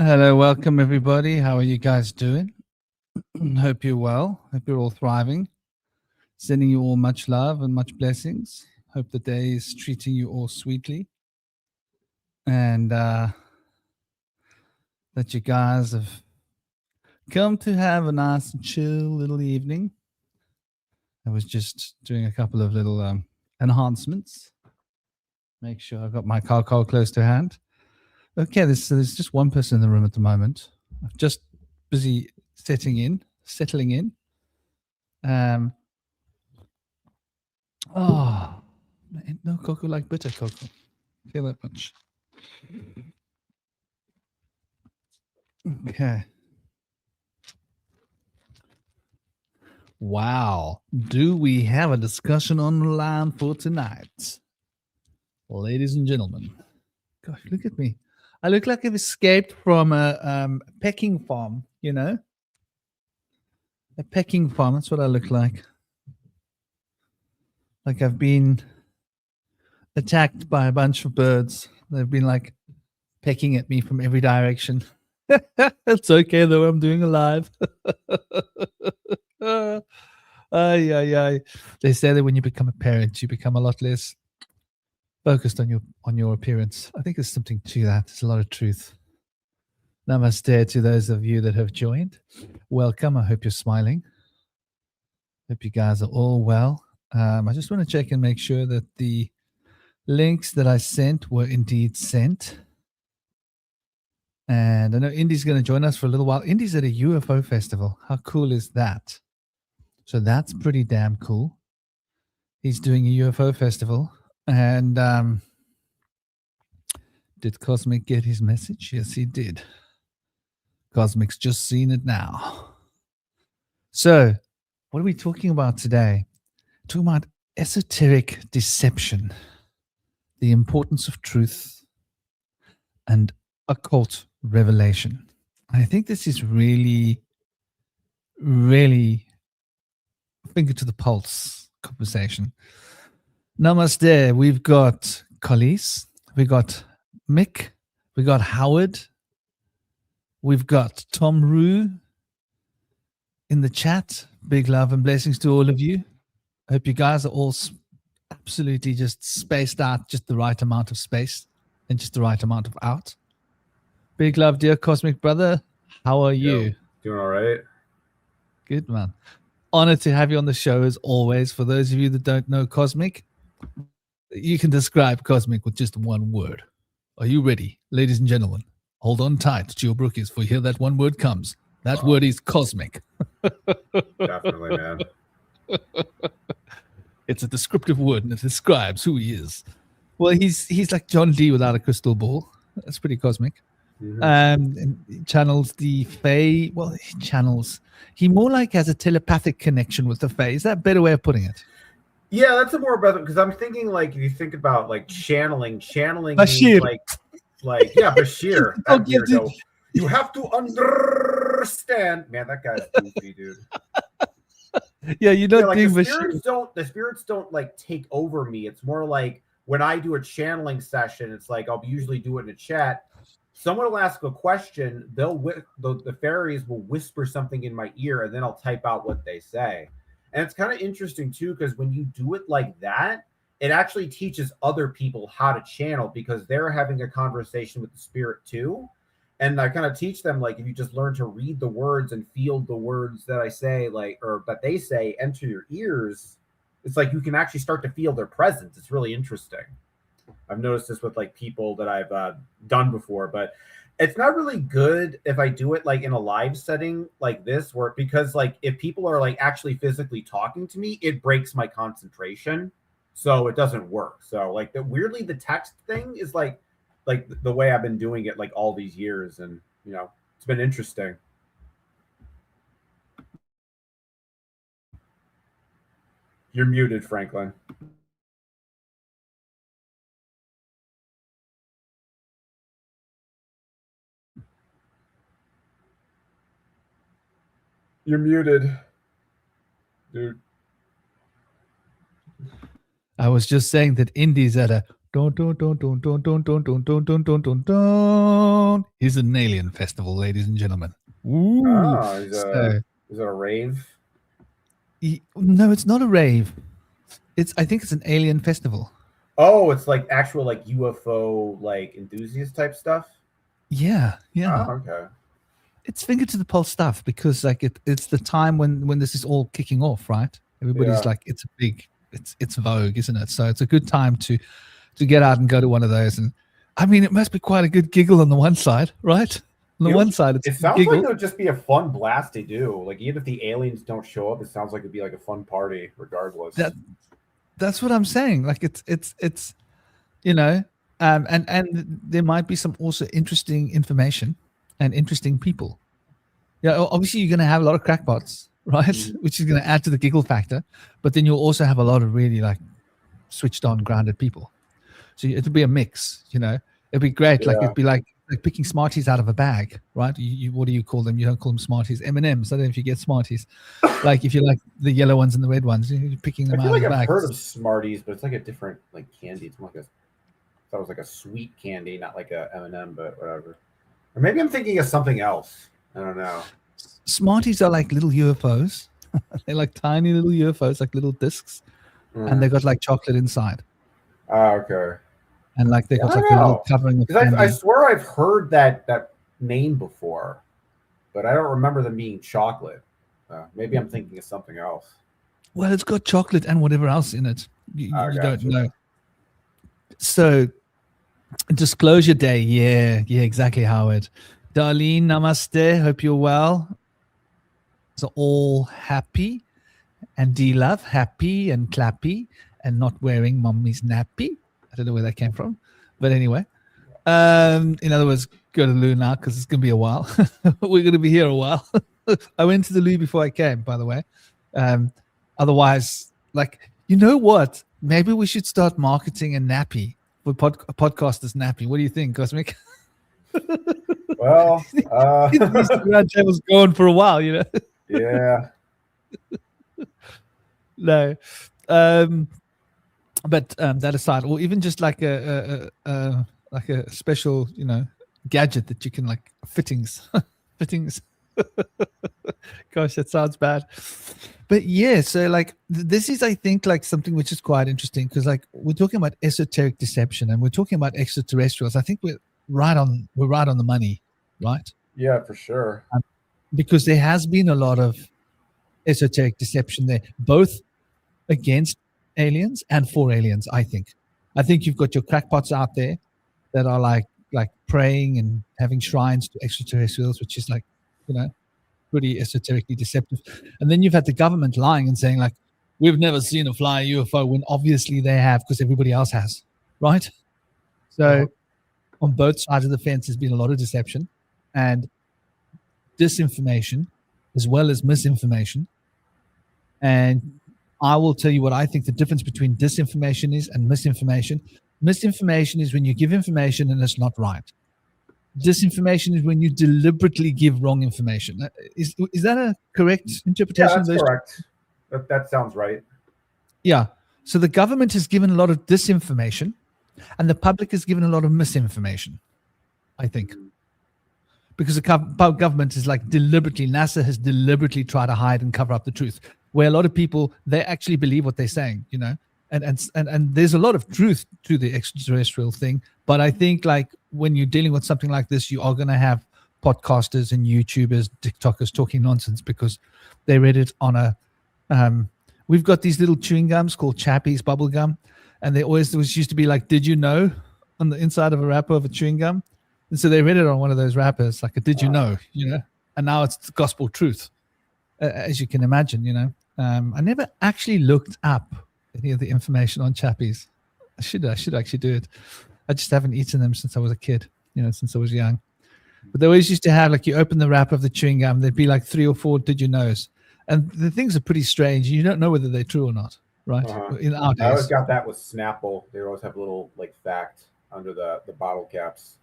Hello, welcome everybody. How are you guys doing? Hope you're well. Hope you're all thriving. Sending you all much love and much blessings. Hope the day is treating you all sweetly. And that you guys have come to have a nice and chill little evening. I was just doing a couple of little enhancements. Make sure I've got my car close to hand. Okay, there's just one person in the room at the moment. I'm just busy settling in. Oh, ain't no cocoa like bitter cocoa. Feel that much. Okay. Wow. Do we have a discussion on the line for tonight? Ladies and gentlemen. Gosh, look at me. I look like I've escaped from a pecking farm, you know? A pecking farm, that's what I look like. Like I've been attacked by a bunch of birds. They've been like pecking at me from every direction. It's okay though, I'm doing alive. Ay. They say that when you become a parent, you become a lot less focused on your appearance. I think there's something to that. There's a lot of truth. Namaste to those of you that have joined. Welcome. I hope you're smiling. Hope you guys are all well. I just want to check and make sure that the links that I sent were indeed sent. And I know Indy's going to join us for a little while. Indy's at a UFO festival. How cool is that? So that's pretty damn cool. He's doing a UFO festival. And did Cosmic get his message? Yes, he did. Cosmic's just seen it now. So, what are we talking about today? Talking about esoteric deception, the importance of truth, and occult revelation. I think this is really, really finger to the pulse conversation. Namaste. We've got Collis, we got Mick, we got Howard, we've got Tom Rue in the chat. Big love and blessings to all of you. I hope you guys are all absolutely just spaced out, just the right amount of space and just the right amount of out. Big love, dear Cosmic Brother. How are you? Doing all right. Good, man. Honored to have you on the show as always. For those of you that don't know Cosmic, you can describe Cosmic with just one word. Are you ready, ladies and gentlemen? Hold on tight to your brookies, for here that one word comes. That word is cosmic. Definitely, man. It's a descriptive word, and it describes who he is. Well, he's like John Dee without a crystal ball. That's pretty cosmic. Mm-hmm. And he channels the Fae. Well, he more like has a telepathic connection with the Fae. Is that a better way of putting it? Yeah, that's a more better, because I'm thinking like if you think about like channeling Bashir. means like yeah, Bashir. That weirdo. You have to understand, man. That guy's goofy, dude. Yeah, you don't think the spirits don't like take over me. It's more like when I do a channeling session, it's like I'll usually do it in a chat. Someone will ask a question, the fairies will whisper something in my ear, and then I'll type out what they say. And it's kind of interesting too, because when you do it like that, it actually teaches other people how to channel, because they're having a conversation with the spirit too. And I kind of teach them, like, if you just learn to read the words and feel the words that I say, like, or that they say enter your ears, it's like you can actually start to feel their presence. It's really interesting. I've noticed this with like people that I've done before, but it's not really good if I do it like in a live setting like this, where because like if people are like actually physically talking to me, it breaks my concentration, so it doesn't work. So like weirdly, the text thing is like the way I've been doing it like all these years, and you know, it's been interesting. You're muted, Franklin. You're muted, dude. I was just saying that Indy's at a Don't. Here's an alien festival, ladies and gentlemen. Ooh. Oh, So, is it a rave? no, it's not a rave. I think it's an alien festival. Oh, it's like actual like UFO like enthusiast type stuff. Yeah. Oh, okay. It's finger to the pulse stuff because like it's the time when this is all kicking off, right? Everybody's Yeah. like, it's vogue, isn't it? So it's a good time to get out and go to one of those. And I mean, it must be quite a good giggle on the one side, right? On the one side, it's It a good sounds like giggle. it would just be a fun blast to do. Like even if the aliens don't show up, it sounds like it'd be like a fun party regardless. That's what I'm saying. Like it's you know, and there might be some also interesting information and interesting people. Yeah, obviously you're going to have a lot of crackpots, right? Mhm. Which is going to add to the giggle factor, but then you'll also have a lot of really like switched on, grounded people. So it'll be a mix, you know. It'd be great. Like Yeah. it'd be like picking Smarties out of a bag, right? You what do you call them? You don't call them Smarties, M&Ms. I don't know if you get Smarties. Like if you like the yellow ones and the red ones, you're picking I them feel out like of the I've bag. heard of Smarties, but it's like a different like candy. It's more like I thought it was like a sweet candy, not like a M&M, but whatever. Or maybe I'm thinking of something else. I don't know. Smarties are like little UFOs. They're like tiny little UFOs, like little discs, and they got like chocolate inside, Oh, okay. and like they got I like don't a little know. covering of Because I candy. swear I've heard that name before, but I don't remember them being chocolate. Maybe I'm thinking of something else. Well, it's got chocolate and whatever else in it. You don't Gotcha. know. So, disclosure day. Yeah, exactly, Howard. Darlene, namaste. Hope you're well. So, all happy. And D-Love, happy and clappy and not wearing mummy's nappy. I don't know where that came from. But anyway, in other words, go to the loo now because it's going to be a while. We're going to be here a while. I went to the loo before I came, by the way. Otherwise, like, you know what? Maybe we should start marketing a nappy for podcasters nappy. What do you think, Cosmic? Well, These round tables going for a while, you know? yeah. No. But that aside, or even just like a special, you know, gadget that you can like fittings. Gosh, that sounds bad. But yeah, so like this is, I think, like something which is quite interesting because like we're talking about esoteric deception and we're talking about extraterrestrials. I think we're right on the money, right? Yeah, for sure. Because there has been a lot of esoteric deception there, both against aliens and for aliens. I think you've got your crackpots out there that are like praying and having shrines to extraterrestrials, which is like, you know, pretty esoterically deceptive. And then you've had the government lying and saying like, we've never seen a flying UFO, when obviously they have because everybody else has, right? So on both sides of the fence there's been a lot of deception and disinformation as well as misinformation. And I will tell you what I think the difference between disinformation is and misinformation. Misinformation is when you give information and it's not right. Disinformation is when you deliberately give wrong information. Is that a correct interpretation? Yeah, that's of those? correct. That sounds right. Yeah. So the government has given a lot of disinformation and the public has given a lot of misinformation, I think. Because the government is like deliberately, NASA has deliberately tried to hide and cover up the truth, where a lot of people, they actually believe what they're saying, you know, and there's a lot of truth to the extraterrestrial thing. But I think like when you're dealing with something like this, you are going to have podcasters and YouTubers, TikTokers talking nonsense because they read it on a, we've got these little chewing gums called Chappies bubble gum. And there used to be like, did you know, on the inside of a wrapper of a chewing gum. And so they read it on one of those wrappers, like a did you know, you know, and now it's the gospel truth, as you can imagine, you know. I never actually looked up any of the information on Chappies. I should actually do it. I just haven't eaten them since I was a kid, you know, since I was young. But they always used to have, like, you open the wrapper of the chewing gum, there'd be like 3 or 4 did you knows. And the things are pretty strange. You don't know whether they're true or not, right? In our days. I always got that with Snapple. They always have a little like fact under the bottle caps.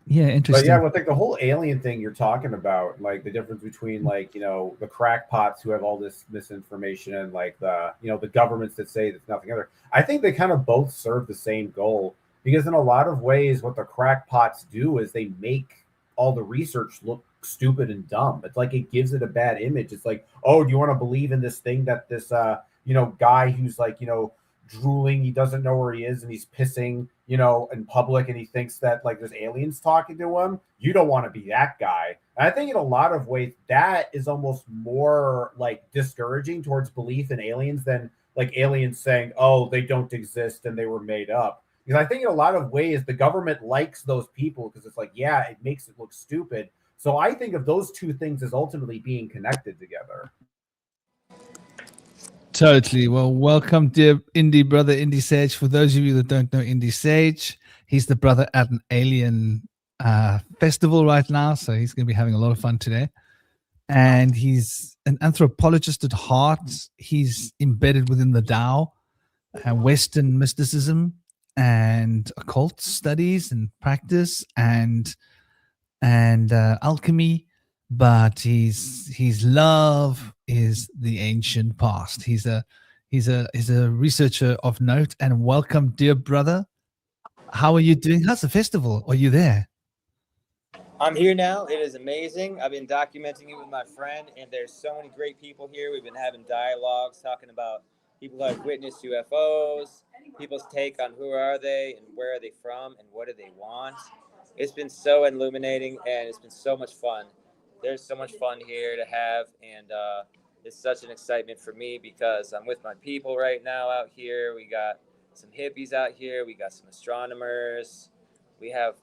Yeah, But interesting. yeah, with like the whole alien thing you're talking about, like the difference between like the crackpots who have all this misinformation and like the governments that say there's nothing other. I think they kind of both serve the same goal because in a lot of ways, what the crackpots do is they make all the research look stupid and dumb. It's like it gives it a bad image. It's like, oh, do you want to believe in this thing that this guy who's like drooling, he doesn't know where he is, and he's pissing in public, and he thinks that like there's aliens talking to him. You don't want to be that guy. And I think in a lot of ways that is almost more like discouraging towards belief in aliens than like aliens saying, oh, they don't exist and they were made up. Because I think in a lot of ways the government likes those people because it's like, yeah, it makes it look stupid. So I think of those two things as ultimately being connected together. Totally. Well, welcome, dear indie brother, Indie Sage. For those of you that don't know Indie Sage, he's the brother at an alien festival right now. So he's going to be having a lot of fun today. And he's an anthropologist at heart. He's embedded within the Tao, Western mysticism, and occult studies and practice and alchemy. But his love is the ancient past. He's a researcher of note. And welcome, dear brother. How are you doing? How's the festival? Are you there? I'm here now. It is amazing. I've been documenting it with my friend, and there's so many great people here. We've been having dialogues, talking about people who have witnessed UFOs, people's take on who are they and where are they from and what do they want. It's been so illuminating, and it's been so much fun. There's so much fun here to have, and it's such an excitement for me because I'm with my people right now out here. We got some hippies out here. We got some astronomers. We have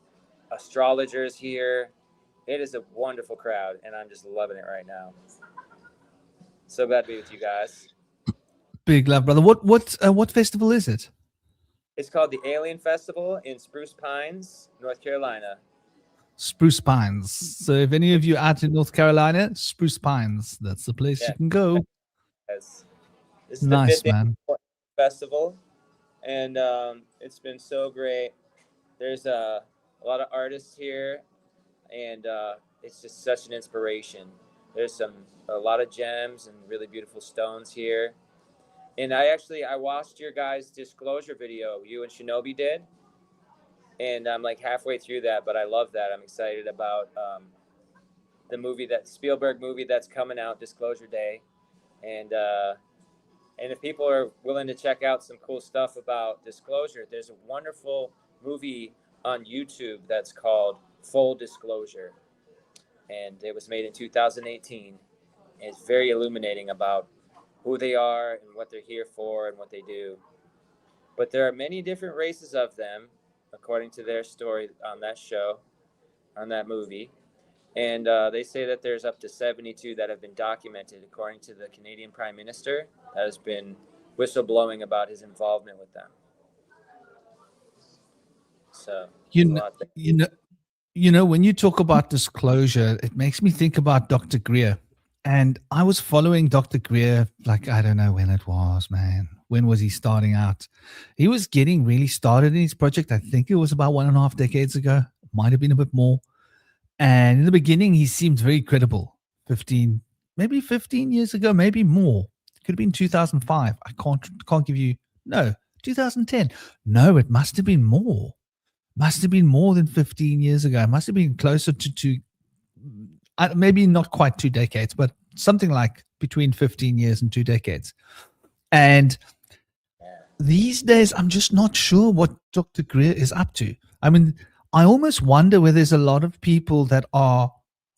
astrologers here. It is a wonderful crowd, and I'm just loving it right now. So glad to be with you guys. Big love, brother. What festival is it? It's called the Alien Festival in Spruce Pines, North Carolina. Spruce Pines. So if any of you are out in North Carolina, Spruce Pines, that's the place you can go. Yes. This is nice, the 5th man. festival, and it's been so great. There's a lot of artists here, and it's just such an inspiration. There's a lot of gems and really beautiful stones here. And I watched your guys' disclosure video you and Shinobi did, and I'm like halfway through that, but I love that. I'm excited about the movie, that Spielberg movie that's coming out, Disclosure Day, and if people are willing to check out some cool stuff about disclosure, there's a wonderful movie on YouTube that's called Full Disclosure, and it was made in 2018. It's very illuminating about who they are and what they're here for and what they do. But there are many different races of them, according to their story on that show, on that movie. And they say that there's up to 72 that have been documented, according to the Canadian Prime Minister, that has been whistleblowing about his involvement with them. So you know, when you talk about disclosure, it makes me think about Dr. Greer. And I was following Dr. Greer, like, I don't know when it was, man. When was he starting out? He was getting really started in his project. I think it was about 1.5 decades ago. Might have been a bit more. And in the beginning, he seemed very credible. 15 years ago, maybe more. It could have been 2005. I can't give you, no, 2010. No, it must have been more. Must have been more than 15 years ago. It must have been closer to maybe not quite 2 decades, but something like between 15 years and 2 decades. And these days, I'm just not sure what Dr. Greer is up to. I mean, I almost wonder whether there's a lot of people that are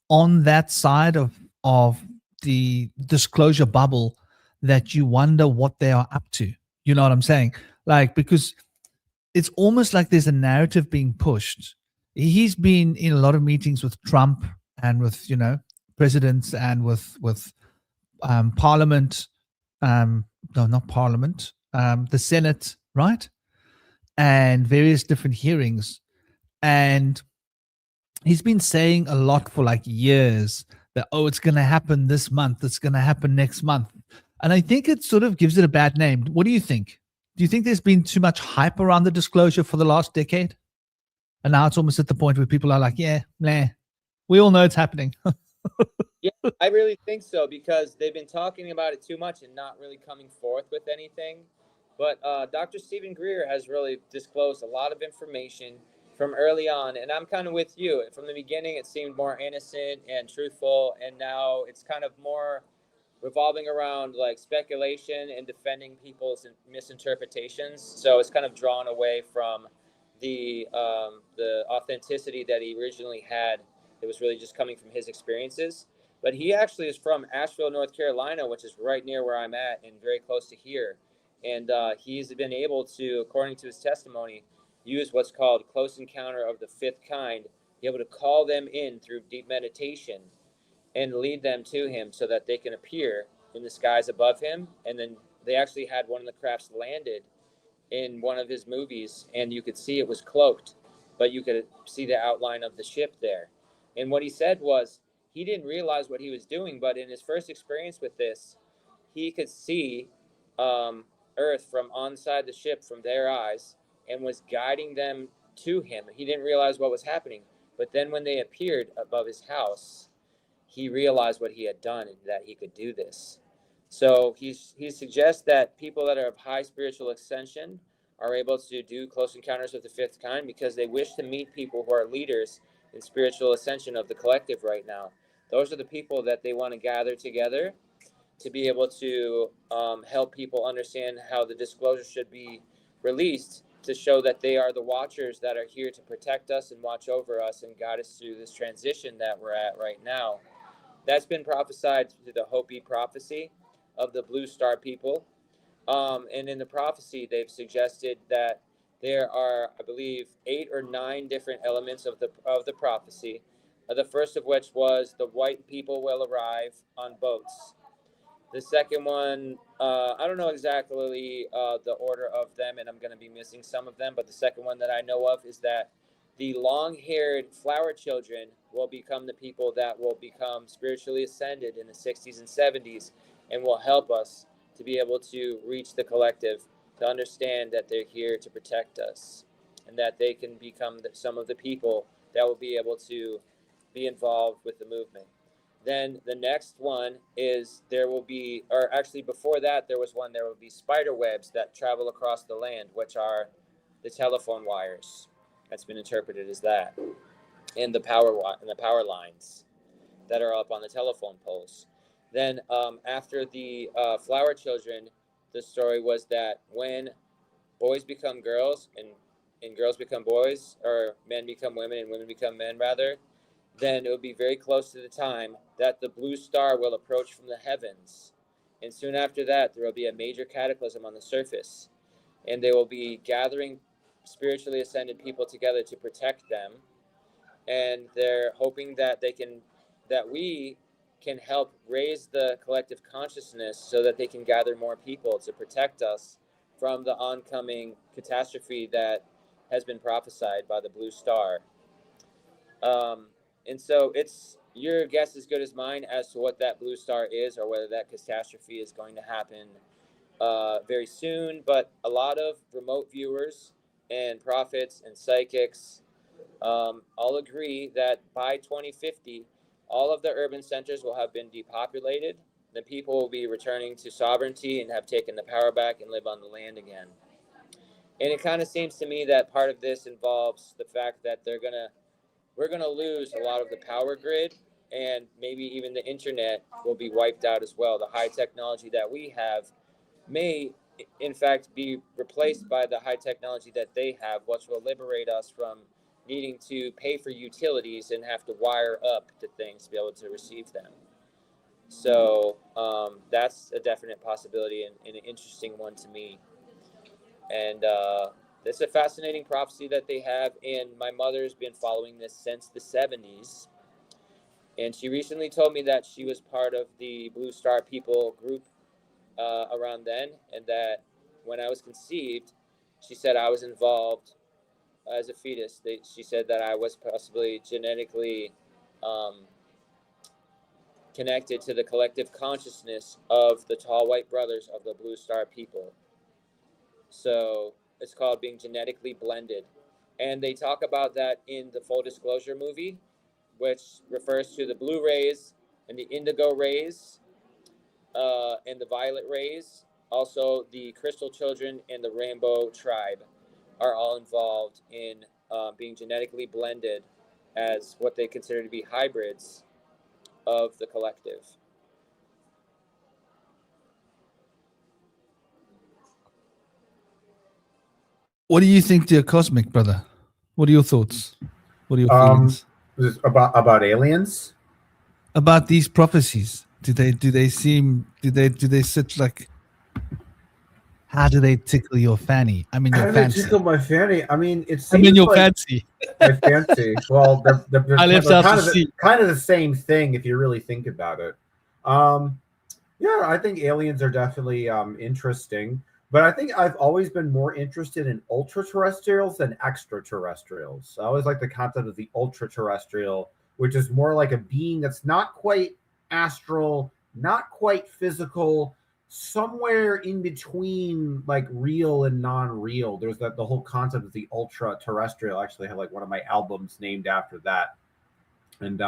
on that side of the disclosure bubble that you wonder what they are up to. You know what I'm saying? Like, because it's almost like there's a narrative being pushed. He's been in a lot of meetings with Trump and with, presidents and with Parliament. No, not Parliament. The Senate, right? And various different hearings. And he's been saying a lot for like years that, oh, it's going to happen this month. It's going to happen next month. And I think it sort of gives it a bad name. What do you think? Do you think there's been too much hype around the disclosure for the last decade? And now it's almost at the point where people are like, yeah, nah, we all know it's happening. Yeah, I really think so, because they've been talking about it too much and not really coming forth with anything. But Dr. Stephen Greer has really disclosed a lot of information from early on, and I'm kind of with you. From the beginning, it seemed more innocent and truthful, and now it's kind of more revolving around like speculation and defending people's misinterpretations. So it's kind of drawn away from the authenticity that he originally had. It was really just coming from his experiences. But he actually is from Asheville, North Carolina, which is right near where I'm at and very close to here. And he's been able to, according to his testimony, use what's called close encounter of the fifth kind, be able to call them in through deep meditation and lead them to him so that they can appear in the skies above him. And then they actually had one of the crafts landed in one of his movies, and you could see it was cloaked, but you could see the outline of the ship there. And what he said was he didn't realize what he was doing, but in his first experience with this, he could see Earth from onside the ship from their eyes and was guiding them to him. He didn't realize what was happening. But then when they appeared above his house, he realized what he had done and that he could do this. So he suggests that people that are of high spiritual ascension are able to do close encounters of the fifth kind because they wish to meet people who are leaders in spiritual ascension of the collective right now. Those are the people that they want to gather together to be able to help people understand how the disclosure should be released, to show that they are the watchers that are here to protect us and watch over us and guide us through this transition that we're at right now. That's been prophesied through the Hopi prophecy of the Blue Star people. And in the prophecy, they've suggested that there are, I believe, 8 or 9 different elements of the prophecy. The first of which was the white people will arrive on boats. The second one, I don't know exactly the order of them, and I'm going to be missing some of them, but the second one that I know of is that the long-haired flower children will become the people that will become spiritually ascended in the 60s and 70s and will help us to be able to reach the collective, to understand that they're here to protect us and that they can become some of the people that will be able to be involved with the movement. Then the next one is there will be, or actually before that, there will be spider webs that travel across the land, which are the telephone wires. That's been interpreted as that, and the power lines that are up on the telephone poles. Then after the flower children, the story was that when boys become girls and girls become boys, or men become women and women become men rather, then it will be very close to the time that the blue star will approach from the heavens. And soon after that, there will be a major cataclysm on the surface. And they will be gathering spiritually ascended people together to protect them. And they're hoping that we can help raise the collective consciousness so that they can gather more people to protect us from the oncoming catastrophe that has been prophesied by the blue star. And so it's your guess as good as mine as to what that blue star is, or whether that catastrophe is going to happen very soon. But a lot of remote viewers and prophets and psychics all agree that by 2050, all of the urban centers will have been depopulated. The people will be returning to sovereignty and have taken the power back and live on the land again. And it kind of seems to me that part of this involves the fact that we're going to lose a lot of the power grid, and maybe even the internet will be wiped out as well. The high technology that we have may, in fact, be replaced by the high technology that they have, which will liberate us from needing to pay for utilities and have to wire up to things to be able to receive them. So that's a definite possibility and an interesting one to me. And it's a fascinating prophecy that they have, and my mother's been following this since the 70s. And she recently told me that she was part of the Blue Star People group around then, and that when I was conceived, she said I was involved as a fetus. She said that I was possibly genetically connected to the collective consciousness of the tall white brothers of the Blue Star People. So it's called being genetically blended. And they talk about that in the Full Disclosure movie, which refers to the blue rays and the indigo rays and the violet rays. Also, the crystal children and the rainbow tribe are all involved in being genetically blended as what they consider to be hybrids of the collective. What do you think, dear Cosmic Brother? What are your thoughts? What are your feelings Is this about aliens? about these prophecies? Do they sit like? How do they tickle your fanny? I mean, your How did it fancy. tickle my fanny? I mean, it I mean, seems your like fancy. my fancy. Well, they're I left out to sea. kind of the same thing if you really think about it. Yeah, I think aliens are definitely interesting, but I think I've always been more interested in ultra-terrestrials than extraterrestrials. I always like the concept of the ultra-terrestrial, which is more like a being that's not quite astral, not quite physical, somewhere in between like real and non-real. There's the whole concept of the ultra-terrestrial. I actually have like one of my albums named after that. And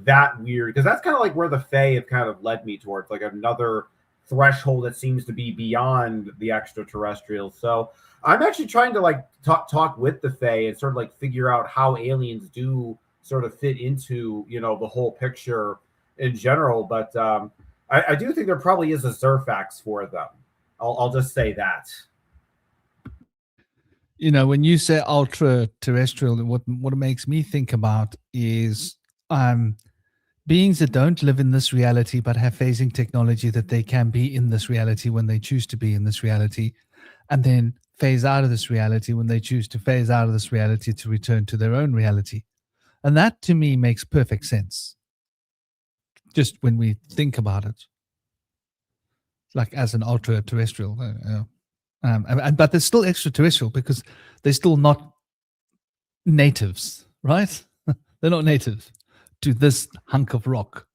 that weird, because that's kind of like where the Fae have kind of led me towards, like another threshold that seems to be beyond the extraterrestrials. So I'm actually trying to like talk with the Fae and sort of like figure out how aliens do sort of fit into, you know, the whole picture in general. But I do think there probably is a Zerfax for them. I'll just say that. You know, when you say ultra terrestrial, what it makes me think about is beings that don't live in this reality but have phasing technology that they can be in this reality when they choose to be in this reality, and then phase out of this reality when they choose to phase out of this reality to return to their own reality. And that to me makes perfect sense. Just when we think about it, like as an ultra terrestrial. But they're still extraterrestrial because they're still not natives, right? They're not native to this hunk of rock.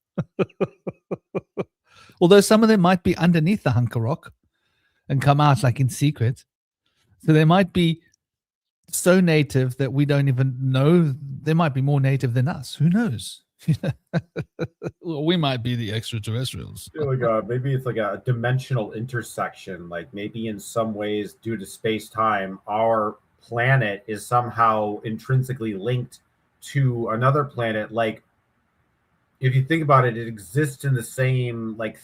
Although some of them might be underneath the hunk of rock and come out like in secret. So they might be so native that we don't even know. They might be more native than us. Who knows? Well, we might be the extraterrestrials. Like maybe it's like a dimensional intersection. Like maybe in some ways, due to space time, our planet is somehow intrinsically linked to another planet. Like if you think about it, it exists in the same like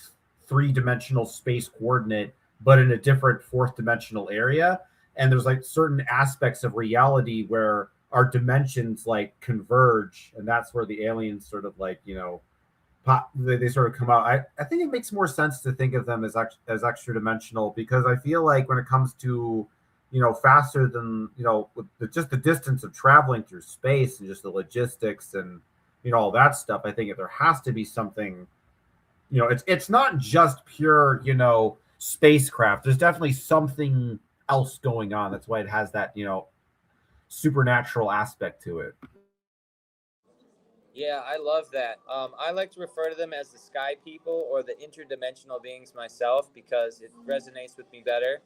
three-dimensional space coordinate, but in a different fourth dimensional area. And there's like certain aspects of reality where our dimensions like converge, and that's where the aliens sort of like, you know, they sort of come out. I think it makes more sense to think of them as extra dimensional, because I feel like when it comes to, you know, faster than, you know, just the distance of traveling through space and just the logistics and, you know, all that stuff, I think there has to be something, you know, it's not just pure, you know, spacecraft. There's definitely something else going on. That's why it has that, you know, supernatural aspect to it. Yeah, I love that. I like to refer to them as the sky people or the interdimensional beings myself because it resonates with me better.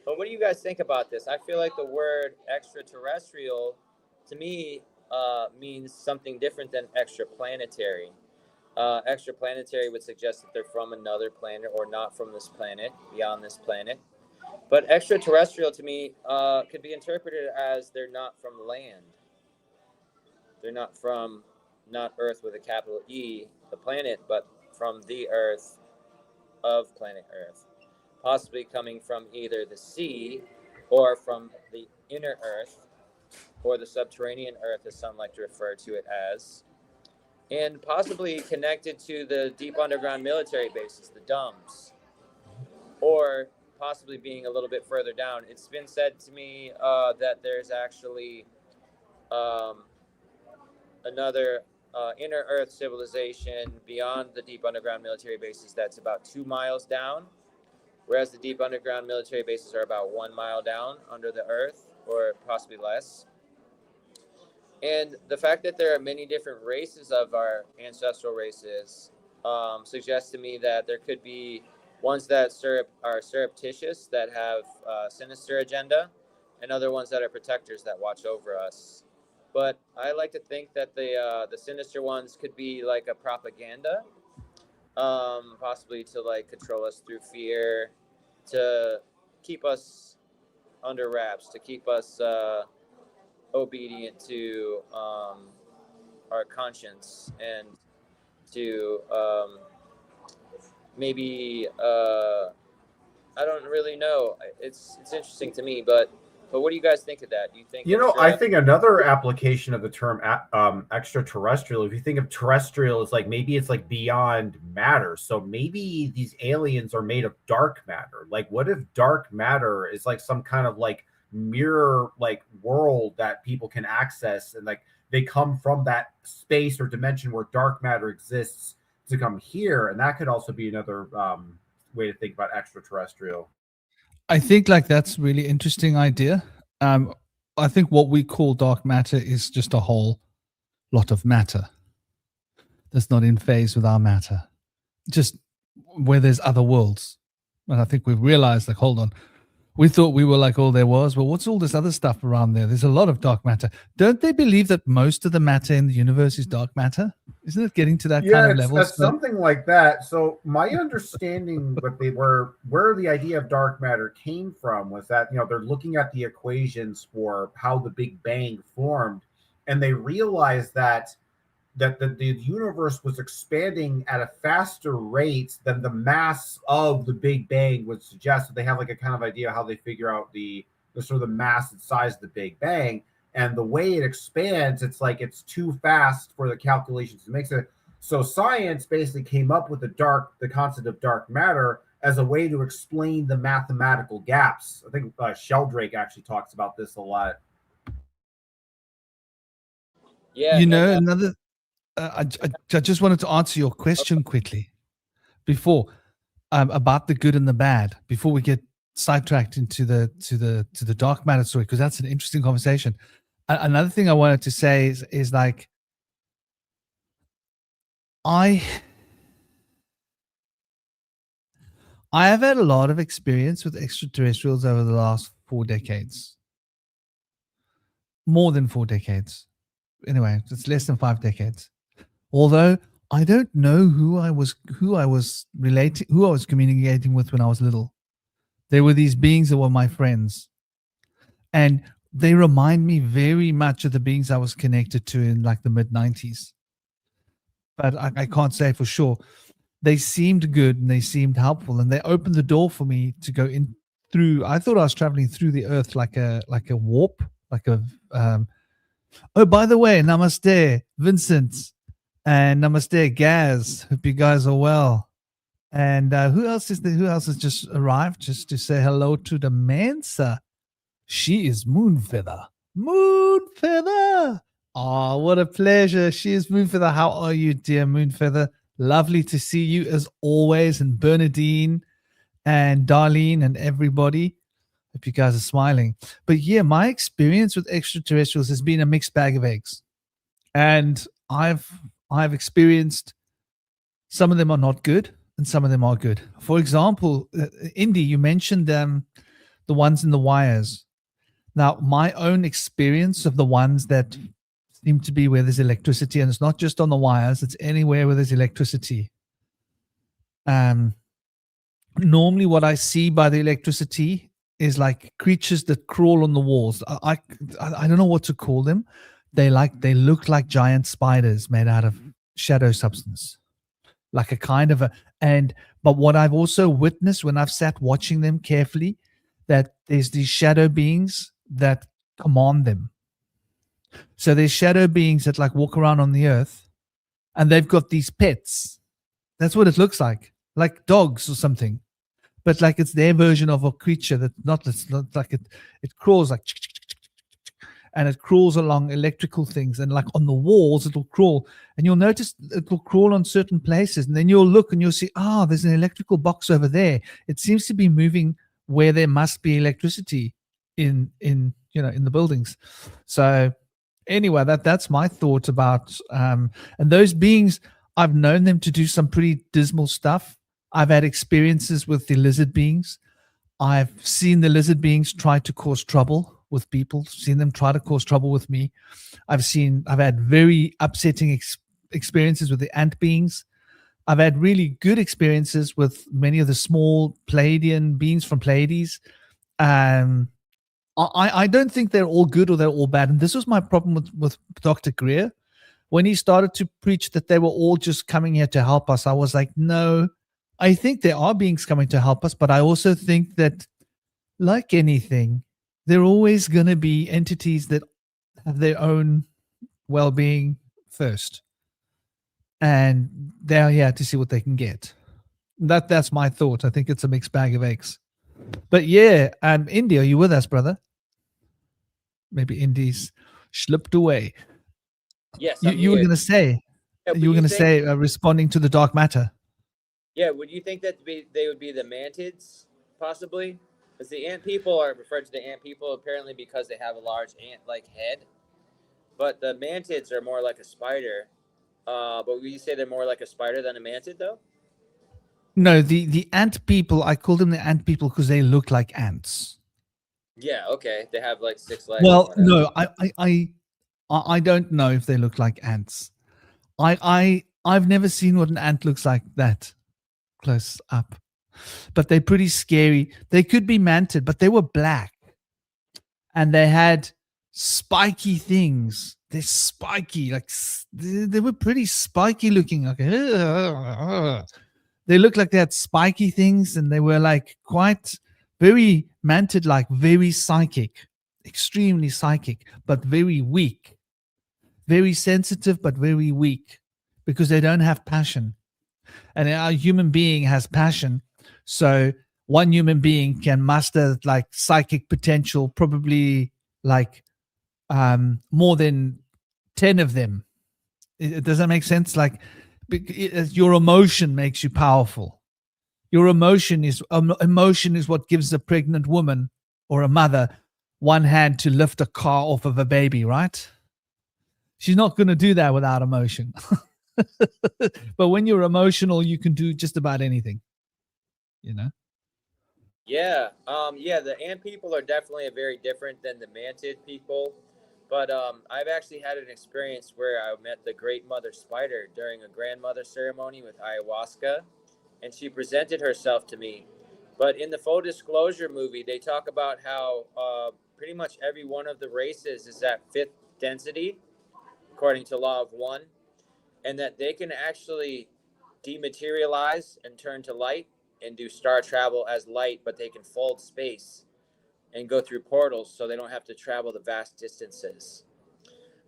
But what do you guys think about this? I feel like the word extraterrestrial to me means something different than extraplanetary. Extraplanetary would suggest that they're from another planet or not from this planet, beyond this planet. But extraterrestrial to me could be interpreted as they're not from land. They're not from, not Earth with a capital E, the planet, but from the Earth of planet Earth. Possibly coming from either the sea or from the inner Earth or the subterranean Earth, as some like to refer to it as. And possibly connected to the deep underground military bases, the DUMBs, or possibly being a little bit further down. It's been said to me that there's actually another inner Earth civilization beyond the deep underground military bases that's about 2 miles down, whereas the deep underground military bases are about 1 mile down under the Earth, or possibly less. And the fact that there are many different races of our ancestral races suggests to me that there could be ones that are surreptitious, that have a sinister agenda, and other ones that are protectors that watch over us. But I like to think that the sinister ones could be like a propaganda, possibly to like control us through fear, to keep us under wraps, to keep us obedient to our conscience, and to maybe I don't really know. It's interesting to me, but what do you guys think of that? Do you think I think another application of the term extraterrestrial, if you think of terrestrial, is like maybe it's like beyond matter. So maybe these aliens are made of dark matter. Like, what if dark matter is like some kind of like mirror like world that people can access, and like they come from that space or dimension where dark matter exists to come here, and that could also be another way to think about extraterrestrial. I think like that's really interesting idea. I think what we call dark matter is just a whole lot of matter that's not in phase with our matter, just where there's other worlds. And I think we've realized, like, hold on, we thought we were like all there was, but what's all this other stuff around there? There's a lot of dark matter. Don't they believe that most of the matter in the universe is dark matter? Isn't it getting to that kind of level? It's something like that. So my understanding where the idea of dark matter came from was that, they're looking at the equations for how the Big Bang formed, and they realized that the universe was expanding at a faster rate than the mass of the Big Bang would suggest. So they have like a kind of idea how they figure out the sort of the mass and size of the Big Bang. And the way it expands, it's like it's too fast for the calculations to make sense. So science basically came up with the concept of dark matter as a way to explain the mathematical gaps. I think Sheldrake actually talks about this a lot. Yeah, another. I just wanted to answer your question quickly before about the good and the bad, before we get sidetracked into the dark matter story, because that's an interesting conversation. Another thing I wanted to say is like I have had a lot of experience with extraterrestrials over the last 4 decades, more than 4 decades. Anyway, it's less than 5 decades. Although I don't know who I was communicating with when I was little. There were these beings that were my friends, and they remind me very much of the beings I was connected to in like the mid-90s. But I can't say for sure. They seemed good and they seemed helpful, and they opened the door for me to go in through. I thought I was traveling through the earth like a warp, like a. Oh, by the way, namaste, Vincent. And namaste, Gaz. Hope you guys are well. And who else has just arrived just to say hello to the Mansa? She is Moonfeather. Moonfeather. Oh, what a pleasure. She is Moonfeather. How are you, dear Moonfeather? Lovely to see you as always. And Bernadine and Darlene and everybody. Hope you guys are smiling. But yeah, my experience with extraterrestrials has been a mixed bag of eggs. And I've experienced some of them are not good and some of them are good. For example, Indy, you mentioned the ones in the wires. Now, my own experience of the ones that seem to be where there's electricity, and it's not just on the wires, it's anywhere where there's electricity. Normally what I see by the electricity is like creatures that crawl on the walls. I don't know what to call them. They look like giant spiders made out of shadow substance, like a kind of but what I've also witnessed when I've sat watching them carefully, that there's these shadow beings that command them. So there's shadow beings that like walk around on the earth, and they've got these pets. That's what it looks like dogs or something. But like it's their version of a creature it's not like it crawls like, and it crawls along electrical things, and like on the walls it'll crawl, and you'll notice it will crawl on certain places, and then you'll look and you'll see, there's an electrical box over there. It seems to be moving where there must be electricity in the buildings. So anyway, that's my thought about and those beings. I've known them to do some pretty dismal stuff. I've had experiences with the lizard beings. I've seen the lizard beings try to cause trouble with people, seen them try to cause trouble with me. I've had very upsetting experiences with the ant beings. I've had really good experiences with many of the small Pleiadian beings from Pleiades. I don't think they're all good or they're all bad. And this was my problem with Dr. Greer. When he started to preach that they were all just coming here to help us, I was like, no, I think there are beings coming to help us. But I also think that, like anything, there are always going to be entities that have their own well-being first. And they're here to see what they can get. That's my thought. I think it's a mixed bag of eggs. But yeah, Indy, are you with us, brother? Maybe Indy's slipped away. Yes, You were going to say, responding to the dark matter. Yeah, would you think that they would be the mantids, possibly? Because the ant people are referred to the ant people apparently because they have a large ant-like head. But the mantids are more like a spider. But would you say they're more like a spider than a mantid, though? No, the ant people, I call them the ant people because they look like ants. Yeah, okay. They have like 6 legs. Well, no, I don't know if they look like ants. I've never seen what an ant looks like that close up. But they're pretty scary. They could be mantid, but they were black. And they had spiky things. They're spiky, like they were pretty spiky looking. Like, they looked like they had spiky things, and they were like quite very mantid, like very psychic, extremely psychic, but very weak, very sensitive, but very weak, because they don't have passion. And a human being has passion. So one human being can muster like psychic potential, probably like more than 10 of them. Does that make sense? Like your emotion makes you powerful. Your emotion is what gives a pregnant woman or a mother one hand to lift a car off of a baby, right? She's not going to do that without emotion. But when you're emotional, you can do just about anything, you know? Yeah. Yeah, the ant people are definitely very different than the mantid people. But I've actually had an experience where I met the Great Mother Spider during a grandmother ceremony with ayahuasca, and she presented herself to me. But in the full disclosure movie, they talk about how pretty much every one of the races is at 5th density, according to Law of One, and that they can actually dematerialize and turn to light and do star travel as light, but they can fold space and go through portals so they don't have to travel the vast distances.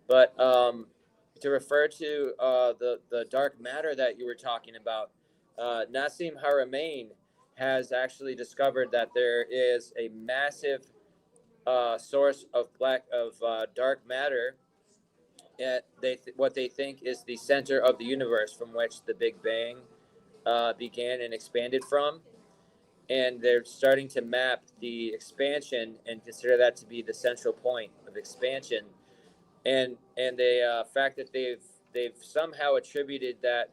But to refer to the dark matter that you were talking about, Nassim Haramein has actually discovered that there is a massive source of dark matter at what they think is the center of the universe from which the Big Bang began and expanded from. And they're starting to map the expansion and consider that to be the central point of expansion. And the fact that they've somehow attributed that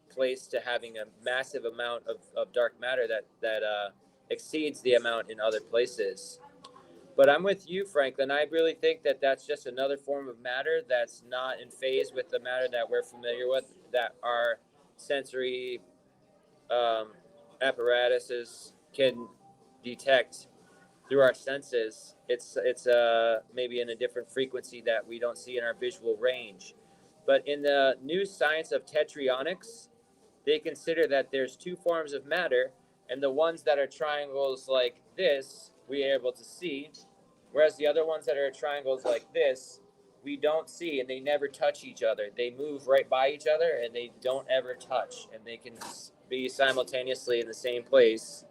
place to having a massive amount of dark matter that exceeds the amount in other places. But I'm with you, Franklin. I really think that that's just another form of matter that's not in phase with the matter that we're familiar with, that our sensory apparatuses can detect through our senses. It's maybe in a different frequency that we don't see in our visual range. But in the new science of tetraionics, they consider that there's 2 forms of matter, and the ones that are triangles like this we are able to see, whereas the other ones that are triangles like this we don't see, and they never touch each other. They move right by each other and they don't ever touch, and they can be simultaneously in the same place,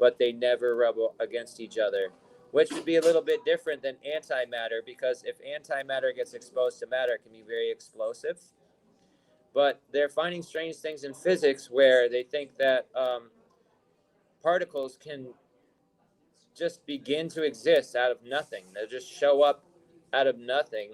but they never rub against each other, which would be a little bit different than antimatter, because if antimatter gets exposed to matter, it can be very explosive. But they're finding strange things in physics where they think that particles can just begin to exist out of nothing. They'll just show up out of nothing.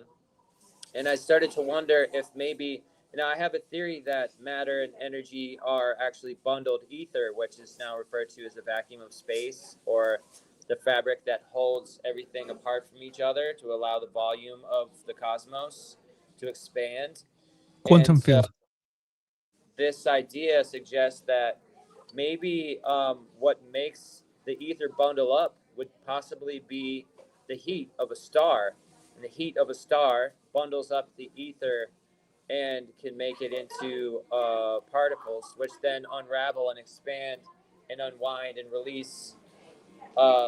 And I started to wonder if maybe, I have a theory that matter and energy are actually bundled ether, which is now referred to as the vacuum of space, or the fabric that holds everything apart from each other to allow the volume of the cosmos to expand. Quantum And so field. this idea suggests that maybe what makes the ether bundle up would possibly be the heat of a star. And the heat of a star bundles up the ether and can make it into particles, which then unravel and expand and unwind and release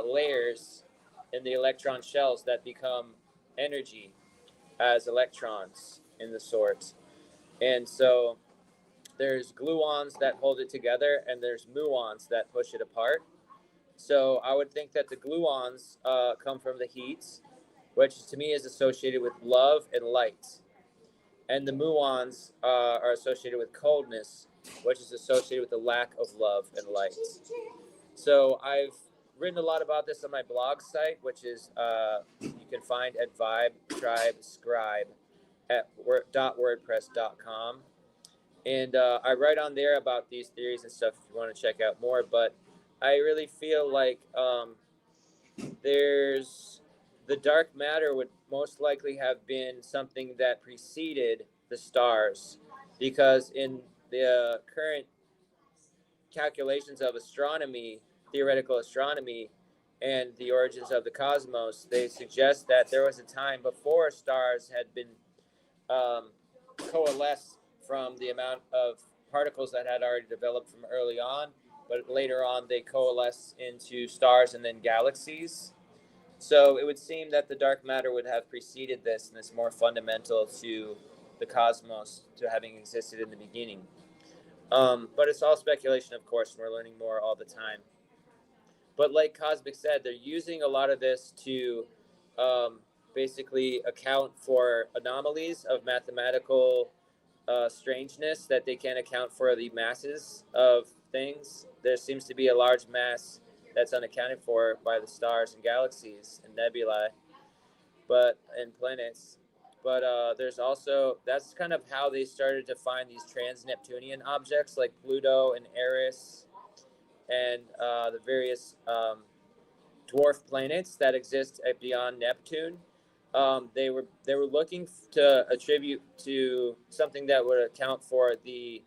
layers in the electron shells that become energy as electrons in the source. And so there's gluons that hold it together, and there's muons that push it apart. So I would think that the gluons come from the heat, which to me is associated with love and light. And the muons are associated with coldness, which is associated with the lack of love and light. So I've written a lot about this on my blog site, which is you can find at vibe-tribe-scribe at .wordpress.com. And I write on there about these theories and stuff if you want to check out more. But I really feel like there's the dark matter would most likely have been something that preceded the stars, because in the current calculations of astronomy, theoretical astronomy, and the origins of the cosmos, they suggest that there was a time before stars had been coalesced from the amount of particles that had already developed from early on, but later on they coalesce into stars and then galaxies. So it would seem that the dark matter would have preceded this, and it's more fundamental to the cosmos, to having existed in the beginning. But it's all speculation, of course, and we're learning more all the time. But like Cosmic said, they're using a lot of this to basically account for anomalies of mathematical strangeness that they can't account for the masses of things. There seems to be a large mass that's unaccounted for by the stars and galaxies and nebulae, and planets. But there's also, that's kind of how they started to find these trans-Neptunian objects like Pluto and Eris and the various dwarf planets that exist beyond Neptune. They were looking to attribute to something that would account for the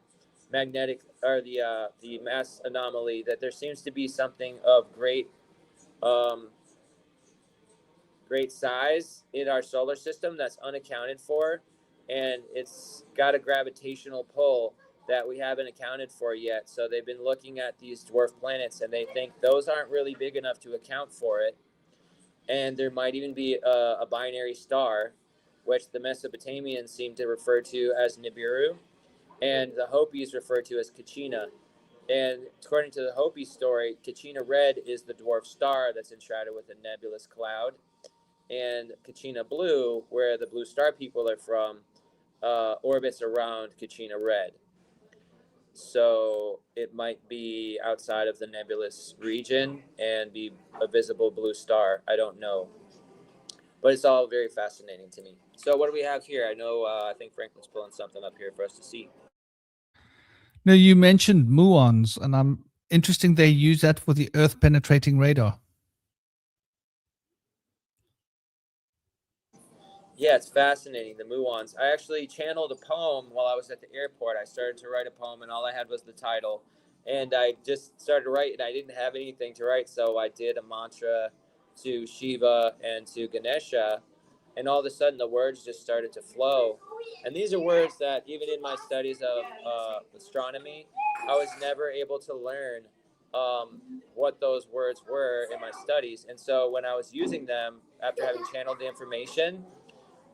magnetic or the mass anomaly, that there seems to be something of great size in our solar system that's unaccounted for, and it's got a gravitational pull that we haven't accounted for yet. So they've been looking at these dwarf planets, and they think those aren't really big enough to account for it. And there might even be a binary star, which the Mesopotamians seem to refer to as Nibiru, and the Hopis refer to as Kachina. And according to the Hopi story, Kachina Red is the dwarf star that's enshrouded with a nebulous cloud. And Kachina Blue, where the blue star people are from, orbits around Kachina Red. So it might be outside of the nebulous region and be a visible blue star. I don't know. But it's all very fascinating to me. So what do we have here? I think Franklin's pulling something up here for us to see. Now, you mentioned muons, and I'm interesting they use that for the Earth penetrating radar. Yeah, it's fascinating, the muons. I actually channeled a poem while I was at the airport. I started to write a poem, and all I had was the title. And I just started writing. I didn't have anything to write, so I did a mantra to Shiva and to Ganesha, and all of a sudden the words just started to flow. And these are words that even in my studies of astronomy, I was never able to learn what those words were in my studies. And so when I was using them, after having channeled the information,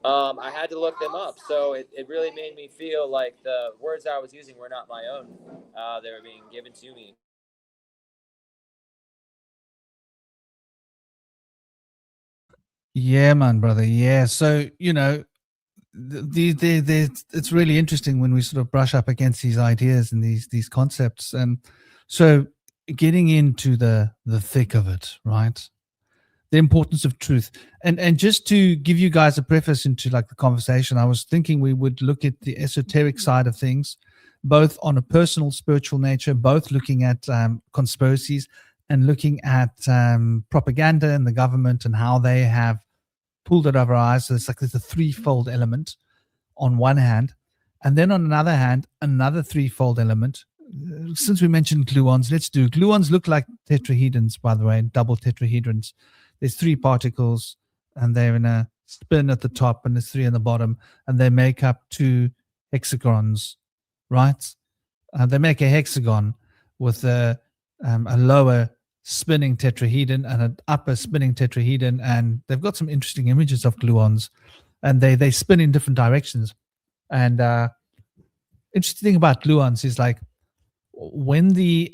I had to look them up. So it really made me feel like the words I was using were not my own. They were being given to me. Yeah, man, brother. Yeah. So, it's really interesting when we sort of brush up against these ideas and these concepts. And so getting into the thick of it, right? The importance of truth. And just to give you guys a preface into like the conversation, I was thinking we would look at the esoteric side of things, both on a personal spiritual nature, both looking at conspiracies and looking at propaganda and the government and how they have pulled it over our eyes. So it's like there's a threefold element on one hand, and then on another hand, another threefold element. Since we mentioned gluons, let's do gluons. Look like tetrahedrons, by the way, double tetrahedrons. There's 3 particles, and they're in a spin at the top, and there's 3 in the bottom, and they make up 2 hexagons, right? They make a hexagon with a lower spinning tetrahedron and an upper spinning tetrahedron, and they've got some interesting images of gluons, and they spin in different directions. And interesting thing about gluons is like when the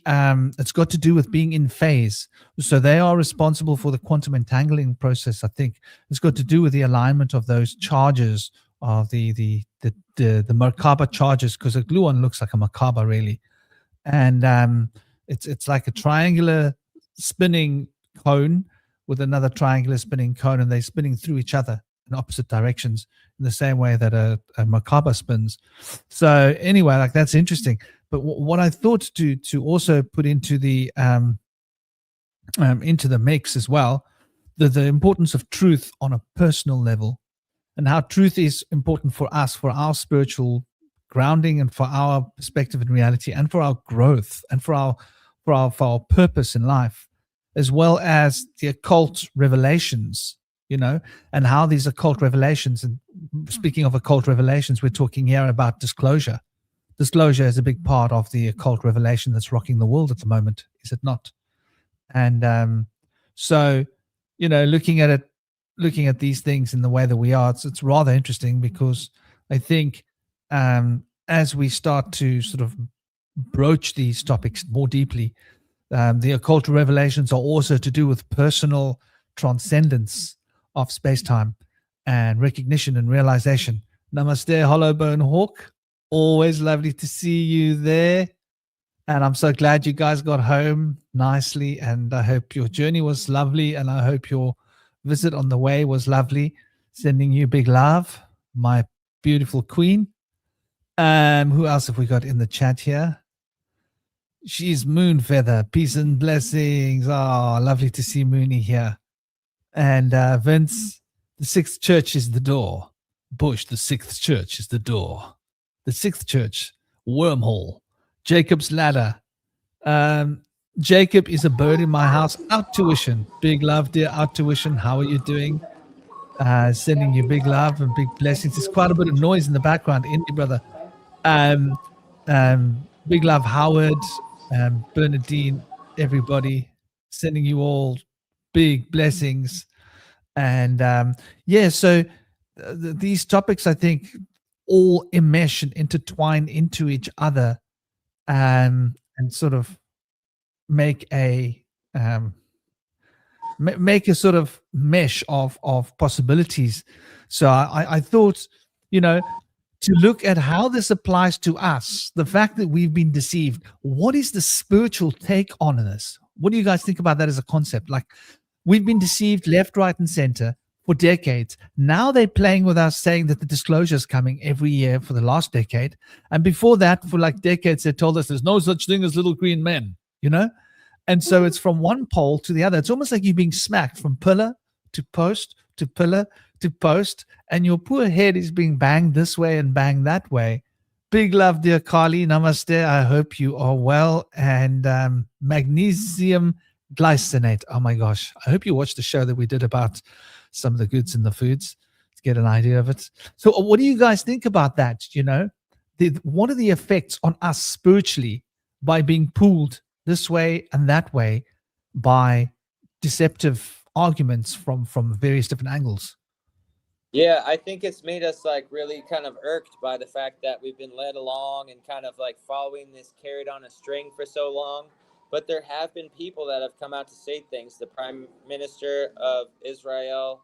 it's got to do with being in phase. So they are responsible for the quantum entangling process. I think it's got to do with the alignment of those charges of the Merkaba charges, because a gluon looks like a Merkaba really, and it's like a triangular spinning cone with another triangular spinning cone, and they're spinning through each other in opposite directions in the same way that a Merkaba spins. So anyway, like that's interesting. But what I thought to also put into the mix as well, the importance of truth on a personal level, and how truth is important for us, for our spiritual grounding, and for our perspective in reality, and for our growth, and for our purpose in life, as well as the occult revelations, and how these occult revelations, and speaking of occult revelations, we're talking here about disclosure. Disclosure is a big part of the occult revelation that's rocking the world at the moment, is it not? And so, looking at these things in the way that we are, it's rather interesting, because I think as we start to sort of broach these topics more deeply, the occult revelations are also to do with personal transcendence of space-time and recognition and realization. Namaste, Hollowbone Hawk. Always lovely to see you there. And I'm so glad you guys got home nicely. And I hope your journey was lovely. And I hope your visit on the way was lovely. Sending you big love, my beautiful queen. Who else have we got in the chat here? She's Moon Feather. Peace and blessings. Oh, lovely to see Mooney here. And Vince, the 6th church is the door. Bush, the 6th church is the door. The 6th church, wormhole. Jacob's ladder. Jacob is a bird in my house. Out tuition. Big love, dear. Out tuition. How are you doing? Sending you big love and big blessings. There's quite a bit of noise in the background, Indy brother. Big love, Howard, Bernadine, everybody. Sending you all big blessings. And so these topics, I think, all enmesh and intertwine into each other, and sort of make a sort of mesh of possibilities. So I thought, to look at how this applies to us, the fact that we've been deceived. What is the spiritual take on this? What do you guys think about that as a concept? Like, we've been deceived left, right, and center for decades. Now they're playing with us, saying that the disclosure is coming every year for the last decade. And before that, for like decades, they told us there's no such thing as little green men, And so it's from one pole to the other. It's almost like you're being smacked from pillar to post to pillar to post, and your poor head is being banged this way and banged that way. Big love, dear Carly. Namaste. I hope you are well. And magnesium glycinate. Oh my gosh. I hope you watched the show that we did about some of the goods in the foods to get an idea of it. So what do you guys think about that? What are the effects on us spiritually by being pulled this way and that way by deceptive arguments from various different angles? Yeah, I think it's made us like really kind of irked by the fact that we've been led along and kind of like following this carried on a string for so long. But there have been people that have come out to say things. The Prime Minister of Israel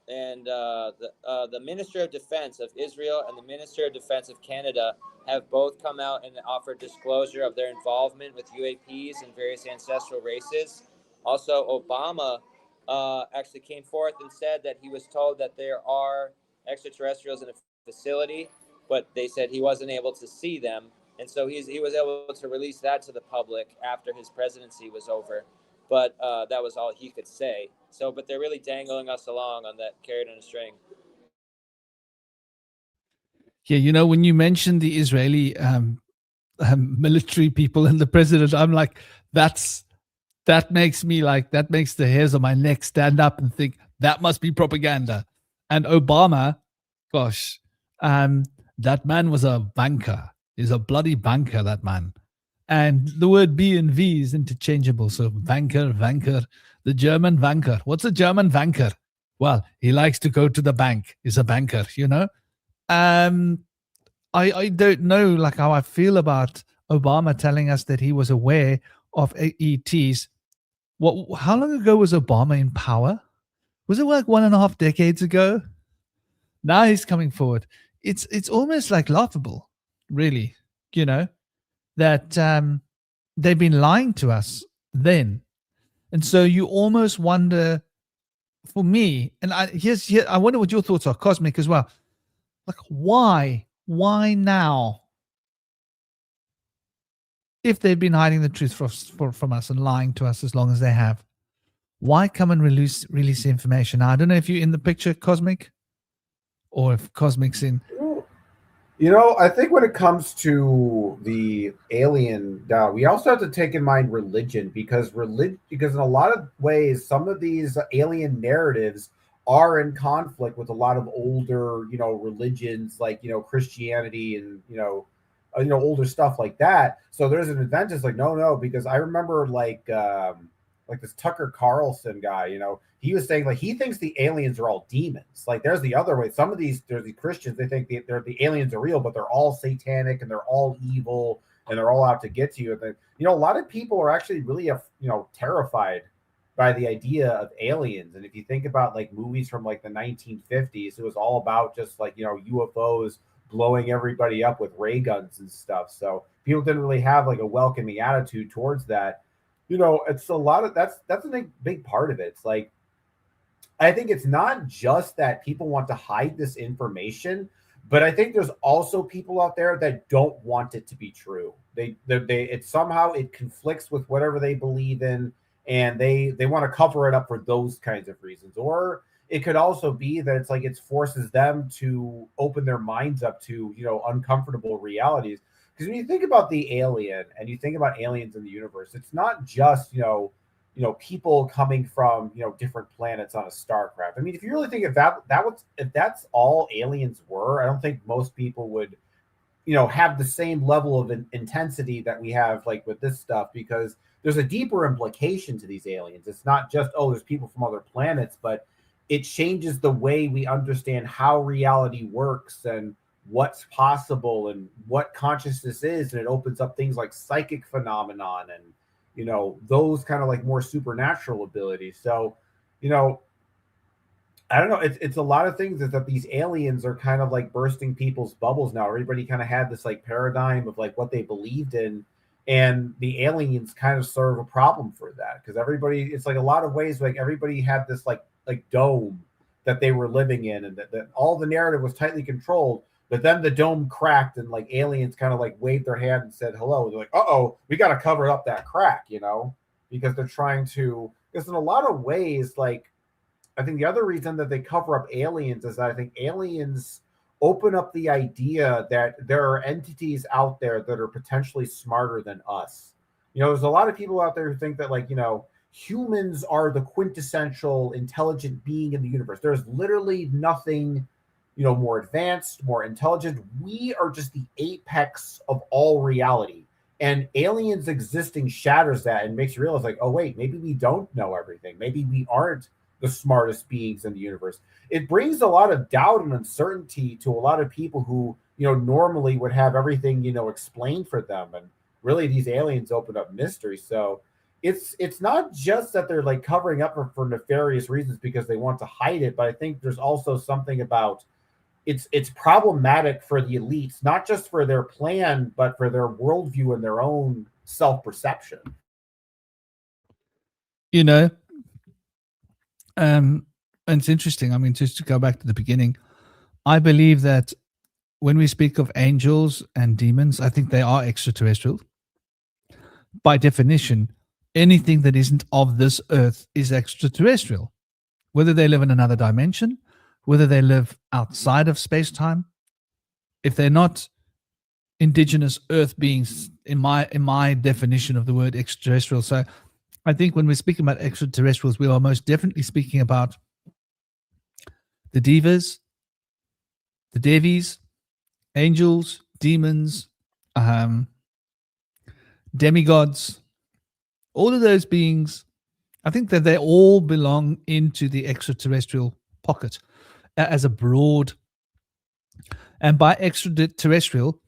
and the Minister of Defense of Israel and the Minister of Defense of Canada have both come out and offered disclosure of their involvement with UAPs and various ancestral races. Also, Obama actually came forth and said that he was told that there are extraterrestrials in a facility, but they said he wasn't able to see them. And so he was able to release that to the public after his presidency was over. but that was all he could say. So, but they're really dangling us along on that carrot and a string. Yeah, when you mentioned the Israeli military people and the president, I'm like, that makes the hairs on my neck stand up and think that must be propaganda. And Obama, gosh, that man was a banker. He's a bloody banker, that man. And the word B and V is interchangeable. So banker, the German banker. What's a German banker? Well, he likes to go to the bank. He's a banker, I don't know like how I feel about Obama telling us that he was aware of ETs. How long ago was Obama in power? Was it like 1.5 decades ago? Now he's coming forward. It's almost like laughable, really, that they've been lying to us then. And so you almost wonder, for me, and I wonder what your thoughts are, Cosmic, as well. Like, why now? If they've been hiding the truth from us and lying to us as long as they have, why come and release the information? Now, I don't know if you're in the picture, Cosmic, or if Cosmic's in. I think when it comes to the alien, we also have to take in mind religion, because in a lot of ways, some of these alien narratives are in conflict with a lot of older, religions like, Christianity and, older stuff like that. So there's an advantage like, no, because I remember like this Tucker Carlson guy, he was saying like he thinks the aliens are all demons. Like there's the other way. There's the Christians, they think the aliens are real, but they're all satanic and they're all evil and they're all out to get to you. And then, a lot of people are actually really, terrified by the idea of aliens. And if you think about like movies from like the 1950s, it was all about just like, UFOs blowing everybody up with ray guns and stuff. So people didn't really have like a welcoming attitude towards that. It's a lot of that's a big part of it. It's like, I think it's not just that people want to hide this information, but I think there's also people out there that don't want it to be true. It somehow it conflicts with whatever they believe in, and they want to cover it up for those kinds of reasons. Or it could also be that it's like it forces them to open their minds up to, uncomfortable realities. Because when you think about the alien and you think about aliens in the universe, it's not just, people coming from, different planets on a starcraft. I mean, if you really think if that's all aliens were, I don't think most people would, have the same level of intensity that we have like with this stuff, because there's a deeper implication to these aliens. It's not just, there's people from other planets, but it changes the way we understand how reality works and what's possible and what consciousness is. And it opens up things like psychic phenomenon and, those kind of like more supernatural abilities. So, I don't know. It's a lot of things that these aliens are kind of like bursting people's bubbles now. Everybody kind of had this like paradigm of like what they believed in, and the aliens kind of serve a problem for that, because it's like a lot of ways like everybody had this like dome that they were living in, and that all the narrative was tightly controlled. But then the dome cracked, and like aliens kind of like waved their hand and said hello. They're like, we got to cover up that crack, because they're trying to. Because in a lot of ways, like, I think the other reason that they cover up aliens is that I think aliens open up the idea that there are entities out there that are potentially smarter than us. There's a lot of people out there who think that like, humans are the quintessential intelligent being in the universe. There's literally nothing, more advanced, more intelligent. We are just the apex of all reality. And aliens existing shatters that and makes you realize like, oh, wait, maybe we don't know everything. Maybe we aren't the smartest beings in the universe. It brings a lot of doubt and uncertainty to a lot of people who, normally would have everything, explained for them. And really these aliens open up mystery. So it's not just that they're like covering up for nefarious reasons because they want to hide it, but I think there's also something about it's problematic for the elites, not just for their plan, but for their worldview and their own self-perception. And it's interesting. I mean, just to go back to the beginning, I believe that when we speak of angels and demons, I think they are extraterrestrial by definition. anything that isn't of this earth is extraterrestrial, whether they live in another dimension, whether they live outside of space-time. If they're not indigenous earth beings, in my definition of the word extraterrestrial. So I think when we're speaking about extraterrestrials, we are most definitely speaking about the divas, the devis, angels, demons, demigods, all of those beings. I think that they all belong into the extraterrestrial pocket as a broad. And by extraterrestrial,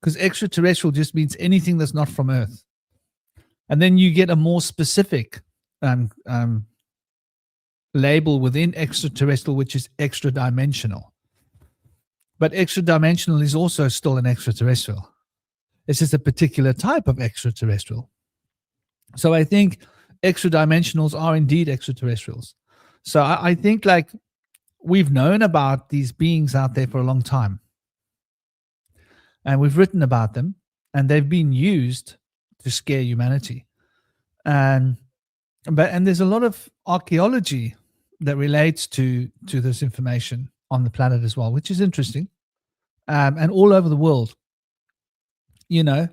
because extraterrestrial just means anything that's not from Earth. And then you get a more specific label within extraterrestrial, which is extra dimensional. But extra dimensional is also still an extraterrestrial. It's just a particular type of extraterrestrial. So I think extra dimensionals are indeed extraterrestrials. So I think like we've known about these beings out there for a long time. And we've written about them, and they've been used to scare humanity. And there's a lot of archaeology that relates to this information on the planet as well, which is interesting. And all over the world, you know,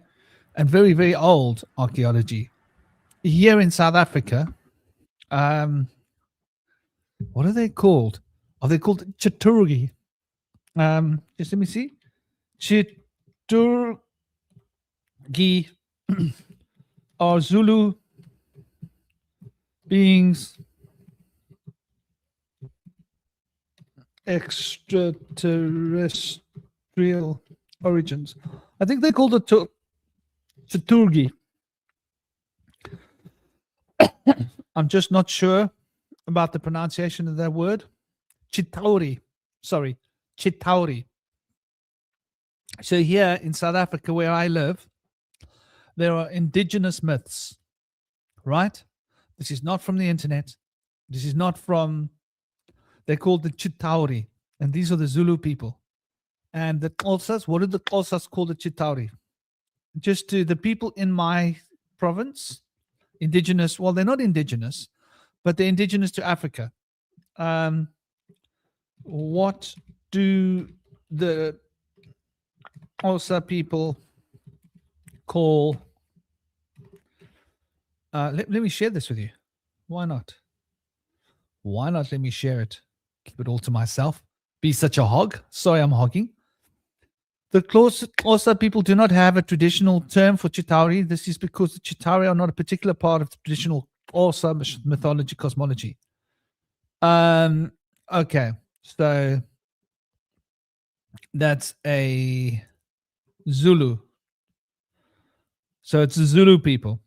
and very, very old archaeology. Here in South Africa, what are they called? Are they called Chaturgi? Just let me see. Chaturgi are Zulu beings, extraterrestrial origins. I think they called it Chaturgi. I'm just not sure about the pronunciation of that word. Chitauri. Sorry, Chitauri. So here in South Africa, where I live, there are indigenous myths, right? This is not from the internet. This is not from, they're called the Chitauri. And these are the Zulu people. And the Xhosas, what did the Xhosas call the Chitauri? Just to the people in my province, indigenous, well, they're not indigenous, but they're indigenous to Africa. What do the Xhosa people call, let me share this with you. Why not? Why not let me share it? Keep it all to myself. Be such a hog. Sorry, I'm hogging. The Xhosa people do not have a traditional term for Chitauri. This is because the Chitauri are not a particular part of the traditional Xhosa mythology, cosmology. Okay, so that's a Zulu. So it's the Zulu people.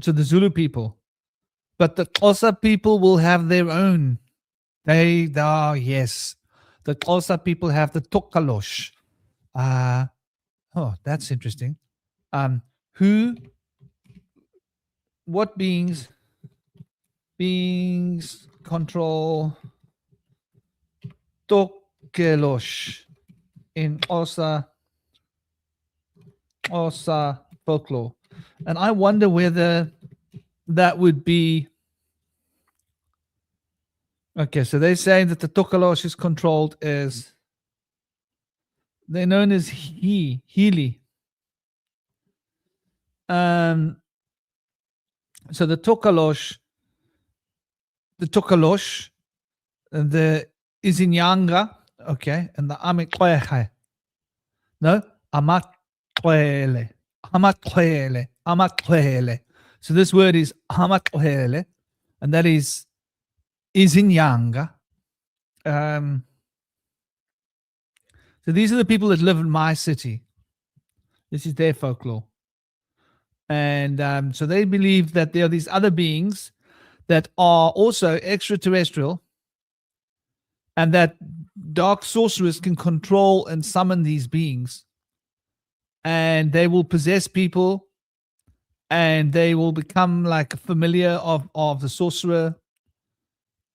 So the Zulu people. But the Xhosa people will have their own. They are, yes. The Xhosa people have the Tokalosh. Oh, that's interesting. What beings control Tokelosh in Xhosa folklore? And I wonder whether that would be, okay, so they're saying that the Tokalosh is controlled as, they're known as Healy. So the Tokalosh, the Izinyanga, okay, and the Amikwehe. No, Amakwele. So this word is Amakwele, and that is Izinyanga. So these are the people that live in my city. This is their folklore. And so they believe that there are these other beings that are also extraterrestrial, and that dark sorcerers can control and summon these beings. And they will possess people, and they will become like a familiar of the sorcerer.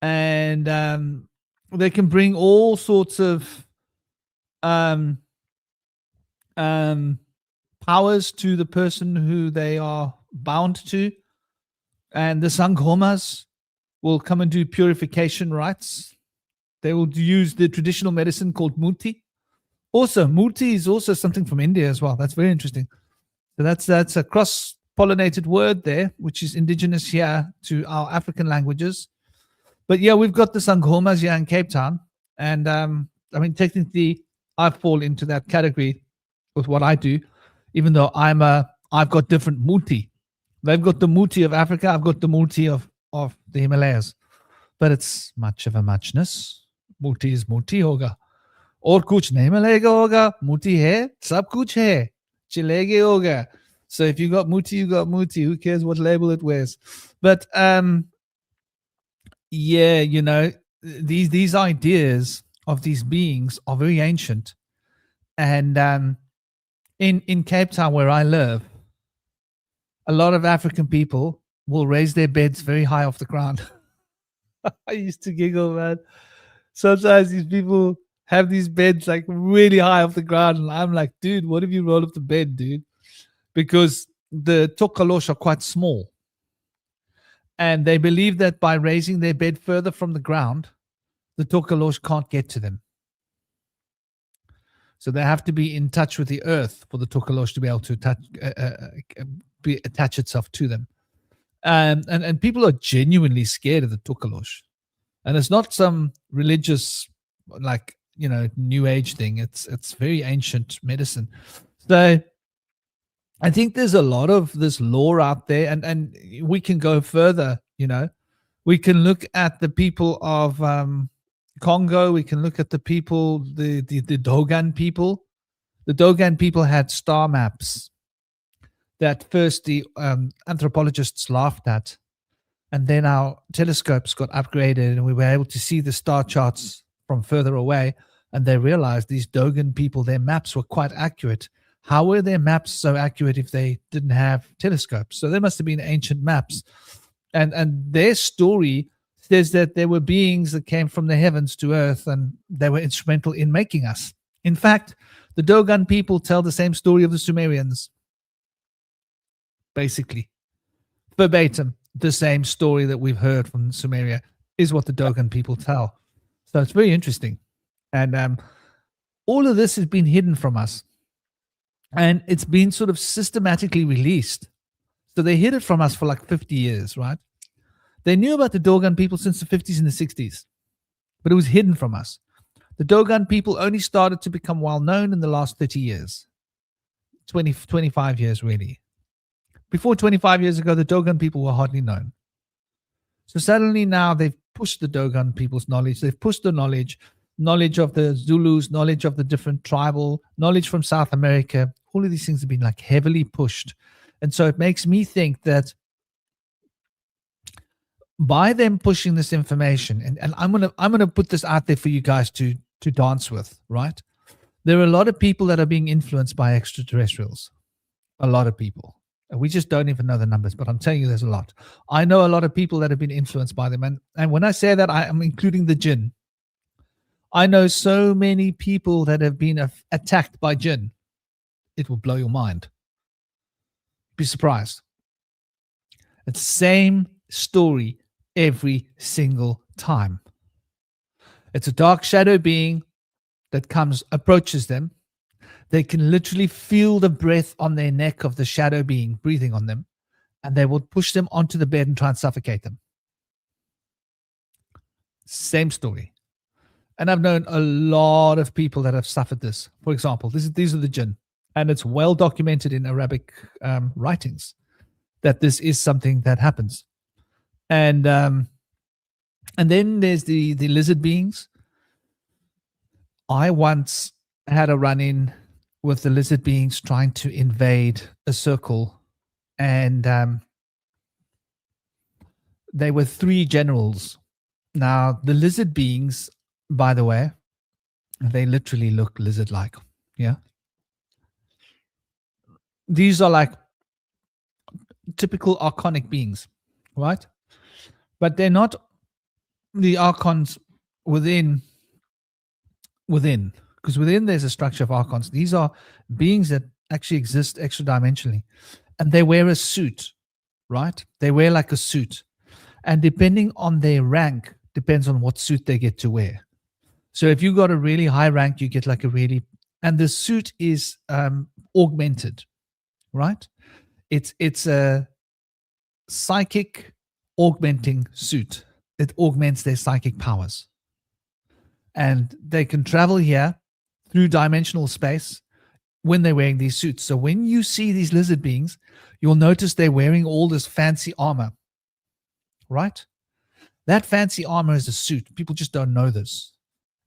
And they can bring all sorts of powers to the person who they are bound to. And the Sanghomas will come and do purification rites. They will use the traditional medicine called muti. Also, muti is also something from India as well. That's very interesting. So that's a cross-pollinated word there, which is indigenous here to our African languages. But yeah, we've got the Sanghomas here in Cape Town. And I mean, technically, I fall into that category with what I do, even though I've got different muti. They've got the muti of Africa. I've got the muti of the Himalayas. But it's much of a muchness. Muti is muti hoga. और कुछ नहीं मिलेगा होगा. Muti hai, sab kuch hai. Chilege hoga. So if you got muti, you got muti. Who cares what label it wears? But yeah, you know, these ideas of these beings are very ancient. And in Cape Town, where I live, a lot of African people will raise their beds very high off the ground. I used to giggle, man. Sometimes these people have these beds like really high off the ground, and I'm like, dude, what if you roll up the bed, dude? Because the tokalosh are quite small. And they believe that by raising their bed further from the ground, the tokalosh can't get to them. So they have to be in touch with the earth for the tokalosh to be able to attach itself to them. And people are genuinely scared of the tokalosh. And it's not some religious, like, you know, new age thing. It's very ancient medicine. So I think there's a lot of this lore out there, and we can go further, you know. We can look at the people of Congo. We can look at the people, the Dogon people. The Dogon people had star maps that first the anthropologists laughed at. And then our telescopes got upgraded and we were able to see the star charts from further away. And they realized these Dogon people, their maps were quite accurate. How were their maps so accurate if they didn't have telescopes? So there must have been ancient maps. And their story says that there were beings that came from the heavens to earth and they were instrumental in making us. In fact, the Dogon people tell the same story of the Sumerians. Basically, verbatim, the same story that we've heard from Sumeria is what the Dogon people tell. So it's very interesting. And all of this has been hidden from us. And it's been sort of systematically released. So they hid it from us for like 50 years, right? They knew about the Dogon people since the 50s and the 60s, but it was hidden from us. The Dogon people only started to become well known in the last 30 years, 25 years really. Before 25 years ago, the Dogon people were hardly known. So suddenly now they've pushed the Dogon people's knowledge. They've pushed the knowledge of the Zulus, knowledge of the different tribal, knowledge from South America. All of these things have been like heavily pushed. And so it makes me think that by them pushing this information, and I'm gonna put this out there for you guys to dance with, right? There are a lot of people that are being influenced by extraterrestrials. A lot of people. And we just don't even know the numbers, but I'm telling you there's a lot. I know a lot of people that have been influenced by them. And when I say that, I am including the jinn. I know so many people that have been attacked by jinn. It will blow your mind. Be surprised. It's the same story every single time. It's a dark shadow being that approaches them. They can literally feel the breath on their neck of the shadow being breathing on them, and they will push them onto the bed and try and suffocate them. Same story. And I've known a lot of people that have suffered this. For example, these are the jinn, and it's well documented in Arabic writings that this is something that happens. And then there's the lizard beings. I once had a run-in with the lizard beings trying to invade a circle, and they were 3 generals. Now, the lizard beings, by the way, they literally look lizard-like. Yeah. These are like typical archonic beings, right? But they're not the archons within, because within there's a structure of archons. These are beings that actually exist extra dimensionally, and they wear a suit. right? They wear like a suit. And depending on their rank, depends on what suit they get to wear. So if you got a really high rank, you get like a really, and the suit is augmented, right? It's a psychic augmenting suit. It augments their psychic powers. And they can travel here through dimensional space when they're wearing these suits. So when you see these lizard beings, you'll notice they're wearing all this fancy armor, right? That fancy armor is a suit. People just don't know this.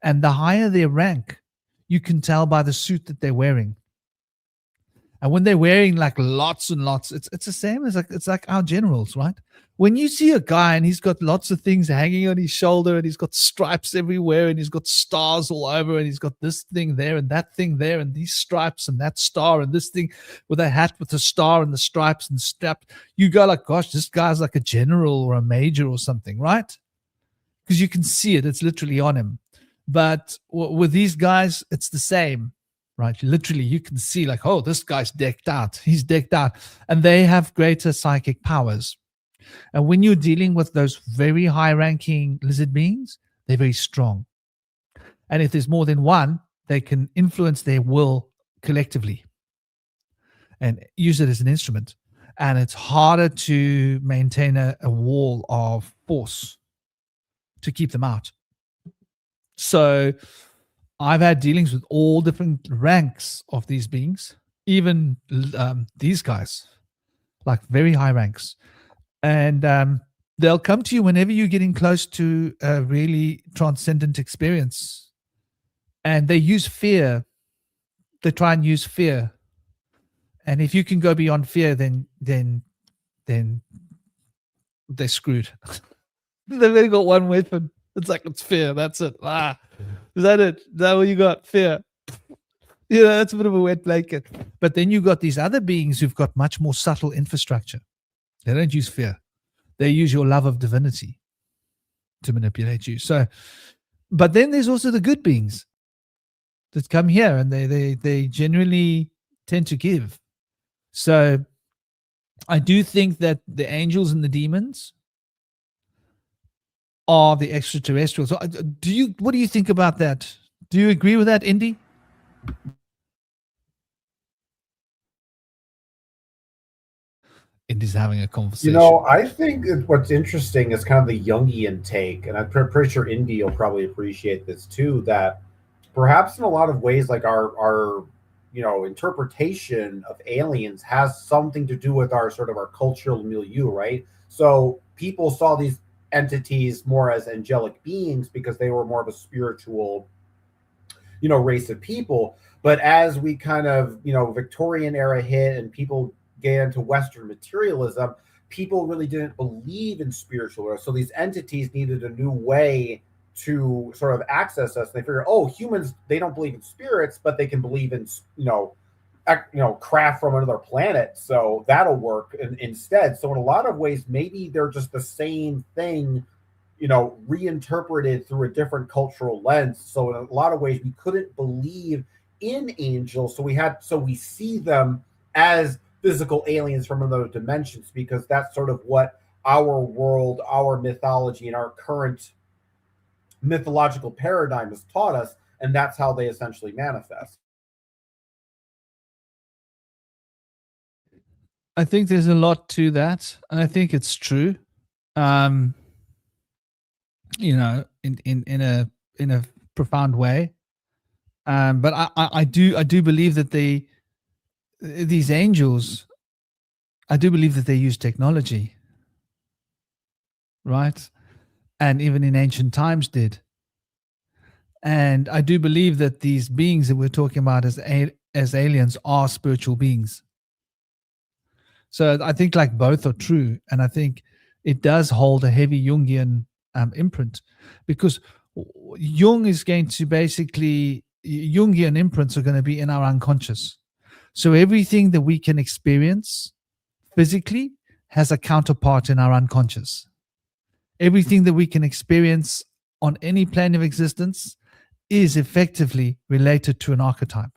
And the higher their rank, you can tell by the suit that they're wearing. And when they're wearing like lots and lots, it's the same as it's like our generals, right? When you see a guy and he's got lots of things hanging on his shoulder and he's got stripes everywhere and he's got stars all over and he's got this thing there and that thing there and these stripes and that star and this thing with a hat with a star and the stripes and strap, you go like, gosh, this guy's like a general or a major or something, right? Because you can see it. It's literally on him. But with these guys, it's the same. Right, literally, you can see like, oh, this guy's decked out. He's decked out, and they have greater psychic powers. And when you're dealing with those very high-ranking lizard beings, they're very strong. And if there's more than one, they can influence their will collectively and use it as an instrument. And it's harder to maintain a wall of force to keep them out. So I've had dealings with all different ranks of these beings, even these guys, like very high ranks. And they'll come to you whenever you're getting close to a really transcendent experience. And they use fear. They try and use fear. And if you can go beyond fear, then they're screwed. They've only got one weapon. It's like, it's fear. That's it. Is that it? Is that what you got? Fear. Yeah, that's a bit of a wet blanket. But then you've got these other beings who've got much more subtle infrastructure. They don't use fear. They use your love of divinity to manipulate you. So, but then there's also the good beings that come here and they generally tend to give. So I do think that the angels and the demons are the extraterrestrials. So what do you think about that? Do you agree with that, Indy? Indy's having a conversation. You know, I think what's interesting is kind of the Jungian take, and I'm pretty sure Indy will probably appreciate this too, that perhaps in a lot of ways, like our interpretation of aliens has something to do with our sort of our cultural milieu, right? So people saw these entities more as angelic beings because they were more of a spiritual, race of people. But as we kind of, Victorian era hit and people get into Western materialism, people really didn't believe in spiritual. So these entities needed a new way to sort of access us. They figure, humans, they don't believe in spirits, but they can believe in, craft from another planet. So that'll work instead. So in a lot of ways, maybe they're just the same thing, reinterpreted through a different cultural lens. So in a lot of ways, we couldn't believe in angels. So we see them as physical aliens from another dimensions, because that's sort of what our world, our mythology, and our current mythological paradigm has taught us. And that's how they essentially manifest. I think there's a lot to that, and I think it's true. In a profound way. But I do believe that these angels, I do believe that they use technology, right? And even in ancient times did. And I do believe that these beings that we're talking about as aliens are spiritual beings. So I think like both are true. And I think it does hold a heavy Jungian imprint, because Jung is going to basically, Jungian imprints are going to be in our unconscious. So everything that we can experience physically has a counterpart in our unconscious. Everything that we can experience on any plane of existence is effectively related to an archetype.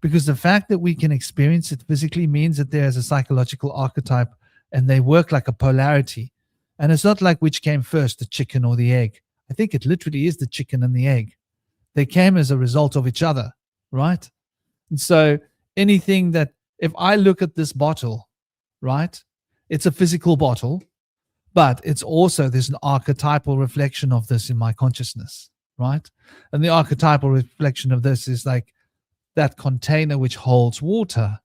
Because the fact that we can experience it physically means that there is a psychological archetype and they work like a polarity. And it's not like which came first, the chicken or the egg. I think it literally is the chicken and the egg. They came as a result of each other, right? And so anything that, if I look at this bottle, right, it's a physical bottle, but it's also, there's an archetypal reflection of this in my consciousness, right? And the archetypal reflection of this is like that container which holds water,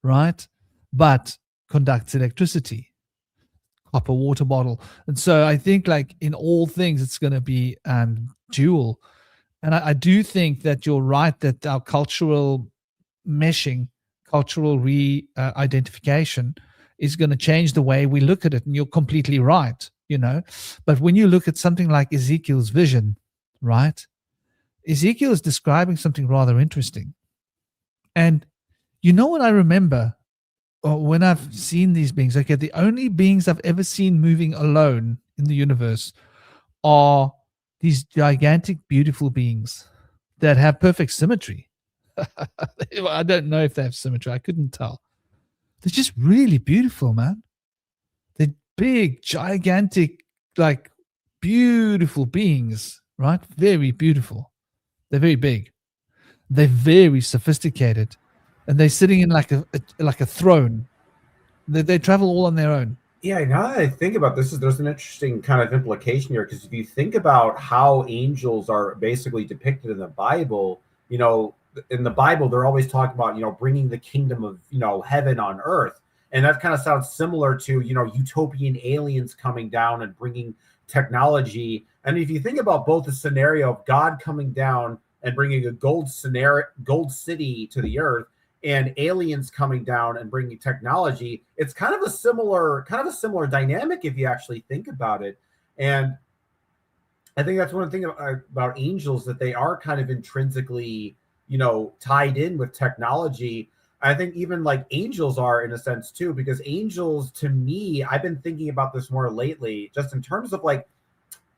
right, but conducts electricity, copper water bottle. And so I think like in all things, it's going to be dual. And I do think that you're right that our cultural meshing, cultural re-identification is going to change the way we look at it. And you're completely right, you know. But when you look at something like Ezekiel's vision, right, Ezekiel is describing something rather interesting. And you know what I remember when I've seen these beings? Okay, the only beings I've ever seen moving alone in the universe are these gigantic, beautiful beings that have perfect symmetry. I don't know if they have symmetry. I couldn't tell. They're just really beautiful, man. They're big, gigantic, like beautiful beings, right? Very beautiful. They're very big. They're very sophisticated, and they're sitting in like a throne. They travel all on their own. Yeah, now that I think about this, there's an interesting kind of implication here, because if you think about how angels are basically depicted in the Bible, you know, in the Bible, they're always talking about, you know, bringing the kingdom of, you know, heaven on earth. And that kind of sounds similar to, you know, utopian aliens coming down and bringing technology. And if you think about both the scenario of God coming down and bringing a gold city to the earth, and aliens coming down and bringing technology, it's kind of a similar dynamic if you actually think about it. And I think that's one thing about angels, that they are kind of intrinsically, you know, tied in with technology. I think even like angels are in a sense too, because angels, to me, I've been thinking about this more lately, just in terms of like,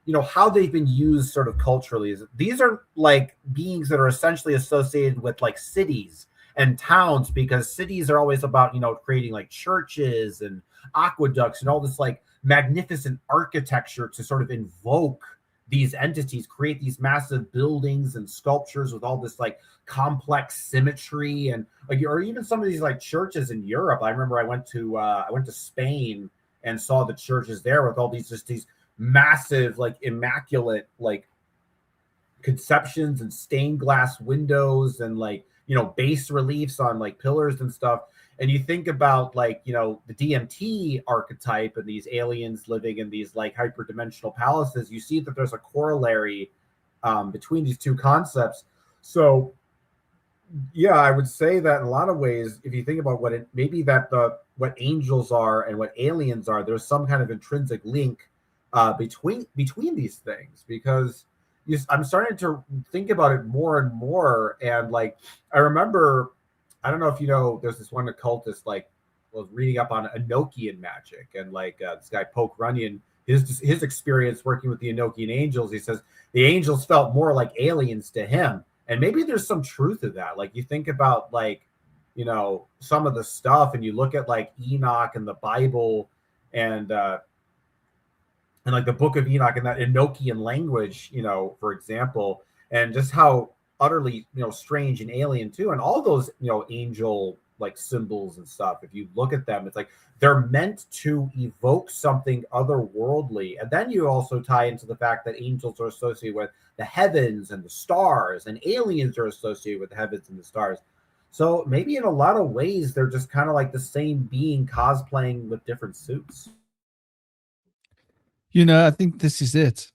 you know, how they've been used sort of culturally. These are like beings that are essentially associated with like cities and towns, because cities are always about, you know, creating like churches and aqueducts and all this like magnificent architecture to sort of invoke these entities, create these massive buildings and sculptures with all this like complex symmetry. And like, or even some of these like churches in Europe. I remember I went to Spain and saw the churches there with all these massive, like immaculate, like conceptions and stained glass windows and like, you know, bas reliefs on like pillars and stuff. And you think about like, you know, the DMT archetype and these aliens living in these like hyperdimensional palaces, you see that there's a corollary between these two concepts. So yeah, I would say that in a lot of ways, if you think about what angels are and what aliens are, there's some kind of intrinsic link between these things, because I'm starting to think about it more and more. And like, I remember, I don't know if you know, there's this one occultist like was reading up on Enochian magic, and like this guy Poke Runyon, his experience working with the Enochian angels, he says the angels felt more like aliens to him. And maybe there's some truth to that. Like you think about like, you know, some of the stuff, and you look at like Enoch and the Bible and like the book of Enoch and that Enochian language, you know, for example, and just how utterly, you know, strange and alien too. And all those, you know, angel like symbols and stuff, if you look at them, it's like they're meant to evoke something otherworldly. And then you also tie into the fact that angels are associated with the heavens and the stars, and aliens are associated with the heavens and the stars. So maybe in a lot of ways, they're just kind of like the same being cosplaying with different suits. You know, I think this is it.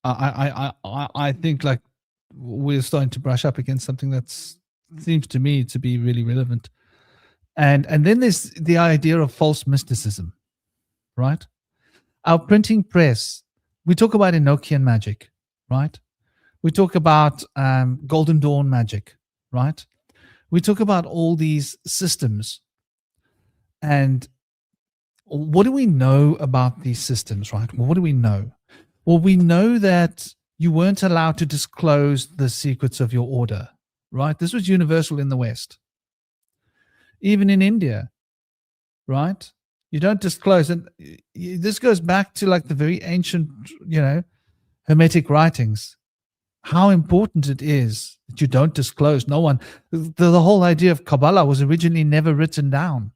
I think like we're starting to brush up against something that seems to me to be really relevant. And then there's the idea of false mysticism, right? Our printing press, we talk about Enochian magic, right? We talk about Golden Dawn magic, right? We talk about all these systems. And what do we know about these systems, right? Well, what do we know? Well, we know that you weren't allowed to disclose the secrets of your order, right? This was universal in the West. Even in India, right? You don't disclose. And this goes back to like the very ancient, Hermetic writings. How important it is that you don't disclose. No one. The whole idea of Kabbalah was originally never written down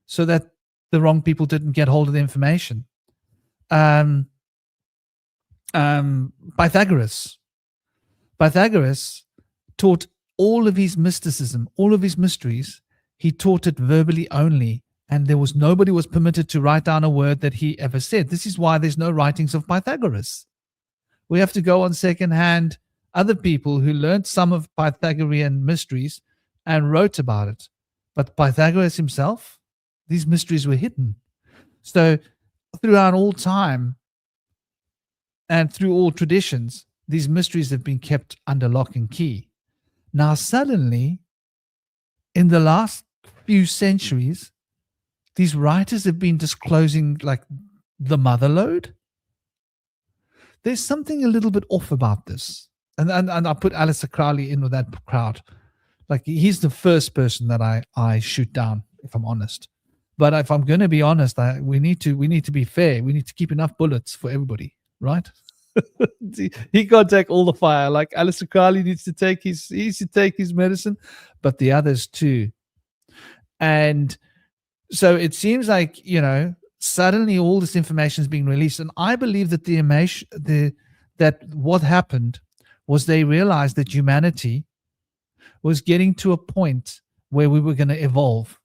so that the wrong people didn't get hold of the information. Pythagoras taught all of his mysticism, all of his mysteries. He taught it verbally only, and nobody was permitted to write down a word that he ever said. This is why there's no writings of Pythagoras. We have to go on secondhand other people who learned some of Pythagorean mysteries and wrote about it. But Pythagoras himself, these mysteries were hidden. So throughout all time and through all traditions, these mysteries have been kept under lock and key. Now, suddenly, in the last few centuries, these writers have been disclosing like the mother lode. There's something a little bit off about this. And I put Aleister Crowley in with that crowd. Like, he's the first person that I shoot down, if I'm honest. But if I'm going to be honest, we need to be fair. We need to keep enough bullets for everybody, right? He can't take all the fire. Like Aleister Crowley needs to take his medicine, but the others too. And so it seems like, suddenly all this information is being released. And I believe that that what happened was they realized that humanity was getting to a point where we were going to evolve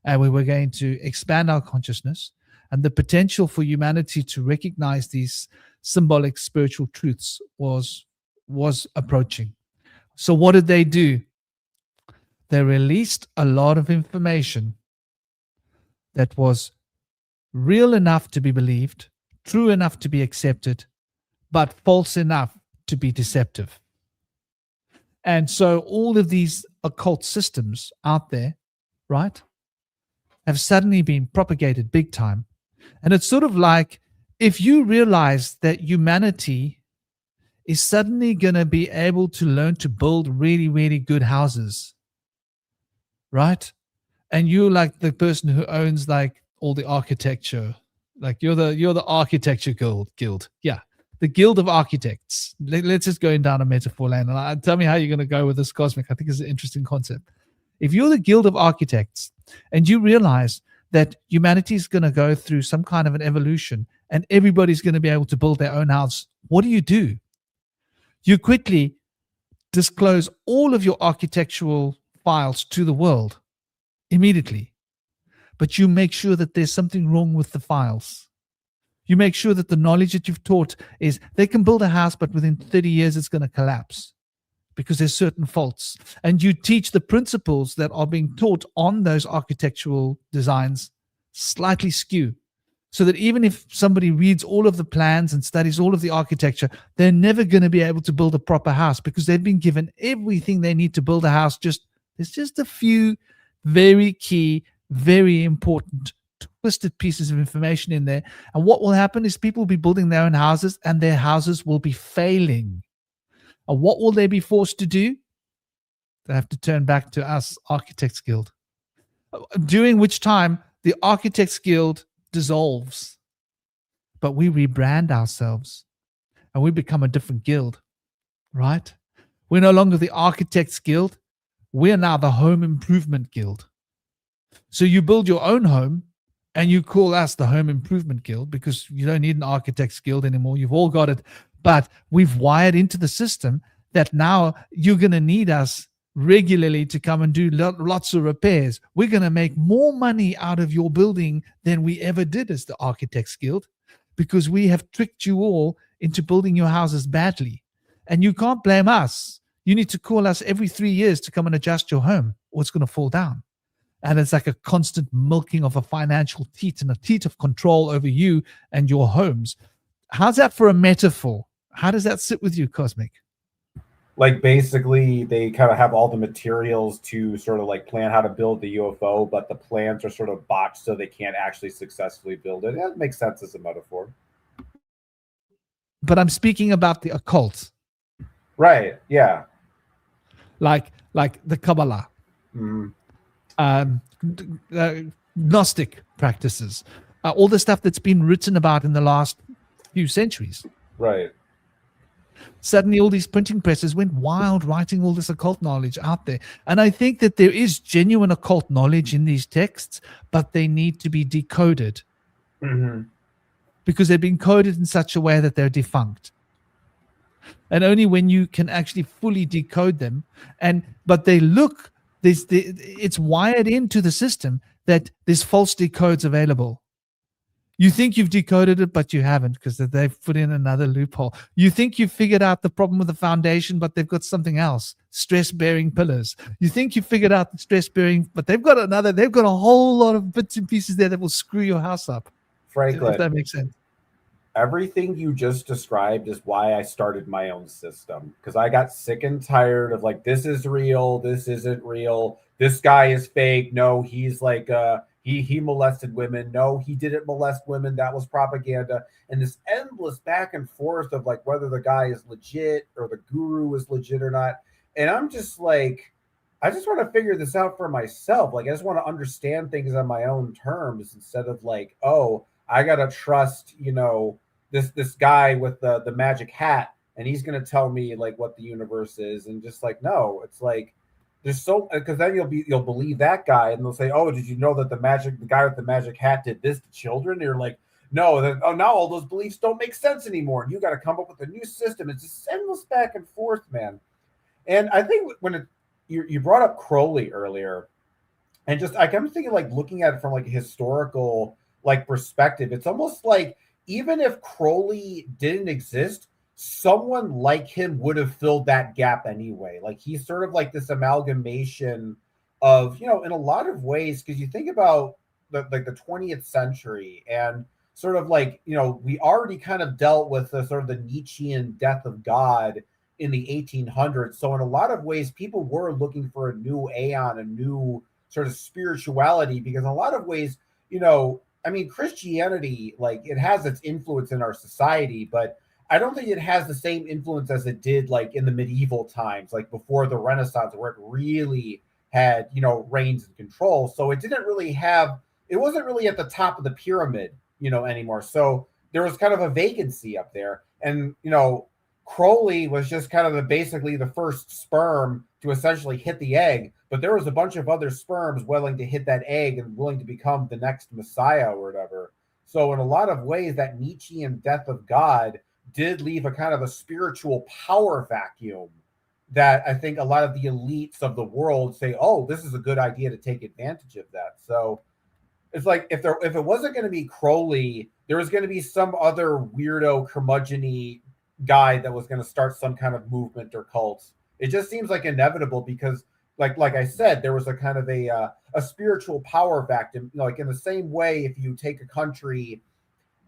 and we were going to expand our consciousness, and the potential for humanity to recognize these symbolic spiritual truths was approaching. So what did they do? They released a lot of information that was real enough to be believed, true enough to be accepted, but false enough to be deceptive. And so all of these occult systems out there, right, have suddenly been propagated big time. And it's sort of like, if you realize that humanity is suddenly going to be able to learn to build really, really good houses, right? And you're like the person who owns like all the architecture, like you're the architecture guild. Yeah. The Guild of Architects. Let's just go down a metaphor land. And tell me how you're going to go with this, Cosmic. I think it's an interesting concept. If you're the Guild of Architects and you realize that humanity is going to go through some kind of an evolution and everybody's going to be able to build their own house, what do? You quickly disclose all of your architectural files to the world immediately. But you make sure that there's something wrong with the files. You make sure that the knowledge that you've taught is they can build a house, but within 30 years, it's going to collapse because there's certain faults. And you teach the principles that are being taught on those architectural designs slightly skew, so that even if somebody reads all of the plans and studies all of the architecture, they're never going to be able to build a proper house because they've been given everything they need to build a house. There's just a few very key, very important twisted pieces of information in there. And what will happen is people will be building their own houses and their houses will be failing. And what will they be forced to do? They have to turn back to us, Architects Guild. During which time the Architects Guild dissolves. But we rebrand ourselves and we become a different guild, right? We're no longer the Architects Guild. We're now the Home Improvement Guild. So you build your own home and you call us the Home Improvement Guild because you don't need an Architects Guild anymore. You've all got it. But we've wired into the system that now you're going to need us regularly to come and do lots of repairs. We're going to make more money out of your building than we ever did as the Architects Guild because we have tricked you all into building your houses badly. And you can't blame us. You need to call us every 3 years to come and adjust your home or it's going to fall down. And it's like a constant milking of a financial teat and a teat of control over you and your homes. How's that for a metaphor? How does that sit with you, Cosmic? Like basically they kind of have all the materials to sort of like plan how to build the UFO, but the plans are sort of botched so they can't actually successfully build it. That makes sense as a metaphor. But I'm speaking about the occult. Right, yeah. Like the Kabbalah. Mm. Gnostic practices, all the stuff that's been written about in the last few centuries. Right. Suddenly all these printing presses went wild writing all this occult knowledge out there. And I think that there is genuine occult knowledge in these texts, but they need to be decoded because they've been coded in such a way that they're defunct. And only when you can actually fully decode them, but they look, it's wired into the system that there's false decodes available. You think you've decoded it, but you haven't, because they've put in another loophole. You think you've figured out the problem with the foundation, but they've got something else, stress-bearing pillars. You think you figured out the stress-bearing, but they've got a whole lot of bits and pieces there that will screw your house up. Franklin, If that makes sense. Everything you just described is why I started my own system, because I got sick and tired of like, this is real, this isn't real, this guy is fake, no, he's like he molested women, no, he didn't molest women, that was propaganda, and this endless back and forth of like whether the guy is legit or the guru is legit or not. And I'm just like, I just want to figure this out for myself. Like, I just want to understand things on my own terms instead of like, oh, I gotta trust, this guy with the magic hat, and he's gonna tell me like what the universe is, and just like, no, it's like there's because then you'll believe that guy, and they'll say, oh, did you know that the guy with the magic hat did this to children? And you're like, no, now all those beliefs don't make sense anymore, and you got to come up with a new system. It's just endless back and forth, man. And I think when you brought up Crowley earlier, and just like I'm thinking like looking at it from like a historical like perspective, it's almost like even if Crowley didn't exist, someone like him would have filled that gap anyway. Like he's sort of like this amalgamation of, in a lot of ways, because you think about the 20th century and sort of like, we already kind of dealt with the sort of the Nietzschean death of God in the 1800s. So in a lot of ways, people were looking for a new aeon, a new sort of spirituality, because in a lot of ways, Christianity, like it has its influence in our society, but I don't think it has the same influence as it did like in the medieval times, like before the Renaissance, where it really had, reigns and control. So it wasn't really at the top of the pyramid, anymore. So there was kind of a vacancy up there. And, Crowley was just kind of basically the first sperm to essentially hit the egg, but there was a bunch of other sperms willing to hit that egg and willing to become the next Messiah or whatever. So in a lot of ways, that Nietzschean death of God did leave a kind of a spiritual power vacuum that I think a lot of the elites of the world say, oh, this is a good idea to take advantage of that. So it's like if it wasn't going to be Crowley, there was going to be some other weirdo curmudgeon-y guy that was going to start some kind of movement or cult. It just seems like inevitable because like I said, there was a kind of a spiritual power vacuum. Like in the same way, if you take a country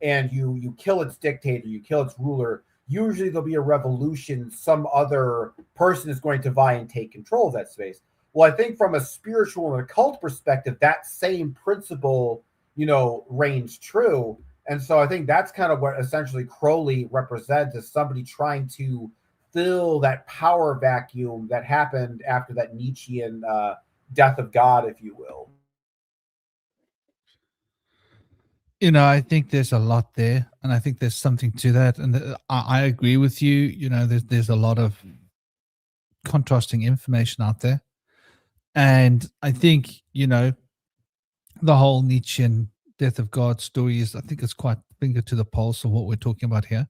and you kill its dictator, you kill its ruler, usually there'll be a revolution. Some other person is going to vie and take control of that space. Well, I think from a spiritual and occult perspective, that same principle, reigns true. And so I think that's kind of what essentially Crowley represents, as somebody trying to fill that power vacuum that happened after that Nietzschean death of God, if you will. I think there's a lot there, and I think there's something to that. And I agree with you. There's a lot of contrasting information out there. And I think, the whole Nietzschean death of God story is, I think it's quite finger to the pulse of what we're talking about here.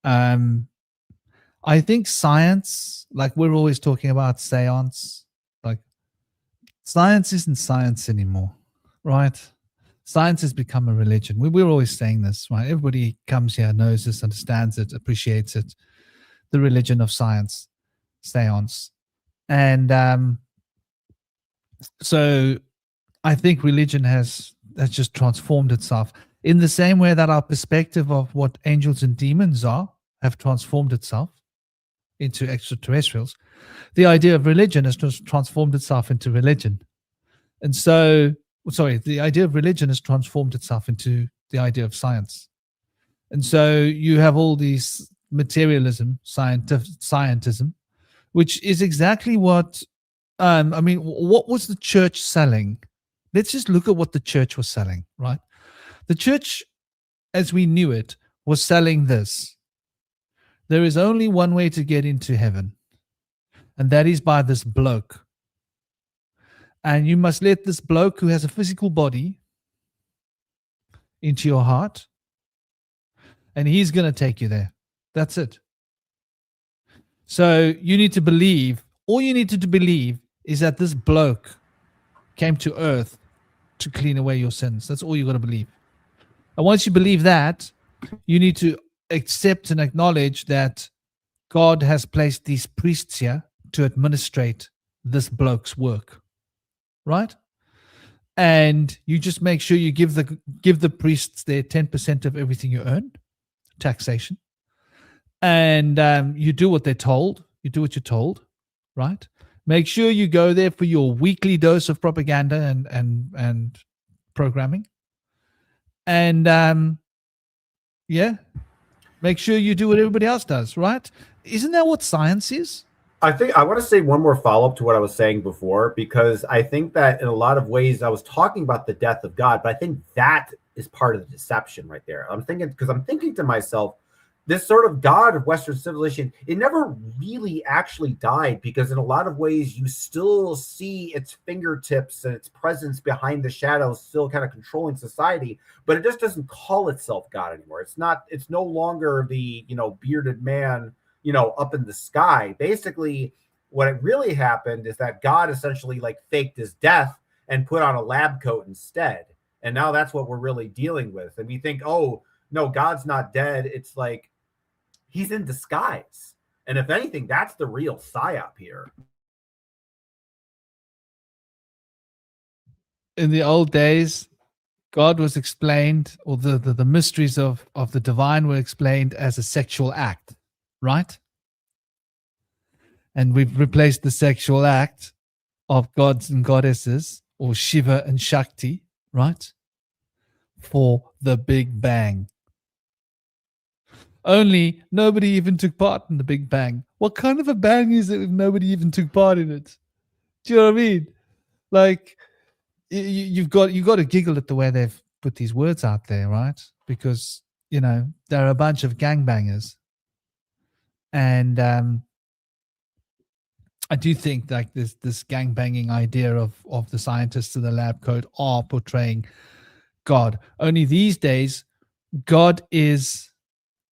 I think science, like we're always talking about seance, like science isn't science anymore, right? Science has become a religion. We're always saying this, right? Everybody comes here, knows this, understands it, appreciates it. The religion of science, seance. And so I think religion has just transformed itself in the same way that our perspective of what angels and demons are have transformed itself into extraterrestrials. The idea of religion has transformed itself into religion. And so, the idea of religion has transformed itself into the idea of science. And so you have all these materialism, scientism, which is exactly what, what was the church selling let's just look at what the church was selling, right? The church, as we knew it, was selling this. There is only one way to get into heaven, and that is by this bloke. And you must let this bloke who has a physical body into your heart, and he's going to take you there. That's it. So you need to believe, all you need to believe is that this bloke came to earth to clean away your sins. That's all you got to believe. And once you believe that, you need to accept and acknowledge that God has placed these priests here to administrate this bloke's work, right? And you just make sure you give the priests their 10% of everything you earn, taxation, and you do what they're told. You do what you're told, right? Make sure you go there for your weekly dose of propaganda and programming, and make sure you do what everybody else does, right? Isn't that what science is? I think I want to say one more follow-up to what I was saying before, because I think that in a lot of ways I was talking about the death of God, but I think that is part of the deception right there. I'm thinking to myself, this sort of God of Western civilization, it never really actually died, because in a lot of ways you still see its fingertips and its presence behind the shadows still kind of controlling society, but it just doesn't call itself God anymore. It's no longer the, bearded man, up in the sky. Basically, what it really happened is that God essentially like faked his death and put on a lab coat instead. And now that's what we're really dealing with. And we think, oh, no, God's not dead. It's like he's in disguise. And if anything, that's the real psyop here. In the old days, God was explained, or the mysteries of the divine were explained as a sexual act, right? And we've replaced the sexual act of gods and goddesses, or Shiva and Shakti, right, for the Big Bang. Only nobody even took part in the Big Bang. What kind of a bang is it if nobody even took part in it? Do you know what I mean? Like, you've got to giggle at the way they've put these words out there, right? Because they're a bunch of gangbangers, and I do think like this gangbanging idea of the scientists in the lab coat are portraying God. Only these days, God is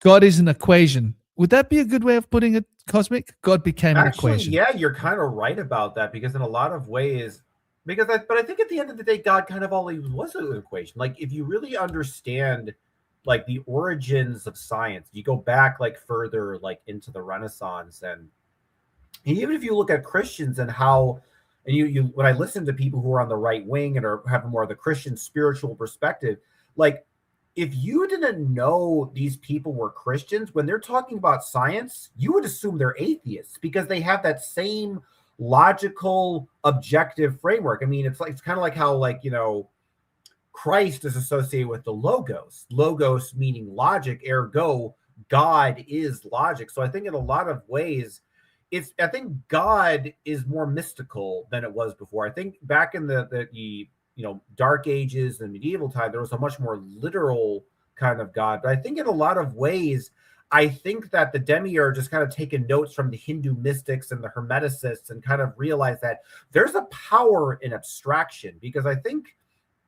an equation. Would that be a good way of putting it, Cosmic? God became an equation. Yeah, you're kind of right about that, because in a lot of ways, but I think at the end of the day, God kind of always was an equation. Like, if you really understand like the origins of science, you go back like further, like into the Renaissance, and even if you look at Christians and how, and you when I listen to people who are on the right wing and are having more of the Christian spiritual perspective, like, if you didn't know these people were Christians, when they're talking about science, you would assume they're atheists, because they have that same logical, objective framework. I mean, it's kind of like how, like, Christ is associated with the logos meaning logic, ergo God is logic. So I think in a lot of ways, I think God is more mystical than it was before. I think back in the Dark Ages and medieval time, there was a much more literal kind of God. But I think in a lot of ways, I think that the demiurge just kind of taken notes from the Hindu mystics and the Hermeticists and kind of realized that there's a power in abstraction. Because I think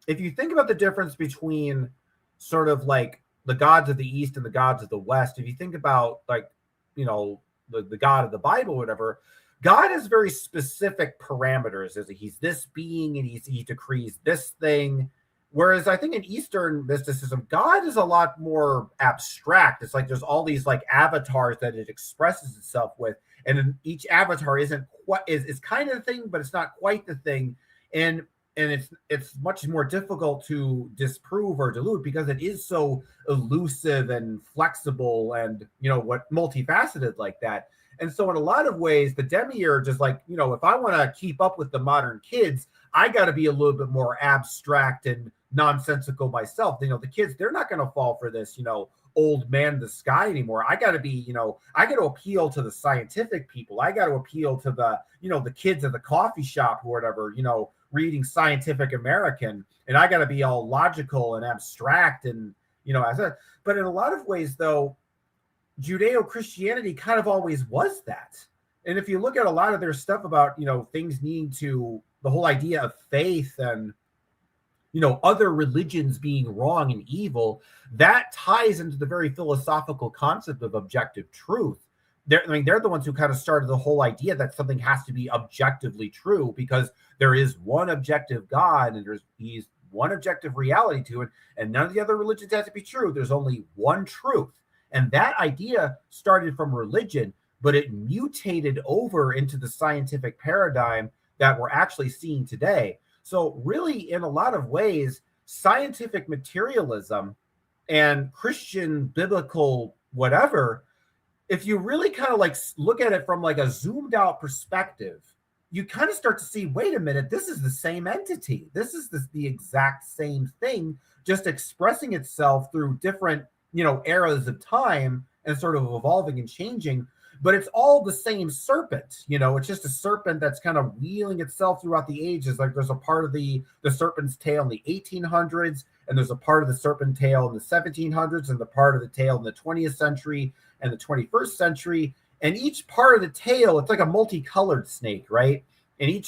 if you think about the difference between sort of like the gods of the East and the gods of the West, if you think about like, the God of the Bible, or whatever, God has very specific parameters. He's this being, and he decrees this thing. Whereas I think in Eastern mysticism, God is a lot more abstract. It's like there's all these like avatars that it expresses itself with, and each avatar is kind of the thing, but it's not quite the thing. And it's much more difficult to disprove or dilute, because it is so elusive and flexible and multifaceted like that. And so in a lot of ways, the demiurge is like, if I want to keep up with the modern kids, I got to be a little bit more abstract and nonsensical myself. The kids, they're not going to fall for this, old man in the sky anymore. I got to be, I got to appeal to the scientific people. I got to appeal to the, the kids at the coffee shop or whatever, reading Scientific American, and I got to be all logical and abstract and, but in a lot of ways, though, Judeo-Christianity kind of always was that. And if you look at a lot of their stuff about, things needing to, the whole idea of faith and, other religions being wrong and evil, that ties into the very philosophical concept of objective truth. They're the ones who kind of started the whole idea that something has to be objectively true because there is one objective God and he's one objective reality to it, and none of the other religions have to be true. There's only one truth. And that idea started from religion, but it mutated over into the scientific paradigm that we're actually seeing today. So really, in a lot of ways, scientific materialism and Christian biblical whatever, if you really kind of like look at it from like a zoomed out perspective, you kind of start to see, wait a minute, this is the same entity. This is the exact same thing, just expressing itself through different, eras of time and sort of evolving and changing. But it's all the same serpent, it's just a serpent that's kind of wheeling itself throughout the ages. Like there's a part of the serpent's tail in the 1800s, and there's a part of the serpent tail in the 1700s, and the part of the tail in the 20th century and the 21st century. And each part of the tail, it's like a multicolored snake, right? And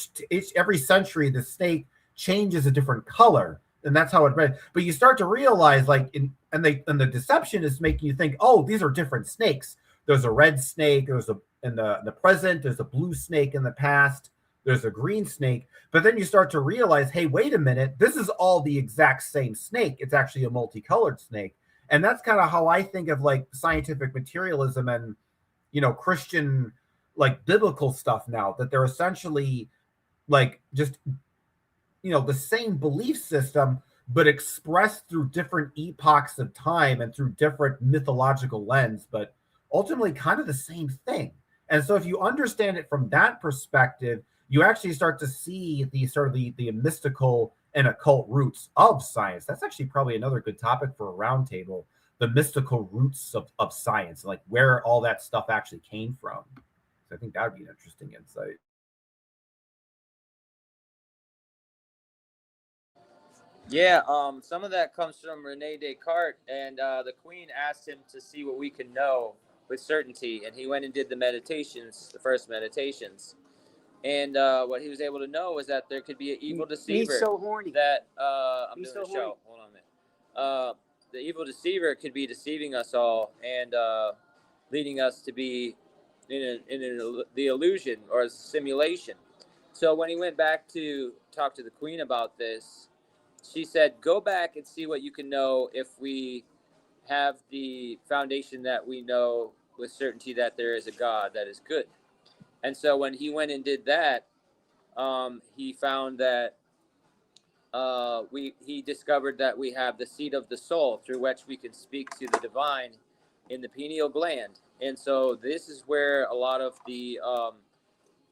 every century, the snake changes a different color. And that's how it read. But you start to realize, like, and the deception is making you think, oh, these are different snakes. There's a red snake. There's in the present. There's a blue snake in the past. There's a green snake. But then you start to realize, hey, wait a minute. This is all the exact same snake. It's actually a multicolored snake. And that's kind of how I think of like scientific materialism and, Christian, like biblical stuff now, that they're essentially like just, the same belief system, but expressed through different epochs of time and through different mythological lens, but ultimately kind of the same thing. And so if you understand it from that perspective, you actually start to see the sort of the mystical and occult roots of science. That's actually probably another good topic for a roundtable, the mystical roots of science, like where all that stuff actually came from. So I think that would be an interesting insight. Yeah, some of that comes from Rene Descartes, and the Queen asked him to see what we can know with certainty, and he went and did the first meditations. And what he was able to know was that there could be an evil deceiver. He's so horny. That I'm doing a show. Hold on a minute. The evil deceiver could be deceiving us all and leading us to be in the illusion or a simulation. So when he went back to talk to the Queen about this, she said, go back and see what you can know if we have the foundation that we know with certainty that there is a God that is good. And so when he went and did that, he found that he discovered that we have the seat of the soul through which we can speak to the divine in the pineal gland. And so this is where a lot of the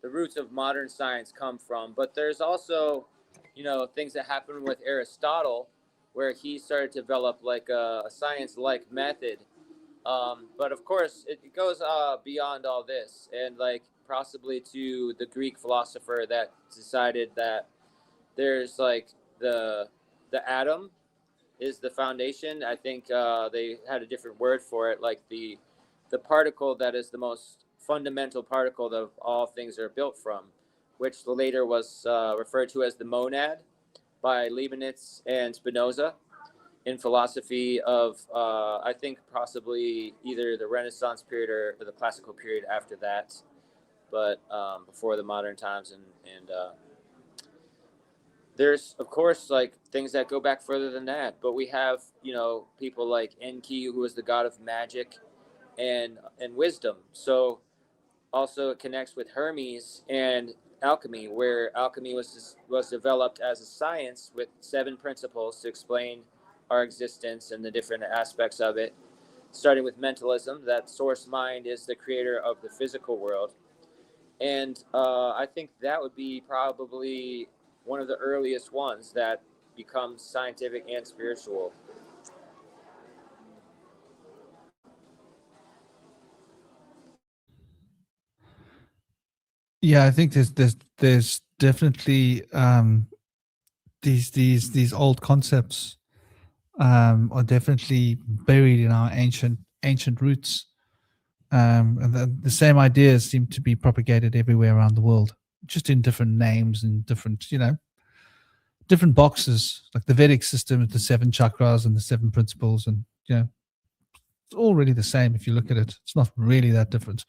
roots of modern science come from. But there's also, things that happen with Aristotle, where he started to develop like a science-like method. But of course, it goes beyond all this, and like possibly to the Greek philosopher that decided that there's like the atom is the foundation. I think they had a different word for it, like the particle that is the most fundamental particle that all things are built from, which later was referred to as the monad by Leibniz and Spinoza in philosophy of, I think, possibly either the Renaissance period or the classical period after that, but before the modern times. And there's, of course, like things that go back further than that, but we have, people like Enki, who was the god of magic and wisdom. So also it connects with Hermes and alchemy, where alchemy was developed as a science with 7 principles to explain our existence and the different aspects of it, starting with mentalism, that source mind is the creator of the physical world. And I think that would be probably one of the earliest ones that becomes scientific and spiritual. Yeah, I think there's definitely these old concepts are definitely buried in our ancient roots. And the same ideas seem to be propagated everywhere around the world, just in different names and different, different boxes. Like the Vedic system, the 7 chakras and the 7 principles, and it's all really the same if you look at it. It's not really that different.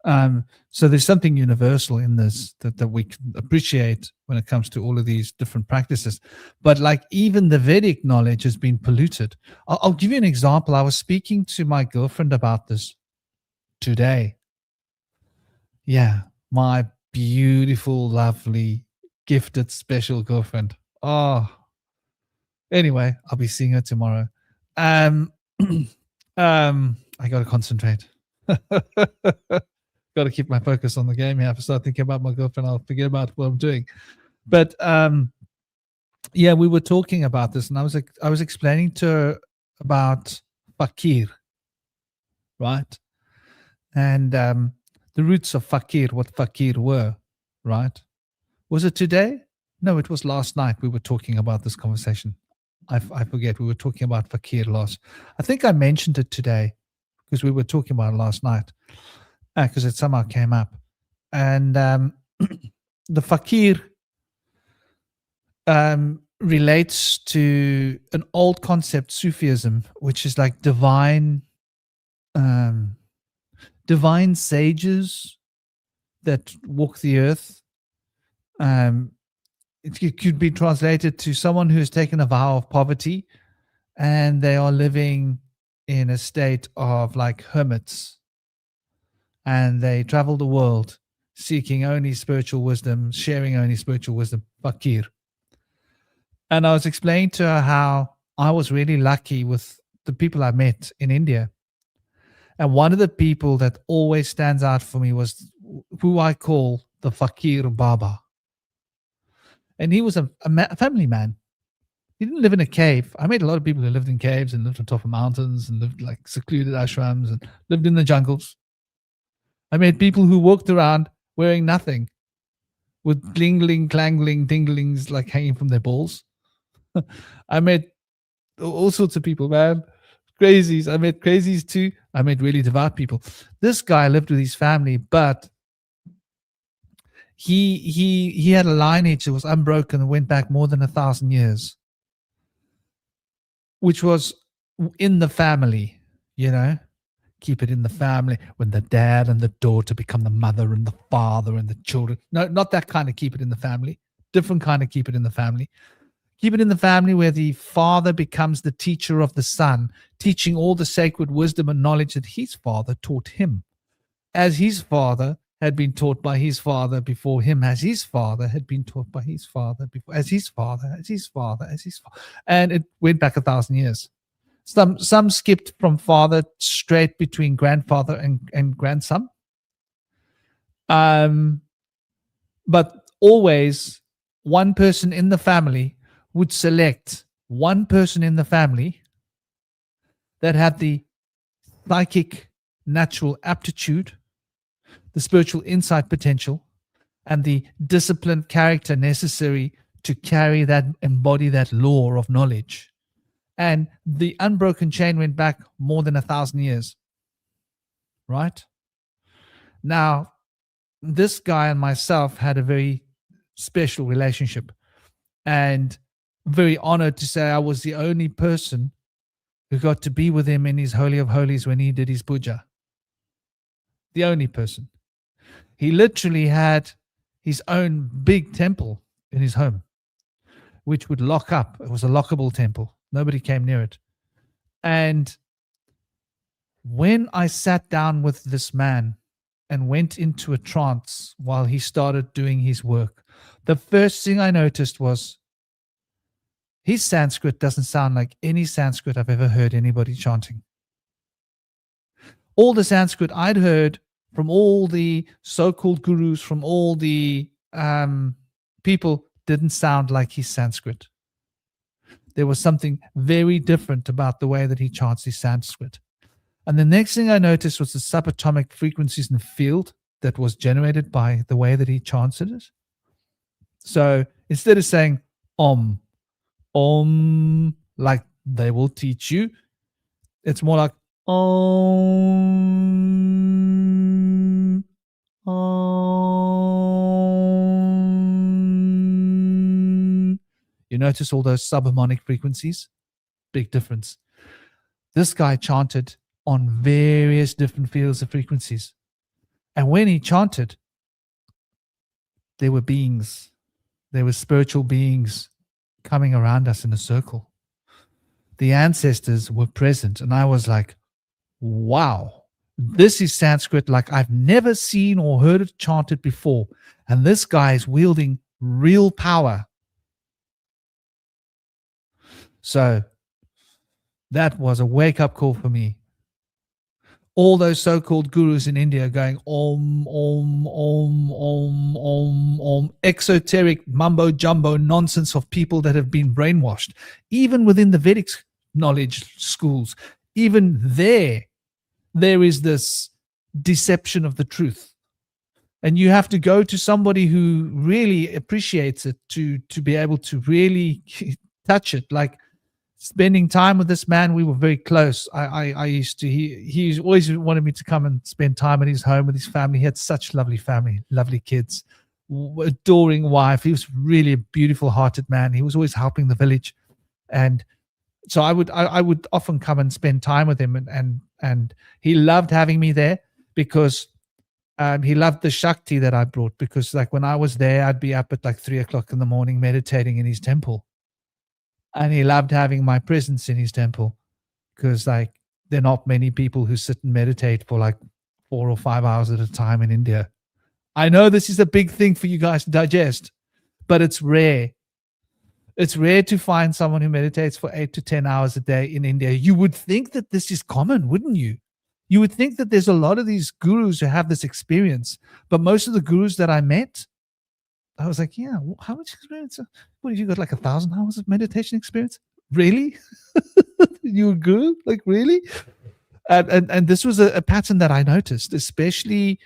So there's something universal in this that we can appreciate when it comes to all of these different practices. But like even the Vedic knowledge has been polluted. I'll give you an example. I was speaking to my girlfriend about this today. Yeah, my beautiful, lovely, gifted, special girlfriend. Oh, anyway, I'll be seeing her tomorrow. I gotta concentrate. Got to keep my focus on the game here. If I start thinking about my girlfriend, I'll forget about what I'm doing. But yeah, we were talking about this, and I was explaining to her about fakir, right? And the roots of fakir, what fakir were, right? Was it today? No, it was last night. We were talking about this conversation. I forget. We were talking about fakir last. I think I mentioned it today because we were talking about it last night. Because it somehow came up. And the fakir relates to an old concept, Sufism, which is like divine sages that walk the earth. It could be translated to someone who has taken a vow of poverty and they are living in a state of like hermits. And they travel the world seeking only spiritual wisdom, sharing only spiritual wisdom, fakir. And I was explaining to her how I was really lucky with the people I met in India. And one of the people that always stands out for me was who I call the Fakir Baba. And he was a family man. He didn't live in a cave. I met a lot of people who lived in caves and lived on top of mountains and lived like secluded ashrams and lived in the jungles. I met people who walked around wearing nothing with glingling, clangling, dinglings like hanging from their balls. I met all sorts of people, man. Crazies. I met crazies too. I met really devout people. This guy lived with his family, but he had a lineage that was unbroken and went back more than 1,000 years, which was in the family, Keep it in the family, when the dad and the daughter become the mother and the father and the children. No, not that kind of keep it in the family. Different kind of keep it in the family. Keep it in the family where the father becomes the teacher of the son, teaching all the sacred wisdom and knowledge that his father taught him. As his father had been taught by his father before him, as his father had been taught by his father before, as his father, as his father, as his father. And it went back 1,000 years. Some skipped from father straight between grandfather and grandson. But always one person in the family would select one person in the family that had the psychic natural aptitude, the spiritual insight potential, and the disciplined character necessary to carry that, embody that law of knowledge. And the unbroken chain went back more than 1,000 years. Right? Now, this guy and myself had a very special relationship, and very honored to say I was the only person who got to be with him in his Holy of Holies when he did his puja. The only person. He literally had his own big temple in his home, which would lock up. It was a lockable temple. Nobody came near it. And when I sat down with this man and went into a trance while he started doing his work, the first thing I noticed was his Sanskrit doesn't sound like any Sanskrit I've ever heard anybody chanting. All the Sanskrit I'd heard from all the so-called gurus, from all the people, didn't sound like his Sanskrit. There was something very different about the way that he chants his Sanskrit. And the next thing I noticed was the subatomic frequencies in the field that was generated by the way that he chanted it. So instead of saying Like they will teach you. It's more like om. You notice all those subharmonic frequencies? Big difference. This guy chanted on various different fields of frequencies. And when he chanted, there were beings, there were spiritual beings coming around us in a circle. The ancestors were present, and I was like, wow, this is Sanskrit like I've never seen or heard it chanted before. And this guy is wielding real power. So that was a wake-up call for me. All those so-called gurus in India going om, om, om, om, om, om, exoteric mumbo-jumbo nonsense of people that have been brainwashed. Even within the Vedic knowledge schools, even there is this deception of the truth. And you have to go to somebody who really appreciates it to be able to really touch it. Like spending time with this man, we were very close. I used to, he always wanted me to come and spend time at his home with his family. He had such lovely family, lovely kids, adoring wife. He was really a beautiful hearted man. He was always helping the village. And so I would often come and spend time with him, and he loved having me there because he loved the Shakti that I brought, because like when I was there, I'd be up at like 3 o'clock in the morning meditating in his temple. And he loved having my presence in his temple because like there are not many people who sit and meditate for like 4 or 5 hours at a time in India. I know this is a big thing for you guys to digest, but it's rare. It's rare to find someone who meditates for 8 to 10 hours a day in India. You would think that this is common, wouldn't you? You would think that there's a lot of these gurus who have this experience, but most of the gurus that I met, I was like, yeah, how much experience? What have you got, like 1,000 hours of meditation experience? Really? You a guru? Like, really? And this was a pattern that I noticed, especially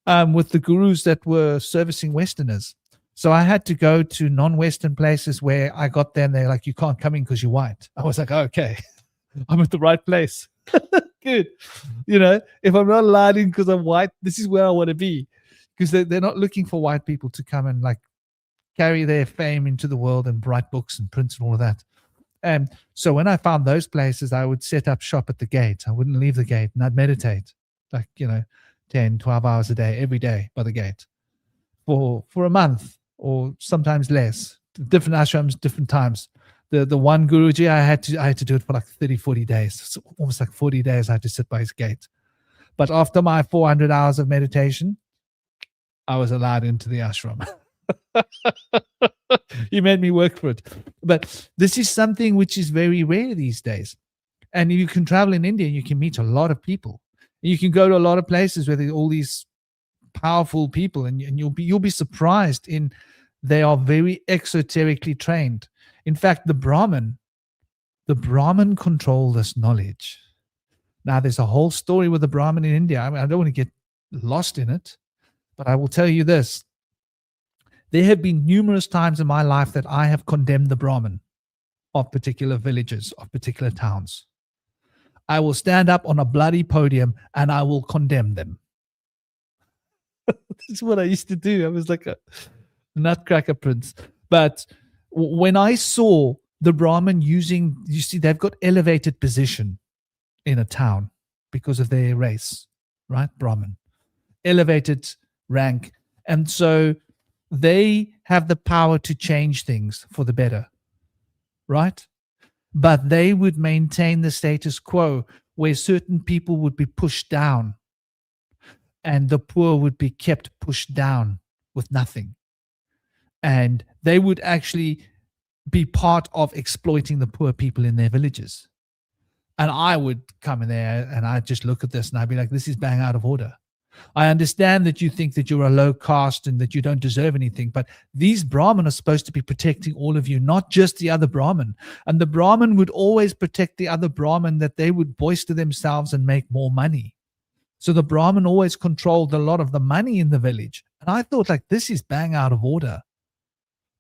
with the gurus that were servicing Westerners. So I had to go to non-Western places where I got there and they're like, you can't come in because you're white. I was like, oh, okay, I'm at the right place. Good. You know, if I'm not allowed in because I'm white, this is where I want to be. Because they're not looking for white people to come and like carry their fame into the world and write books and prints and all of that. And so when I found those places, I would set up shop at the gate. I wouldn't leave the gate, and I'd meditate like, 10, 12 hours a day, every day by the gate for a month or sometimes less. Different ashrams, different times. The one Guruji, I had to do it for like 30, 40 days. So almost like 40 days I had to sit by his gate. But after my 400 hours of meditation, I was allowed into the ashram. He made me work for it. But this is something which is very rare these days. And you can travel in India, you can meet a lot of people. You can go to a lot of places where there's all these powerful people, and you'll be surprised in they are very exoterically trained. In fact, the Brahmin control this knowledge. Now, there's a whole story with the Brahmin in India. I mean, I don't want to get lost in it, but I will tell you this. There have been numerous times in my life that I have condemned the Brahmin of particular villages, of particular towns. I will stand up on a bloody podium and I will condemn them. This is what I used to do. I was like a nutcracker prince. But when I saw the Brahmin using, you see, they've got elevated position in a town because of their race, right? Brahmin, elevated rank. And so they have the power to change things for the better, right? But they would maintain the status quo where certain people would be pushed down and the poor would be kept pushed down with nothing. And they would actually be part of exploiting the poor people in their villages. And I would come in there and I'd just look at this and I'd be like, this is bang out of order. I understand that you think that you're a low caste and that you don't deserve anything, but these Brahmin are supposed to be protecting all of you, not just the other Brahmin. And the Brahmin would always protect the other Brahmin that they would boister themselves and make more money. So the Brahmin always controlled a lot of the money in the village. And I thought, like, this is bang out of order.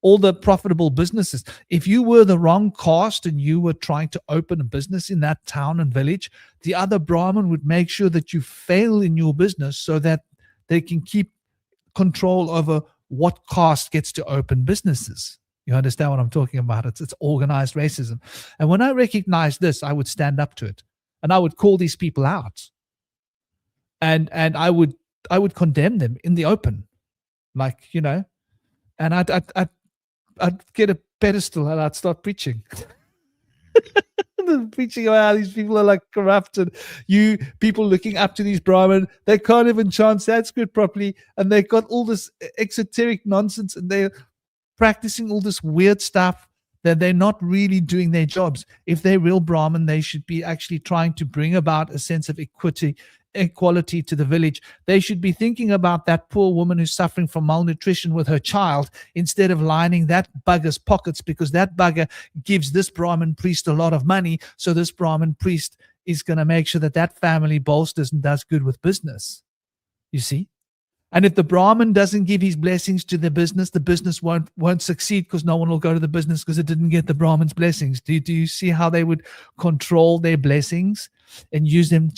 all the profitable businesses. If you were the wrong caste and you were trying to open a business in that town and village, the other Brahmin would make sure that you fail in your business so that they can keep control over what caste gets to open businesses. You understand what I'm talking about? It's organized racism. And when I recognized this, I would stand up to it and I would call these people out. And I would condemn them in the open, like, you know, and I'd get a pedestal and I'd start preaching. Preaching about how these people are like corrupted. You people looking up to these Brahmin, they can't even chant Sanskrit properly, and they've got all this esoteric nonsense, and they're practicing all this weird stuff that they're not really doing their jobs. If they're real Brahmin, they should be actually trying to bring about a sense of equality to the village. They should be thinking about that poor woman who's suffering from malnutrition with her child instead of lining that bugger's pockets, because that bugger gives this Brahmin priest a lot of money. So this Brahmin priest is going to make sure that that family bolsters and does good with business. You see? And if the Brahmin doesn't give his blessings to the business won't succeed, because no one will go to the business because it didn't get the Brahmin's blessings. Do you see how they would control their blessings and use them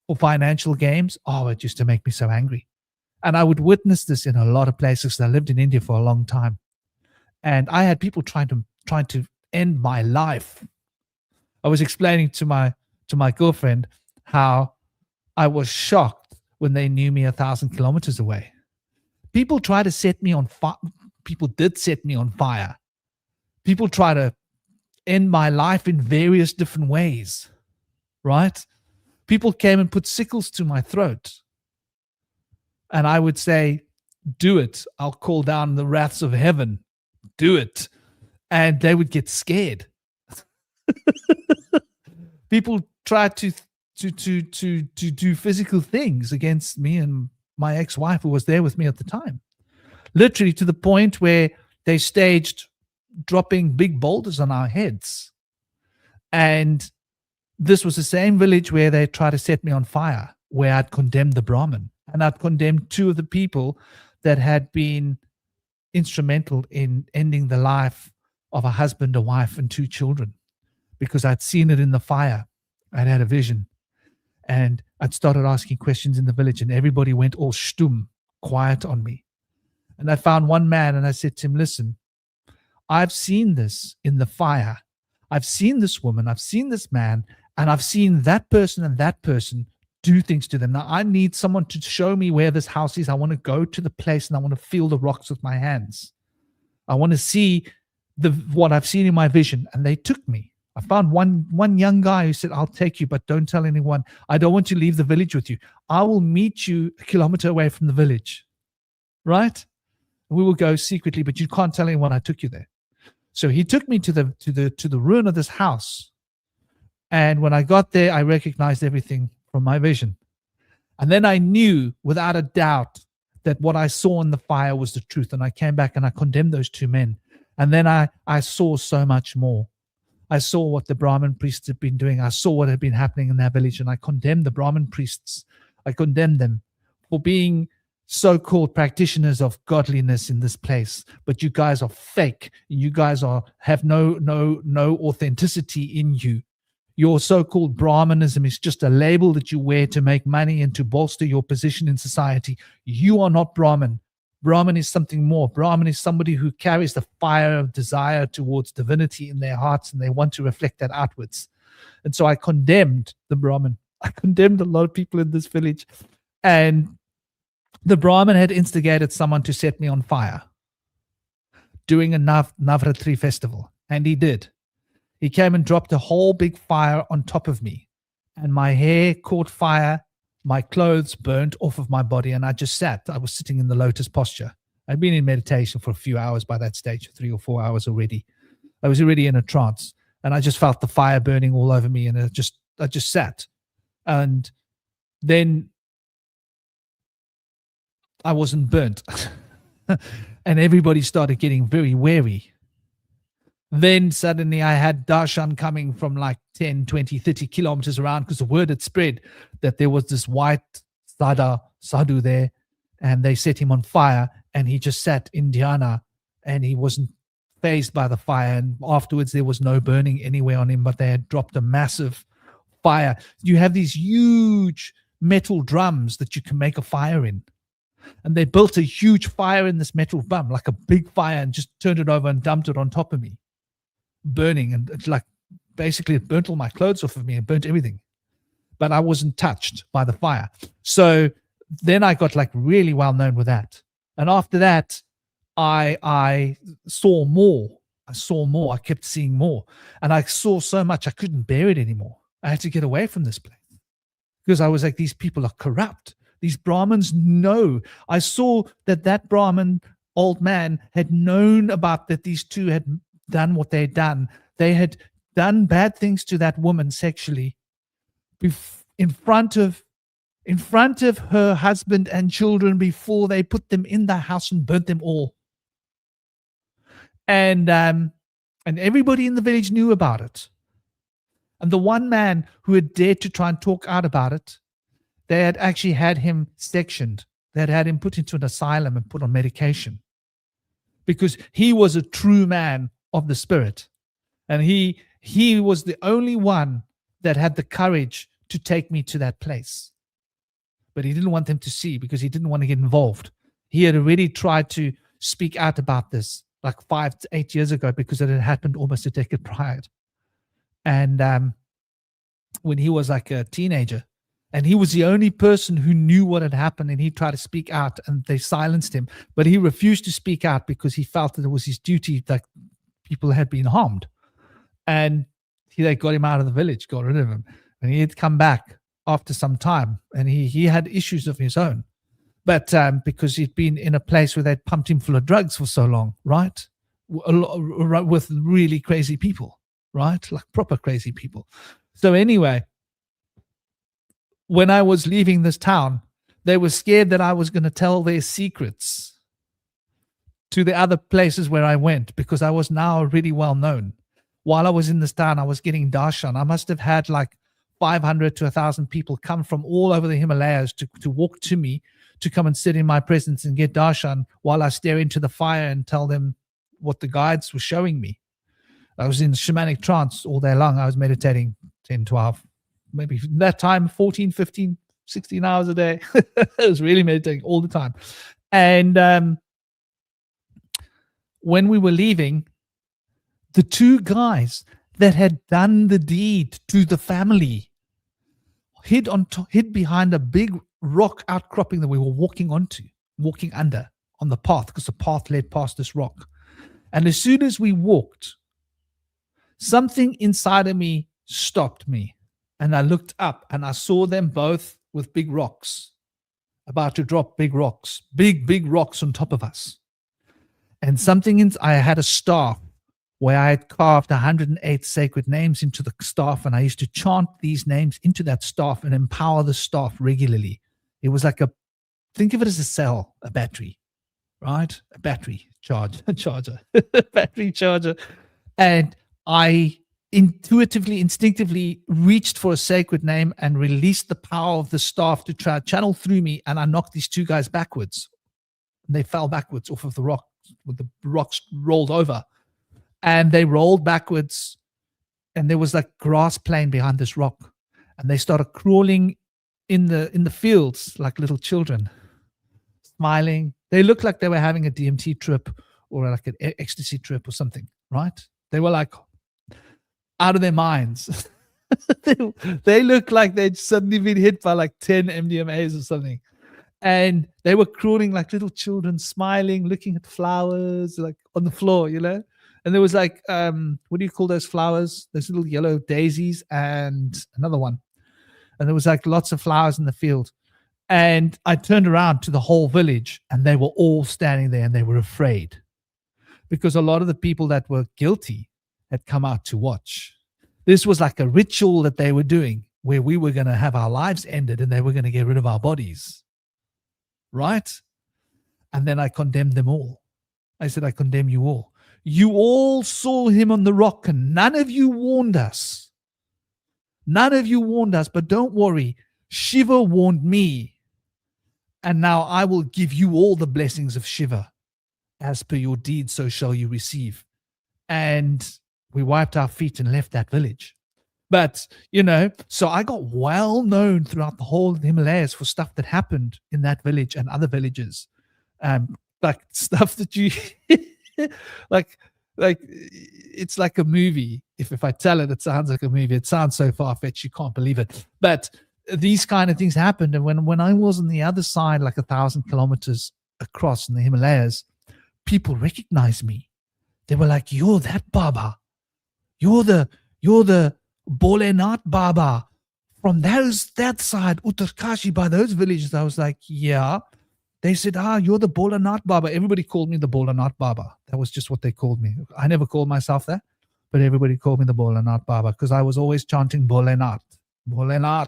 for financial gains? Oh, it used to make me so angry. And I would witness this in a lot of places. I lived in India for a long time. And I had people trying to end my life. I was explaining to my girlfriend how I was shocked when they knew me 1,000 kilometers away. People try to set me on fire. People did set me on fire. People try to end my life in various different ways, right? People came and put sickles to my throat. And I would say, do it. I'll call down the wraths of heaven. Do it. And they would get scared. People try to do physical things against me and my ex-wife, who was there with me at the time. Literally to the point where they staged dropping big boulders on our heads. And this was the same village where they tried to set me on fire, where I'd condemned the Brahmin. And I'd condemned two of the people that had been instrumental in ending the life of a husband, a wife, and 2 children, because I'd seen it in the fire. I'd had a vision. And I'd started asking questions in the village, and everybody went all stum, quiet on me. And I found one man, and I said to him, listen, I've seen this in the fire. I've seen this woman, I've seen this man, and I've seen that person and that person do things to them. Now, I need someone to show me where this house is. I want to go to the place, and I want to feel the rocks with my hands. I want to see what I've seen in my vision. And they took me. I found one young guy who said, I'll take you, but don't tell anyone. I don't want to leave the village with you. I will meet you a kilometer away from the village. Right? We will go secretly, but you can't tell anyone I took you there. So he took me to the ruin of this house. And when I got there, I recognized everything from my vision. And then I knew without a doubt that what I saw in the fire was the truth. And I came back and I condemned those 2 men. And then I saw so much more. I saw what the Brahmin priests had been doing. I saw what had been happening in that village, and I condemned the Brahmin priests. I condemned them for being so-called practitioners of godliness in this place. But you guys are fake. You guys have no authenticity in you. Your so-called Brahmanism is just a label that you wear to make money and to bolster your position in society. You are not Brahmin. Brahmin is something more. Brahmin is somebody who carries the fire of desire towards divinity in their hearts, and they want to reflect that outwards. And so I condemned the Brahmin. I condemned a lot of people in this village. And the Brahmin had instigated someone to set me on fire doing a Navratri festival. And he did. He came and dropped a whole big fire on top of me. And my hair caught fire. My clothes burnt off of my body, and I just sat. I was sitting in the lotus posture. I'd been in meditation for a few hours by that stage, 3 or 4 hours already. I was already in a trance, and I just felt the fire burning all over me, and I just sat. And then I wasn't burnt. And everybody started getting very wary. Then suddenly I had darshan coming from like 10, 20, 30 kilometers around, because the word had spread that there was this white sadhu there, and they set him on fire, and he just sat in dhyana and he wasn't phased by the fire. And afterwards, there was no burning anywhere on him, but they had dropped a massive fire. You have these huge metal drums that you can make a fire in. And they built a huge fire in this metal drum, like a big fire, and just turned it over and dumped it on top of me, burning. And it's like, basically, it burnt all my clothes off of me and burnt everything. But I wasn't touched by the fire. So then I got like really well known with that. And after that, I saw more. I kept seeing more. And I saw so much, I couldn't bear it anymore. I had to get away from this place because I was like, these people are corrupt. These Brahmins know. I saw that Brahmin old man had known about that these two had done what they had done. They had done bad things to that woman sexually in front of her husband and children before they put them in the house and burnt them all. And everybody in the village knew about it. And the one man who had dared to try and talk out about it, they had actually had him sectioned. They had had him put into an asylum and put on medication because he was a true man of the spirit. And he was the only one that had the courage to take me to that place. But he didn't want them to see because he didn't want to get involved. He had already tried to speak out about this like 5 to 8 years ago because it had happened almost a decade prior. And when he was like a teenager, and he was the only person who knew what had happened, and he tried to speak out and they silenced him, but he refused to speak out because he felt that it was his duty, that people had been harmed. And they got him out of the village, got rid of him. And he had come back after some time, and he had issues of his own. But because he'd been in a place where they'd pumped him full of drugs for so long, right? With really crazy people, right? Like proper crazy people. So anyway, when I was leaving this town, they were scared that I was going to tell their secrets to the other places where I went because I was now really well known. While I was in this town, I was getting darshan. I must have had like 500 to 1,000 people come from all over the Himalayas to walk to me, to come and sit in my presence and get darshan while I stare into the fire and tell them what the guides were showing me. I was in shamanic trance all day long. I was meditating 10, 12, maybe that time, 14, 15, 16 hours a day. I was really meditating all the time. And when we were leaving, the two guys that had done the deed to the family hid behind a big rock outcropping that we were walking under on the path, because the path led past this rock. And as soon as we walked, something inside of me stopped me. And I looked up and I saw them both with big rocks, about to drop big rocks on top of us. And I had a staff where I had carved 108 sacred names into the staff, and I used to chant these names into that staff and empower the staff regularly. It was like think of it as a cell, a battery, right? A battery charger, battery charger. And I instinctively reached for a sacred name and released the power of the staff to try to channel through me, and I knocked these two guys backwards. And they fell backwards off of the rock, with the rocks rolled over. And they rolled backwards, and there was like grass plain behind this rock. And they started crawling in the fields like little children, smiling. They looked like they were having a DMT trip or like an ecstasy trip or something, right? They were like out of their minds. They looked like they'd suddenly been hit by like 10 MDMAs or something. And they were crawling like little children, smiling, looking at flowers like on the floor, you know? And there was like, what do you call those flowers? Those little yellow daisies and another one. And there was like lots of flowers in the field. And I turned around to the whole village, and they were all standing there, and they were afraid because a lot of the people that were guilty had come out to watch. This was like a ritual that they were doing where we were going to have our lives ended and they were going to get rid of our bodies. Right? And then I condemned them all. I said, I condemn you all. You all saw him on the rock, and none of you warned us. None of you warned us, but don't worry. Shiva warned me. And now I will give you all the blessings of Shiva. as per your deed, so shall you receive. And we wiped our feet and left that village. But, so I got well known throughout the whole of the Himalayas for stuff that happened in that village and other villages. Like stuff that you, like it's like a movie. If I tell it, it sounds like a movie. It sounds so far-fetched, you can't believe it. But these kind of things happened. And when I was on the other side, like 1,000 kilometers across in the Himalayas, people recognized me. They were like, "You're that Baba. You're the Bholenath Baba from that side, Uttarkashi, by those villages." I was like, "Yeah." They said, "You're the Bholenath Baba." Everybody called me the Bholenath Baba. That was just what they called me. I never called myself that, but everybody called me the Bholenath Baba because I was always chanting Bholenath, Bholenath,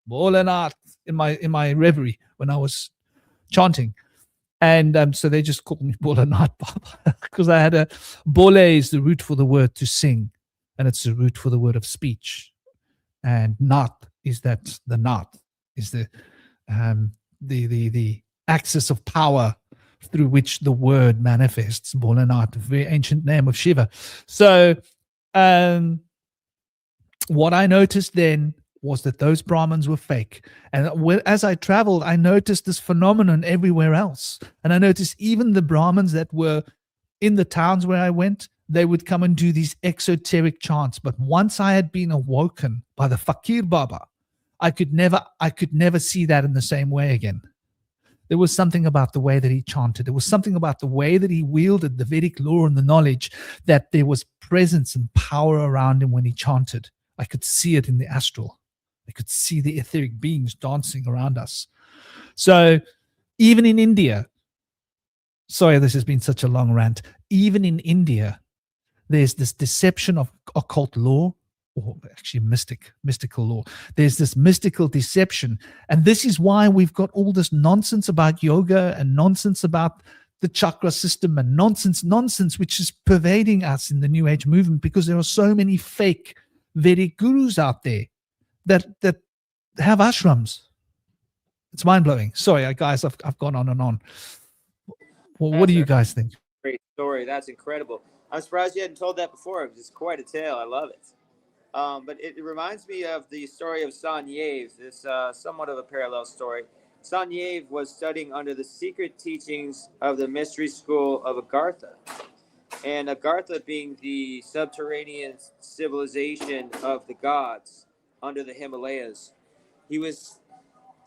Bholenath in my reverie when I was chanting. And so they just called me Bholenath Baba because I had Bole is the root for the word to sing, and it's the root for the word of speech. And Nath is the Nath is the axis of power through which the word manifests. Bholenath, a very ancient name of Shiva. So what I noticed then was that those Brahmins were fake. And as I traveled, I noticed this phenomenon everywhere else. And I noticed even the Brahmins that were in the towns where I went, they would come and do these exoteric chants. But once I had been awoken by the Fakir Baba, I could never see that in the same way again. There was something about the way that he chanted. There was something about the way that he wielded the Vedic lore and the knowledge, that there was presence and power around him when he chanted. I could see it in the astral. I could see the etheric beings dancing around us. So even in India, sorry, this has been such a long rant. Even in India, there's this deception of occult law, or actually mystical law. There's this mystical deception. And this is why we've got all this nonsense about yoga and nonsense about the chakra system and nonsense, which is pervading us in the New Age movement, because there are so many fake Vedic gurus out there that have ashrams. It's mind-blowing. Sorry, guys, I've gone on and on. Well, what do you guys think? Great story. That's incredible. I'm surprised you hadn't told that before. It's quite a tale. I love it. But it reminds me of the story of Sanyev. This somewhat of a parallel story. Sanyev was studying under the secret teachings of the mystery school of Agartha. And Agartha being the subterranean civilization of the gods under the Himalayas. He was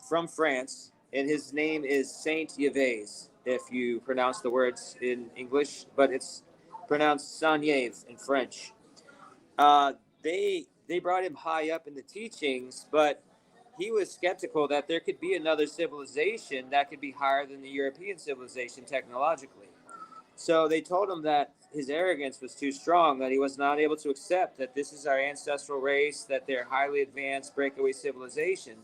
from France, and his name is Saint Yves, if you pronounce the words in English, but it's pronounced Sanyev in French. They brought him high up in the teachings, but he was skeptical that there could be another civilization that could be higher than the European civilization technologically. So they told him that his arrogance was too strong, that he was not able to accept that this is our ancestral race, that they're highly advanced breakaway civilization.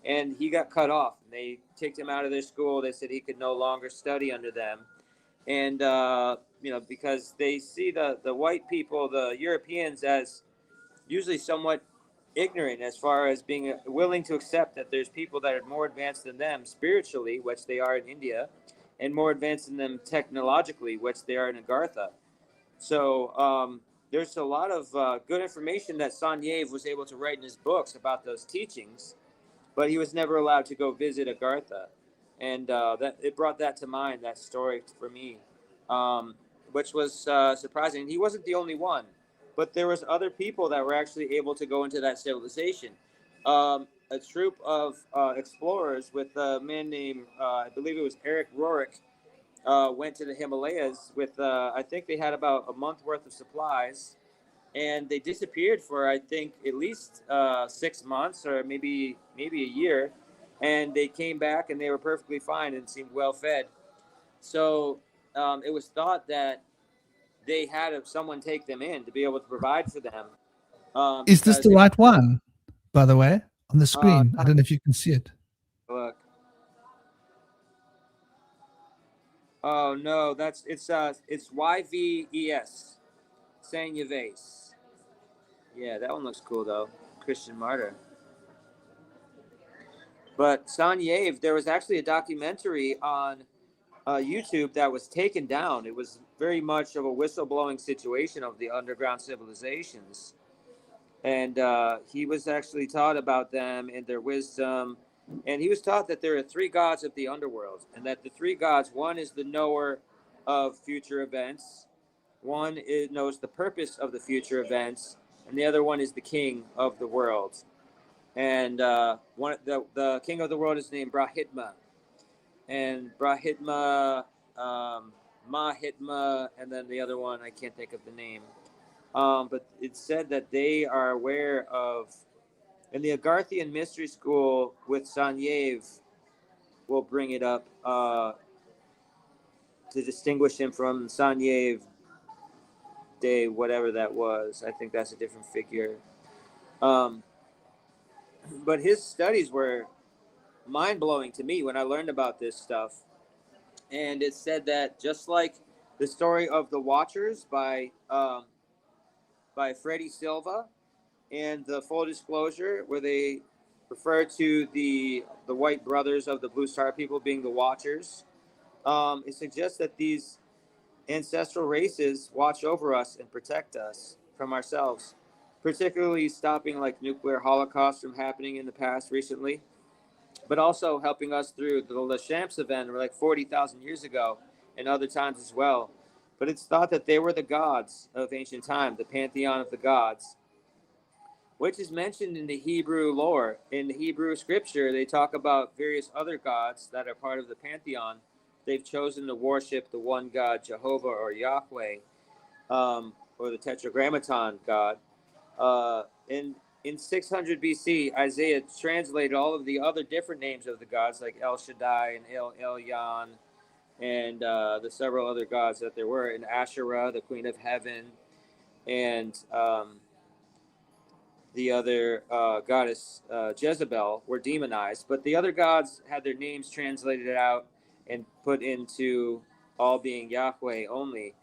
And he got cut off. They kicked him out of their school. They said he could no longer study under them. And, because they see the white people, the Europeans, as usually somewhat ignorant as far as being willing to accept that there's people that are more advanced than them spiritually, which they are in India, and more advanced than them technologically, which they are in Agartha. So there's a lot of good information that Sanyev was able to write in his books about those teachings, but he was never allowed to go visit Agartha. And that it brought that to mind, that story for me, which was surprising. He wasn't the only one, but there was other people that were actually able to go into that civilization. A troop of explorers with a man named, I believe it was Eric Rorick, went to the Himalayas with, I think they had about a month worth of supplies, and they disappeared for, I think, at least 6 months or maybe a year. And they came back and they were perfectly fine and seemed well fed. So it was thought that they had someone take them in to be able to provide for them. Is this the right one, by the way, on the screen? I don't know if you can see it. Look. Oh no, it's YVES, Sanyeves. Yeah, that one looks cool though. Christian martyr. But Sanyev, there was actually a documentary on YouTube that was taken down. It was very much of a whistleblowing situation of the underground civilizations. And he was actually taught about them and their wisdom. And he was taught that there are three gods of the underworld, and that the three gods, one is the knower of future events, one knows the purpose of the future events, and the other one is the king of the world. And the king of the world is named Brahitma. And Brahitma, Mahitma, and then the other one, I can't think of the name. But it said that they are aware of, in the Agarthian mystery school with Sanyev, we'll bring it up to distinguish him from Sanyev Day, whatever that was. I think that's a different figure. But his studies were mind-blowing to me when I learned about this stuff. And it said that just like the story of the Watchers by Freddie Silva, and the Full Disclosure, where they refer to the white brothers of the Blue Star people being the Watchers, it suggests that these ancestral races watch over us and protect us from ourselves, particularly stopping like nuclear holocausts from happening in the past recently, but also helping us through the Lachamps event like 40,000 years ago and other times as well. But it's thought that they were the gods of ancient time, the pantheon of the gods, which is mentioned in the Hebrew lore. In the Hebrew scripture, they talk about various other gods that are part of the pantheon. They've chosen to worship the one God, Jehovah or Yahweh, or the Tetragrammaton God. In 600 BC, Isaiah translated all of the other different names of the gods, like El Shaddai and El Elyon, and the several other gods that there were, and Asherah, the Queen of Heaven, and the other goddess Jezebel were demonized, but the other gods had their names translated out and put into all being Yahweh only.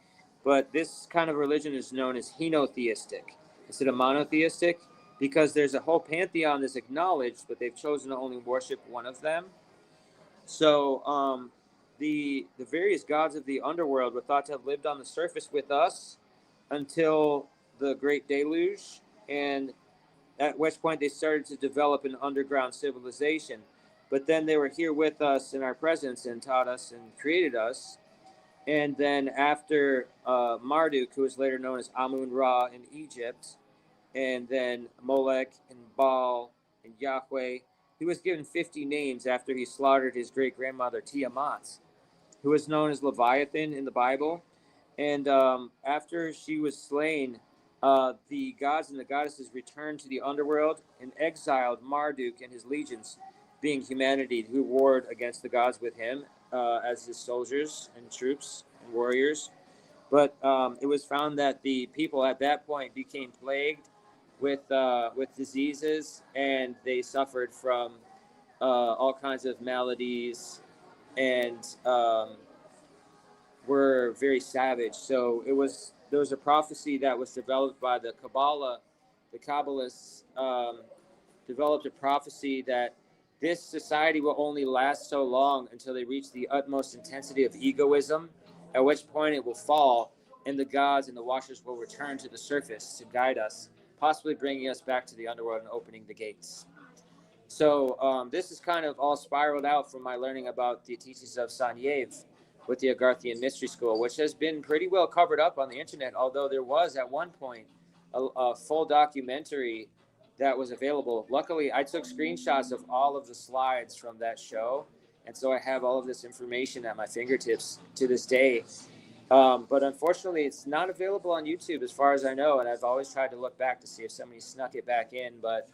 But this kind of religion is known as henotheistic instead of monotheistic, because there's a whole pantheon that's acknowledged, but they've chosen to only worship one of them. So the various gods of the underworld were thought to have lived on the surface with us until the Great Deluge, and at which point they started to develop an underground civilization. But then they were here with us in our presence and taught us and created us. And then after Marduk, who was later known as Amun-Ra in Egypt, and then Molech and Baal and Yahweh, he was given 50 names after he slaughtered his great-grandmother Tiamat, who was known as Leviathan in the Bible. And after she was slain, the gods and the goddesses returned to the underworld and exiled Marduk and his legions, being humanity, who warred against the gods with him as his soldiers and troops and warriors. But it was found that the people at that point became plagued with diseases, and they suffered from all kinds of maladies, and were very savage. So there was a prophecy that was developed by the Kabbalah. The Kabbalists developed a prophecy that this society will only last so long until they reach the utmost intensity of egoism, at which point it will fall, and the gods and the watchers will return to the surface to guide us, possibly bringing us back to the underworld and opening the gates. So this is kind of all spiraled out from my learning about the teachings of Sanyev with the Agarthian Mystery School, which has been pretty well covered up on the internet, although there was at one point a full documentary that was available. Luckily, I took screenshots of all of the slides from that show, and so I have all of this information at my fingertips to this day. But unfortunately, it's not available on YouTube as far as I know, and I've always tried to look back to see if somebody snuck it back in. But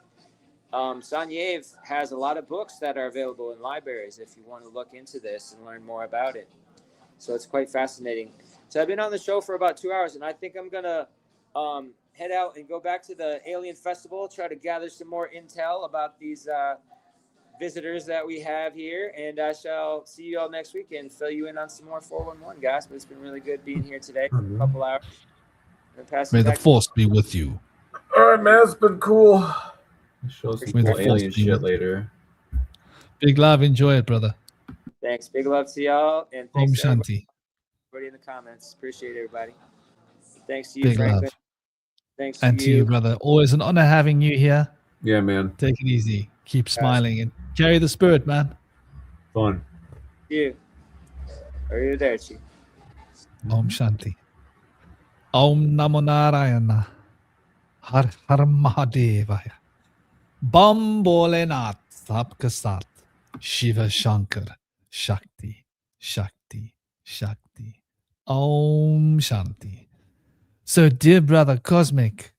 Sanyev has a lot of books that are available in libraries if you want to look into this and learn more about it. So it's quite fascinating. So I've been on the show for about 2 hours, and I think I'm going to head out and go back to the Alien Festival, try to gather some more intel about these visitors that we have here, and I shall see you all next week and fill you in on some more 411, guys. But it's been really good being here today for a couple hours. May the force be with you. All right, man, it's been cool. Show some May the cool alien force be shit with you. later. Big love. Enjoy it, brother. Thank Thanks. Big love to y'all, and Om thanks to Shanti. everybody in the comments. Appreciate everybody. Thanks to you, Big Franklin. love. Thanks to And to you, brother. Always an honor having you here. Yeah, man. Take it easy. Keep smiling and carry the spirit, man. Fun. You. Arrivederci. Om Shanti. Om Namo Narayana. Har Har Mahadevaya. Bam Bholenath Sabka Sat. Shiva Shankar. Shakti. Shakti. Shakti. Om Shanti. So, dear brother Cosmic,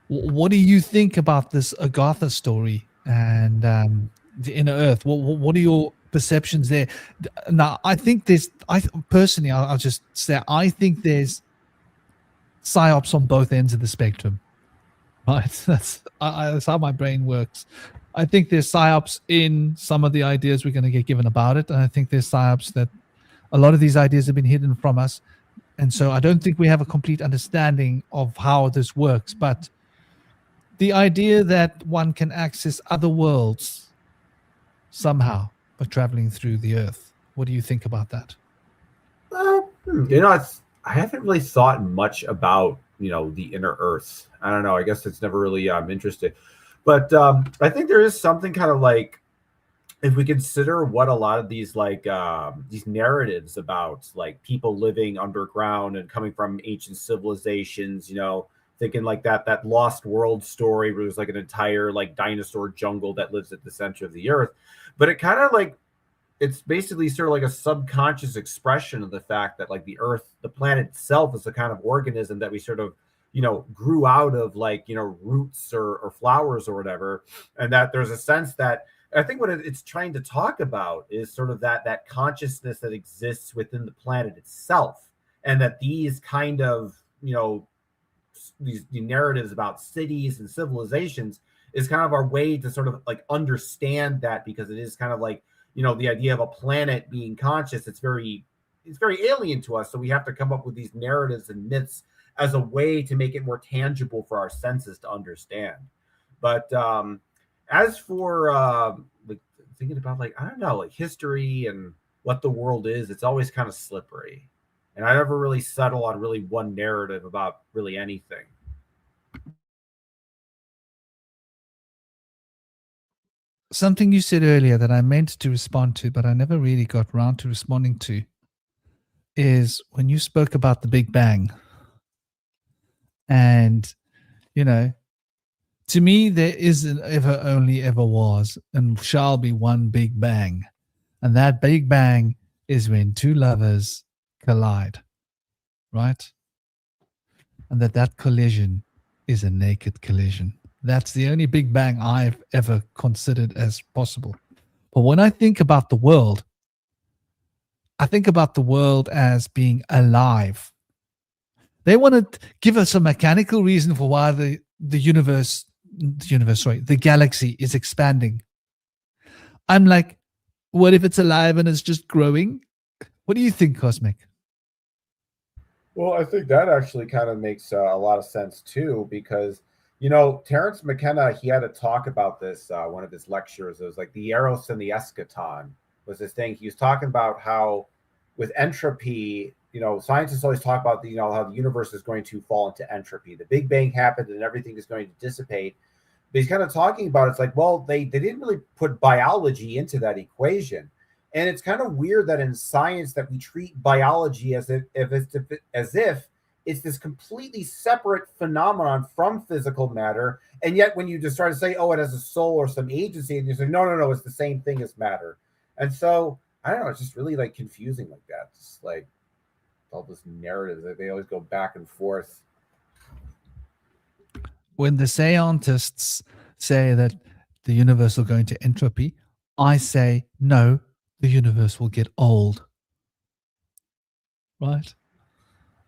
what do you think about this Agartha story and the inner earth? What are your perceptions there? Now, I think personally, I'll just say, I think there's psyops on both ends of the spectrum. Right? That's how my brain works. I think there's psyops in some of the ideas we're going to get given about it. And I think there's psyops that a lot of these ideas have been hidden from us. And so I don't think we have a complete understanding of how this works. But the idea that one can access other worlds somehow by traveling through the earth. What do you think about that? I haven't really thought much about, the inner earth. I don't know. I guess it's never really interested. But I think there is something kind of like, if we consider what a lot of these these narratives about like people living underground and coming from ancient civilizations, thinking like that lost world story where there's like an entire like dinosaur jungle that lives at the center of the earth. But it kind of like, it's basically sort of like a subconscious expression of the fact that like the earth, the planet itself, is a kind of organism that we sort of, grew out of like, roots or flowers or whatever. And that there's a sense that I think what it's trying to talk about is sort of that consciousness that exists within the planet itself. And that these kind of, these narratives about cities and civilizations is kind of our way to sort of like understand that, because it is kind of like, the idea of a planet being conscious, it's very alien to us. So we have to come up with these narratives and myths as a way to make it more tangible for our senses to understand. But as for like thinking about like, I don't know, like history and what the world is, it's always kind of slippery. And I never really settle on really one narrative about really anything. Something you said earlier that I meant to respond to, but I never really got around to responding to, is when you spoke about the Big Bang. And, to me, there isn't ever, only ever was, and shall be one Big Bang. And that Big Bang is when two lovers collide, right? And that collision is a naked collision. That's the only Big Bang I've ever considered as possible. But when I think about the world, I think about the world as being alive. They want to give us a mechanical reason for why the galaxy is expanding. I'm like, what if it's alive and it's just growing? What do you think, Cosmic? Well, I think that actually kind of makes a lot of sense too, because Terence McKenna, he had a talk about this, one of his lectures. It was like the Eros and the Eschaton was this thing. He was talking about how with entropy, scientists always talk about how the universe is going to fall into entropy. The Big Bang happened and everything is going to dissipate. But he's kind of talking about, it's like, well, they didn't really put biology into that equation. And it's kind of weird that in science that we treat biology as if it's this completely separate phenomenon from physical matter. And yet when you just try to say, oh, it has a soul or some agency, and you say, no, it's the same thing as matter. And so, I don't know, it's just really like confusing like that. It's like all this narrative that they always go back and forth. When the scientists say that the universe will go into entropy, I say, no, the universe will get old. Right?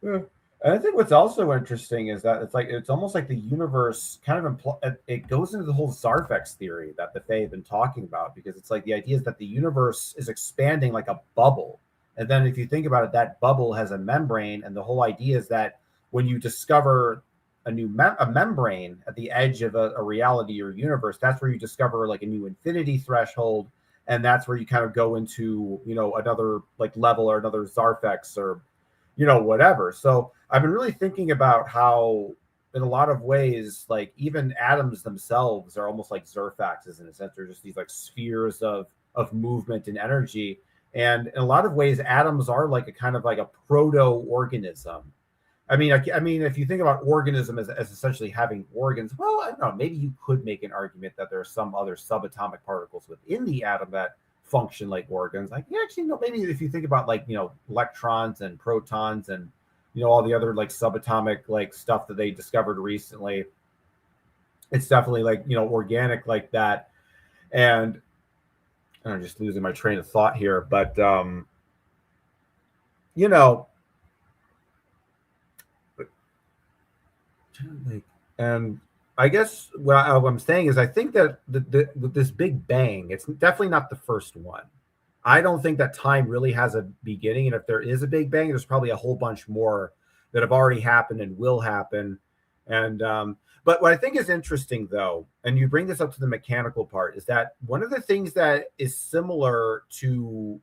Yeah. And I think what's also interesting is that it's almost like the universe kind of it goes into the whole Zarvex theory that the Fae have been talking about, because it's like the idea is that the universe is expanding like a bubble. And then if you think about it, that bubble has a membrane. And the whole idea is that when you discover a new membrane at the edge of a reality or universe, that's where you discover like a new infinity threshold. and that's where you kind of go into, you know, another like level or another Zarfex or, you know, whatever. So I've been really thinking about how in a lot of ways, like even atoms themselves are almost like Zerfaxes in a sense. They're just these like spheres of movement and energy. And in a lot of ways, atoms are like a kind of like a proto-organism. I mean, if you think about organism as essentially having organs, well, I don't know, maybe you could make an argument that there are some other subatomic particles within the atom that function like organs. Like, yeah, actually, no, maybe if you think about like, you know, electrons and protons and, you know, all the other like subatomic like stuff that they discovered recently, it's definitely like, you know, organic like that. And I'm just losing my train of thought here, but you know, and I guess what I'm saying is I think that this Big Bang, it's definitely not the first one. I don't think that time really has a beginning, and if there is a Big Bang, there's probably a whole bunch more that have already happened and will happen. And but what I think is interesting, though, and you bring this up to the mechanical part, is that one of the things that is similar to,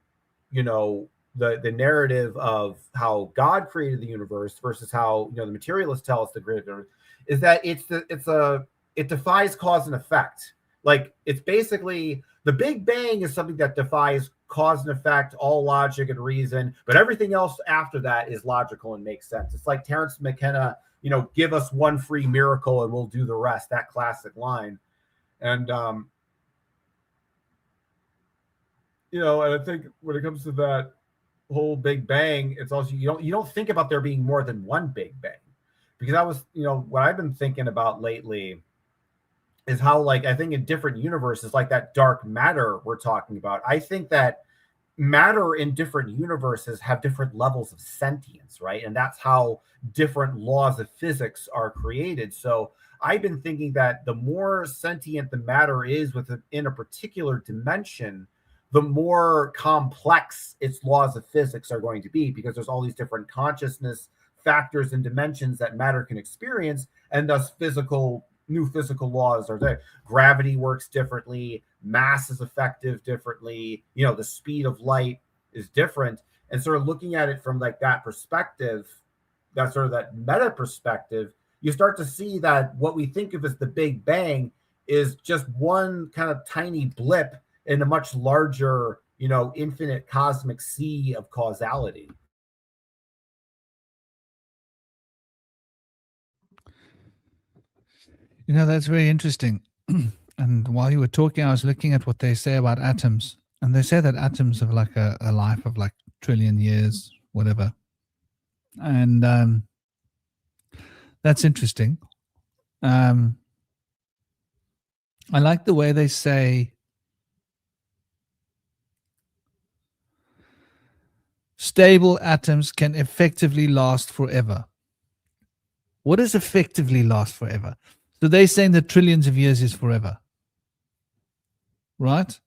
you know, the narrative of how God created the universe versus how, you know, the materialists tell us the created universe, is that it defies cause and effect. Like, it's basically the Big Bang is something that defies cause and effect, all logic and reason, but everything else after that is logical and makes sense. It's like Terence McKenna, you know, give us one free miracle and we'll do the rest. That classic line. And you know, and I think when it comes to that whole Big Bang, it's also you don't think about there being more than one Big Bang, because I was, you know, what I've been thinking about lately is how, like, I think in different universes, like that dark matter we're talking about, I think that matter in different universes have different levels of sentience, right? And that's how different laws of physics are created. So I've been thinking that the more sentient the matter is within a particular dimension, the more complex its laws of physics are going to be, because there's all these different consciousness factors and dimensions that matter can experience, and thus new physical laws are there. Gravity works differently, mass is effective differently, you know, the speed of light is different. And sort of looking at it from like that perspective, that sort of that meta perspective, you start to see that what we think of as the Big Bang is just one kind of tiny blip in a much larger, you know, infinite cosmic sea of causality. You know, that's very interesting. And while you were talking, I was looking at what they say about atoms. And they say that atoms have like a life of like trillion years, whatever. And that's interesting. I like the way they say stable atoms can effectively last forever. What does effectively last forever? So they're saying that trillions of years is forever, right?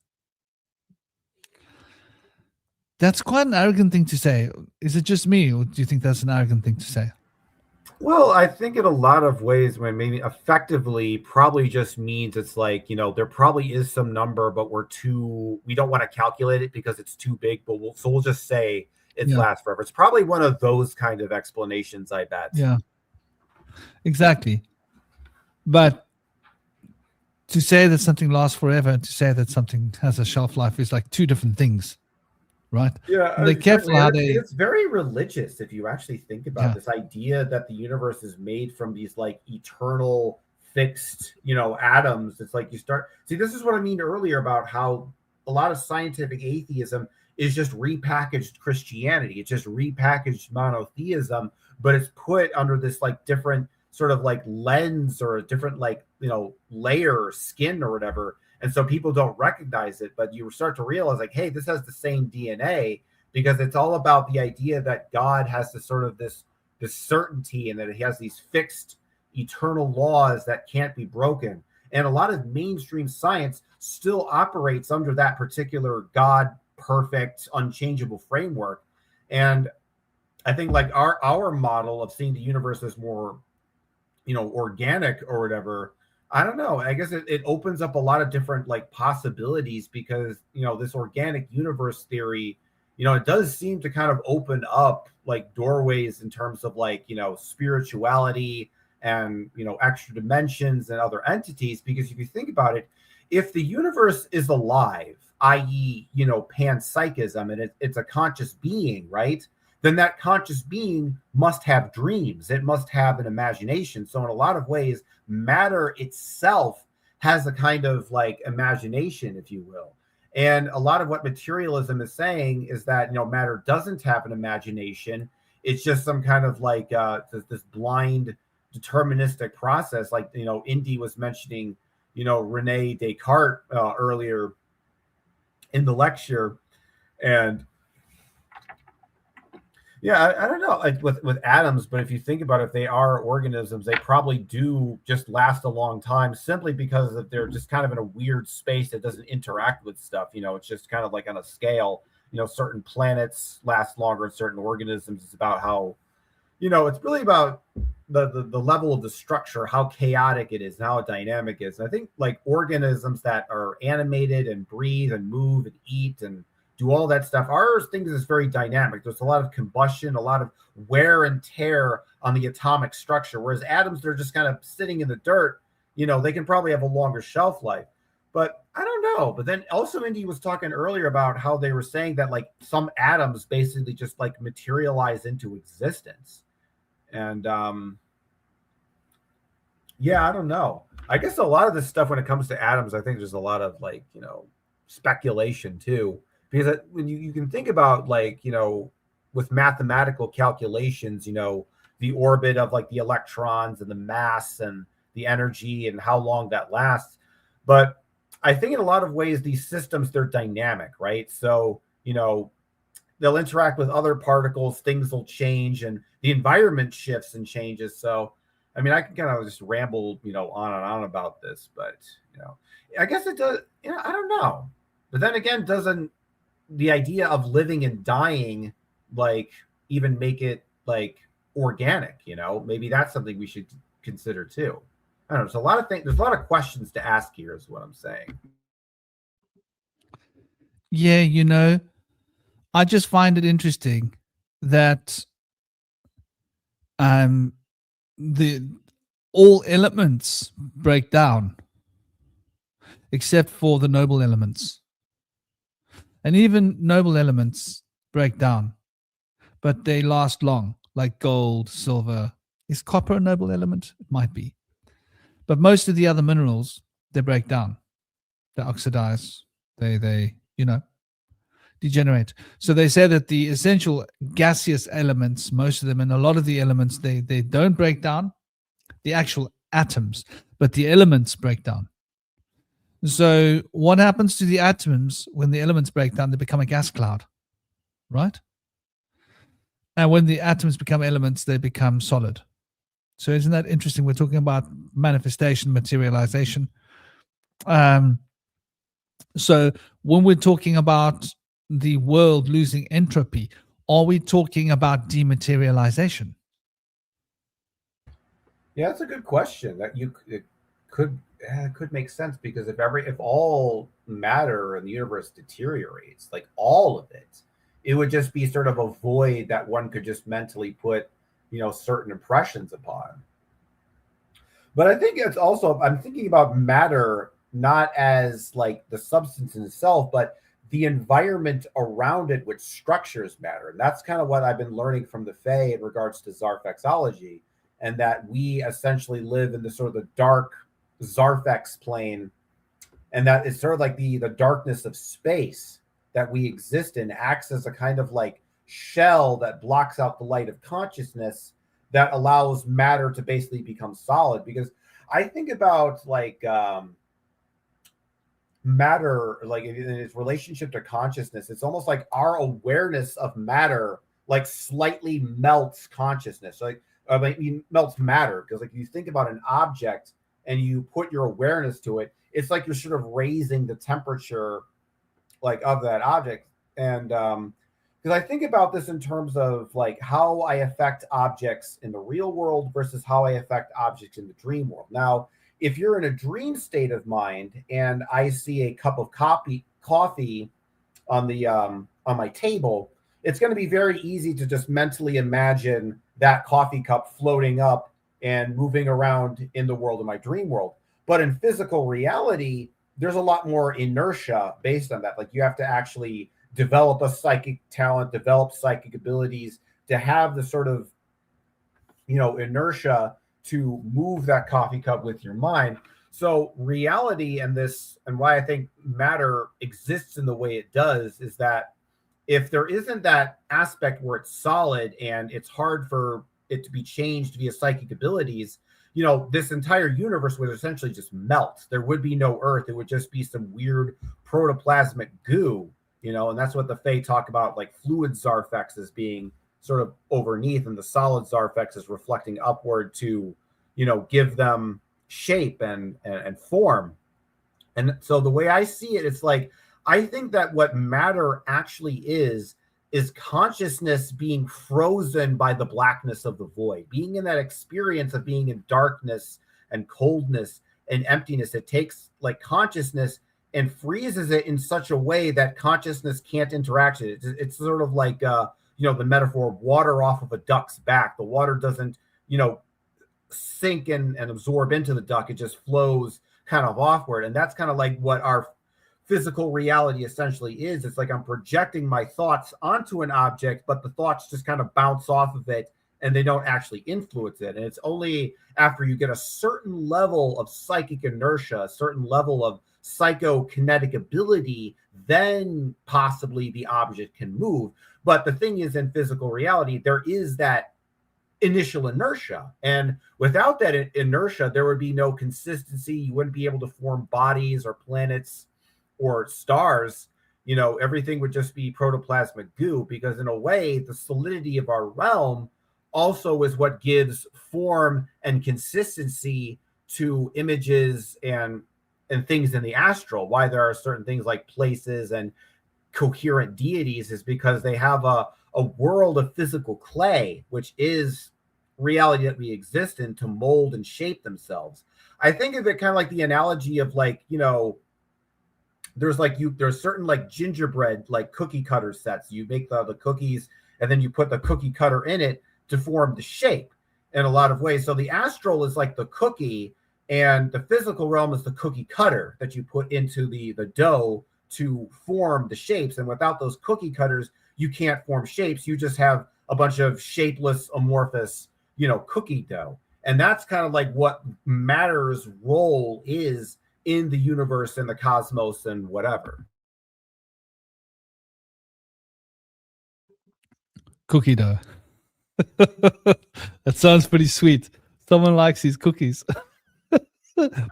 That's quite an arrogant thing to say. Is it just me, or do you think that's an arrogant thing to say? Well, I think in a lot of ways, when maybe effectively probably just means it's like, you know, there probably is some number, but we don't want to calculate it because it's too big, but we'll just say it lasts forever. It's probably one of those kind of explanations, I bet. Yeah, exactly. But to say that something lasts forever and to say that something has a shelf life is like two different things, right? Yeah, and they're careful how they. It's very religious if you actually think about this idea that the universe is made from these like eternal fixed, you know, atoms. It's like this is what I mean earlier about how a lot of scientific atheism is just repackaged Christianity. It's just repackaged monotheism, but it's put under this like different sort of like lens or a different like, you know, layer or skin or whatever. And so people don't recognize it, but you start to realize like, hey, this has the same DNA, because it's all about the idea that God has this sort of this certainty, and that he has these fixed eternal laws that can't be broken. And a lot of mainstream science still operates under that particular God perfect, unchangeable framework. And I think like our model of seeing the universe as more, you know, organic or whatever, I don't know. I guess it opens up a lot of different like possibilities because, this organic universe theory, it does seem to kind of open up like doorways in terms of like, spirituality and, extra dimensions and other entities. Because if you think about it, if the universe is alive, i.e., panpsychism, and it's a conscious being, right? Then that conscious being must have dreams. It must have an imagination. So in a lot of ways, matter itself has a kind of like imagination, if you will. And a lot of what materialism is saying is that, matter doesn't have an imagination. It's just some kind of like this blind deterministic process. Like, Indy was mentioning, Rene Descartes earlier in the lecture. And yeah, I don't know, like with atoms, but if you think about it, if they are organisms, they probably do just last a long time simply because they're just kind of in a weird space that doesn't interact with stuff. It's just kind of like on a scale. Certain planets last longer, certain organisms. It's about how, it's really about the level of the structure, how chaotic it is, and how dynamic it is. And I think like organisms that are animated and breathe and move and eat and do all that stuff. Ours things is very dynamic. There's a lot of combustion, a lot of wear and tear on the atomic structure. Whereas atoms, they're just kind of sitting in the dirt. They can probably have a longer shelf life. But I don't know. But then also Indy was talking earlier about how they were saying that like some atoms basically just like materialize into existence. And yeah, I don't know. I guess a lot of this stuff when it comes to atoms, I think there's a lot of like, speculation too. Because when you can think about like, with mathematical calculations, the orbit of like the electrons and the mass and the energy and how long that lasts. But I think in a lot of ways, these systems, they're dynamic, right? So, they'll interact with other particles, things will change and the environment shifts and changes. So, I mean, I can kind of just ramble, on and on about this, but, I guess it does, I don't know. But then again, doesn't the idea of living and dying like even make it like organic? Maybe that's something we should consider too. I don't know. There's a lot of things. There's a lot of questions to ask here, is what I'm saying. Yeah, I just find it interesting that the all elements break down except for the noble elements. And even noble elements break down, but they last long, like gold, silver. Is copper a noble element? It might be. But most of the other minerals, they break down. They oxidize. They degenerate. So they say that the essential gaseous elements, most of them, and a lot of the elements, they don't break down, the actual atoms, but the elements break down. So what happens to the atoms when the elements break down? They become a gas cloud, right? And when the atoms become elements, they become solid. So isn't that interesting? We're talking about manifestation, materialization. So when we're talking about the world losing entropy, are we talking about dematerialization? Yeah, that's a good question. It could make sense because if all matter in the universe deteriorates, like all of it, it would just be sort of a void that one could just mentally put, certain impressions upon. But I think it's also, I'm thinking about matter not as like the substance in itself, but the environment around it, which structures matter. And that's kind of what I've been learning from the Fae in regards to Zarfexology, and that we essentially live in the sort of the dark Zarfex plane, and that it's sort of like the darkness of space that we exist in acts as a kind of like shell that blocks out the light of consciousness that allows matter to basically become solid. Because I think about like matter, like in its relationship to consciousness, it's almost like our awareness of matter like slightly melts consciousness. Like melts matter, because like you think about an object and you put your awareness to it, it's like you're sort of raising the temperature like of that object. And because I think about this in terms of like how I affect objects in the real world versus how I affect objects in the dream world. Now, if you're in a dream state of mind and I see a cup of coffee on the on my table, it's going to be very easy to just mentally imagine that coffee cup floating up and moving around in the world of my dream world. But in physical reality, there's a lot more inertia based on that. Like you have to actually develop a psychic talent, develop psychic abilities to have the sort of, inertia to move that coffee cup with your mind. So reality and why I think matter exists in the way it does is that if there isn't that aspect where it's solid and it's hard for it to be changed via psychic abilities, this entire universe would essentially just melt. There would be no Earth. It would just be some weird protoplasmic goo, and that's what the Fae talk about, like fluid Zarfex as being sort of overneath, and the solid Zarfex is reflecting upward to, give them shape and form. And so the way I see it, it's like, I think that what matter actually is consciousness being frozen by the blackness of the void, being in that experience of being in darkness and coldness and emptiness. It takes like consciousness and freezes it in such a way that consciousness can't interact. It's sort of like, the metaphor of water off of a duck's back. The water doesn't, sink and absorb into the duck. It just flows kind of offward. And that's kind of like what our physical reality essentially is. It's like I'm projecting my thoughts onto an object, but the thoughts just kind of bounce off of it and they don't actually influence it. And it's only after you get a certain level of psychic inertia, a certain level of psychokinetic ability, then possibly the object can move. But the thing is, in physical reality, there is that initial inertia. And without that inertia, there would be no consistency. You wouldn't be able to form bodies or planets or stars. Everything would just be protoplasmic goo, because in a way, the solidity of our realm also is what gives form and consistency to images and things in the astral. Why there are certain things like places and coherent deities is because they have a world of physical clay, which is reality that we exist in, to mold and shape themselves. I think of it kind of like the analogy of like, there's certain like gingerbread, like cookie cutter sets. You make the cookies and then you put the cookie cutter in it to form the shape in a lot of ways. So the astral is like the cookie and the physical realm is the cookie cutter that you put into the dough to form the shapes. And without those cookie cutters, you can't form shapes. You just have a bunch of shapeless, amorphous, cookie dough. And that's kind of like what matter's role is in the universe and the cosmos and whatever. Cookie dough. That sounds pretty sweet. Someone likes his cookies.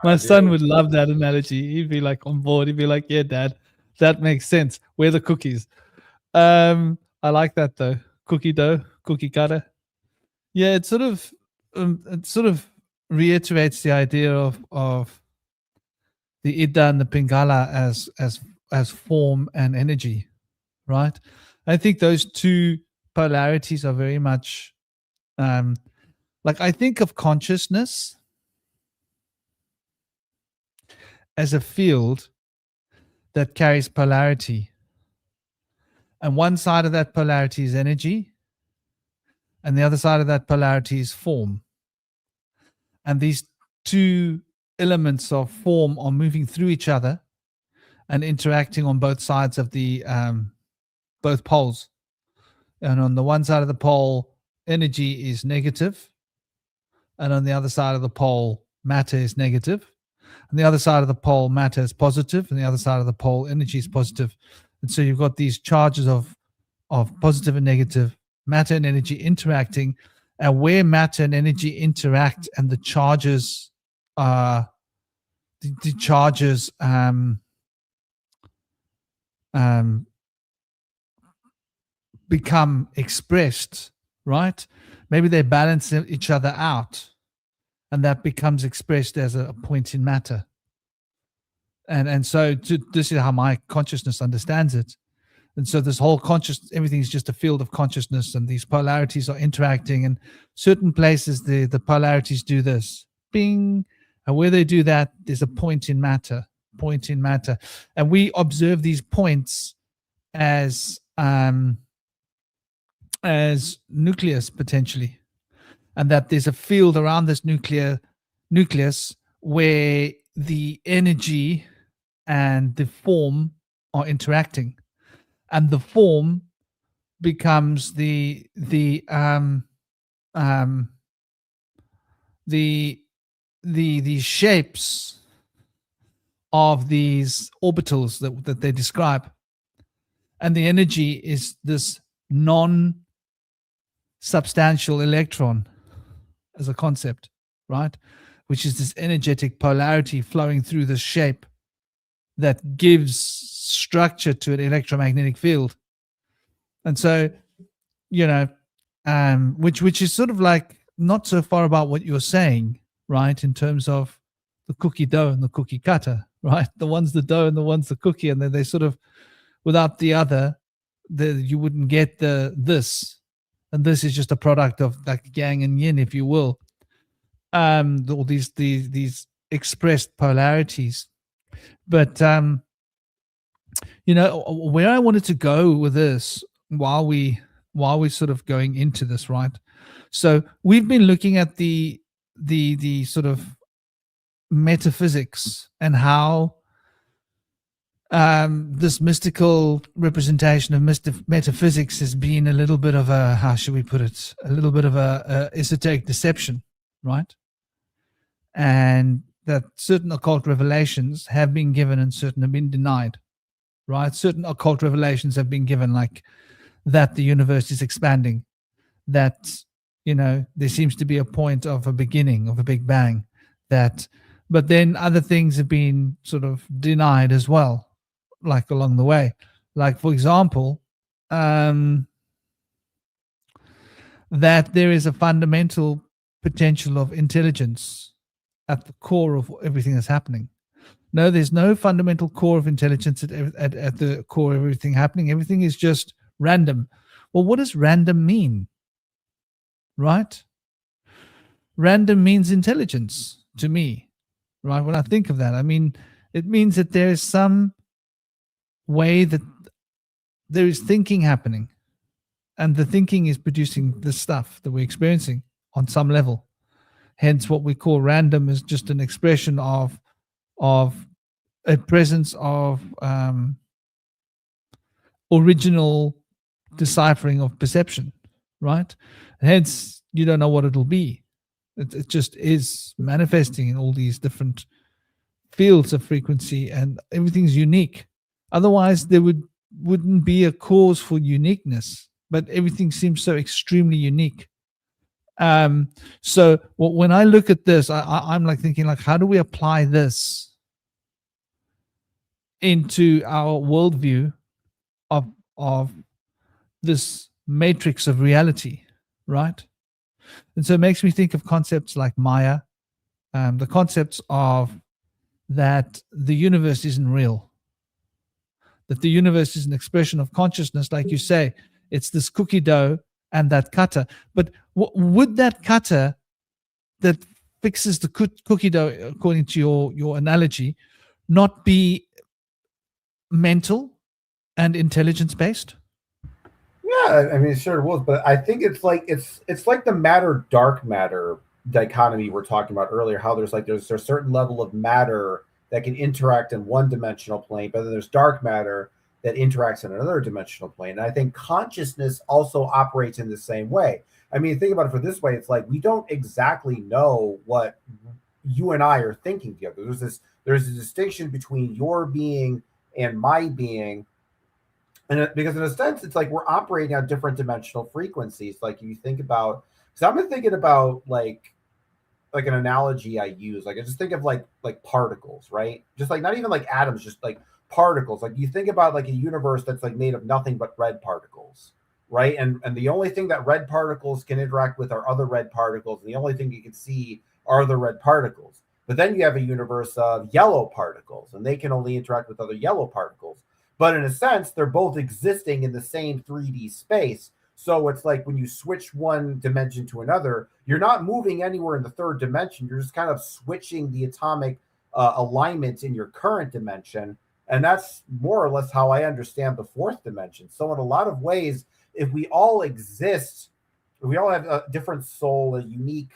My son would love that analogy. He'd be like on board. He'd be like, yeah, Dad, that makes sense. Where are the cookies? I like that though. Cookie dough, cookie cutter. Yeah, it sort of reiterates the idea of the Ida and the Pingala as form and energy, right? I think those two polarities are very much like, I think of consciousness as a field that carries polarity. And one side of that polarity is energy, and the other side of that polarity is form. And these two elements of form are moving through each other and interacting on both sides of the both poles. And on the one side of the pole, energy is negative, and on the other side of the pole, matter is negative. On the other side of the pole, matter is positive, and the other side of the pole, energy is positive. And so you've got these charges of positive and negative, matter and energy interacting, and where matter and energy interact and the charges become expressed, right? Maybe they balance each other out, and that becomes expressed as a point in matter. And so this is how my consciousness understands it. And so this whole everything is just a field of consciousness, and these polarities are interacting. And certain places, the polarities do this, bing, And where they do that, there's a point in matter. And we observe these points as nucleus potentially, and that there's a field around this nucleus where the energy and the form are interacting, and the form becomes the shapes of these orbitals that they describe, and the energy is this non-substantial electron as a concept, right? Which is this energetic polarity flowing through the shape that gives structure to an electromagnetic field. And so, which is sort of like not so far about what you're saying, right? In terms of the cookie dough and the cookie cutter, right? The one's the dough and the one's the cookie, and then they sort of, without the other, you wouldn't get this, and this is just a product of like yang and yin, if you will. All these expressed polarities, but where I wanted to go with this, while we're sort of going into this, right? So we've been looking at the sort of metaphysics and how this mystical representation of metaphysics has been a little bit of a, how should we put it, a little bit of a esoteric deception, right? And that certain occult revelations have been given and certain have been denied, right? Certain occult revelations have been given, like that the universe is expanding, that, there seems to be a point of a beginning, of a big bang, but then other things have been sort of denied as well, like along the way. Like, for example, that there is a fundamental potential of intelligence at the core of everything that's happening. No, there's no fundamental core of intelligence at the core of everything happening. Everything is just random. Well, what does random mean? Right? Random means intelligence to me, right? When I think of that, I mean, it means that there is some way that there is thinking happening, and the thinking is producing the stuff that we're experiencing on some level. Hence, what we call random is just an expression of a presence of original deciphering of perception, right? Hence, you don't know what it'll be. It just is manifesting in all these different fields of frequency, and everything's unique. Otherwise, there wouldn't be a cause for uniqueness, but everything seems so extremely unique. So when I look at this, I'm like thinking, like, how do we apply this into our worldview of this matrix of reality, right? And so it makes me think of concepts like Maya, the concepts of that the universe isn't real, that the universe is an expression of consciousness, like you say, it's this cookie dough and that cutter. But would that cutter that fixes the cookie dough, according to your analogy, not be mental and intelligence based? Yeah, I mean, it sure was, but I think it's like the matter dark matter dichotomy we're talking about earlier. How there's a certain level of matter that can interact in one dimensional plane, but then there's dark matter that interacts in another dimensional plane. And I think consciousness also operates in the same way. I mean, think about it for this way: it's like we don't exactly know what you and I are thinking together. There's a distinction between your being and my being. And because in a sense, it's like we're operating on different dimensional frequencies. Like if you think about, because I've been thinking about like an analogy I use. Like I just think of like particles, right? Just like not even like atoms, just like particles. Like you think about like a universe that's like made of nothing but red particles, right? And the only thing that red particles can interact with are other red particles, and the only thing you can see are the red particles. But then you have a universe of yellow particles, and they can only interact with other yellow particles. But in a sense, they're both existing in the same 3D space. So it's like when you switch one dimension to another, you're not moving anywhere in the third dimension. You're just kind of switching the atomic alignments in your current dimension. And that's more or less how I understand the fourth dimension. So in a lot of ways, if we all exist, if we all have a different soul, a unique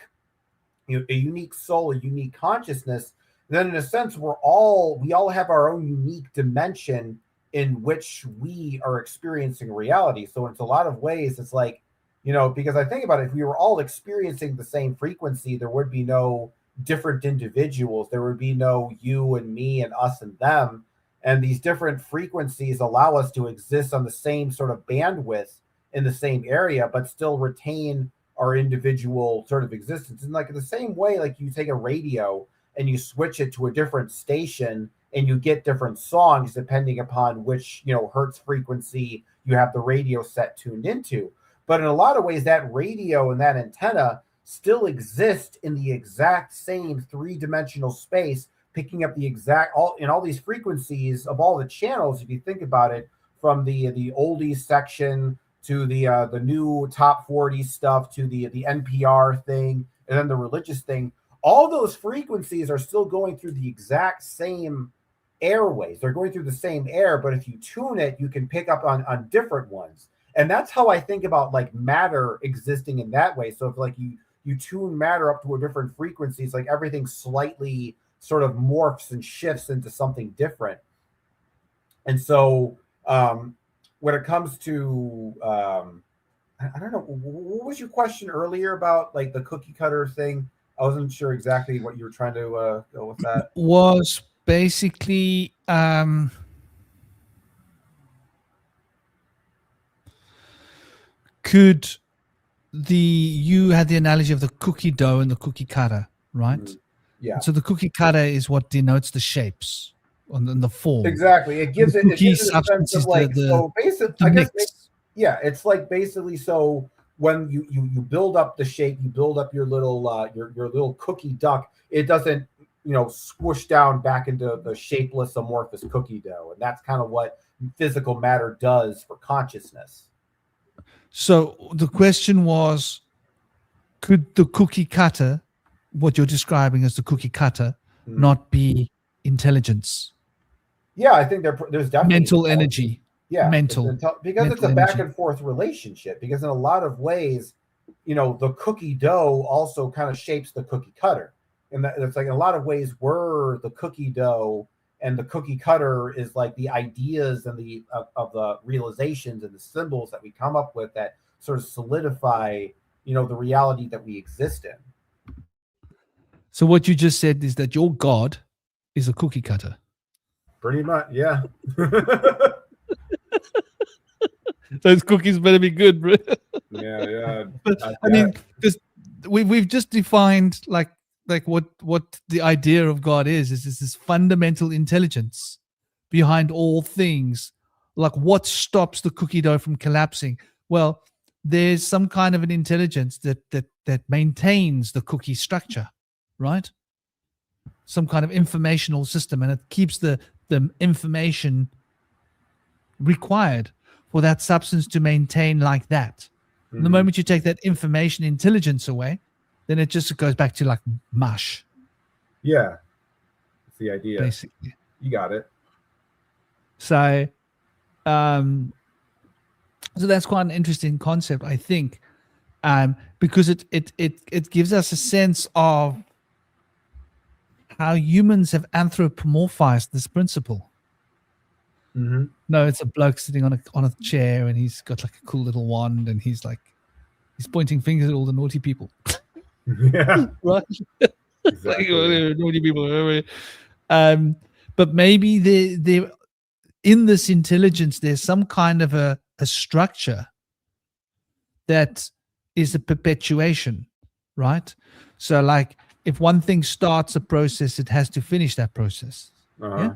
soul, a unique consciousness, then in a sense, we all have our own unique dimension in which we are experiencing reality. So it's a lot of ways, it's like, because I think about it, if we were all experiencing the same frequency, there would be no different individuals. There would be no you and me and us and them. And these different frequencies allow us to exist on the same sort of bandwidth in the same area, but still retain our individual sort of existence. And like in the same way, like you take a radio and you switch it to a different station and you get different songs depending upon which, hertz frequency you have the radio set tuned into. But in a lot of ways, that radio and that antenna still exist in the exact same three-dimensional space, picking up the exact all these frequencies of all the channels. If you think about it, from the oldies section to the new top 40 stuff to the NPR thing and then the religious thing, all those frequencies are still going through the exact same airways. They're going through the same air, but if you tune it, you can pick up on different ones. And that's how I think about like matter existing in that way. So if like you tune matter up to a different frequency, it's like everything slightly sort of morphs and shifts into something different. And so when it comes to I don't know, what was your question earlier about like the cookie cutter thing? I wasn't sure exactly what you were trying to go with that. Was basically you had the analogy of the cookie dough and the cookie cutter, right? Mm-hmm. Yeah. So the cookie cutter is what denotes the shapes and the form. Exactly. It gives it a sense of like, so basically, I guess, it's like basically, so when you build up the shape, you build up your little your little cookie duck, it doesn't squish down back into the shapeless amorphous cookie dough. And that's kind of what physical matter does for consciousness. So the question was, could the cookie cutter, what you're describing as the cookie cutter, not be intelligence? Yeah, I think there's definitely mental energy. Yeah, mental because it's a back and forth relationship. Because in a lot of ways, the cookie dough also kind of shapes the cookie cutter, and it's like in a lot of ways we're the cookie dough, and the cookie cutter is like the ideas and of the realizations and the symbols that we come up with that sort of solidify, the reality that we exist in. So what you just said is that your God is a cookie cutter. Pretty much, yeah. Those cookies better be good, bro. Yeah. But I mean, we've just defined like what the idea of God is this fundamental intelligence behind all things. Like what stops the cookie dough from collapsing? Well, there's some kind of an intelligence that maintains the cookie structure, right? Some kind of informational system, and it keeps the information required for that substance to maintain like that. Mm-hmm. The moment you take that information intelligence away, then it just goes back to like mush. Yeah. That's the idea. Basically. You got it. So that's quite an interesting concept, I think, because it gives us a sense of how humans have anthropomorphized this principle. Mm-hmm. No, it's a bloke sitting on a chair, and he's got like a cool little wand, and he's pointing fingers at all the naughty people. Yeah, right. Exactly. Like, naughty people. But maybe there in this intelligence, there's some kind of a structure that is a perpetuation, right? So, like, if one thing starts a process, it has to finish that process. Uh-huh.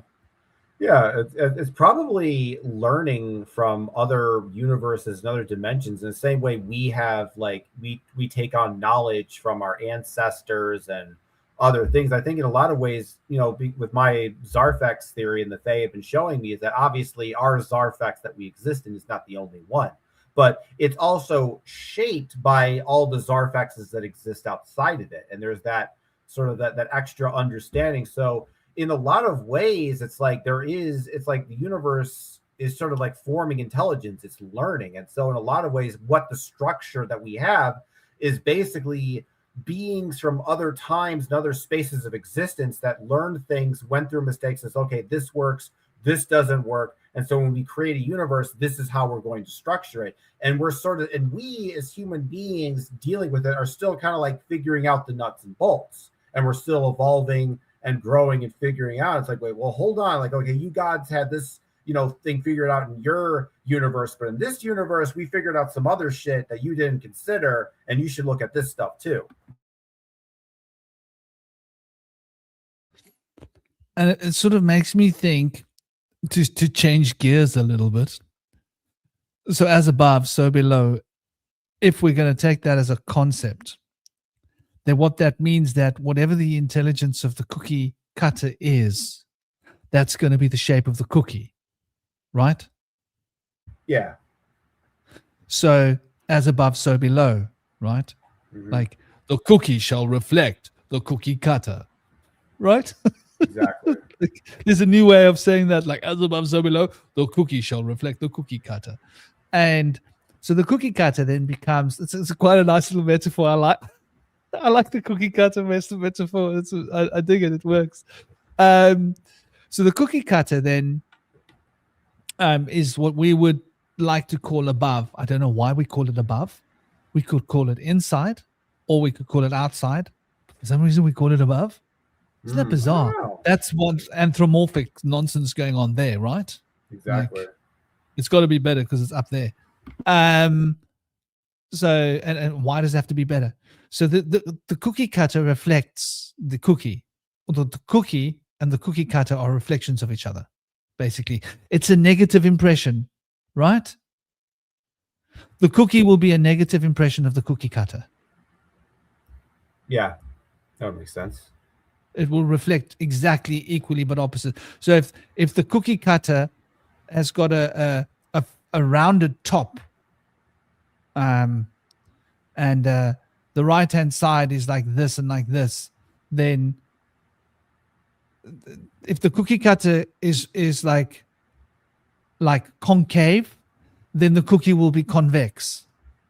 Yeah, it's probably learning from other universes and other dimensions in the same way we have, like, we take on knowledge from our ancestors and other things. I think in a lot of ways, with my Zarfex theory and that they have been showing me, is that obviously our Zarfex that we exist in is not the only one. but it's also shaped by all the Zarfaxes that exist outside of it. And there's that sort of that extra understanding. So in a lot of ways, it's like it's like the universe is sort of like forming intelligence, it's learning. And so in a lot of ways, what the structure that we have is basically beings from other times and other spaces of existence that learned things, went through mistakes, and said, okay, this works, this doesn't work. And so when we create a universe, this is how we're going to structure it. And we're sort of, and we as human beings dealing with it are still kind of like figuring out the nuts and bolts. And we're still evolving and growing and figuring out. It's like, wait, well, hold on. Like, okay, you gods had this, thing figured out in your universe, but in this universe, we figured out some other shit that you didn't consider, and you should look at this stuff too. And it sort of makes me think to change gears a little bit. So as above, so below, if we're going to take that as a concept, then what that means that whatever the intelligence of the cookie cutter is, that's going to be the shape of the cookie, right? Yeah. So as above, so below, right? Mm-hmm. Like the cookie shall reflect the cookie cutter, right? Exactly. There's a new way of saying that, like as above, so below, the cookie shall reflect the cookie cutter. And so the cookie cutter then becomes, it's quite a nice little metaphor. I like the cookie cutter metaphor. I dig it. It works. So the cookie cutter then is what we would like to call above. I don't know why we call it above. We could call it inside, or we could call it outside. For some reason, we call it above. Isn't that bizarre? That's what anthropomorphic nonsense going on there, right? Exactly. Like, it's got to be better because it's up there. So, and why does it have to be better? So the cookie cutter reflects the cookie. Although the cookie and the cookie cutter are reflections of each other. Basically, it's a negative impression, right? The cookie will be a negative impression of the cookie cutter. Yeah, that would make sense. It will reflect exactly equally but opposite. So if the cookie cutter has got a rounded top, and the right hand side is like this and like this, then if the cookie cutter is like concave, then the cookie will be convex.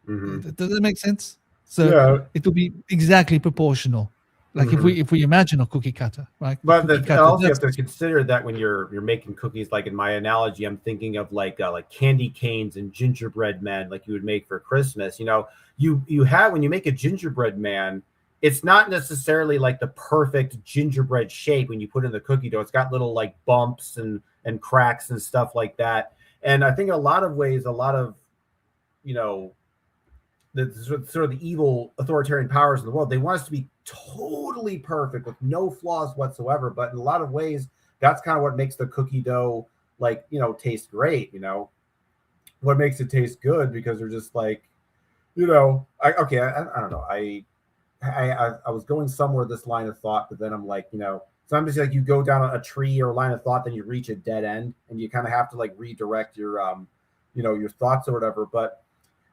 Mm-hmm. Does that make sense? So it will be exactly proportional. Like if we imagine a cookie cutter, right? But also you have to consider that when you're making cookies, like in my analogy, I'm thinking of like candy canes and gingerbread men, like you would make for Christmas. You have, when you make a gingerbread man, it's not necessarily like the perfect gingerbread shape when you put in the cookie dough. It's got little like bumps and cracks and stuff like that. And I think in a lot of ways, a lot of the sort of the evil authoritarian powers in the world, they want us to be totally perfect with no flaws whatsoever. But in a lot of ways, that's kind of what makes the cookie dough taste great. What makes it taste good, because they're just like, I don't know. I was going somewhere this line of thought, but then I'm like, sometimes like you go down a tree or a line of thought, then you reach a dead end, and you kind of have to like redirect your your thoughts or whatever. But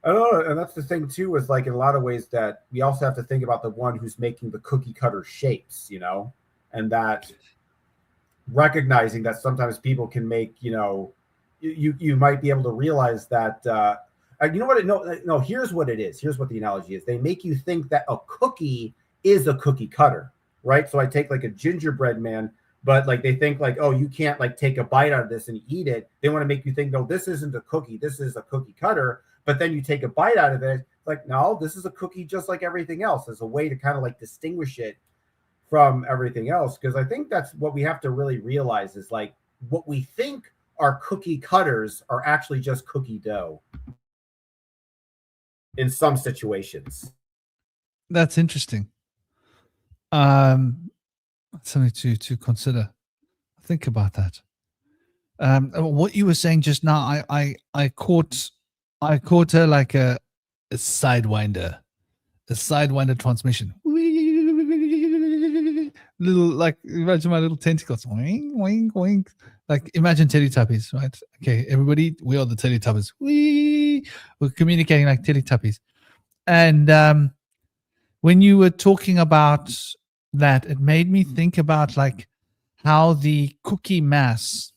I don't know, and that's the thing too, is like in a lot of ways that we also have to think about the one who's making the cookie cutter shapes, and that recognizing that sometimes people can make, you might be able to realize that here's what it is. Here's what the analogy is. They make you think that a cookie is a cookie cutter, right? So I take like a gingerbread man, but like they think like, oh, you can't like take a bite out of this and eat it. They want to make you think, no, this isn't a cookie. This is a cookie cutter. But then you take a bite out of it, like, no, this is a cookie just like everything else. There's a way to kind of like distinguish it from everything else. Because I think that's what we have to really realize is like what we think are cookie cutters are actually just cookie dough in some situations. That's interesting. Something to consider. Think about that. What you were saying just now, I caught her like a sidewinder transmission. Little, like, imagine my little tentacles. Wing, wing, wing. Like imagine Teletubbies, right? Okay, everybody, we are the Teletubbies. We're communicating like Teletubbies. And when you were talking about that, it made me think about like how the cookie mass,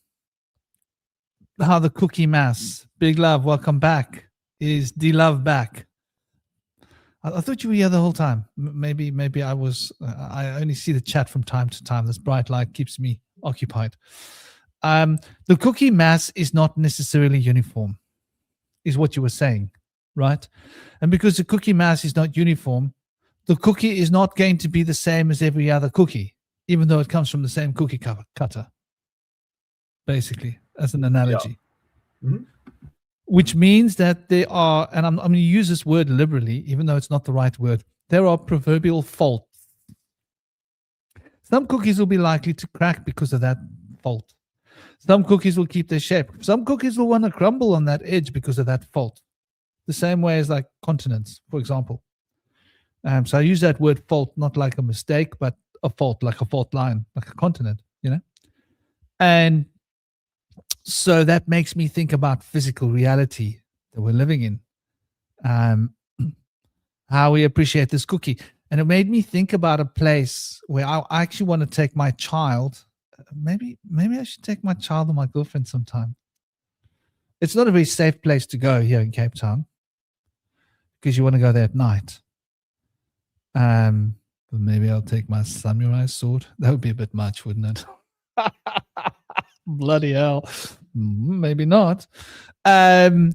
big love, welcome back, is de-love back. I thought you were here the whole time. Maybe I was. I only see the chat from time to time. This bright light keeps me occupied. The cookie mass is not necessarily uniform, is what you were saying, right? And because the cookie mass is not uniform, the cookie is not going to be the same as every other cookie, even though it comes from the same cookie cutter, basically, as an analogy. Yeah. Mm-hmm. Which means that there are, and I'm going to use this word liberally, even though it's not the right word, there are proverbial faults. Some cookies will be likely to crack because of that fault. Some cookies will keep their shape. Some cookies will want to crumble on that edge because of that fault. The same way as like continents, for example. So I use that word fault, not like a mistake, but a fault, like a fault line, like a continent, you know? And so that makes me think about physical reality that we're living in, how we appreciate this cookie. And it made me think about a place where I actually want to take my child. Maybe I should take my child and my girlfriend sometime. It's not a very safe place to go here in Cape Town because you want to go there at night. But maybe I'll take my samurai sword. That would be a bit much, wouldn't it? Bloody hell. Maybe not. Because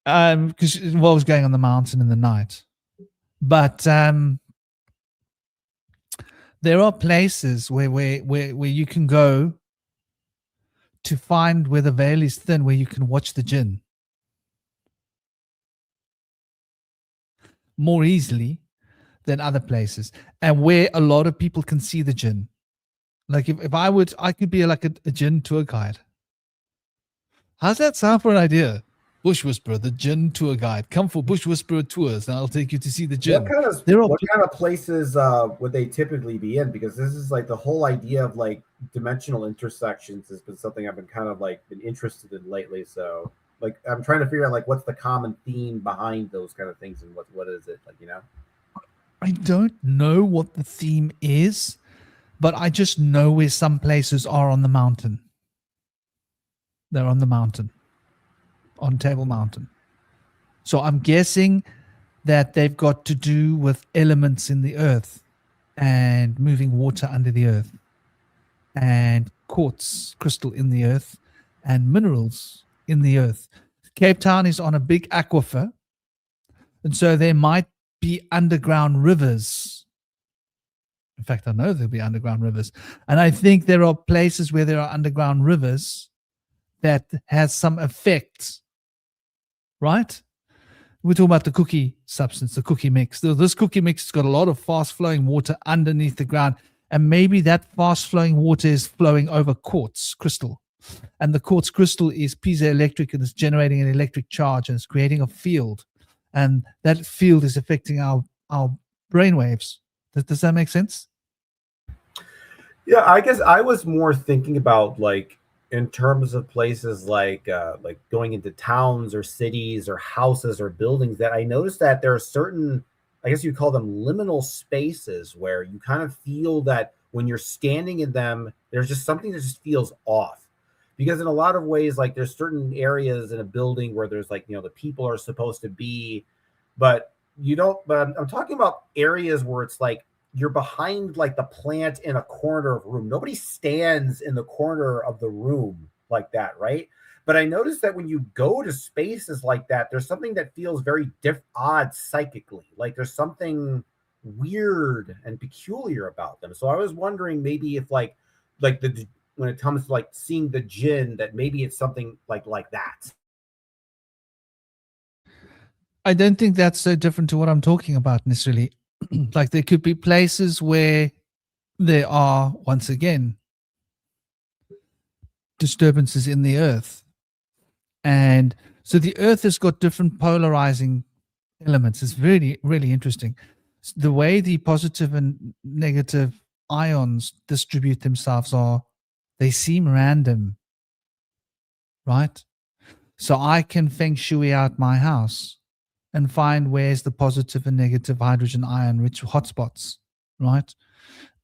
it involves going on the mountain in the night. But there are places where you can go to find where the veil is thin, where you can watch the jinn more easily than other places, and where a lot of people can see the jinn. Like if I could be like a jinn tour guide. How's that sound for an idea? Bush Whisperer, the jinn tour guide. Come for Bush Whisperer tours, and I'll take you to see the jinn. What kind of places would they typically be in? Because this is like the whole idea of like dimensional intersections has been something I've been kind of like been interested in lately. So like I'm trying to figure out like what's the common theme behind those kind of things and what is it, like, you know? I don't know what the theme is, but I just know where some places are on the mountain. They're on the mountain, on Table Mountain. So I'm guessing that they've got to do with elements in the earth and moving water under the earth and quartz crystal in the earth and minerals in the earth. Cape Town is on a big aquifer, and so there might be underground rivers. In fact, I know there'll be underground rivers. And I think there are places where there are underground rivers that has some effect, right? We're talking about the cookie substance, the cookie mix. This cookie mix has got a lot of fast-flowing water underneath the ground, and maybe that fast-flowing water is flowing over quartz crystal. And the quartz crystal is piezoelectric, and it's generating an electric charge, and it's creating a field. And that field is affecting our brainwaves. Does that make sense? Yeah, I guess I was more thinking about like in terms of places like going into towns or cities or houses or buildings, that I noticed that there are certain, I guess you call them liminal spaces, where you kind of feel that when you're standing in them, there's just something that just feels off. Because in a lot of ways, like there's certain areas in a building where there's like, you know, the people are supposed to be, but you don't, but I'm talking about areas where it's like you're behind like the plant in a corner of a room. Nobody stands in the corner of the room like that, right? But I noticed that when you go to spaces like that, there's something that feels very odd psychically. Like there's something weird and peculiar about them. So I was wondering maybe if like the when it comes to like seeing the jinn, that maybe it's something like that. I don't think that's so different to what I'm talking about necessarily. Like there could be places where there are, once again, disturbances in the earth. And so the earth has got different polarizing elements. It's really, really interesting. The way the positive and negative ions distribute themselves are They seem random, right? So I can feng shui out my house and find where's the positive and negative hydrogen ion rich hotspots, right?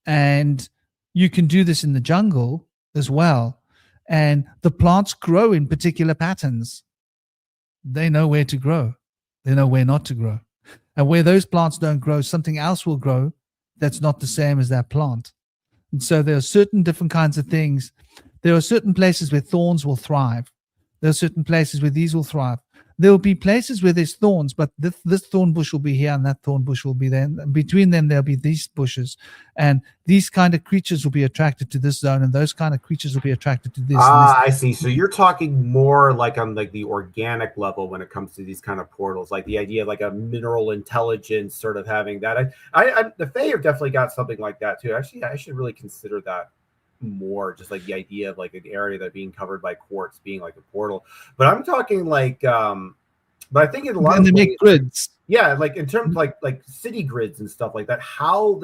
And you can do this in the jungle as well. And the plants grow in particular patterns. They know where to grow. They know where not to grow. And where those plants don't grow, something else will grow that's not the same as that plant. And so there are certain different kinds of things. There are certain places where thorns will thrive. There are certain places where these will thrive. There will be places where there's thorns, but this thorn bush will be here and that thorn bush will be there. And between them, there'll be these bushes. And these kind of creatures will be attracted to this zone, and those kind of creatures will be attracted to this. I see. So you're talking more like on like the organic level when it comes to these kind of portals, like the idea of like a mineral intelligence sort of having that. The Fae have definitely got something like that too. Actually, I should really consider that more, just like the idea of like an area that being covered by quartz being like a portal. But I'm talking like but I think in a lot of they ways, make grids. yeah, like in terms of like city grids and stuff like that, how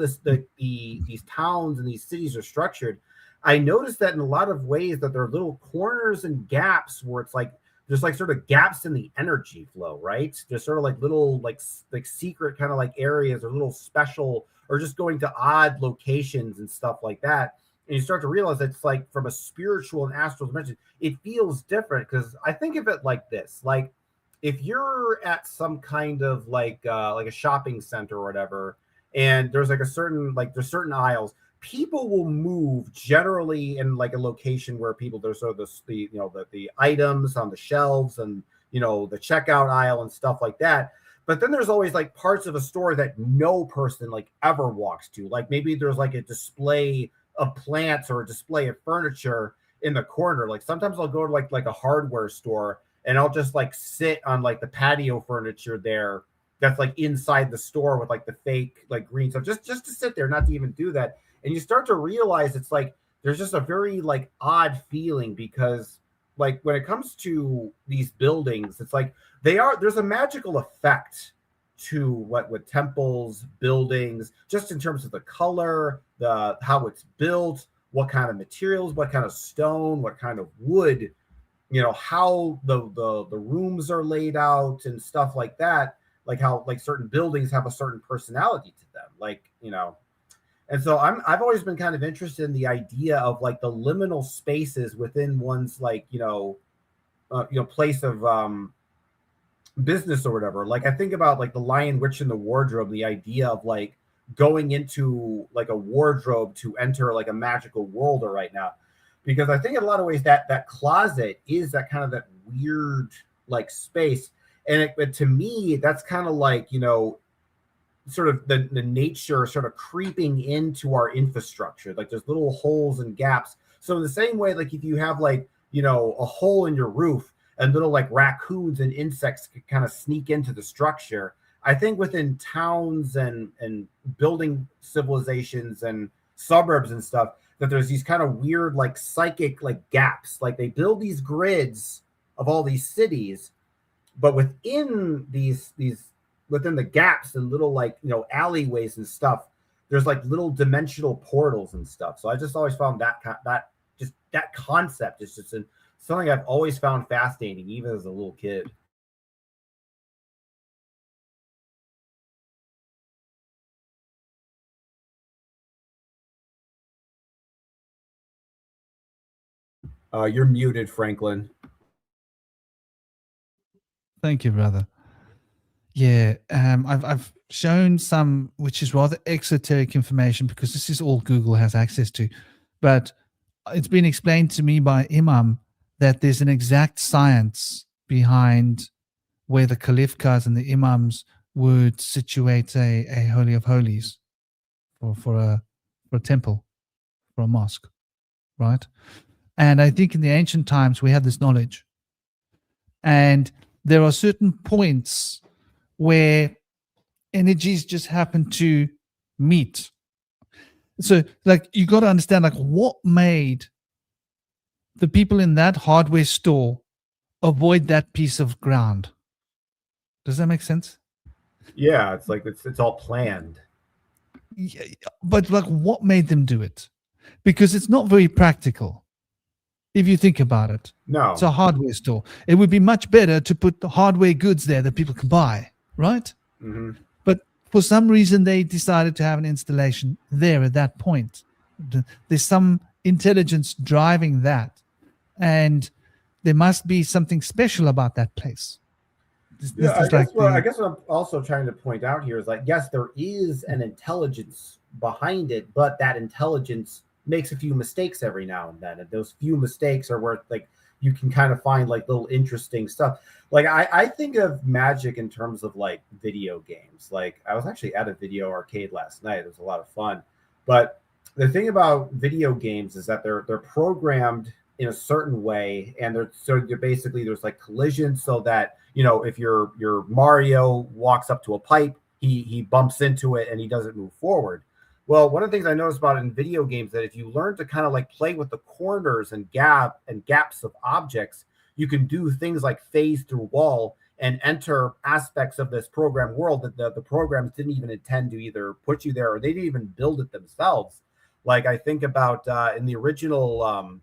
these towns and these cities are structured, I noticed that in a lot of ways that there are little corners and gaps where it's like there's like sort of gaps in the energy flow, right? There's sort of like little like secret kind of like areas or little special, or just going to odd locations and stuff like that. And you start to realize that it's like from a spiritual and astral dimension, it feels different. Because I think of it like this: like if you're at some kind of like a shopping center or whatever, and there's like a certain there's certain aisles, people will move generally in like a location where there's sort of the items on the shelves and the checkout aisle and stuff like that. But then there's always like parts of a store that no person like ever walks to. Like maybe there's like a display of plants or a display of furniture in the corner. Like sometimes I'll go to like a hardware store and I'll just like sit on like the patio furniture there that's like inside the store with like the fake like green stuff, just to sit there, not to even do that. And you start to realize it's like there's just a very like odd feeling, because like when it comes to these buildings, it's like there's a magical effect to what temples, buildings, just in terms of the color, how it's built, what kind of materials, what kind of stone, what kind of wood, how the rooms are laid out and stuff like that, like how like certain buildings have a certain personality to them, And so I've always been kind of interested in the idea of like the liminal spaces within one's like place of business or whatever. Like I think about like the Lion, Witch, and the Wardrobe, the idea of like going into like a wardrobe to enter like a magical world right now, because I think in a lot of ways that closet is that kind of that weird like space. And but to me, that's kind of like sort of the nature sort of creeping into our infrastructure. Like there's little holes and gaps. So in the same way, like if you have like a hole in your roof and little like raccoons and insects could kind of sneak into the structure, I think within towns and building civilizations and suburbs and stuff, that there's these kind of weird like psychic like gaps. Like they build these grids of all these cities, but within these within the gaps and little like alleyways and stuff, there's like little dimensional portals and stuff. So I just always found that concept is just something I've always found fascinating, even as a little kid. You're muted, Franklin. Thank you, brother. Yeah, I've shown some, which is rather exoteric information, because this is all Google has access to. But it's been explained to me by Imam that there's an exact science behind where the Khalifkas and the Imams would situate a Holy of Holies for a temple, for a mosque, right? And I think in the ancient times we had this knowledge. And there are certain points where energies just happen to meet. So like you got to understand like what made the people in that hardware store avoid that piece of ground. Does that make sense? Yeah, it's like it's all planned. Yeah, but like what made them do it? Because it's not very practical. If you think about it, No. it's a hardware store. It would be much better to put the hardware goods there that people can buy, right? Hmm. But for some reason, they decided to have an installation there at that point. There's some intelligence driving that, and there must be something special about that place. This is like I guess what I'm also trying to point out here is like, yes, there is an intelligence behind it, but that intelligence makes a few mistakes every now and then, and those few mistakes are where like you can kind of find like little interesting stuff. Like I think of magic in terms of like video games. Like I was actually at a video arcade last night. It was a lot of fun, but the thing about video games is that they're programmed in a certain way, and they're basically there's like collisions, so that if your Mario walks up to a pipe, he bumps into it and he doesn't move forward. Well, one of the things I noticed about it in video games that if you learn to kind of like play with the corners and gaps of objects, you can do things like phase through wall and enter aspects of this program world that the programs didn't even intend to either put you there, or they didn't even build it themselves. Like I think about in the original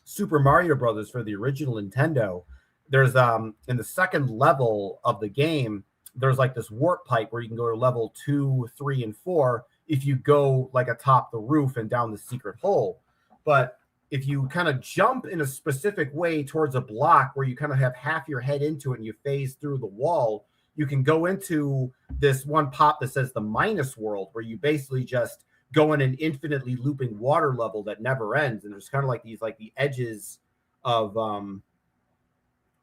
Super Mario Brothers for the original Nintendo, there's in the second level of the game, there's like this warp pipe where you can go to level 2, 3, and 4 if you go like atop the roof and down the secret hole. But if you kind of jump in a specific way towards a block where you kind of have half your head into it and you phase through the wall, you can go into this one pop that says the minus world, where you basically just go in an infinitely looping water level that never ends. And there's kind of like these, like the edges of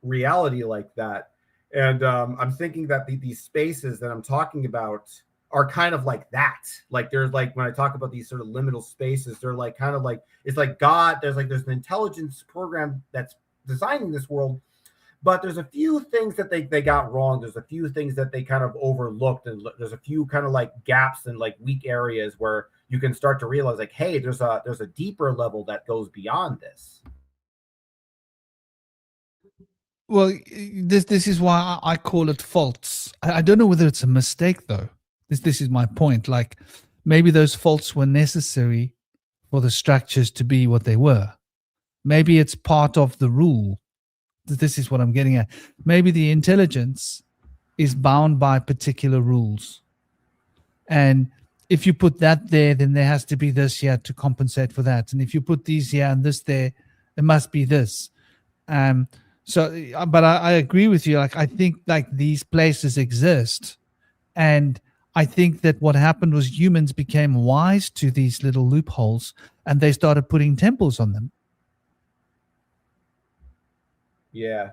reality like that. And I'm thinking that these spaces that I'm talking about are kind of like that. Like there's like, when I talk about these sort of liminal spaces, they're like kind of like, it's like God, there's an intelligence program that's designing this world, but there's a few things that they got wrong. There's a few things that they kind of overlooked, and there's a few kind of like gaps and like weak areas where you can start to realize like, hey, there's a deeper level that goes beyond this. Well, this is why I call it faults. I don't know whether it's a mistake though. This is my point. Like maybe those faults were necessary for the structures to be what they were. Maybe it's part of the rule. This is what I'm getting at. Maybe the intelligence is bound by particular rules. And if you put that there, then there has to be this here to compensate for that. And if you put these here and this there, it must be this. But I agree with you. Like, I think like these places exist. And I think that what happened was humans became wise to these little loopholes and they started putting temples on them. Yeah.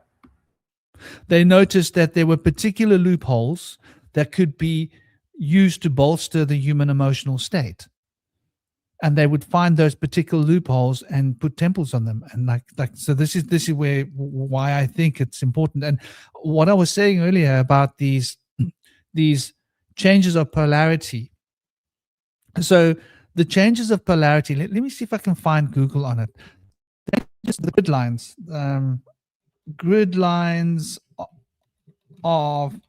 They noticed that there were particular loopholes that could be used to bolster the human emotional state. And they would find those particular loopholes and put temples on them. And so this is why I think it's important. And what I was saying earlier about these changes of polarity. So the changes of polarity, let me see if I can find Google on it. Just the grid lines. Grid lines of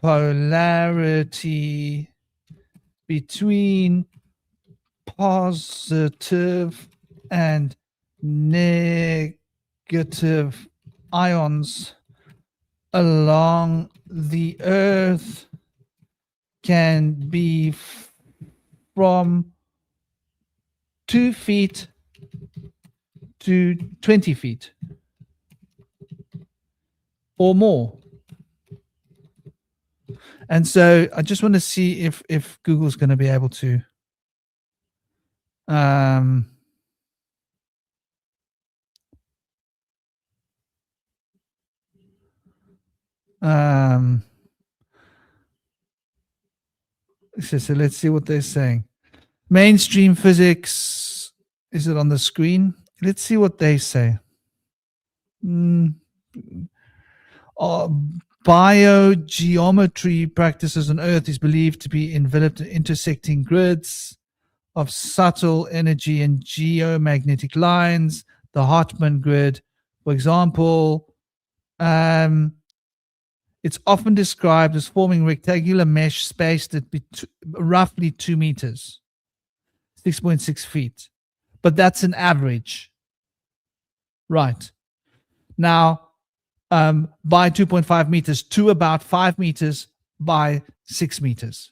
polarity between positive and negative ions along the Earth can be from 2 feet to 20 feet or more. And so I just want to see if Google's going to be able to so let's see what they're saying. Mainstream physics, is it on the screen? Let's see what they say. Biogeometry practices on Earth is believed to be enveloped in intersecting grids of subtle energy and geomagnetic lines. The Hartmann grid, for example, it's often described as forming rectangular mesh spaced at roughly 2 meters, 6.6 feet. But that's an average. Right. Now, by 2.5 meters to about 5 meters by 6 meters.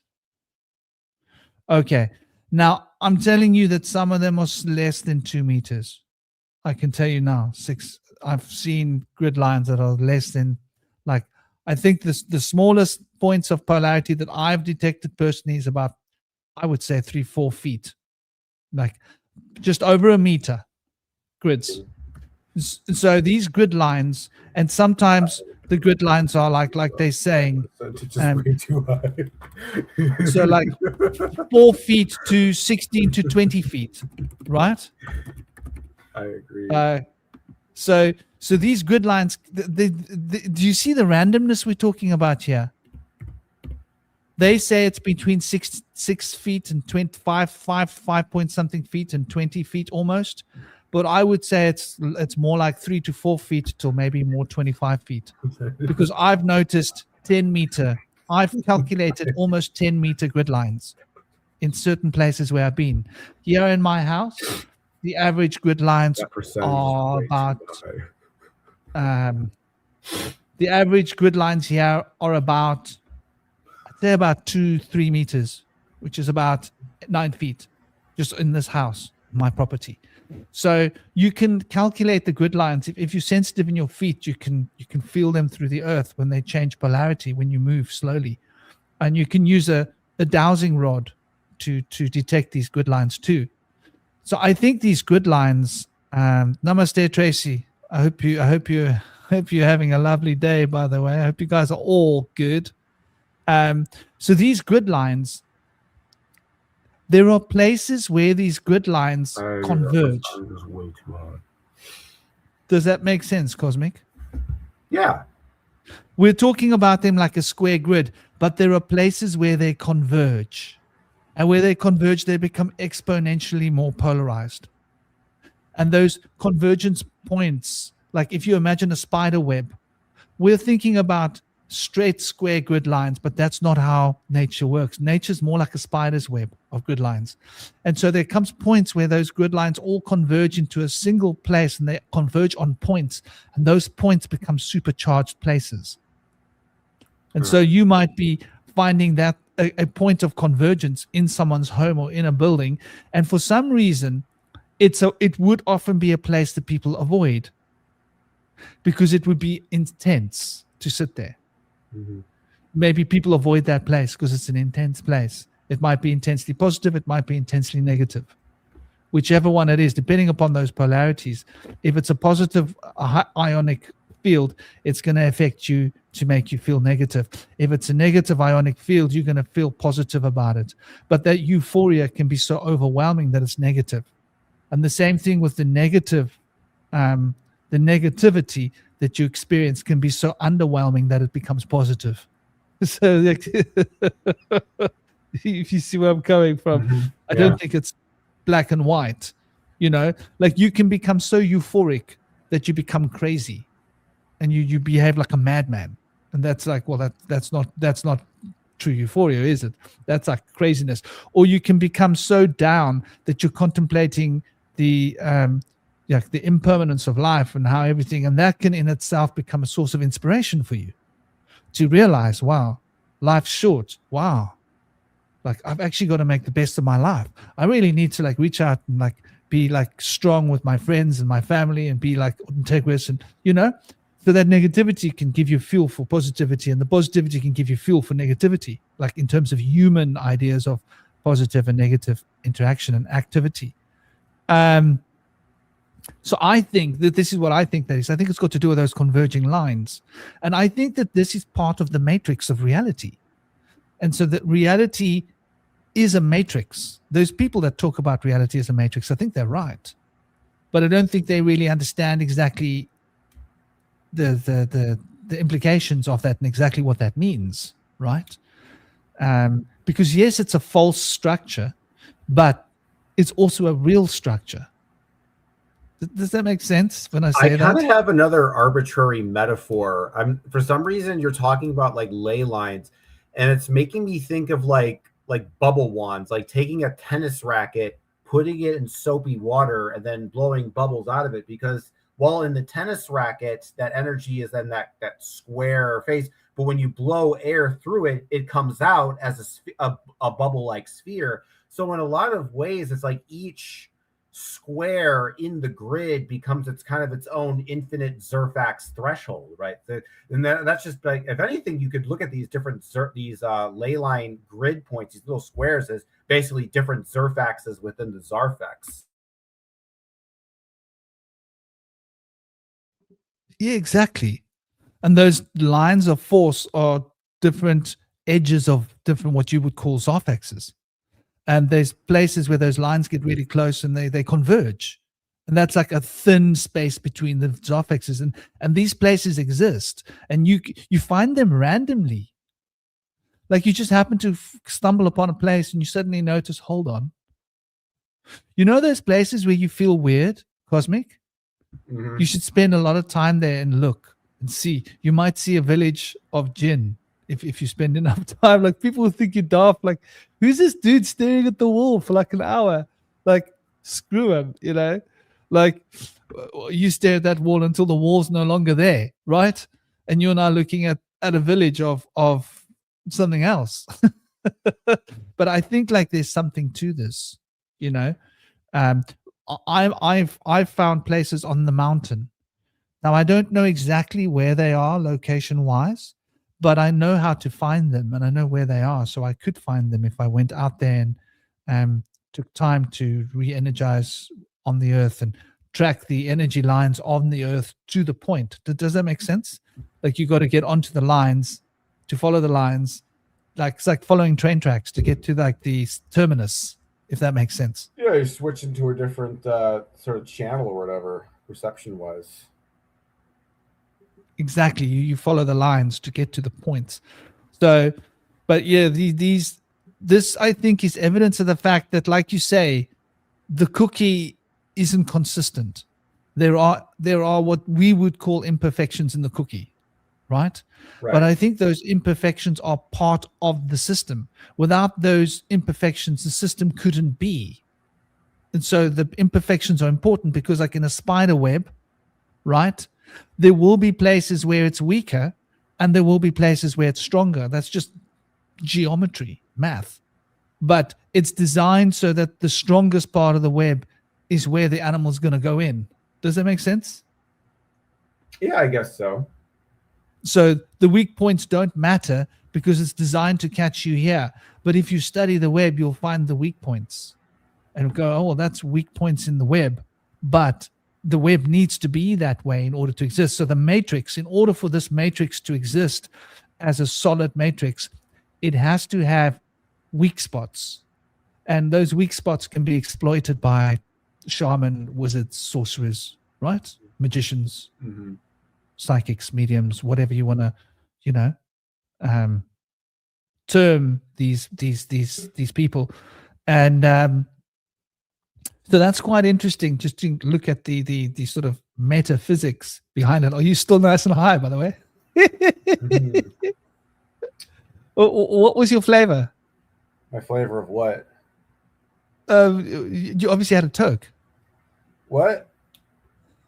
Okay. Now, I'm telling you that some of them are less than 2 meters. I can tell you now, 6. I've seen grid lines that are less than, like, I think the smallest points of polarity that I've detected personally is about, I would say, 3-4 feet, like just over a meter grids. So these grid lines, and sometimes the grid lines are like they're saying, way too high. so like 4 feet to 16 to 20 feet, right? I agree. So these grid lines, do you see the randomness we're talking about here? They say it's between 6 feet and 5 point something feet and 20 feet almost. But I would say it's more like 3 to 4 feet till maybe more 25 feet. Because I've noticed 10 meter, I've calculated almost 10 meter grid lines in certain places where I've been. Here in my house, the average grid lines are about, the average grid lines here are about, I'd say about 2-3 meters, which is about 9 feet, just in this house, my property. So you can calculate the grid lines. If you're sensitive in your feet, you can feel them through the earth when they change polarity, when you move slowly. And you can use a dowsing rod to detect these grid lines too. So I think these grid lines, namaste Tracy. I hope you're having a lovely day, by the way. I hope you guys are all good. So these grid lines, there are places where these grid lines converge. Way too hard. Does that make sense, Cosmic? Yeah. We're talking about them like a square grid, but there are places where they converge. And where they converge, they become exponentially more polarized. And those convergence points, like if you imagine a spider web, we're thinking about straight square grid lines, but that's not how nature works. Nature's more like a spider's web of grid lines. And so there comes points where those grid lines all converge into a single place, and they converge on points, and those points become supercharged places. And so you might be finding that a point of convergence in someone's home or in a building, and for some reason it would often be a place that people avoid because it would be intense to sit there. Mm-hmm. Maybe people avoid that place because it's an intense place. It might be intensely positive, it might be intensely negative, whichever one it is, depending upon those polarities. If it's a positive ionic field, it's going to affect you to make you feel negative. If it's a negative ionic field, you're going to feel positive about it. But that euphoria can be so overwhelming that it's negative. And the same thing with the negative, the negativity that you experience can be so underwhelming that it becomes positive. So if you see where I'm coming from, mm-hmm. I don't think it's black and white. You know, like you can become so euphoric that you become crazy and you behave like a madman. And that's like, well, that's not true euphoria, is it? That's like craziness. Or you can become so down that you're contemplating the impermanence of life and how everything, and that can in itself become a source of inspiration for you to realize, wow, life's short. Wow. Like I've actually got to make the best of my life. I really need to like reach out and like be like strong with my friends and my family and be like integrous, and you know, so that negativity can give you fuel for positivity, and the positivity can give you fuel for negativity, like in terms of human ideas of positive and negative interaction and activity. So I think that this is what I think that is. I think it's got to do with those converging lines. And I think that this is part of the matrix of reality. And so that reality is a matrix. Those people that talk about reality as a matrix, I think they're right. But I don't think they really understand exactly the implications of that and exactly what that means, right? Because yes, it's a false structure, but it's also a real structure. Does that make sense when I say that? I kind of have another arbitrary metaphor. For some reason you're talking about like ley lines, and it's making me think of like bubble wands, like taking a tennis racket, putting it in soapy water, and then blowing bubbles out of it. Because While in the tennis racket, that energy is then that square face. But when you blow air through it, it comes out as a bubble-like sphere. So in a lot of ways, it's like each square in the grid becomes its kind of its own infinite Zerfax threshold, right? And that's just like, if anything, you could look at these different ley line grid points, these little squares, as basically different Zerfaxes within the Zarfex. Yeah, exactly. And those lines of force are different edges of different what you would call Zarfexes. And there's places where those lines get really close and they converge. And that's like a thin space between the Zarfexes. And these places exist. And you find them randomly. Like you just happen to stumble upon a place and you suddenly notice, hold on. You know those places where you feel weird, Cosmic? Mm-hmm. You should spend a lot of time there and look and see. You might see a village of jinn if you spend enough time. Like people will think you're daft. Like, who's this dude staring at the wall for like an hour? Like, screw him, you know? Like, you stare at that wall until the wall's no longer there, right? And you're now looking at a village of something else. But I think like there's something to this, you know? I've found places on the mountain. Now I don't know exactly where they are location wise, but I know how to find them and I know where they are. So I could find them if I went out there and took time to re-energize on the earth and track the energy lines on the earth to the point. Does that make sense? Like you got to get onto the lines to follow the lines. Like it's like following train tracks to get to like the terminus, if that makes sense. Yeah, you switch into a different sort of channel or whatever, reception-wise. Exactly. You follow the lines to get to the points. So, but yeah, this I think is evidence of the fact that, like you say, the cookie isn't consistent. There are what we would call imperfections in the cookie, right? But I think those imperfections are part of the system. Without those imperfections, the system couldn't be. And so the imperfections are important because, like in a spider web, right? There will be places where it's weaker and there will be places where it's stronger. That's just geometry, math. But it's designed so that the strongest part of the web is where the animal's going to go in. Does that make sense? Yeah, I guess so. So the weak points don't matter because it's designed to catch you here. But if you study the web, you'll find the weak points and go, oh, well, that's weak points in the web. But the web needs to be that way in order to exist. So the matrix, in order for this matrix to exist as a solid matrix, it has to have weak spots. And those weak spots can be exploited by shaman, wizards, sorcerers, right? Magicians, psychics, mediums, whatever you want to, you know, term these people. And so that's quite interesting, just to look at the sort of metaphysics behind it. Are you still nice and high, by the way? What was your flavor? My flavor of what? You obviously had a toke. What?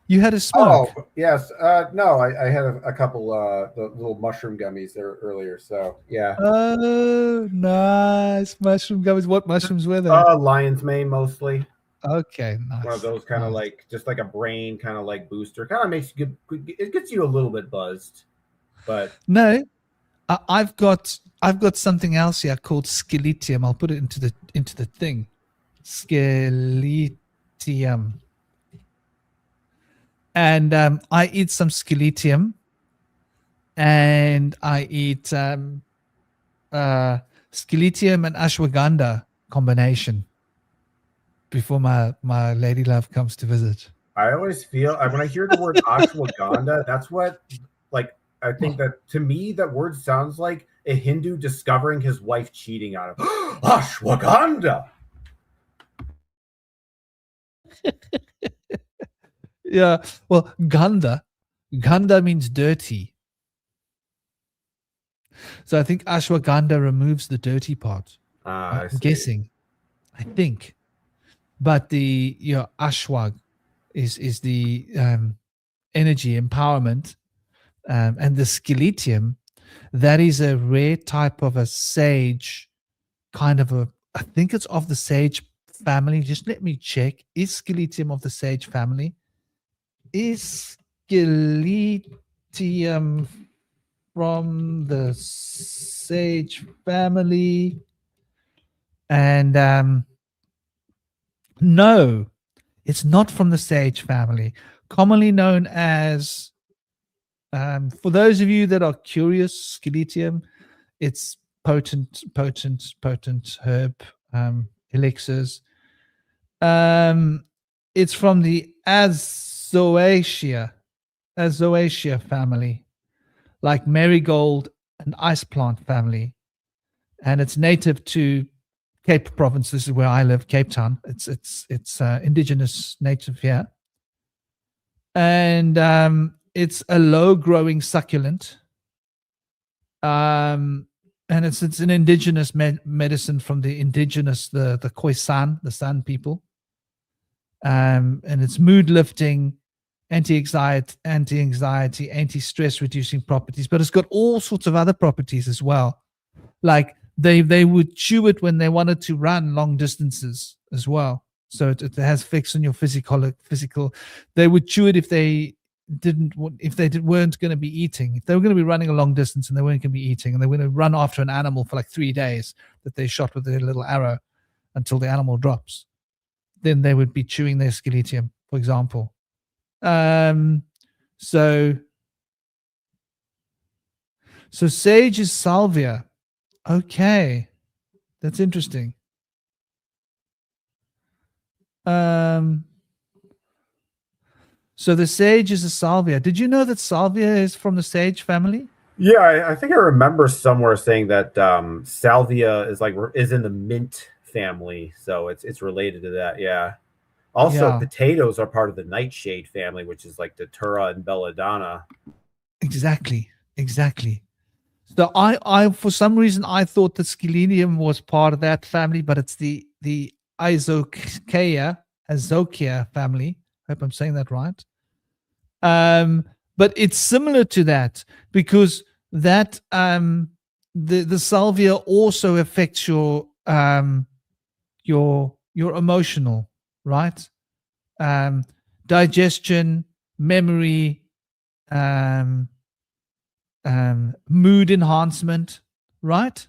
You had a smoke. Oh, yes. No, I had a couple the little mushroom gummies there earlier. So yeah. Oh, nice mushroom gummies. What mushrooms were they? Lion's mane mostly. Okay, nice. One of those kind of like just like a brain kind of like booster. Kind of makes you good. It gets you a little bit buzzed, but no, I've got something else here called skeletium. I'll put it into the thing. Skeletium. And I eat some skeletium, and I eat skeletium and ashwagandha combination before my lady love comes to visit. I always feel when I hear the word ashwagandha, that's what, like, I think that to me that word sounds like a Hindu discovering his wife cheating on him. Ashwagandha. Yeah, well, ganda means dirty. So I think ashwagandha removes the dirty part. I'm guessing. I think. But the ashwag is the energy, empowerment, and the skeletum, that is a rare type of a sage, kind of a, I think it's of the sage family. Just let me check. Is skeletum of the sage family? Is skeletum from the sage family? And no, it's not from the sage family. Commonly known as, for those of you that are curious, skeletum, it's potent herb elixirs. It's from the Azoaceae family, like marigold and ice plant family, and it's native to Cape Province. This is where I live, Cape Town. It's indigenous native here, and it's a low-growing succulent. And it's an indigenous medicine from the indigenous, the Khoisan, the San people. And it's mood lifting, anti-anxiety, anti-stress reducing properties, but it's got all sorts of other properties as well. Like they would chew it when they wanted to run long distances as well. So it has effects on your physical. They would chew it if they weren't going to be eating. If they were going to be running a long distance and they weren't going to be eating, and they were going to run after an animal for like 3 days that they shot with their little arrow until the animal drops, then they would be chewing their skeletum, for example. So sage is salvia. Okay, that's interesting. So the sage is a salvia. Did you know that salvia is from the sage family? Yeah, I think I remember somewhere saying that salvia is in the mint family, so it's related to that. Yeah. Also, potatoes are part of the nightshade family, which is like Datura and belladonna. Exactly. So I for some reason I thought that Schelenium was part of that family, but it's the Azochea family. I hope I'm saying that right. But it's similar to that, because that the salvia also affects your emotional, right? Digestion, memory, mood enhancement, right?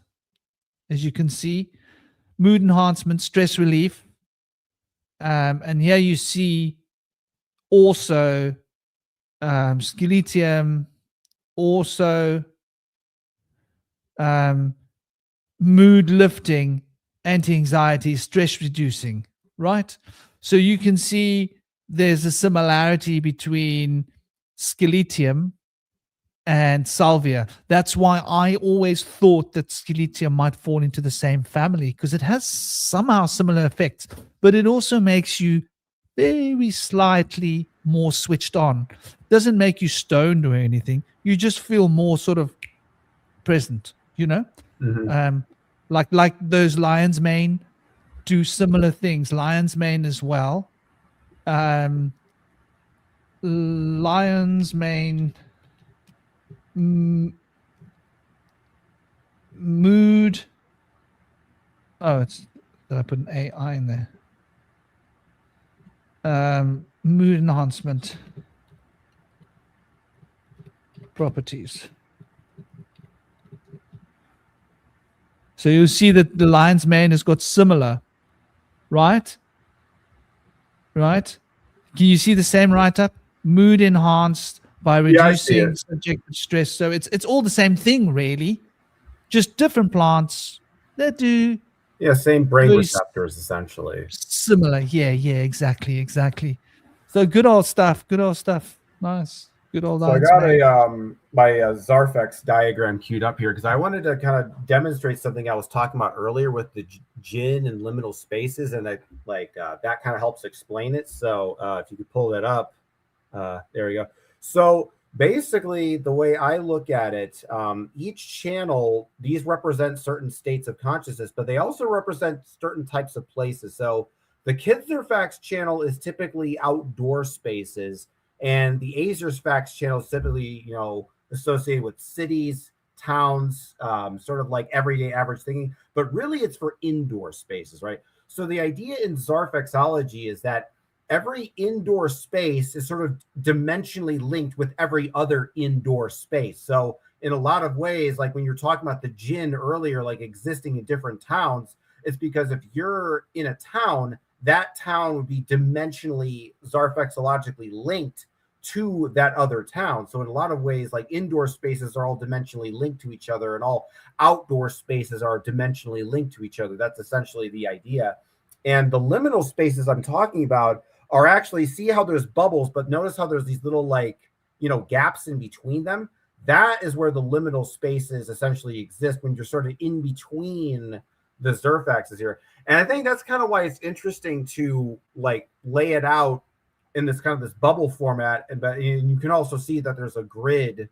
As you can see, mood enhancement, stress relief. And here you see also skeletum, also mood lifting, anti-anxiety, stress reducing, right? So you can see there's a similarity between skeletum and salvia. That's why I always thought that skeletum might fall into the same family, because it has somehow similar effects, but it also makes you very slightly more switched on. It doesn't make you stoned or anything. You just feel more sort of present, you know? Mm-hmm. Like those lion's mane do similar things. Lion's mane as well. Lion's mane, mood. Oh, did I put an AI in there? Mood enhancement properties. So you see that the lion's mane has got similar, right? Right? Can you see the same write-up? Mood enhanced by reducing subjective stress. So it's all the same thing, really, just different plants that do. Yeah, same brain receptors, essentially. Similar. Yeah, exactly. So good old stuff. Nice. Good old. So I got my Zarfex diagram queued up here because I wanted to kind of demonstrate something I was talking about earlier with the Jinn and liminal spaces, and that kind of helps explain it. So if you could pull that up, there we go. So basically, the way I look at it, each channel, these represent certain states of consciousness, but they also represent certain types of places. So the Kid Zarfex channel is typically outdoor spaces. And the Azersfax channel is typically, associated with cities, towns, sort of like everyday average thinking, but really it's for indoor spaces, right? So the idea in Zarfexology is that every indoor space is sort of dimensionally linked with every other indoor space. So in a lot of ways, like when you're talking about the jinn earlier, like existing in different towns, it's because if you're in a town, that town would be dimensionally, Zarfexologically linked to that other town. So in a lot of ways, like indoor spaces are all dimensionally linked to each other, and all outdoor spaces are dimensionally linked to each other. That's essentially the idea. And the liminal spaces I'm talking about are actually, see how there's bubbles, but notice how there's these little gaps in between them. That is where the liminal spaces essentially exist, when you're sort of in between the Zerfaxes here. And I think that's kind of why it's interesting to lay it out in this kind of this bubble format. And you can also see that there's a grid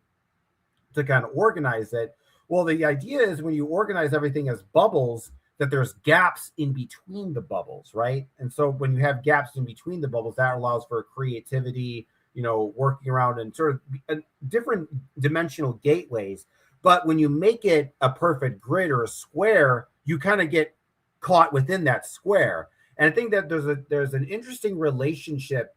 to kind of organize it. Well, the idea is when you organize everything as bubbles, that there's gaps in between the bubbles, right? And so when you have gaps in between the bubbles, that allows for creativity, working around and sort of different dimensional gateways. But when you make it a perfect grid or a square, you kind of get caught within that square. And I think that there's an interesting relationship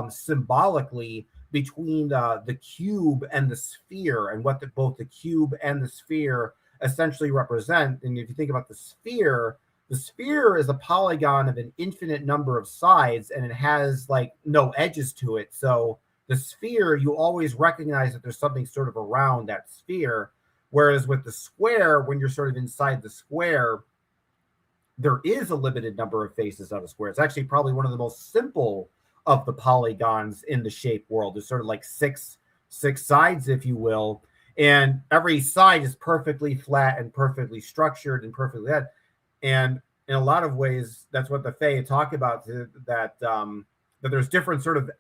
symbolically between the cube and the sphere, and what both the cube and the sphere essentially represent. And if you think about the sphere is a polygon of an infinite number of sides, and it has no edges to it. So the sphere, you always recognize that there's something sort of around that sphere. Whereas with the square, when you're sort of inside the square, there is a limited number of faces on a square. It's actually probably one of the most simple of the polygons in the shape world. There's sort of like six sides, if you will. And every side is perfectly flat and perfectly structured and perfectly that. And in a lot of ways, that's what the Fae talk about, that there's different sort of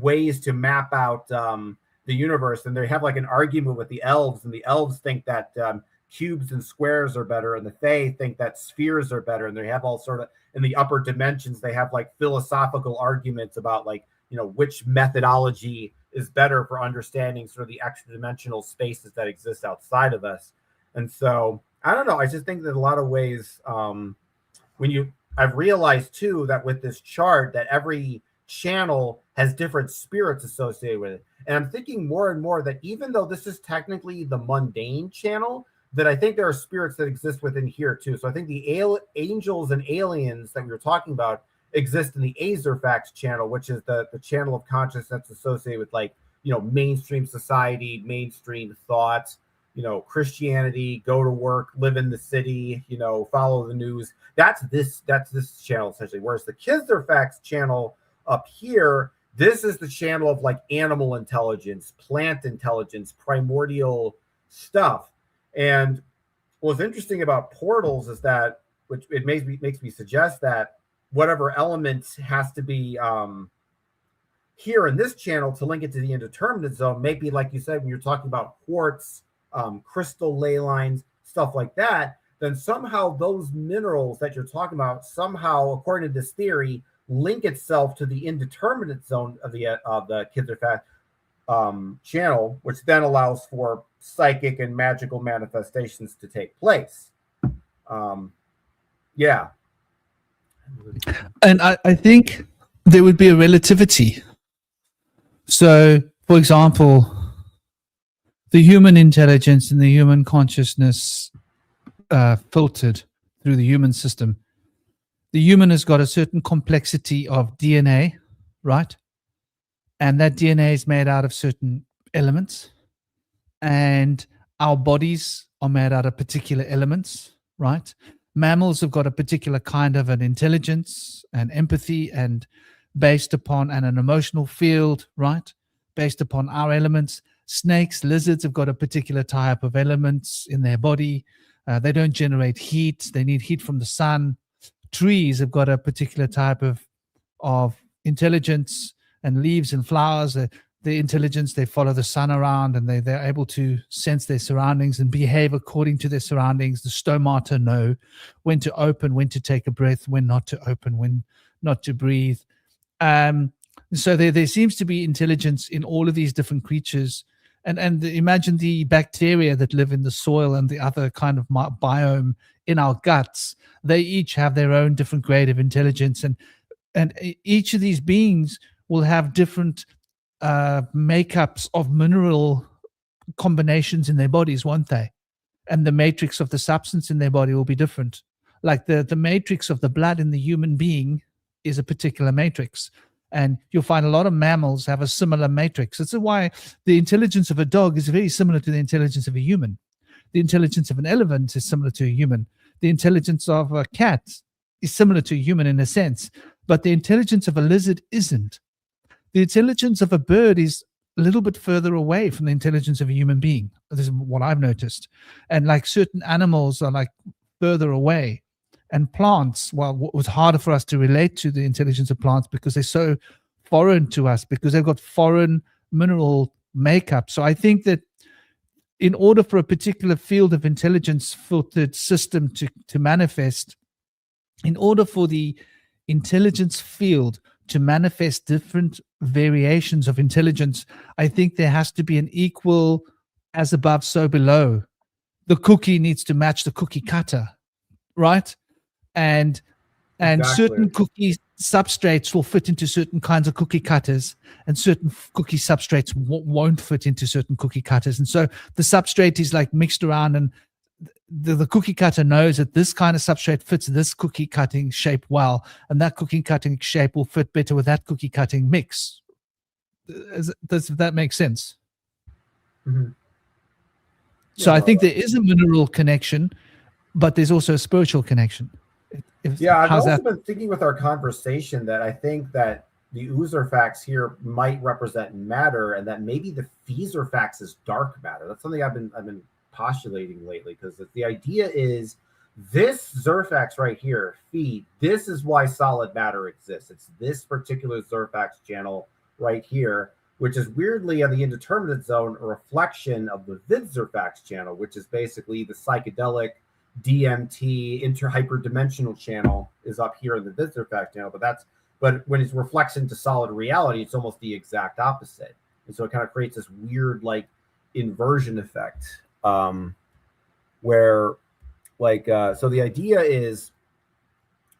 ways to map out the universe. And they have an argument with the elves, and the elves think that cubes and squares are better, and the Fae think that spheres are better. And they have all sort of, in the upper dimensions, they have philosophical arguments about which methodology is better for understanding sort of the extra dimensional spaces that exist outside of us. And so I don't know, I just think that a lot of ways, I've realized too that with this chart, that every channel has different spirits associated with it. And I'm thinking more and more that even though this is technically the mundane channel, that I think there are spirits that exist within here too. So I think the angels and aliens that we were talking about exist in the Azerfax channel, which is the channel of consciousness that's associated with mainstream society, mainstream thoughts, Christianity, go to work, live in the city, follow the news. That's this channel essentially. Whereas the Kizerfax channel up here, this is the channel of animal intelligence, plant intelligence, primordial stuff. And what's interesting about portals is that, which it makes me suggest that whatever element has to be here in this channel to link it to the indeterminate zone, maybe like you said, when you're talking about quartz, crystal ley lines, stuff like that, then somehow those minerals that you're talking about somehow, according to this theory, link itself to the indeterminate zone of the Kizerfax channel, which then allows for psychic and magical manifestations to take place. Yeah. And I think there would be a relativity. So, for example, the human intelligence and the human consciousness filtered through the human system. The human has got a certain complexity of DNA, right? And that DNA is made out of certain elements. And our bodies are made out of particular elements, right? Mammals have got a particular kind of an intelligence and empathy, and based upon an emotional field, right? Based upon our elements. Snakes, lizards have got a particular type of elements in their body. They don't generate heat. They need heat from the sun. Trees have got a particular type of intelligence, and leaves and flowers, the intelligence, they follow the sun around, and they're able to sense their surroundings and behave according to their surroundings. The stomata know when to open, when to take a breath, when not to open, when not to breathe. So there seems to be intelligence in all of these different creatures. And imagine the bacteria that live in the soil and the other kind of biome in our guts. They each have their own different grade of intelligence, and each of these beings will have different makeups of mineral combinations in their bodies, won't they? And the matrix of the substance in their body will be different. Like the matrix of the blood in the human being is a particular matrix. And you'll find a lot of mammals have a similar matrix. This is why the intelligence of a dog is very similar to the intelligence of a human. The intelligence of an elephant is similar to a human. The intelligence of a cat is similar to a human in a sense, but the intelligence of a lizard isn't. The intelligence of a bird is a little bit further away from the intelligence of a human being. This is what I've noticed. And like certain animals are like further away. And plants, well, what was harder for us to relate to the intelligence of plants because they're so foreign to us, because they've got foreign mineral makeup. So I think that in order for a particular field of intelligence filtered system to manifest, in order for the intelligence field to manifest different variations of intelligence, I think there has to be an equal as above, so below. The cookie needs to match the cookie cutter, right? And Exactly. certain cookie substrates will fit into certain kinds of cookie cutters, and certain cookie substrates won't fit into certain cookie cutters. And so the substrate is like mixed around, and the cookie cutter knows that this kind of substrate fits this cookie cutting shape well, and that cookie cutting shape will fit better with that cookie cutting mix. Does that make sense? Mm-hmm. So I think there is a mineral connection, but there's also a spiritual connection. I've also been thinking with our conversation that I think that the Uzurfax here might represent matter, and that maybe the Feezerfax is dark matter. That's something I've been postulating lately, because the idea is this Zerfax right here, Fee, this is why solid matter exists. It's this particular Zerfax channel right here, which is weirdly on the indeterminate zone a reflection of the Vidzerfax channel, which is basically the psychedelic DMT interhyperdimensional channel is up here in the Vidzerfax channel. But when it reflects into solid reality, it's almost the exact opposite. And so it kind of creates this weird like inversion effect, where like so the idea is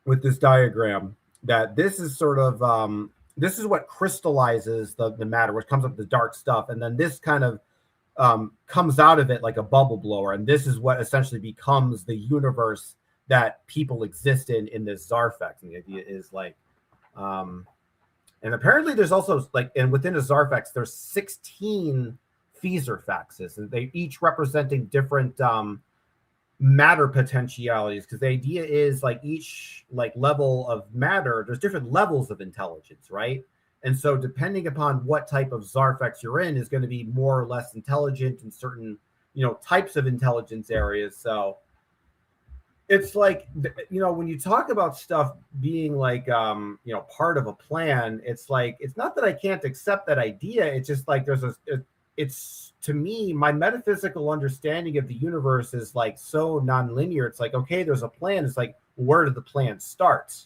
with this diagram that this is sort of this is what crystallizes the matter, which comes up the dark stuff, and then this kind of comes out of it like a bubble blower, and this is what essentially becomes the universe that people exist in this Zarfax. And the idea is like and apparently there's also like, and within a Zarfax there's 16 Feezerfaxes, and they each representing different matter potentialities, because the idea is like each like level of matter, there's different levels of intelligence, right? And so depending upon what type of Zarfax you're in is going to be more or less intelligent in certain, types of intelligence areas. So it's like, when you talk about stuff being like, part of a plan, it's like, it's not that I can't accept that idea. It's just like, it's to me, my metaphysical understanding of the universe is like so nonlinear. It's like, okay, there's a plan. It's like, where did the plan start?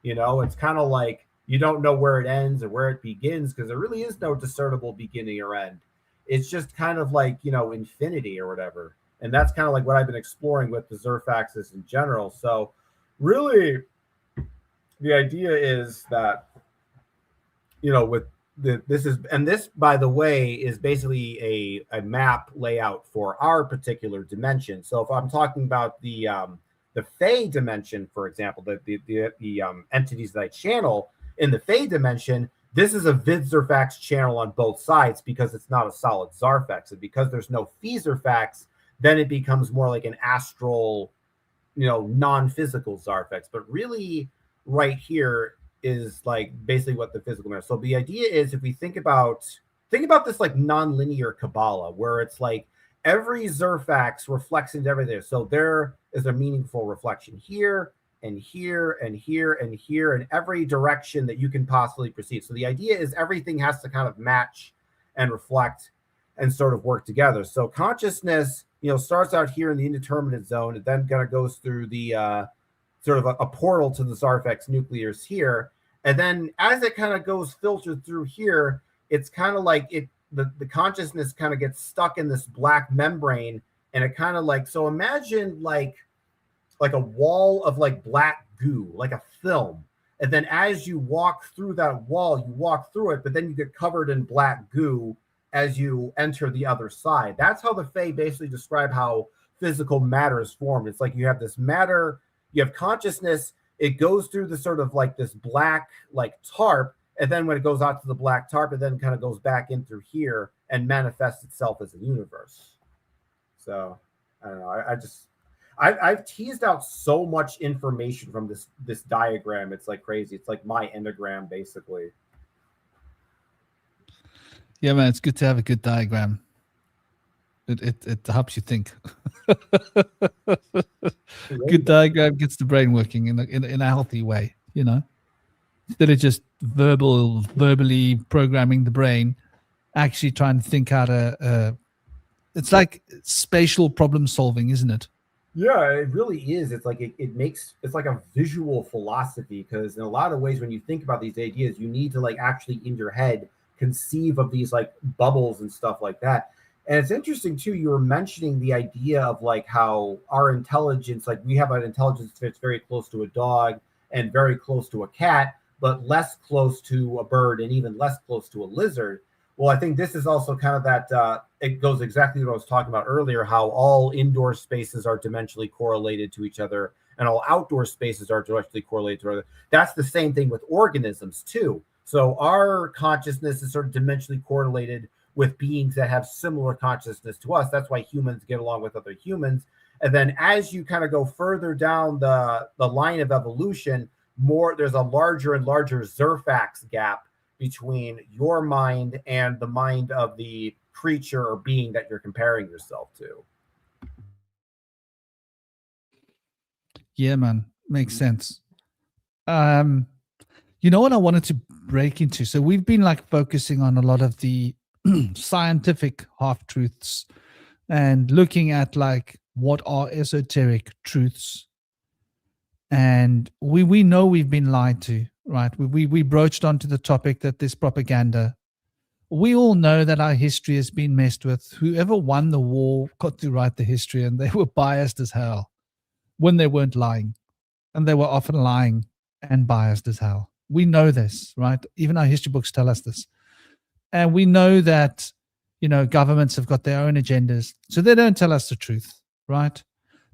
It's kind of like, you don't know where it ends or where it begins, because there really is no discernible beginning or end. It's just kind of like, infinity or whatever. And that's kind of like what I've been exploring with the Zerfaxes in general. So really the idea is that, with this, by the way, is basically a map layout for our particular dimension. So if I'm talking about the Fey dimension, for example, the entities that I channel in the Fey dimension, this is a Vidzerfax channel on both sides, because it's not a solid Zarfax. And because there's no Feezerfax, then it becomes more like an astral, non-physical Zarfax. But really right here is like basically what the physical matter. So the idea is, if we think about this like non-linear Kabbalah, where it's like every Zerfax reflects into everything. So there is a meaningful reflection here and here and here and here in every direction that you can possibly perceive. So the idea is everything has to kind of match and reflect and sort of work together. So consciousness, starts out here in the indeterminate zone. It then kind of goes through the sort of a portal to the Zarfax nucleus here. And then as it kind of goes filtered through here, it's kind of like the consciousness kind of gets stuck in this black membrane, and it kind of like, so imagine like a wall of like black goo, like a film. And then as you walk through that wall, you walk through it, but then you get covered in black goo as you enter the other side. That's how the Fae basically describe how physical matter is formed. It's like you have this matter, you have consciousness, it goes through the sort of like this black like tarp, and then when it goes out to the black tarp, it then kind of goes back in through here and manifests itself as a universe. So I don't know. I've teased out so much information from this diagram. It's like crazy. It's like my enneagram, basically. Yeah, man, it's good to have a good diagram. It helps you think. Good diagram gets the brain working in a healthy way, you know. Instead of just verbally programming the brain, actually trying to think out it's like spatial problem solving, isn't it? Yeah, it really is. It's like it's like a visual philosophy, because in a lot of ways when you think about these ideas, you need to like actually in your head conceive of these like bubbles and stuff like that. And it's interesting too, you were mentioning the idea of like how our intelligence, like we have an intelligence that's very close to a dog and very close to a cat, but less close to a bird and even less close to a lizard. Well, I think this is also kind of that, it goes exactly what I was talking about earlier, how all indoor spaces are dimensionally correlated to each other and all outdoor spaces are directly correlated to each other. That's the same thing with organisms too. So our consciousness is sort of dimensionally correlated with beings that have similar consciousness to us. That's why humans get along with other humans. And then as you kind of go further down the line of evolution, there's a larger and larger Zerfax gap between your mind and the mind of the creature or being that you're comparing yourself to. Yeah, man, makes sense. You know what I wanted to break into? So we've been like focusing on a lot of the scientific half-truths and looking at like what are esoteric truths. And we know we've been lied to, right? We broached onto the topic that this propaganda. We all know that our history has been messed with. Whoever won the war got to write the history, and they were biased as hell when they weren't lying. And they were often lying and biased as hell. We know this, right? Even our history books tell us this. And we know that, you know, governments have got their own agendas. So they don't tell us the truth, right?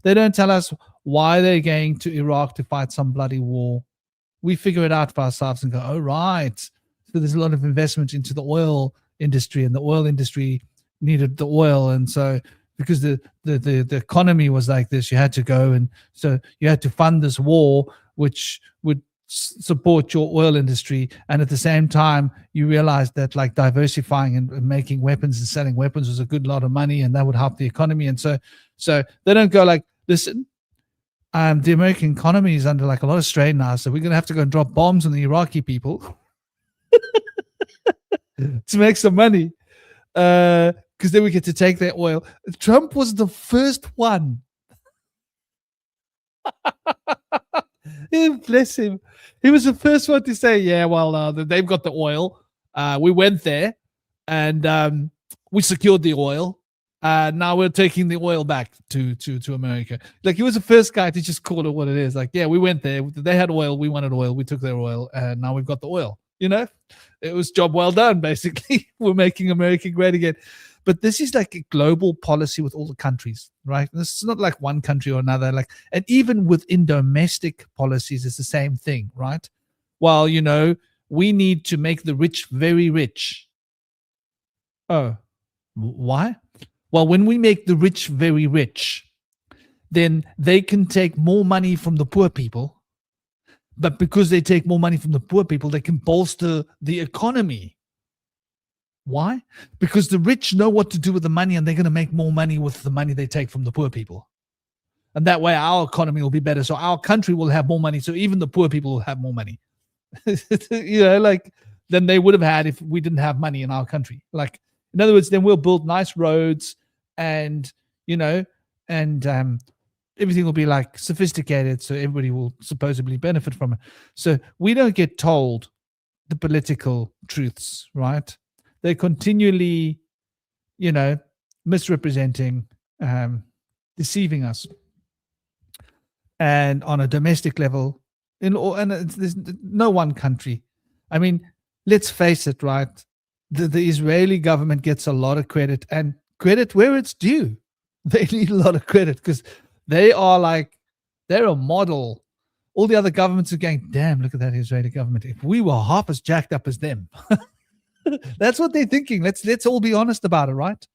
They don't tell us why they're going to Iraq to fight some bloody war. We figure it out for ourselves and go, oh, right. So there's a lot of investment into the oil industry, and the oil industry needed the oil. And so because the economy was like this, you had to go, and so you had to fund this war, which would support your oil industry. And at the same time, you realized that like diversifying and making weapons and selling weapons was a good lot of money, and that would help the economy. And so they don't go like, listen, the American economy is under like a lot of strain now, so we're going to have to go and drop bombs on the Iraqi people to make some money, because then we get to take their oil. Trump was the first one. Bless him. He was the first one to say, yeah, well, they've got the oil. We went there and we secured the oil. Now we're taking the oil back to America. Like, he was the first guy to just call it what it is. Like, yeah, we went there. They had oil. We wanted oil. We took their oil. And now we've got the oil. You know, it was job well done, basically. We're making America great again. But this is like a global policy with all the countries, right? This is not like one country or another. Like, and even within domestic policies, it's the same thing, right? Well, you know, we need to make the rich very rich. Oh, why? Well, when we make the rich very rich, then they can take more money from the poor people. But because they take more money from the poor people, they can bolster the economy. Why? Because the rich know what to do with the money, and they're going to make more money with the money they take from the poor people. And that way our economy will be better. So our country will have more money. So even the poor people will have more money. You know, like, than they would have had if we didn't have money in our country. Like, in other words, then we'll build nice roads and, you know, and everything will be like sophisticated, so everybody will supposedly benefit from it. So we don't get told the political truths, right? They're continually, misrepresenting, deceiving us. And on a domestic level, there's no one country. I mean, let's face it, right? The Israeli government gets a lot of credit, and credit where it's due. They need a lot of credit because they're a model. All the other governments are going, damn, look at that Israeli government. If we were half as jacked up as them, that's what they're thinking. Let's all be honest about it, right?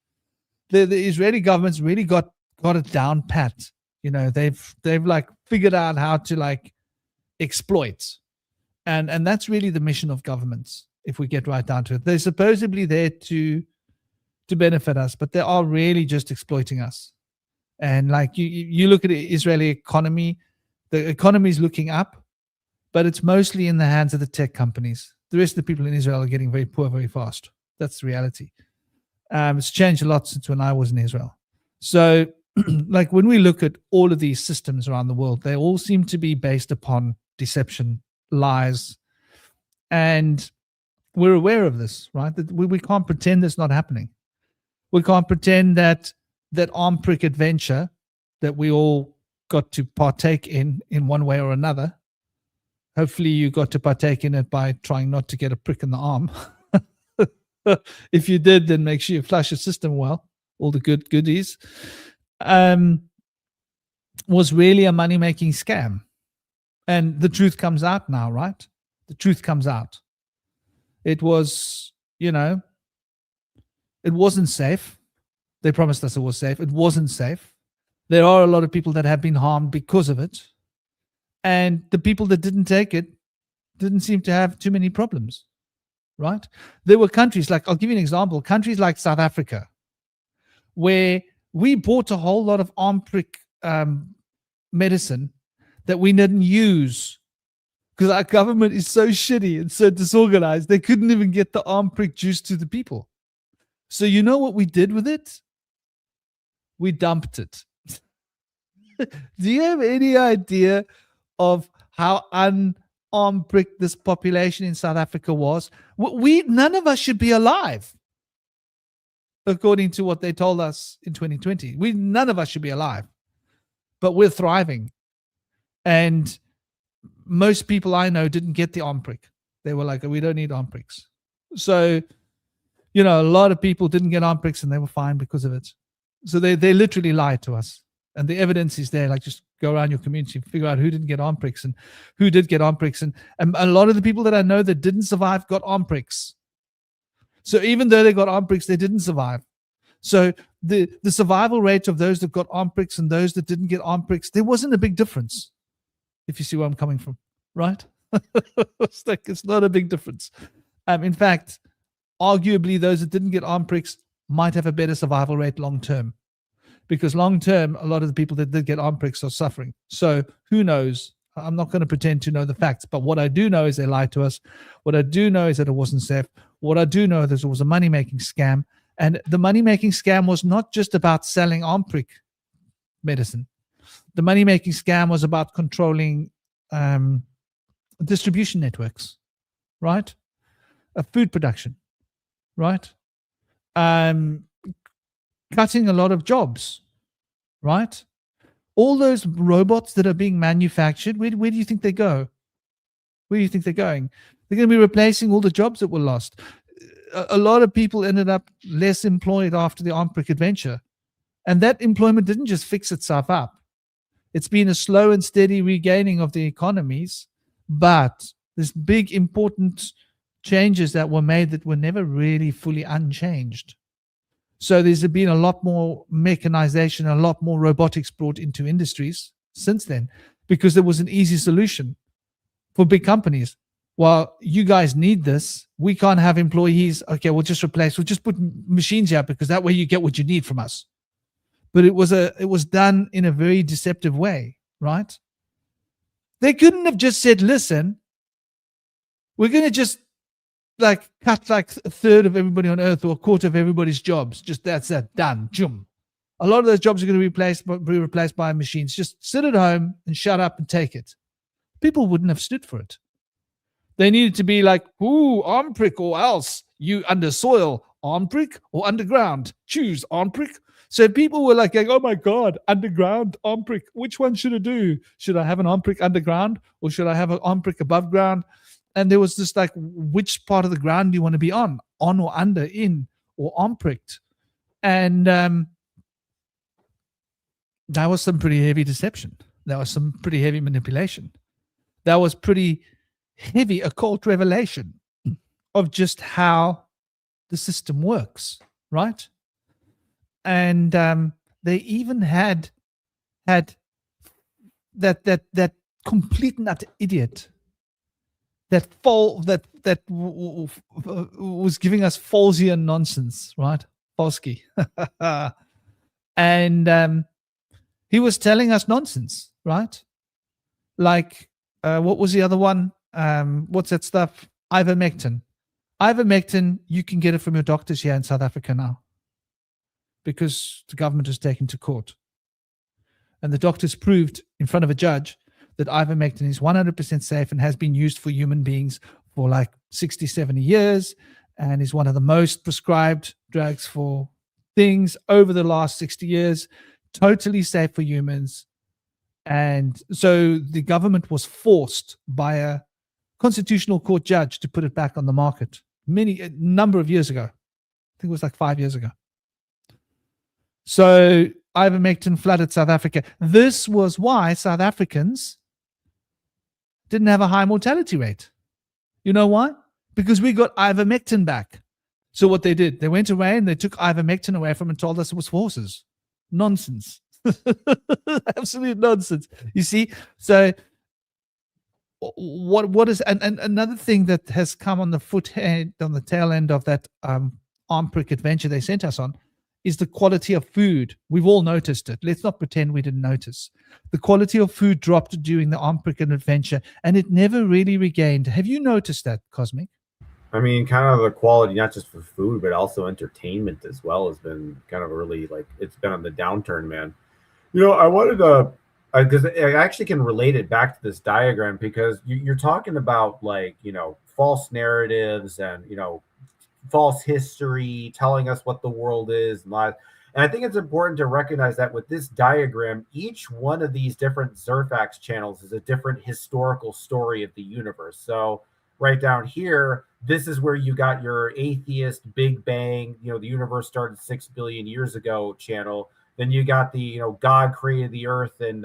The Israeli government's really got it down pat. They've like figured out how to like exploit, and that's really the mission of governments. If we get right down to it, they're supposedly there to benefit us, but they are really just exploiting us. And like you look at the Israeli economy, the economy is looking up, but it's mostly in the hands of the tech companies. The rest of the people in Israel are getting very poor very fast. That's the reality. It's changed a lot since when I was in Israel. So like when we look at all of these systems around the world, they all seem to be based upon deception, lies, and we're aware of this, right? That we can't pretend it's not happening. We can't pretend that arm prick adventure that we all got to partake in one way or another. Hopefully you got to partake in it by trying not to get a prick in the arm. If you did, then make sure you flush your system well, all the goodies. Was really a money-making scam. And the truth comes out now, right? The truth comes out. It was, it wasn't safe. They promised us it was safe. It wasn't safe. There are a lot of people that have been harmed because of it. And the people that didn't take it didn't seem to have too many problems, right? There were countries like, I'll give you an example, countries like South Africa, where we bought a whole lot of arm prick medicine that we didn't use because our government is so shitty and so disorganized, they couldn't even get the arm prick juice to the people. So you know what we did with it? We dumped it. Do you have any idea of how unarmed prick this population in South Africa was? None of us should be alive, according to what they told us in 2020. None of us should be alive, but we're thriving. And most people I know didn't get the arm prick. They were like, we don't need arm pricks. So, a lot of people didn't get arm pricks and they were fine because of it. So they literally lied to us. And the evidence is there. Like, just go around your community and figure out who didn't get arm pricks and who did get arm pricks. And a lot of the people that I know that didn't survive got arm pricks. So even though they got arm pricks, they didn't survive. So the survival rate of those that got arm pricks and those that didn't get arm pricks, there wasn't a big difference. If you see where I'm coming from, right? It's not a big difference. In fact, arguably those that didn't get arm pricks might have a better survival rate long term, because long term, a lot of the people that did get arm pricks are suffering. So who knows? I'm not going to pretend to know the facts, but what I do know is they lied to us. What I do know is that it wasn't safe. What I do know is that it was a money-making scam. And the money-making scam was not just about selling arm prick medicine. The money-making scam was about controlling distribution networks, right? Food production, right? Cutting a lot of jobs, right? All those robots that are being manufactured, where do you think they go? Where do you think they're going? They're going to be replacing all the jobs that were lost. A lot of people ended up less employed after the arm prick adventure. And that employment didn't just fix itself up. It's been a slow and steady regaining of the economies, but there's big, important changes that were made that were never really fully unchanged. So there's been a lot more mechanization, a lot more robotics brought into industries since then, because there was an easy solution for big companies. Well, you guys need this. We can't have employees. Okay, we'll just put machines here because that way you get what you need from us. But it was done in a very deceptive way, right? They couldn't have just said, listen, we're going to just cut a third of everybody on earth or a quarter of everybody's jobs. Just that's that, done. Jum. A lot of those jobs are going to be replaced by machines. Just sit at home and shut up and take it. People wouldn't have stood for it. They needed to be like, ooh, arm prick or else. You under soil, arm prick or underground? Choose arm prick. So people were like, oh my God, underground, arm prick. Which one should I do? Should I have an arm prick underground or should I have an arm prick above ground? And there was this like, which part of the ground do you want to be on or under, in or arm pricked? And that was some pretty heavy deception. That was some pretty heavy manipulation. That was pretty heavy occult revelation of just how the system works, right? And they even had that complete nut idiot that was giving us Falsian nonsense, right? Falsky. And he was telling us nonsense, right? Like, what was the other one? What's that stuff? Ivermectin. Ivermectin, you can get it from your doctors here in South Africa now because the government is taken to court. And the doctors proved in front of a judge that ivermectin is 100% safe and has been used for human beings for like 60, 70 years and is one of the most prescribed drugs for things over the last 60 years, totally safe for humans. And so the government was forced by a constitutional court judge to put it back on the market a number of years ago. I think it was like 5 years ago. So ivermectin flooded South Africa. This was why South Africans didn't have a high mortality rate. You know why? Because we got ivermectin back. So what they did, they went away and they took ivermectin away from and told us it was for horses. Nonsense. Absolute nonsense. You see? So what is and another thing that has come on the tail end of that arm prick adventure they sent us on is the quality of food. We've all noticed it. Let's not pretend we didn't notice. The quality of food dropped during the arm prick adventure, and it never really regained. Have you noticed that, Cosmic? I mean, kind of the quality, not just for food, but also entertainment as well, has been kind of really, like, it's been on the downturn, man. You know, I wanted to, because I actually can relate it back to this diagram, because you're talking about, like, you know, false narratives and, you know, false history telling us what the world is and lies. And I think it's important to recognize that with this diagram, each one of these different Zerfax channels is a different historical story of the universe. So right down here, this is where you got your atheist Big Bang, you know, the universe started 6 billion years ago channel. Then you got the, you know, God created the earth in,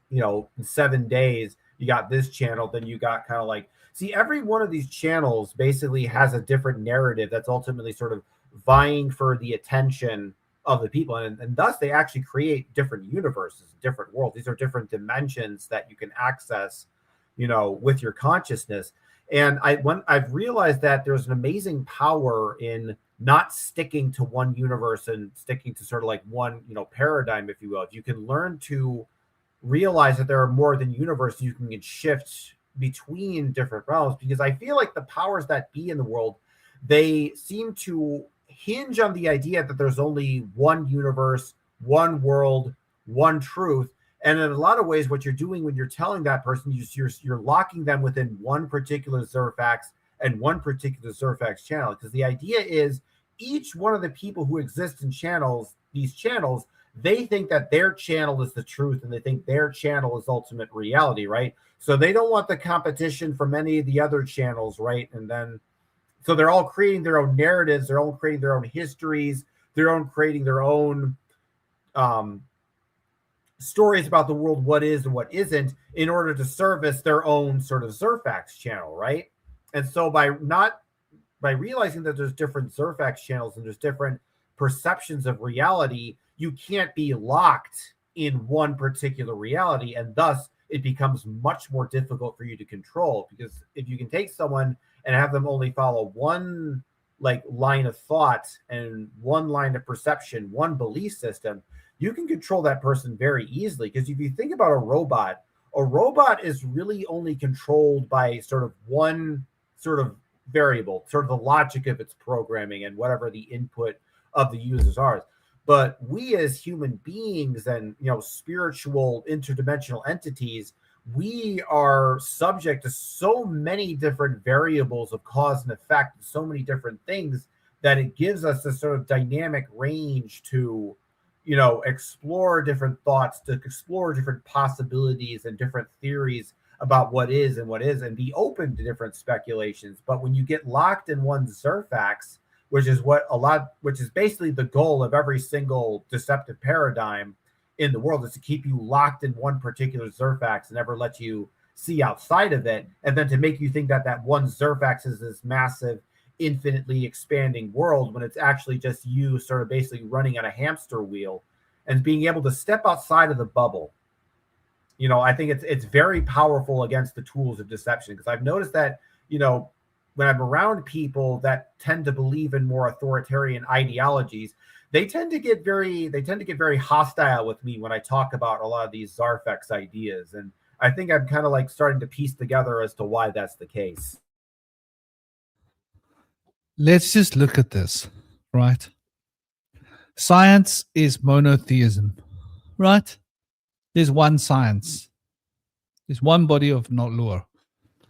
you know, in 7 days. You got this channel. Then you got kind of like, see, every one of these channels basically has a different narrative that's ultimately sort of vying for the attention of the people. And thus they actually create different universes, different worlds. These are different dimensions that you can access, you know, with your consciousness. And I've realized that there's an amazing power in not sticking to one universe and sticking to sort of like one, you know, paradigm, if you will. If you can learn to realize that there are more than universes, you can shift between different realms, because I feel like the powers that be in the world, they seem to hinge on the idea that there's only one universe, one world, one truth. And in a lot of ways, what you're doing when you're telling that person, you're locking them within one particular Zerfax and one particular Zerfax channel. Because the idea is each one of the people who exist in channels, these channels, they think that their channel is the truth and they think their channel is ultimate reality, right? So they don't want the competition from any of the other channels, right? And then, so they're all creating their own narratives, they're all creating their own histories, creating their own stories about the world, what is and what isn't, in order to service their own sort of Zerfax channel, right? And so by realizing that there's different Zerfax channels and there's different perceptions of reality, you can't be locked in one particular reality, and thus it becomes much more difficult for you to control. Because if you can take someone and have them only follow one like line of thought and one line of perception, one belief system, you can control that person very easily. Because if you think about a robot is really only controlled by sort of one sort of variable, sort of the logic of its programming and whatever the input of the users are. But we as human beings and, spiritual interdimensional entities, we are subject to so many different variables of cause and effect, so many different things, that it gives us this sort of dynamic range to, explore different thoughts, to explore different possibilities and different theories about what is and what is, and be open to different speculations. But when you get locked in one Zerfax, which is basically the goal of every single deceptive paradigm in the world, is to keep you locked in one particular Zerfax and never let you see outside of it, and then to make you think that that one Zerfax is this massive, infinitely expanding world, when it's actually just you sort of basically running on a hamster wheel. And being able to step outside of the bubble, I think it's very powerful against the tools of deception, because I've noticed that, when I'm around people that tend to believe in more authoritarian ideologies, they tend to get very hostile with me when I talk about a lot of these Zarfex ideas. And I think I'm kind of like starting to piece together as to why that's the case. Let's just look at this, right? Science is monotheism, right? There's one science. There's one body of law.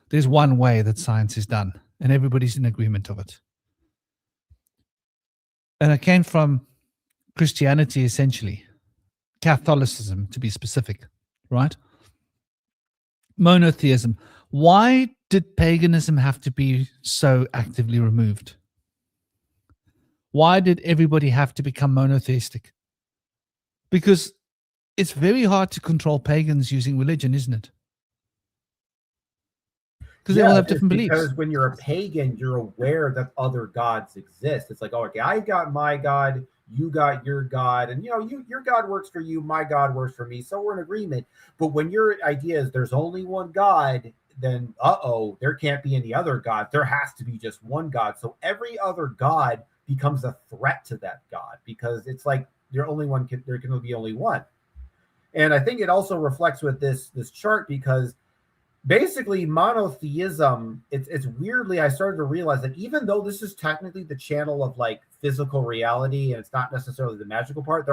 There's one way that science is done, and everybody's in agreement of it. And it came from Christianity, essentially. Catholicism, to be specific, right? Monotheism. Why did paganism have to be so actively removed? Why did everybody have to become monotheistic? Because it's very hard to control pagans using religion, isn't it? Because they all have different beliefs. Because when you're a pagan, you're aware that other gods exist. It's like, oh, okay, I got my god, you got your god, and your god works for you, my god works for me, so we're in agreement. But when your idea is there's only one god, then there can't be any other god. There has to be just one god. So every other god becomes a threat to that god, because it's like there can be only one. And I think it also reflects with this chart, because basically monotheism, it's weirdly, I started to realize that even though this is technically the channel of like physical reality and it's not necessarily the magical part,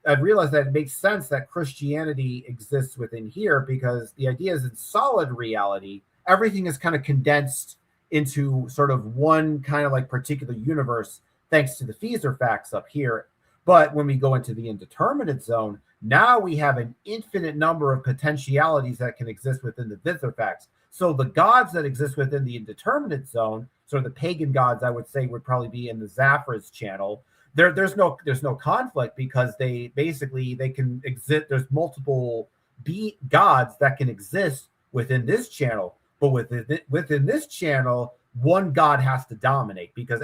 I've realized that it makes sense that Christianity exists within here, because the idea is in solid reality, everything is kind of condensed into sort of one kind of like particular universe, thanks to the Feezer facts up here. But when we go into the indeterminate zone, now we have an infinite number of potentialities that can exist within the Feezer facts. So the gods that exist within the indeterminate zone, so the pagan gods, I would say, would probably be in the Zaphras channel. There's no conflict, because they can exist. There's multiple gods that can exist within this channel, but within this channel, one god has to dominate, because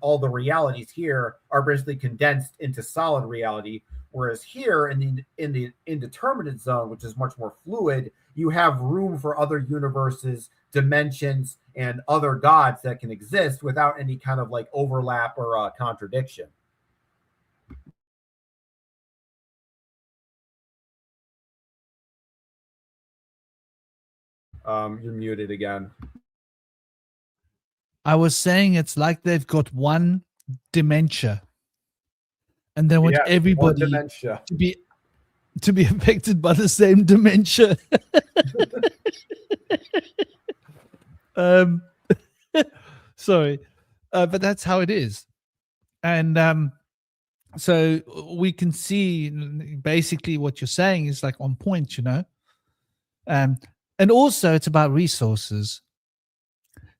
all the realities here are basically condensed into solid reality. Whereas here in the indeterminate zone, which is much more fluid, you have room for other universes, dimensions, and other gods that can exist without any kind of like overlap or contradiction. You're muted again. I was saying it's like they've got one dementia, and they want everybody to be affected by the same dementia. Sorry, but that's how it is. And so we can see basically what you're saying is like on point, and also it's about resources.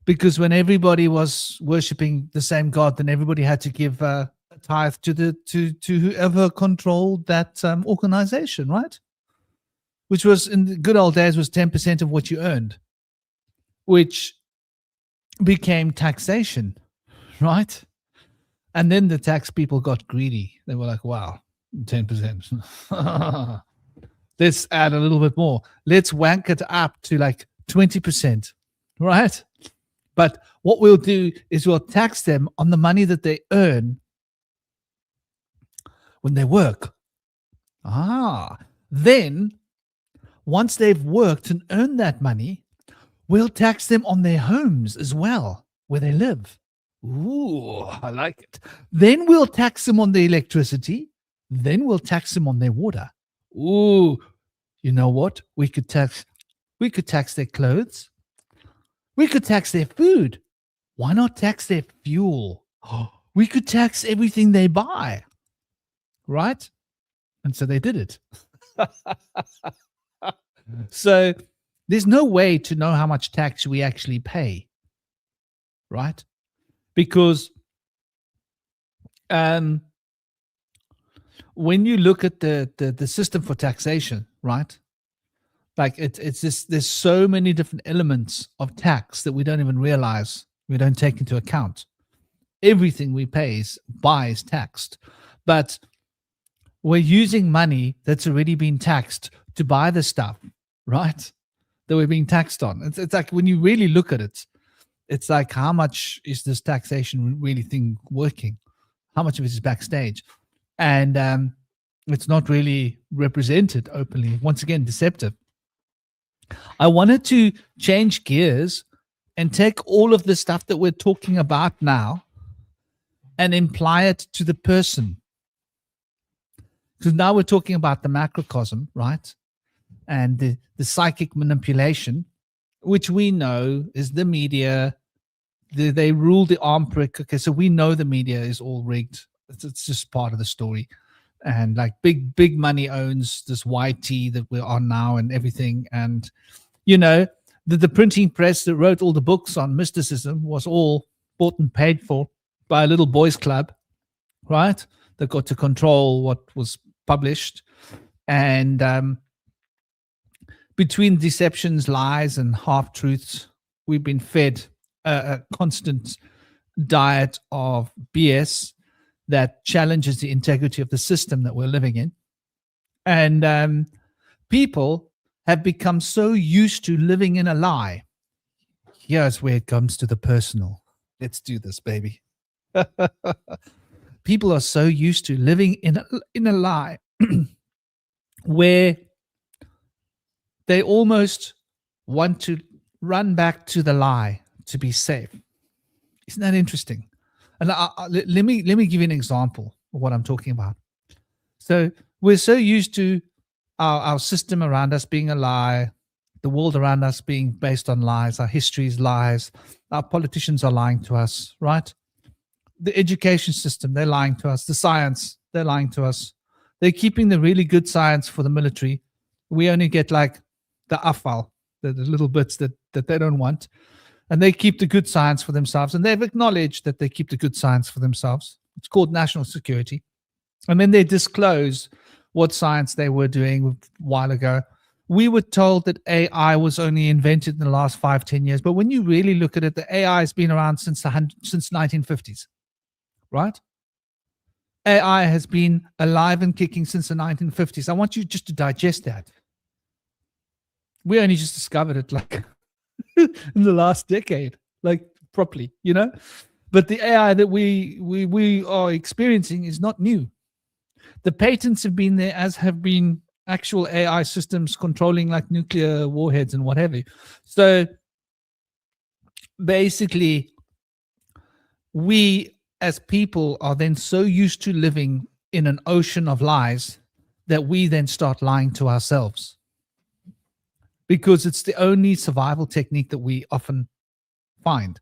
Because when everybody was worshipping the same god, then everybody had to give a tithe to whoever controlled that organization, right? Which was, in the good old days, was 10% of what you earned, which became taxation, right? And then the tax people got greedy. They were like, wow, 10%. Let's add a little bit more. Let's wank it up to like 20%, right? But what we'll do is we'll tax them on the money that they earn when they work. Then, once they've worked and earned that money, we'll tax them on their homes as well, where they live. Ooh, I like it. Then we'll tax them on the electricity. Then we'll tax them on their water. Ooh, you know what? We could tax their clothes. We could tax their food. Why not tax their fuel? We could tax everything they buy. Right? And so they did it. So there's no way to know how much tax we actually pay. Right? Because when you look at the system for taxation, right? Like it's just, there's so many different elements of tax that we don't even realize, we don't take into account. Everything we pay is taxed, but we're using money that's already been taxed to buy the stuff, right? That we're being taxed on. It's like when you really look at it, it's like, how much is this taxation really thing working? How much of it is backstage? And it's not really represented openly. Once again, deceptive. I wanted to change gears and take all of the stuff that we're talking about now and imply it to the person. Because now we're talking about the macrocosm, right? And the psychic manipulation, which we know is the media. They rule the arm prick. Okay, so we know the media is all rigged. It's just part of the story. And like big money owns this YT that we're on now and everything. And, you know, the printing press that wrote all the books on mysticism was all bought and paid for by a little boys club, right? That got to control what was published. And between deceptions, lies, and half-truths, we've been fed a constant diet of BS that challenges the integrity of the system that we're living in. And people have become so used to living in a lie. Here's where it comes to the personal. Let's do this, baby. People are so used to living in a lie where they almost want to run back to the lie to be safe. Isn't that interesting? And let me give you an example of what I'm talking about. So we're so used to our system around us being a lie, the world around us being based on lies, our history is lies, our politicians are lying to us, right? The education system, they're lying to us. The science, they're lying to us. They're keeping the really good science for the military. We only get like the afal, the little bits that they don't want. And they keep the good science for themselves. And they've acknowledged that they keep the good science for themselves. It's called national security. And then they disclose what science they were doing a while ago. We were told that AI was only invented in the last 5-10 years. But when you really look at it, the AI has been around since 1950s, right? AI has been alive and kicking since the 1950s. I want you just to digest that. We only just discovered it like in the last decade, like properly, you know? But the AI that we are experiencing is not new. The patents have been there, as have been actual AI systems controlling like nuclear warheads and what have you. So basically, we as people are then so used to living in an ocean of lies that we then start lying to ourselves, because it's the only survival technique that we often find.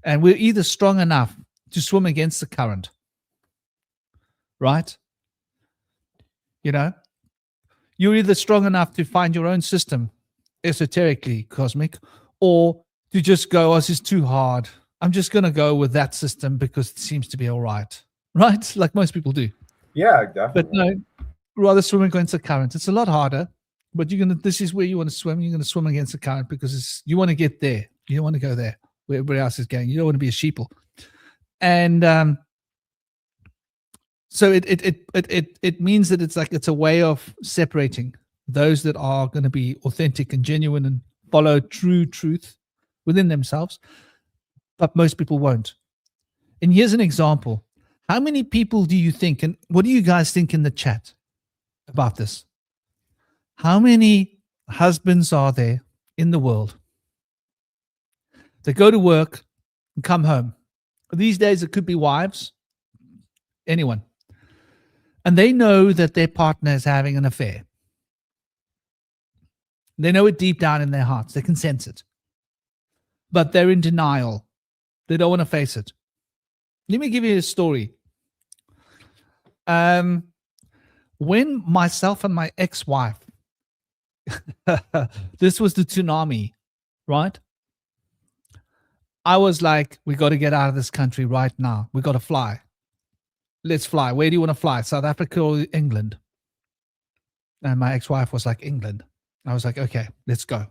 And we're either strong enough to swim against the current, right? You know, you're either strong enough to find your own system, esoterically cosmic, or to just go, oh, this is too hard. I'm just going to go with that system because it seems to be all right, right? Like most people do. Yeah, definitely. But no, rather swim against the current. It's a lot harder, but this is where you want to swim. You're going to swim against the current because you want to get there. You don't want to go there where everybody else is going. You don't want to be a sheeple. And so it means that it's a way of separating those that are going to be authentic and genuine and follow true truth within themselves, but most people won't. And here's an example. How many people do you think, and what do you guys think in the chat about this? How many husbands are there in the world that go to work and come home? These days it could be wives, anyone. And they know that their partner is having an affair. They know it deep down in their hearts. They can sense it. But they're in denial. They don't want to face it. Let me give you a story. When myself and my ex-wife, this was the tsunami, right? I was like, we got to get out of this country right now. We got to fly. Let's fly. Where do you want to fly? South Africa or England? And my ex-wife was like, England. I was like, okay, let's go.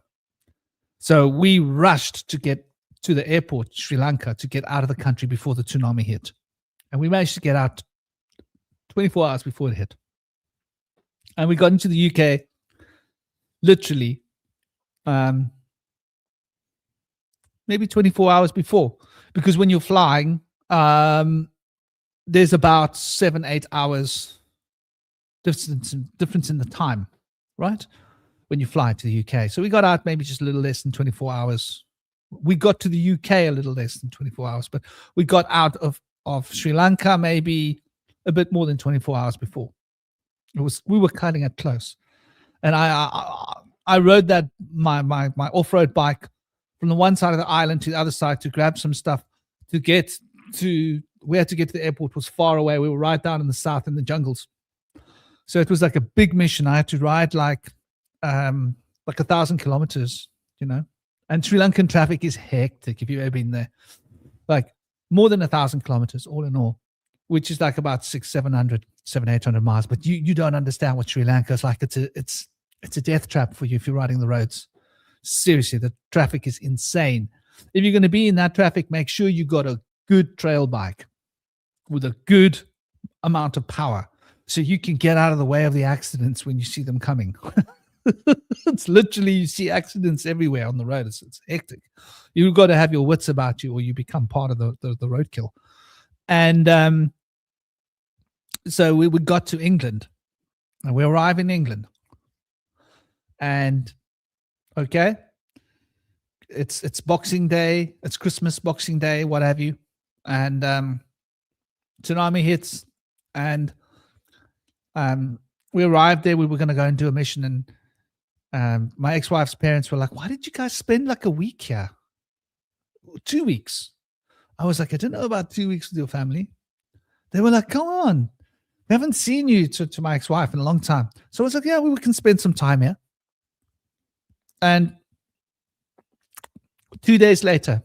So we rushed to get to the airport, Sri Lanka, to get out of the country before the tsunami hit. And we managed to get out 24 hours before it hit. And we got into the UK literally maybe 24 hours before. Because when you're flying, there's about 7-8 hours difference in the time, right? When you fly to the UK. So we got out maybe just a little less than 24 hours. We got to the UK a little less than 24 hours, but we got out of Sri Lanka maybe a bit more than 24 hours before. We were cutting it close. And I rode that my off-road bike from the one side of the island to the other side to grab some stuff to get to we had to get to the airport. Was far away. We were right down in the south in the jungles. So it was like a big mission. I had to ride like 1,000 kilometers, you know. And Sri Lankan traffic is hectic if you've ever been there. Like more than 1,000 kilometers all in all, which is like about 700-800 miles. But you don't understand what Sri Lanka is like. It's a death trap for you if you're riding the roads. Seriously, the traffic is insane. If you're going to be in that traffic, make sure you got a good trail bike with a good amount of power so you can get out of the way of the accidents when you see them coming. It's literally, you see accidents everywhere on the road. It's hectic. You've got to have your wits about you or you become part of the roadkill. And so we got to England and we arrive in England. And okay, it's Boxing Day, it's Christmas, Boxing Day, what have you. And tsunami hits and we arrived there. We were going to go and do a mission, and my ex-wife's parents were like, why did you guys spend like a week here? 2 weeks. I was like, I didn't know about 2 weeks with your family. They were like, come on. We haven't seen you, to my ex-wife, in a long time. So I was like, yeah, we can spend some time here. And 2 days later,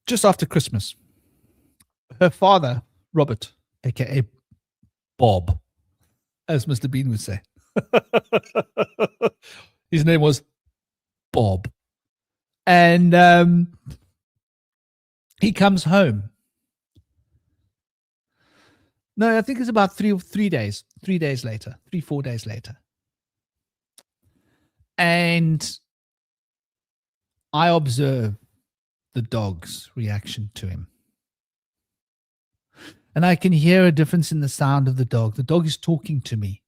just after Christmas, her father, Robert, aka Bob, as Mr. Bean would say. His name was Bob. And he comes home. No, I think it's about 4 days later. And I observe the dog's reaction to him. And I can hear a difference in the sound of the dog. The dog is talking to me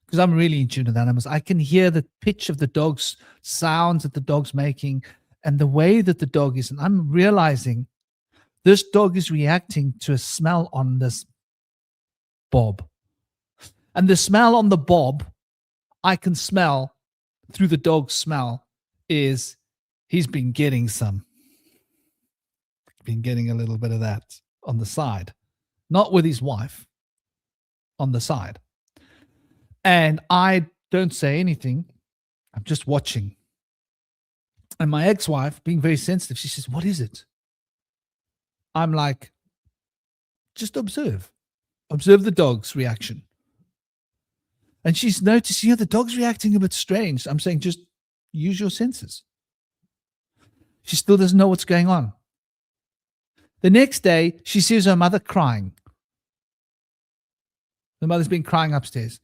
because I'm really in tune with animals. I can hear the pitch of the dog's sounds that the dog's making and the way that the dog is. And I'm realizing this dog is reacting to a smell on this Bob. And the smell on the Bob, I can smell through the dog's smell, is he's been getting some. Been getting a little bit of that on the side. Not with his wife, on the side. And I don't say anything. I'm just watching. And my ex-wife, being very sensitive, she says, what is it? I'm like, just observe. Observe the dog's reaction. And she's noticed, the dog's reacting a bit strange. I'm saying, just use your senses. She still doesn't know what's going on. The next day, she sees her mother crying. The mother's been crying upstairs.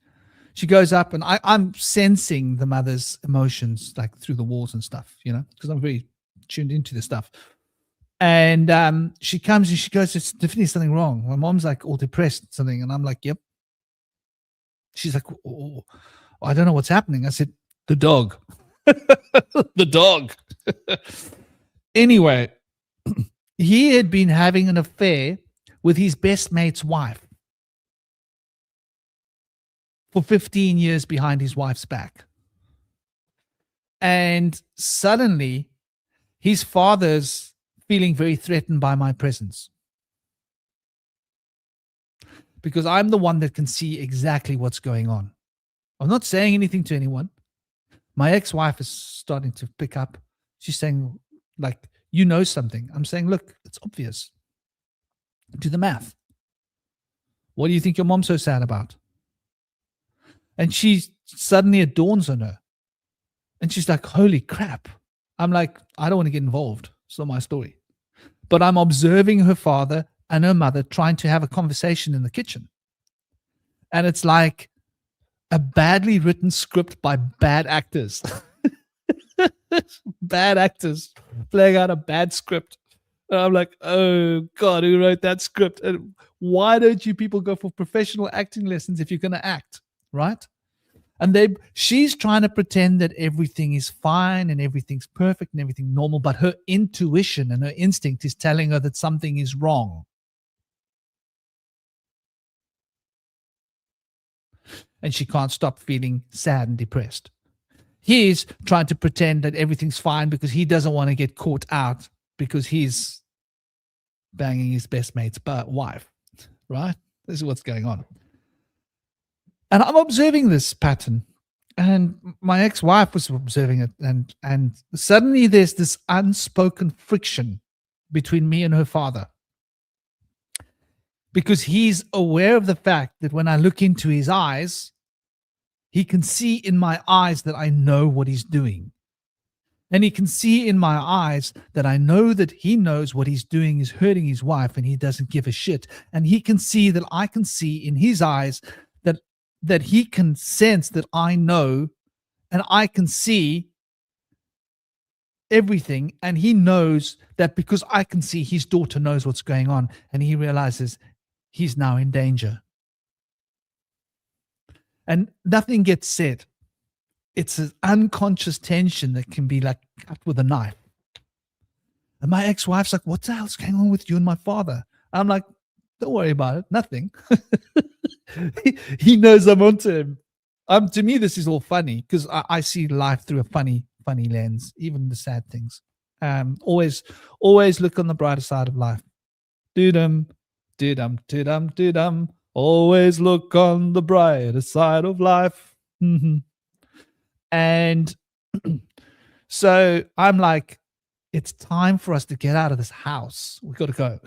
She goes up, and I'm sensing the mother's emotions, like through the walls and stuff, you know, because I'm very tuned into this stuff. And she comes and she goes, "It's definitely something wrong." My mom's like all depressed, something, and I'm like, "Yep." She's like, "Oh, I don't know what's happening." I said, "The dog." The dog. Anyway, he had been having an affair with his best mate's wife for 15 years behind his wife's back. And suddenly, his father's feeling very threatened by my presence. Because I'm the one that can see exactly what's going on. I'm not saying anything to anyone. My ex-wife is starting to pick up. She's saying, like, you know something. I'm saying, look, it's obvious. Do the math. What do you think your mom's so sad about? And she suddenly it dawns on her. And she's like, holy crap. I'm like, I don't want to get involved. It's not my story. But I'm observing her father and her mother trying to have a conversation in the kitchen. And it's like a badly written script by bad actors. Bad actors playing out a bad script. And I'm like, oh God, who wrote that script? And why don't you people go for professional acting lessons if you're going to act, right? And she's trying to pretend that everything is fine and everything's perfect and everything normal, but her intuition and her instinct is telling her that something is wrong. And she can't stop feeling sad and depressed. He's trying to pretend that everything's fine because he doesn't want to get caught out because he's banging his best mate's wife, right? This is what's going on. And I'm observing this pattern, and my ex-wife was observing it, and suddenly there's this unspoken friction between me and her father, because he's aware of the fact that when I look into his eyes, he can see in my eyes that I know what he's doing. And he can see in my eyes that I know that he knows what he's doing is hurting his wife and he doesn't give a shit. And he can see that I can see in his eyes that he can sense that I know, and I can see everything. And he knows that because I can see, his daughter knows what's going on, and he realizes he's now in danger. And nothing gets said. It's an unconscious tension that can be like cut with a knife. And my ex-wife's like, what the hell's going on with you and my father? I'm like, don't worry about it. Nothing. He knows I'm onto him. To me, this is all funny because I see life through a funny lens, even the sad things. Always look on the brighter side of life. Do-dum, do-dum, do-dum, do-dum. Always look on the brighter side of life. Mm-hmm. And so I'm like, it's time for us to get out of this house. We've got to go.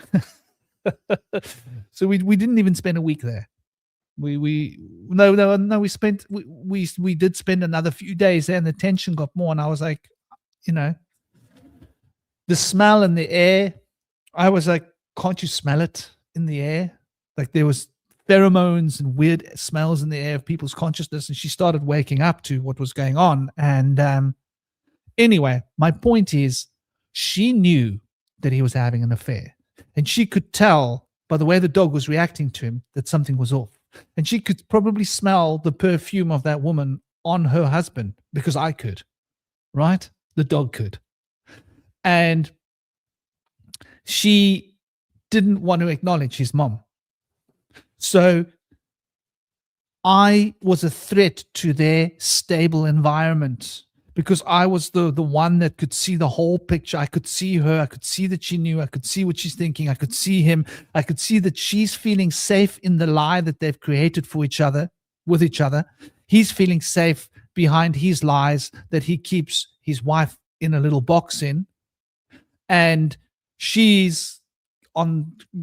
So we didn't even spend a week there. We did spend another few days there, and the tension got more. And I was like, the smell in the air. I was like, can't you smell it in the air? Like there was pheromones and weird smells in the air of people's consciousness. And she started waking up to what was going on. And anyway, my point is, she knew that he was having an affair. And she could tell by the way the dog was reacting to him that something was off. And she could probably smell the perfume of that woman on her husband, because I could, right? The dog could. And she didn't want to acknowledge his mom. So I was a threat to their stable environment, because I was the one that could see the whole picture. I could see her. I could see that she knew. I could see what she's thinking. I could see him. I could see that she's feeling safe in the lie that they've created for each other, with each other. He's feeling safe behind his lies that he keeps his wife in a little box in. And she's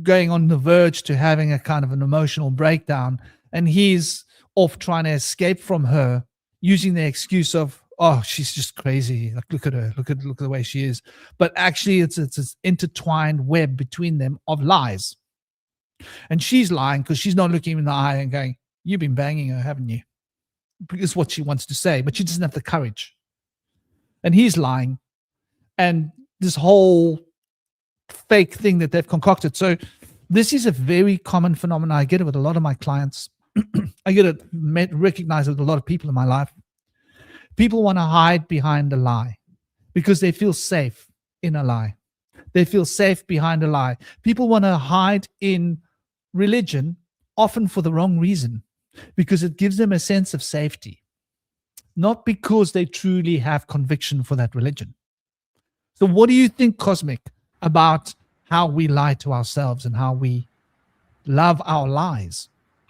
going on the verge to having a kind of an emotional breakdown. And he's off trying to escape from her, using the excuse of, oh, she's just crazy. Like, look at her. Look at the way she is. But actually, it's an intertwined web between them of lies. And she's lying because she's not looking him in the eye and going, you've been banging her, haven't you? Because what she wants to say, but she doesn't have the courage. And he's lying. And this whole fake thing that they've concocted. So this is a very common phenomenon. I get it with a lot of my clients. I get it recognized with a lot of people in my life. People want to hide behind a lie because they feel safe in a lie. They feel safe behind a lie. People want to hide in religion, often for the wrong reason, because it gives them a sense of safety, not because they truly have conviction for that religion. So what do you think, Cosmic, about how we lie to ourselves and how we love our lies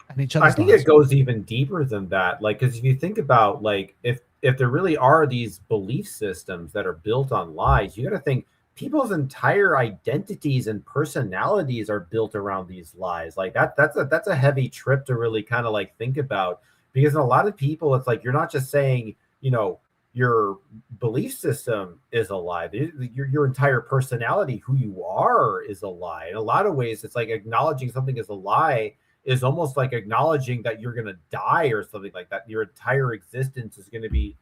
and each other's I think lies? it goes even deeper than that. Like, because if you think about, like, if there really are these belief systems that are built on lies, you got to think people's entire identities and personalities are built around these lies. Like that's a heavy trip to really kind of like think about, because in a lot of people, it's like you're not just saying, you know, your belief system is a lie. Your entire personality, who you are, is a lie. In a lot of ways, it's like acknowledging something is a lie is almost like acknowledging that you're going to die or something like that. Your entire existence is going to be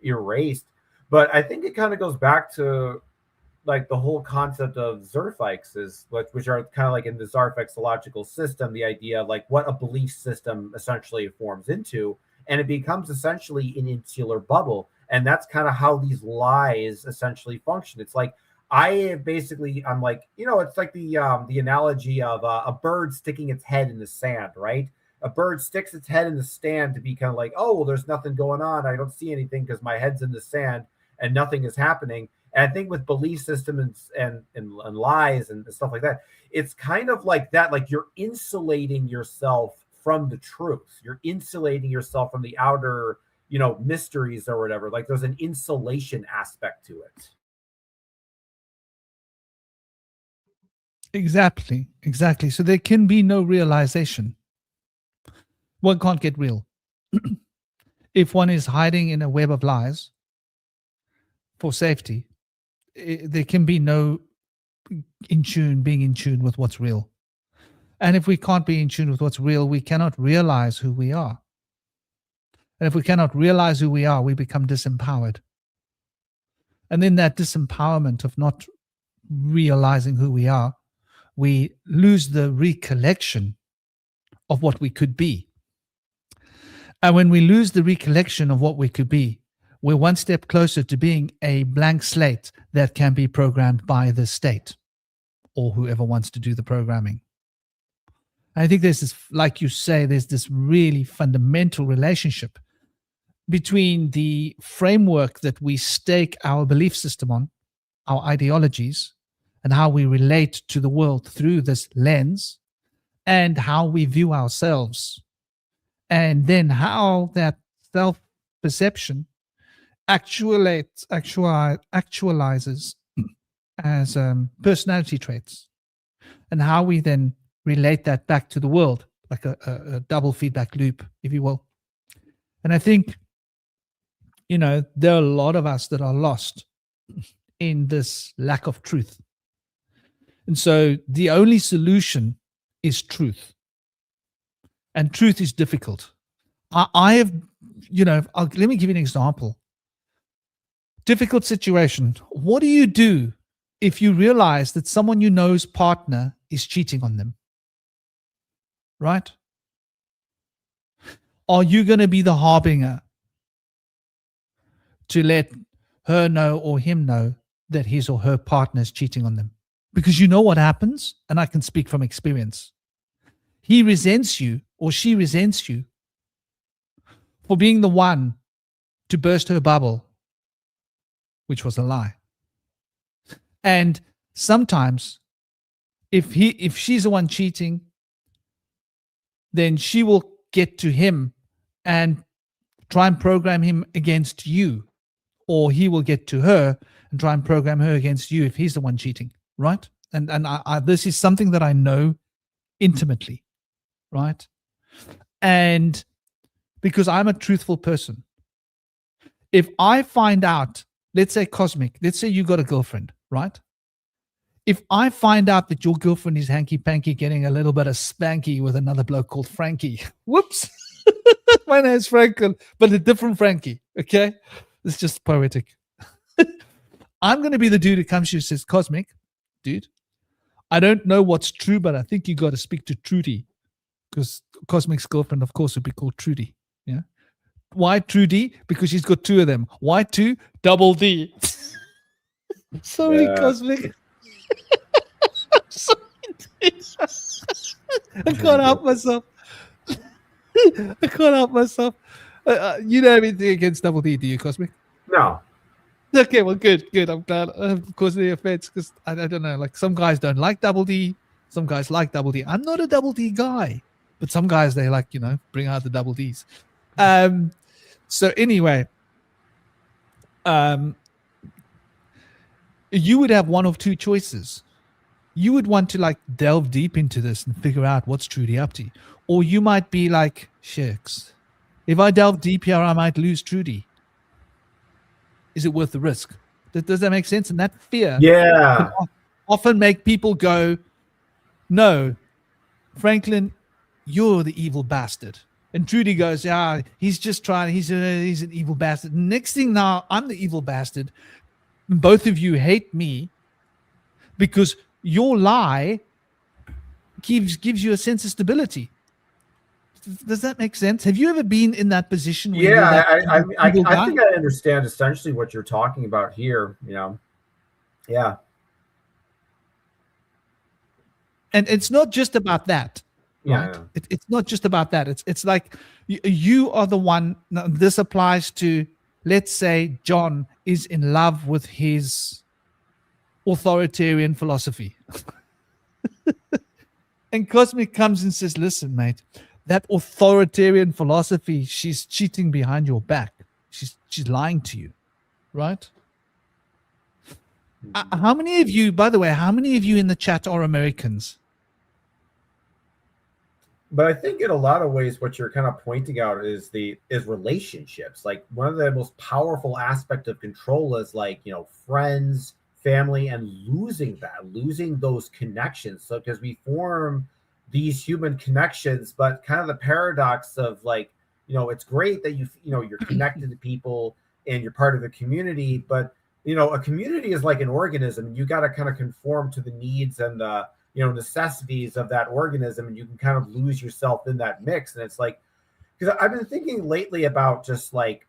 erased. But I think it kind of goes back to like the whole concept of Zerfixes, which are kind of like in the Zerfixological system, the idea of like what a belief system essentially forms into, and it becomes essentially an insular bubble. And that's kind of how these lies essentially function. It's like I'm like, you know, it's like the analogy of a bird sticking its head in the sand, right? A bird sticks its head in the sand to be kind of like, oh, well, there's nothing going on. I don't see anything because my head's in the sand and nothing is happening. And I think with belief systems and lies and stuff like that, it's kind of like that. Like you're insulating yourself from the truth. You're insulating yourself from the outer, you know, mysteries or whatever. Like there's an insulation aspect to it. Exactly. So there can be no realization. One can't get real. If one is hiding in a web of lies for safety, there can be no being in tune with what's real. And if we can't be in tune with what's real, we cannot realize who we are. And if we cannot realize who we are, we become disempowered. And then that disempowerment of not realizing who we are, we lose the recollection of what we could be. And when we lose the recollection of what we could be, we're one step closer to being a blank slate that can be programmed by the state or whoever wants to do the programming. I think there's this, like you say, there's this really fundamental relationship between the framework that we stake our belief system on, our ideologies, and how we relate to the world through this lens, and how we view ourselves, and then how that self-perception actualizes as personality traits, and how we then relate that back to the world, like a double feedback loop, if you will. And I think, you know, there are a lot of us that are lost in this lack of truth. And so the only solution is truth. And truth is difficult. I have, you know, let me give you an example. Difficult situation. What do you do if you realize that someone you know's partner is cheating on them? Right? Are you going to be the harbinger to let her know or him know that his or her partner is cheating on them? Because you know what happens, and I can speak from experience. He resents you or she resents you for being the one to burst her bubble, which was a lie. And sometimes if she's the one cheating, then she will get to him and try and program him against you, or he will get to her and try and program her against you if he's the one cheating, right? And I this is something that I know intimately, right? And because I'm a truthful person, if I find out, let's say Cosmic, let's say you got a girlfriend, right? If I find out that your girlfriend is hanky-panky getting a little bit of spanky with another bloke called Frankie, whoops, my name's Franklin, but a different Frankie, okay? It's just poetic. I'm going to be the dude who comes to you and says, Cosmic, dude, I don't know what's true, but I think you got to speak to Trudy, because Cosmic's girlfriend, of course, would be called Trudy. Yeah. Why Trudy? Because she's got two of them. Why two? Double D. Sorry, Yeah. Cosmic. I can't help myself. I can't help myself. You don't have anything against double D, do you, Cosmic? No. Okay, well, good. I'm glad. Of course, the offense, because I don't know. Like, some guys don't like double D. Some guys like double D. I'm not a double D guy, but some guys, they like, bring out the double Ds. So anyway, you would have one of two choices. You would want to like delve deep into this and figure out what's truly up to you. Or you might be like, shucks, if I delve deep here, I might lose Trudy. Is it worth the risk? Does that make sense? And that fear Yeah. can often make people go, no, Franklin, you're the evil bastard. And Trudy goes, yeah, he's just trying, he's an evil bastard. Next thing now, I'm the evil bastard. Both of you hate me because your lie gives you a sense of stability. Does that make sense? Have you ever been in that position? Where Yeah, I think I understand essentially what you're talking about here. Yeah. And it's not just about that, right? Yeah. It's not just about that. It's like you are the one. Now, this applies to, let's say, John is in love with his authoritarian philosophy. And Cosmic comes and says, listen, mate, that authoritarian philosophy, she's cheating behind your back. She's lying to you, right? How many of you, by the way, how many of you in the chat are Americans? But I think in a lot of ways, what you're kind of pointing out is relationships. Like, one of the most powerful aspects of control is like, friends, family, and losing those connections. So because we form these human connections, but kind of the paradox of like, it's great that you're connected to people and you're part of a community, but a community is like an organism, and you got to kind of conform to the needs and the necessities of that organism, and you can kind of lose yourself in that mix. And it's like, because I've been thinking lately about just like,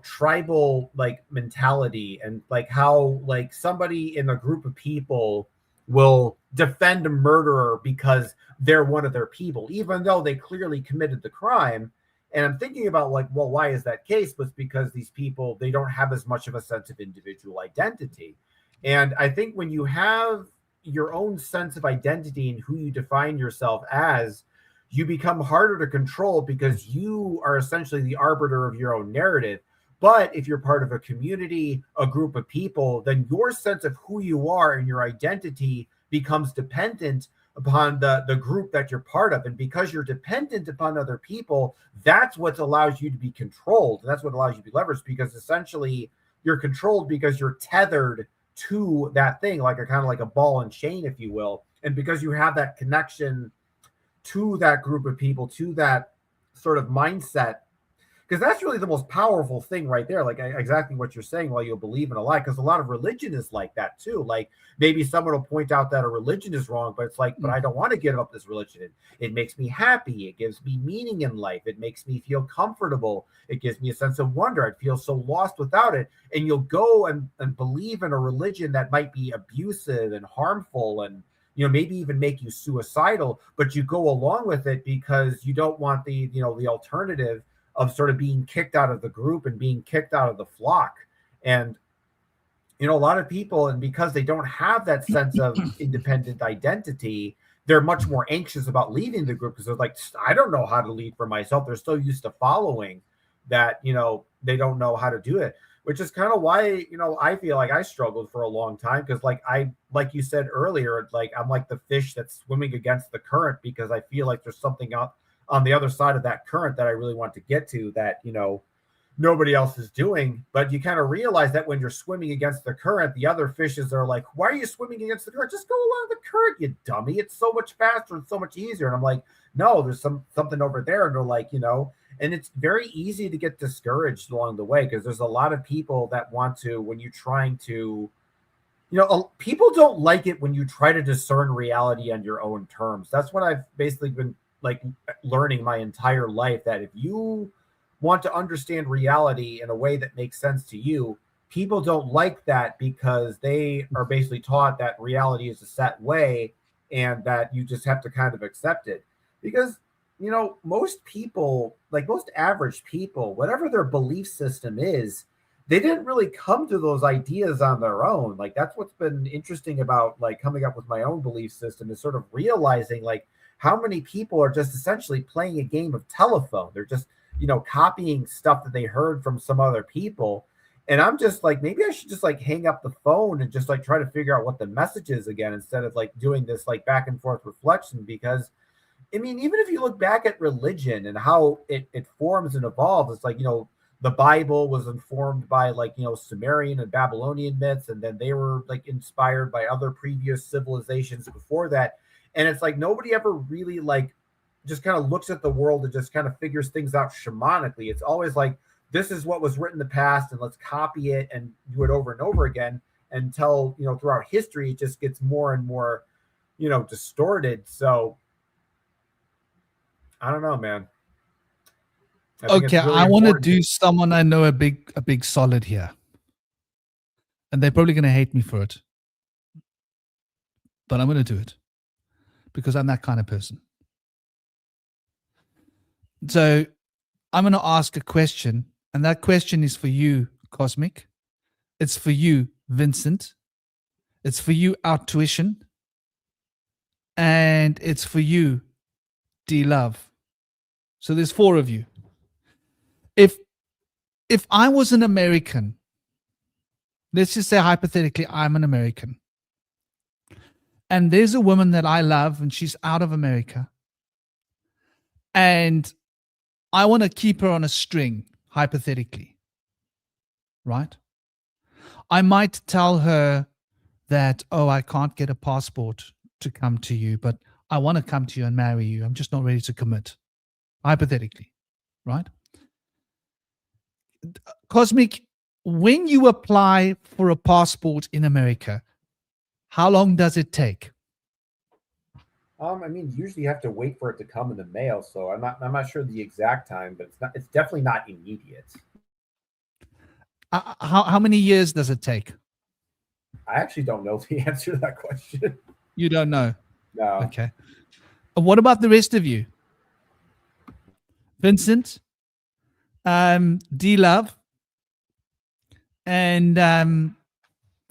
tribal like mentality, and like how like somebody in a group of people will defend a murderer because they're one of their people, even though they clearly committed the crime. And I'm thinking about like, well, why is that case? But it's because these people, they don't have as much of a sense of individual identity. And I think when you have your own sense of identity and who you define yourself as, you become harder to control because you are essentially the arbiter of your own narrative. But if you're part of a community, a group of people, then your sense of who you are and your identity becomes dependent upon the group that you're part of. And because you're dependent upon other people, that's what allows you to be controlled. And that's what allows you to be leveraged, because essentially you're controlled because you're tethered to that thing, like a kind of like a ball and chain, if you will. And because you have that connection to that group of people, to that sort of mindset, because that's really the most powerful thing right there. Like exactly what you're saying, while you'll believe in a lie, because a lot of religion is like that too. Like maybe someone will point out that a religion is wrong, but it's like, but I don't want to give up this religion. It makes me happy. It gives me meaning in life. It makes me feel comfortable. It gives me a sense of wonder. I'd feel so lost without it. And you'll go and believe in a religion that might be abusive and harmful and, maybe even make you suicidal, but you go along with it because you don't want the alternative of sort of being kicked out of the group and being kicked out of the flock. And, a lot of people, and because they don't have that sense of independent identity, they're much more anxious about leaving the group because they're like, I don't know how to lead for myself. They're so used to following that, they don't know how to do it, which is kind of why, I feel like I struggled for a long time. Cause like you said earlier, like I'm like the fish that's swimming against the current, because I feel like there's something out on the other side of that current that I really want to get to that, nobody else is doing. But you kind of realize that when you're swimming against the current, the other fishes are like, why are you swimming against the current? Just go along the current, you dummy. It's so much faster and so much easier. And I'm like, no, there's something over there. And they're like, and it's very easy to get discouraged along the way, because there's a lot of people that want to, when you're trying to, people don't like it when you try to discern reality on your own terms. That's what I've basically been like learning my entire life, that if you want to understand reality in a way that makes sense to you, people don't like that because they are basically taught that reality is a set way and that you just have to kind of accept it. Because, you know, most people, like most average people, whatever their belief system is, they didn't really come to those ideas on their own. Like that's what's been interesting about like coming up with my own belief system, is sort of realizing like how many people are just essentially playing a game of telephone. They're just, you know, copying stuff that they heard from some other people. And I'm just like, maybe I should just like hang up the phone and just like try to figure out what the message is again, instead of like doing this like back and forth reflection. Because I mean, even if you look back at religion and how it forms and evolves, it's like, you know, the Bible was informed by like, you know, Sumerian and Babylonian myths, and then they were like inspired by other previous civilizations before that. And it's like nobody ever really like just kind of looks at the world and just kind of figures things out shamanically. It's always like, this is what was written in the past, and let's copy it and do it over and over again until, you know, throughout history, it just gets more and more, you know, distorted. So I don't know, man. Okay, I want to do someone I know a big solid here. And they're probably going to hate me for it. But I'm going to do it because I'm that kind of person. So I'm going to ask a question, and that question is for you, Cosmic. It's for you, Vincent. It's for you, Outtuition. And it's for you, D-Love. So there's 4 of you. If I was an American, let's just say hypothetically I'm an American, and there's a woman that I love and she's out of America, and I want to keep her on a string, hypothetically, right? I might tell her that, oh, I can't get a passport to come to you, but I want to come to you and marry you. I'm just not ready to commit, hypothetically, right? Cosmic, when you apply for a passport in America, how long does it take? I mean, usually you have to wait for it to come in the mail, so I'm not sure the exact time, but it's definitely not immediate. How many years does it take? I actually don't know the answer to that question. You don't know? No. Okay. What about the rest of you? Vincent, D-Love, and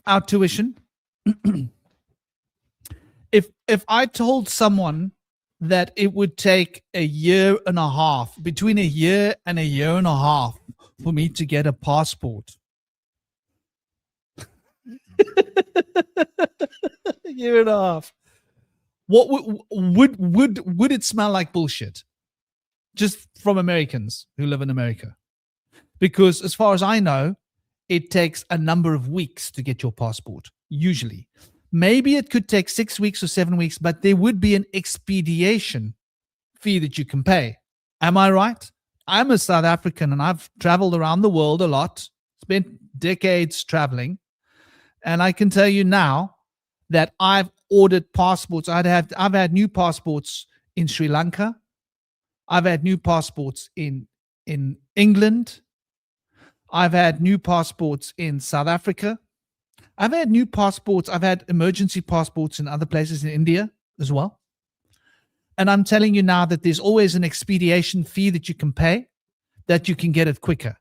Outtuition. If I told someone that it would take a year and a half, between a year and a half, for me to get a passport, a year and a half, what would it smell like bullshit? Just from Americans who live in America, because as far as I know, it takes a number of weeks to get your passport. Usually, maybe it could take 6 weeks or 7 weeks, but there would be an expedition fee that you can pay. Am I right? I'm a South African and I've traveled around the world a lot, spent decades traveling. And I can tell you now that I've ordered passports. I've had new passports in Sri Lanka. I've had new passports in England. I've had new passports in South Africa. I've had new passports. I've had emergency passports in other places in India as well. And I'm telling you now that there's always an expedition fee that you can pay, that you can get it quicker.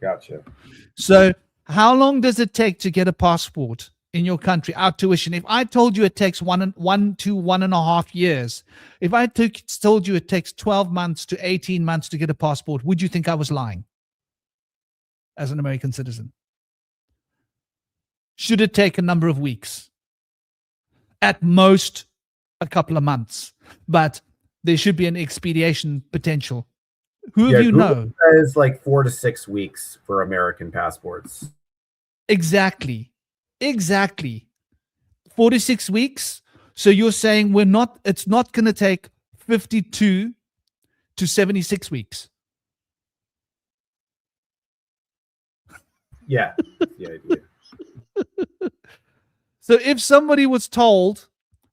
Gotcha. So how long does it take to get a passport in your country? Outtuition. If I told you it takes 1 to 1.5 years, if I told you it takes 12 months to 18 months to get a passport, would you think I was lying as an American citizen? Should it take a number of weeks? At most, a couple of months. But there should be an expedition potential. Who of you know? Says like 4 to 6 weeks for American passports. Exactly. 4 to 6 weeks. So you're saying it's not going to take 52 to 76 weeks. Yeah, that's the idea. So if somebody was told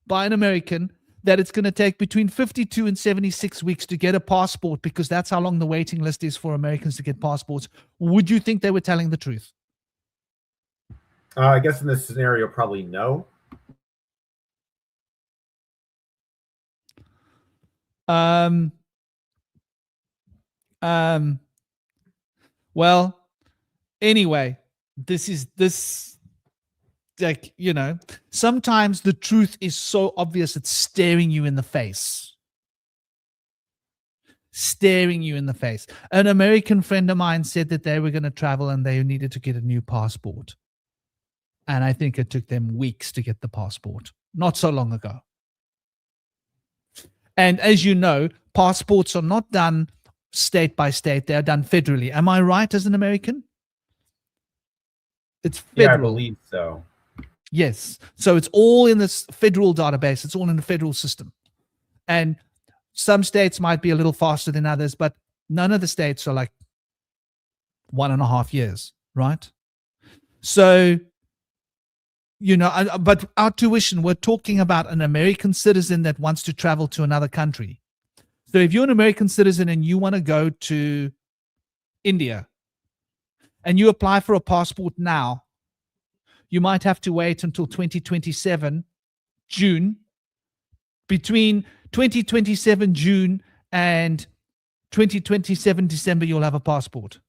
by an American that it's going to take between 52 and 76 weeks to get a passport, because that's how long the waiting list is for Americans to get passports, would you think they were telling the truth? I guess in this scenario, probably no. Well, anyway, this like, you know, sometimes the truth is so obvious it's staring you in the face. Staring you in the face. An American friend of mine said that they were going to travel and they needed to get a new passport. And I think it took them weeks to get the passport, not so long ago. And as you know, passports are not done state by state. They are done federally. Am I right as an American? It's federal. Yeah, I believe so. Yes. So it's all in this federal database. It's all in the federal system. And some states might be a little faster than others, but none of the states are like 1.5 years, right? So, you know, but our tuition, we're talking about an American citizen that wants to travel to another country. So if you're an American citizen and you want to go to India and you apply for a passport now, you might have to wait until 2027 June. Between 2027 June and 2027 December, you'll have a passport.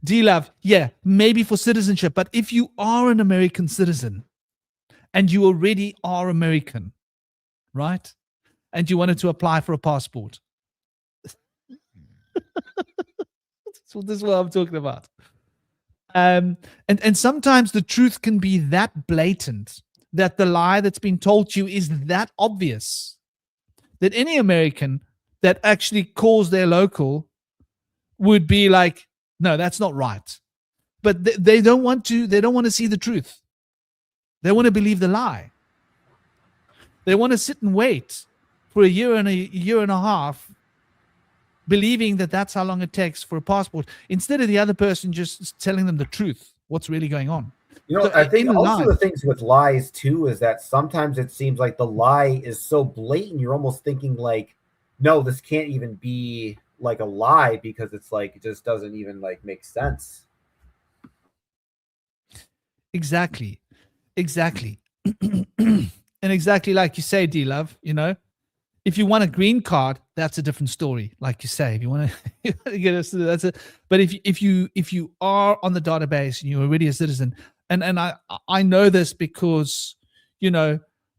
D-Love, yeah, maybe for citizenship, but if you are an American citizen and you already are American, right? And you wanted to apply for a passport. This is what I'm talking about. And sometimes the truth can be that blatant that the lie that's been told to you is that obvious that any American that actually calls their local would be like, no, that's not right. But they don't want to see the truth. They want to believe the lie. They want to sit and wait for a year and a half, believing that that's how long it takes for a passport, instead of the other person just telling them the truth, what's really going on. You know, So I think also lie, the things with lies too is that sometimes it seems like the lie is so blatant, you're almost thinking like, no, this can't even be like a lie, because it's like, it just doesn't even like make sense. Exactly. And exactly like you say, D-Love, you know, if you want a green card, that's a different story. Like you say, if you want to get us, that's it. But if you are on the database and you're already a citizen, and I know this because, you know,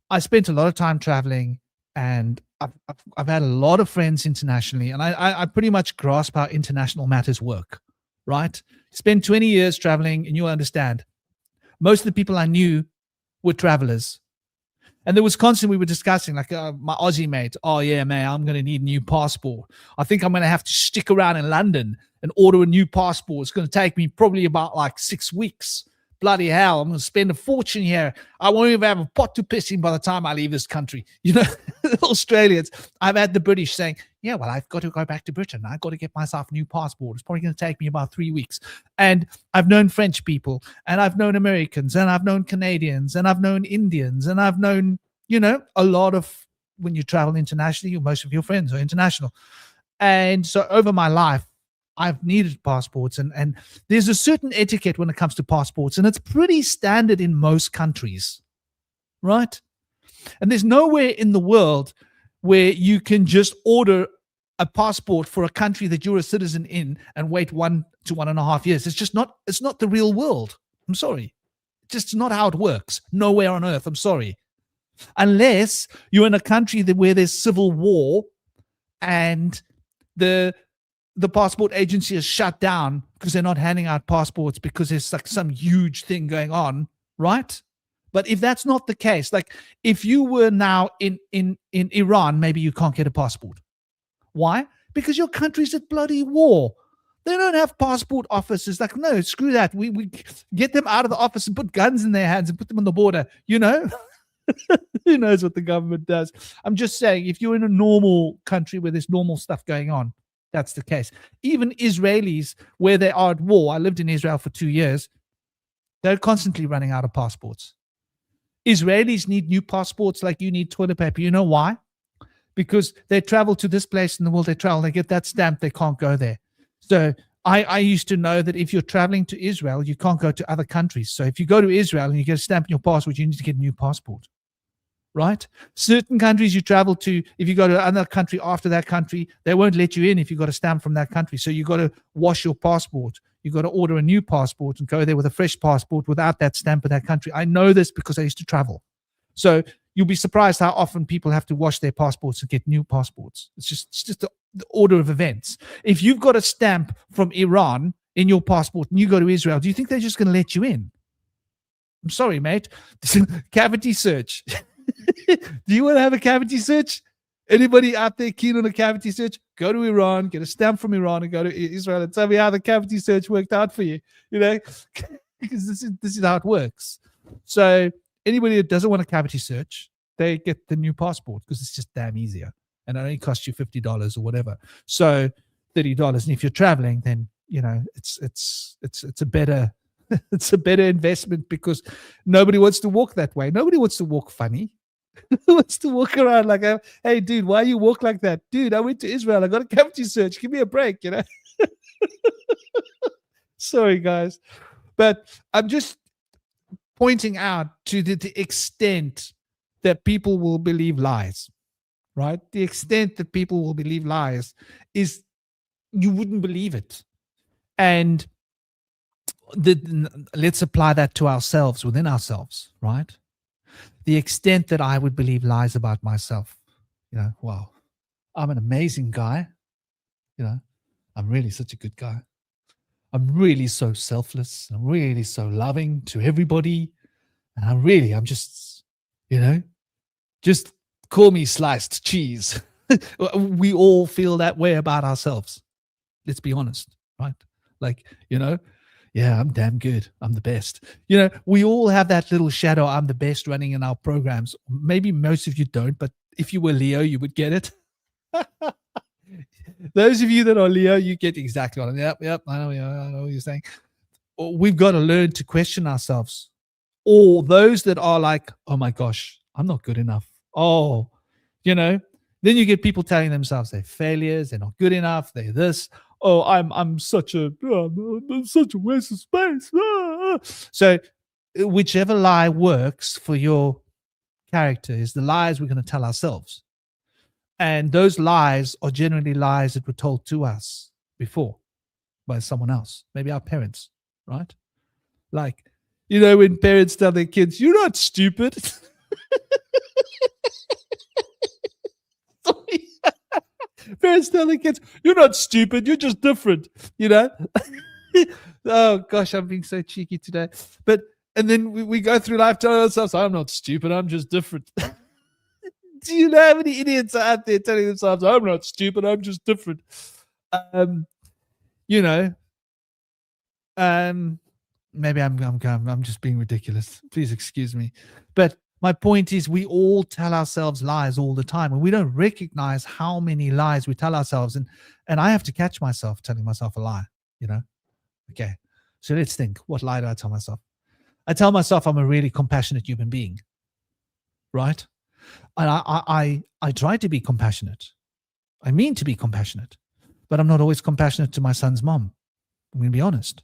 I spent a lot of time traveling, and I've had a lot of friends internationally, and I pretty much grasp how international matters work. Right? Spend 20 years traveling, and you'll understand. Most of the people I knew were travelers. And there was constantly, we were discussing, like my Aussie mate, oh yeah, man, I'm going to need a new passport. I think I'm going to have to stick around in London and order a new passport. It's going to take me probably about like 6 weeks. Bloody hell, I'm going to spend a fortune here. I won't even have a pot to piss in by the time I leave this country. You know, Australians, I've had the British saying, yeah, well, I've got to go back to Britain. I've got to get myself a new passport. It's probably going to take me about 3 weeks. And I've known French people, and I've known Americans, and I've known Canadians, and I've known Indians, and I've known, you know, a lot of, when you travel internationally, most of your friends are international. And so over my life, I've needed passports, and there's a certain etiquette when it comes to passports, and it's pretty standard in most countries, right? And there's nowhere in the world where you can just order a passport for a country that you're a citizen in and wait 1 to 1.5 years. It's not the real world. I'm sorry. It's just not how it works. Nowhere on earth. I'm sorry. Unless you're in a country where there's civil war and the passport agency is shut down because they're not handing out passports because there's like some huge thing going on, right? But if that's not the case, like if you were now in Iran, maybe you can't get a passport. Why? Because your country's at bloody war. They don't have passport officers. Like, no, screw that. We get them out of the office and put guns in their hands and put them on the border, you know? Who knows what the government does? I'm just saying, if you're in a normal country where there's normal stuff going on, that's the case. Even Israelis, where they are at war, I lived in Israel for 2 years, they're constantly running out of passports. Israelis need new passports like you need toilet paper. You know why? Because they travel to this place in the world, they get that stamp, they can't go there. So I used to know that if you're traveling to Israel, you can't go to other countries. So if you go to Israel and you get a stamp in your passport, you need to get a new passport, right? Certain countries you travel to, if you go to another country after that country, they won't let you in if you got a stamp from that country. So you got to wash your passport. You got to order a new passport and go there with a fresh passport without that stamp in that country. I know this because I used to travel. So you'll be surprised how often people have to wash their passports and get new passports. It's just the order of events. If you've got a stamp from Iran in your passport and you go to Israel, do you think they're just going to let you in? I'm sorry, mate. Cavity search. Do you want to have a cavity search? Anybody out there keen on a cavity search? Go to Iran, get a stamp from Iran, and go to Israel and tell me how the cavity search worked out for you. You know, because this is how it works. So anybody that doesn't want a cavity search, they get the new passport because it's just damn easier, and it only costs you $50 or whatever. So $30, and if you're traveling, then you know it's a better it's a better investment because nobody wants to walk that way. Nobody wants to walk funny. Who wants to walk around like, hey, dude, why you walk like that? Dude, I went to Israel. I got a cavity search. Give me a break, you know? Sorry, guys. But I'm just pointing out to the extent that people will believe lies, right? The extent that people will believe lies is you wouldn't believe it. And let's apply that to ourselves, within ourselves, right? The extent that I would believe lies about myself, you know, wow, I'm an amazing guy. You know, I'm really such a good guy. I'm really so selfless. I'm really so loving to everybody. And I'm just, you know, just call me sliced cheese. We all feel that way about ourselves. Let's be honest, right? Like, you know, yeah, I'm damn good. I'm the best. You know, we all have that little shadow, I'm the best, running in our programs. Maybe most of you don't, but if you were Leo, you would get it. Those of you that are Leo, you get exactly what I'm. Yep, I know what you're saying. We've got to learn to question ourselves. Or those that are like, oh my gosh, I'm not good enough. Oh, you know, then you get people telling themselves they're failures, they're not good enough, they're this. Oh, I'm such a waste of space. So whichever lie works for your character is the lies we're going to tell ourselves. And those lies are generally lies that were told to us before by someone else, maybe our parents, right? Like, you know, when parents tell their kids, you're not stupid. Parents tell their kids, you're not stupid, you're just different, you know? Oh, gosh, I'm being so cheeky today. And then we go through life telling ourselves, I'm not stupid, I'm just different. Do you know how many idiots are out there telling themselves, I'm not stupid, I'm just different? You know, maybe I'm just being ridiculous. Please excuse me. But my point is, we all tell ourselves lies all the time, and we don't recognize how many lies we tell ourselves. And I have to catch myself telling myself a lie, you know? Okay, so let's think. What lie do I tell myself? I tell myself I'm a really compassionate human being, right? And I try to be compassionate. I mean to be compassionate, but I'm not always compassionate to my son's mom. I'm going to be honest.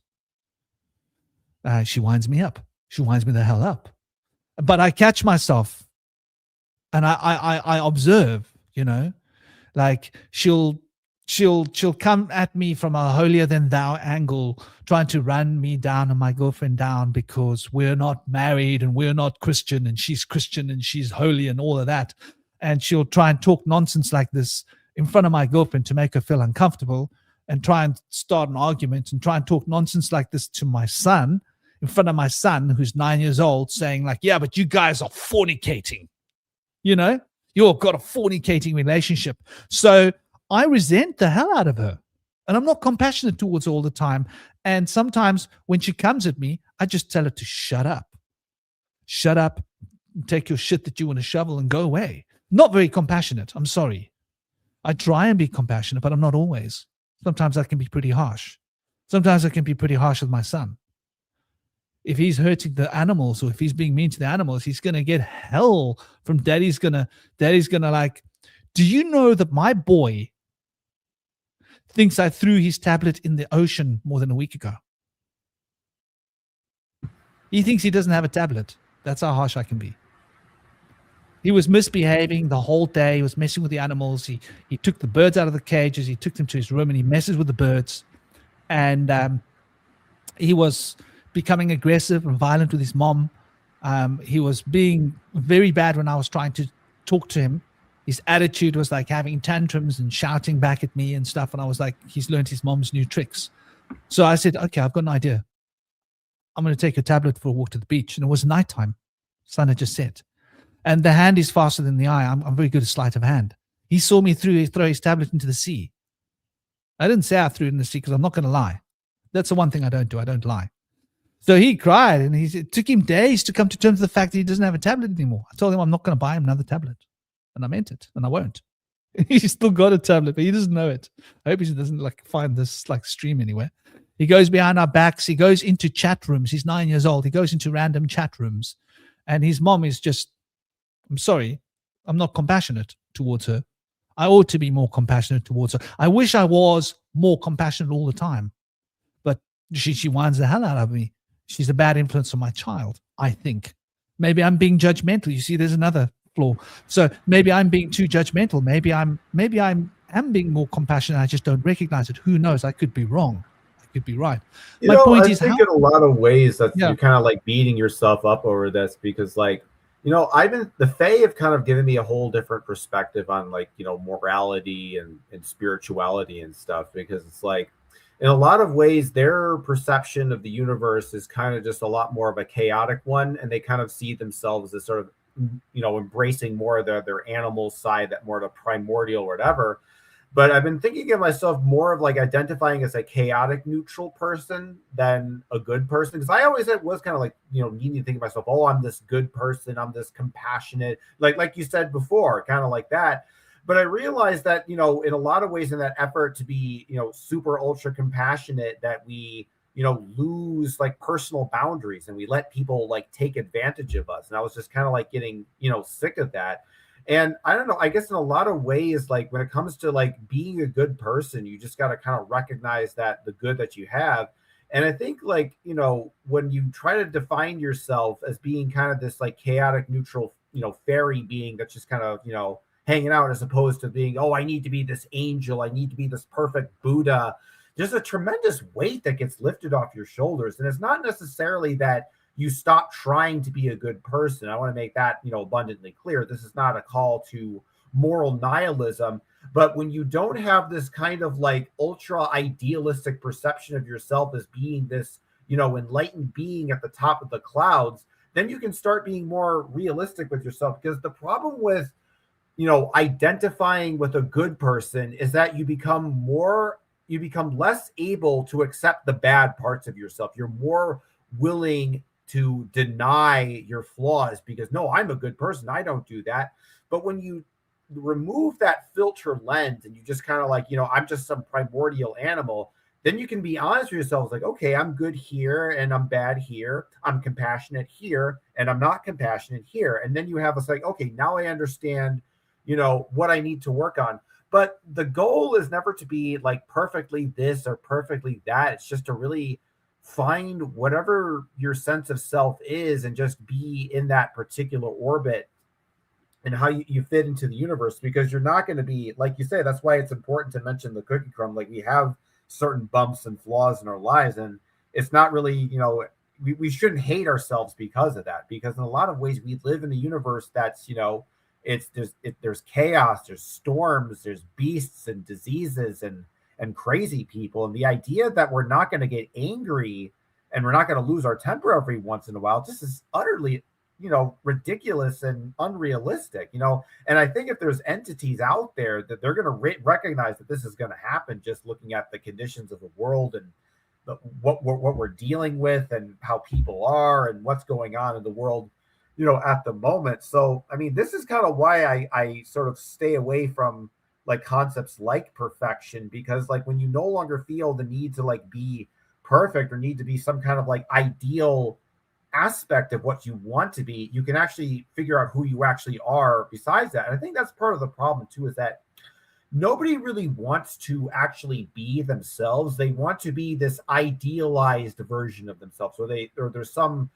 She winds me up. She winds me the hell up. But I catch myself and I observe, you know, like she'll come at me from a holier than thou angle, trying to run me down and my girlfriend down because we're not married and we're not Christian and she's Christian and she's holy and all of that. And she'll try and talk nonsense like this in front of my girlfriend to make her feel uncomfortable and try and start an argument and try and talk nonsense like this to my son, in front of my son, who's 9 years old, saying like, yeah, but you guys are fornicating. You know, you've got a fornicating relationship. So I resent the hell out of her. And I'm not compassionate towards her all the time. And sometimes when she comes at me, I just tell her to shut up. Shut up, take your shit that you want to shovel and go away. Not very compassionate. I'm sorry. I try and be compassionate, but I'm not always. Sometimes I can be pretty harsh. Sometimes I can be pretty harsh with my son. if he's hurting the animals or if he's being mean to the animals, he's gonna get hell from daddy's gonna like, do you know that my boy thinks I threw his tablet in the ocean more than a week ago? He thinks he doesn't have a tablet. That's how harsh I can be. He was misbehaving the whole day. He was messing with the animals. He took the birds out of the cages. He took them to his room and he messes with the birds. And he was becoming aggressive and violent with his mom. He was being very bad when I was trying to talk to him. His attitude was like having tantrums and shouting back at me and stuff. And I was like, he's learned his mom's new tricks. So I said, okay, I've got an idea. I'm going to take your tablet for a walk to the beach. And it was nighttime. Sun had just set. And the hand is faster than the eye. I'm very good at sleight of hand. He saw me throw his tablet into the sea. I didn't say I threw it in the sea because I'm not going to lie. That's the one thing I don't do. I don't lie. So he cried, and it took him days to come to terms with the fact that he doesn't have a tablet anymore. I told him I'm not going to buy him another tablet. And I meant it, and I won't. He's still got a tablet, but he doesn't know it. I hope he doesn't find this stream anywhere. He goes behind our backs. He goes into chat rooms. He's 9 years old. He goes into random chat rooms, and his mom is just, I'm sorry, I'm not compassionate towards her. I ought to be more compassionate towards her. I wish I was more compassionate all the time, but she whines the hell out of me. She's a bad influence on my child, I think. Maybe I'm being judgmental. You see, there's another flaw. So maybe I'm being too judgmental. Maybe I'm being more compassionate. I just don't recognize it. Who knows? I could be wrong. I could be right. My point is, I think in a lot of ways that you're kind of like beating yourself up over this because, like, the Fae have kind of given me a whole different perspective on, like, morality and spirituality and stuff, because it's like, in a lot of ways, their perception of the universe is kind of just a lot more of a chaotic one, and they kind of see themselves as sort of, embracing more of their animal side, that more of a primordial or whatever. But I've been thinking of myself more of like identifying as a chaotic neutral person than a good person. Because I always was kind of like, needing to think of myself, oh, I'm this good person. I'm this compassionate, like you said before, kind of like that. But I realized that, in a lot of ways in that effort to be, super ultra compassionate, that we, lose like personal boundaries and we let people like take advantage of us. And I was just kind of like getting, sick of that. And I don't know, I guess in a lot of ways, like when it comes to like being a good person, you just got to kind of recognize that the good that you have. And I think like, when you try to define yourself as being kind of this like chaotic, neutral, fairy being that's just kind of, hanging out, as opposed to being, oh, I need to be this angel, I need to be this perfect Buddha, there's a tremendous weight that gets lifted off your shoulders. And it's not necessarily that you stop trying to be a good person. I want to make that, abundantly clear. This is not a call to moral nihilism, but when you don't have this kind of like ultra idealistic perception of yourself as being this, enlightened being at the top of the clouds, then you can start being more realistic with yourself. Because the problem with, identifying with a good person is that you become less able to accept the bad parts of yourself. You're more willing to deny your flaws because, no, I'm a good person, I don't do that. But when you remove that filter lens and you just kind of like, I'm just some primordial animal, then you can be honest with yourself, like, okay, I'm good here and I'm bad here, I'm compassionate here and I'm not compassionate here. And then you have this like, okay, now I understand, what I need to work on. But the goal is never to be like perfectly this or perfectly that. It's just to really find whatever your sense of self is and just be in that particular orbit and how you fit into the universe. Because you're not going to be, like you say, that's why it's important to mention the cookie crumb. Like, we have certain bumps and flaws in our lives, and it's not really, we shouldn't hate ourselves because of that, because in a lot of ways we live in a universe that's, there's chaos, there's storms, there's beasts and diseases and crazy people. And the idea that we're not going to get angry and we're not going to lose our temper every once in a while just is utterly, ridiculous and unrealistic, And I think if there's entities out there that they're going to recognize that this is going to happen, just looking at the conditions of the world and what we're dealing with and how people are and what's going on in the world, at the moment. So, I mean, this is kind of why I sort of stay away from like concepts like perfection, because like when you no longer feel the need to like be perfect or need to be some kind of like ideal aspect of what you want to be, you can actually figure out who you actually are besides that. And I think that's part of the problem too, is that nobody really wants to actually be themselves. They want to be this idealized version of themselves. So there's some,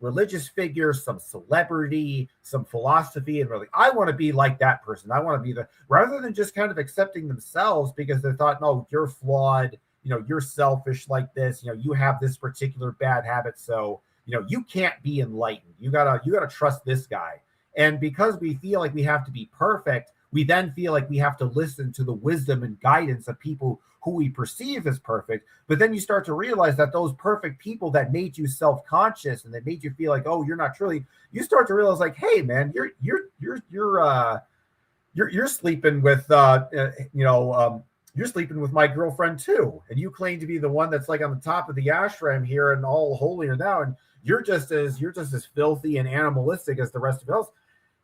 religious figure, some celebrity, some philosophy, and really, I want to be like that person. I want to be rather than just kind of accepting themselves because they thought, no, you're flawed, you're selfish like this, you have this particular bad habit. So, you can't be enlightened. You gotta trust this guy. And because we feel like we have to be perfect, we then feel like we have to listen to the wisdom and guidance of people who we perceive as perfect. But then you start to realize that those perfect people that made you self-conscious and that made you feel like, oh, you're not truly, you start to realize like, hey man, you're sleeping with you're sleeping with my girlfriend too, and you claim to be the one that's like on the top of the ashram here and all holier now, and you're just as filthy and animalistic as the rest of us.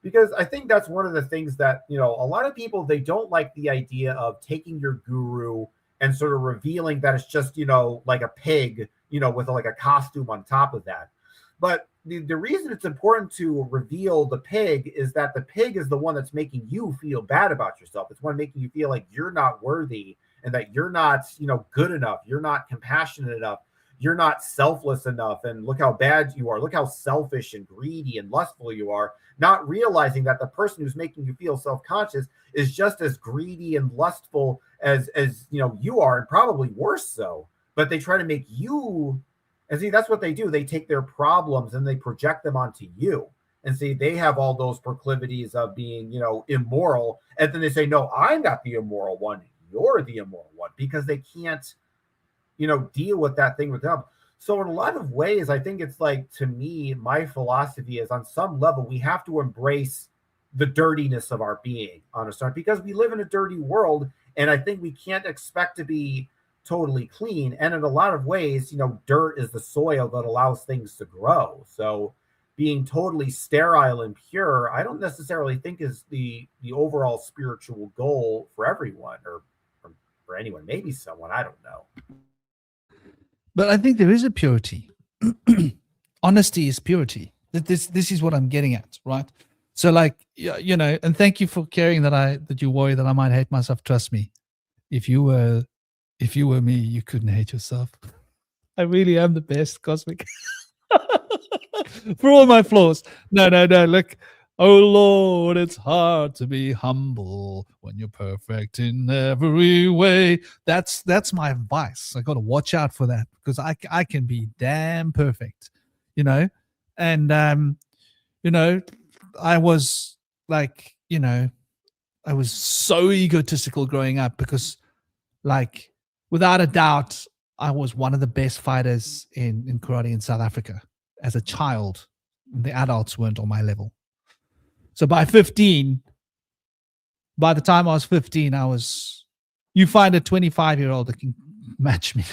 Because I think that's one of the things that, a lot of people, they don't like the idea of taking your guru and sort of revealing that it's just, like a pig, with like a costume on top of that. But the reason it's important to reveal the pig is that the pig is the one that's making you feel bad about yourself. It's one making you feel like you're not worthy and that you're not, good enough. You're not compassionate enough. You're not selfless enough. And look how bad you are. Look how selfish and greedy and lustful you are. Not realizing that the person who's making you feel self-conscious is just as greedy and lustful as you are, and probably worse so. But they try to make you, and see, that's what they do. They take their problems and they project them onto you. And see, they have all those proclivities of being, immoral. And then they say, no, I'm not the immoral one. You're the immoral one, because they can't, deal with that thing with them. So in a lot of ways, I think it's like, to me, my philosophy is on some level, we have to embrace the dirtiness of our being on a start, because we live in a dirty world. And I think we can't expect to be totally clean. And in a lot of ways, dirt is the soil that allows things to grow. So being totally sterile and pure, I don't necessarily think is the overall spiritual goal for everyone, or for anyone, maybe someone, I don't know. But I think there is a purity. Honesty is purity. This is what I'm getting at, right? So like, and thank you for caring that you worry that I might hate myself. Trust me. If you were me, you couldn't hate yourself. I really am the best, Cosmic. For all my flaws. No. Look, oh Lord, it's hard to be humble when you're perfect in every way. That's my advice. I got to watch out for that, because I can be damn perfect, and I was like, I was so egotistical growing up, because like, without a doubt, I was one of the best fighters in karate in South Africa as a child. The adults weren't on my level. So by the time I was 15, you find a 25-year-old that can match me.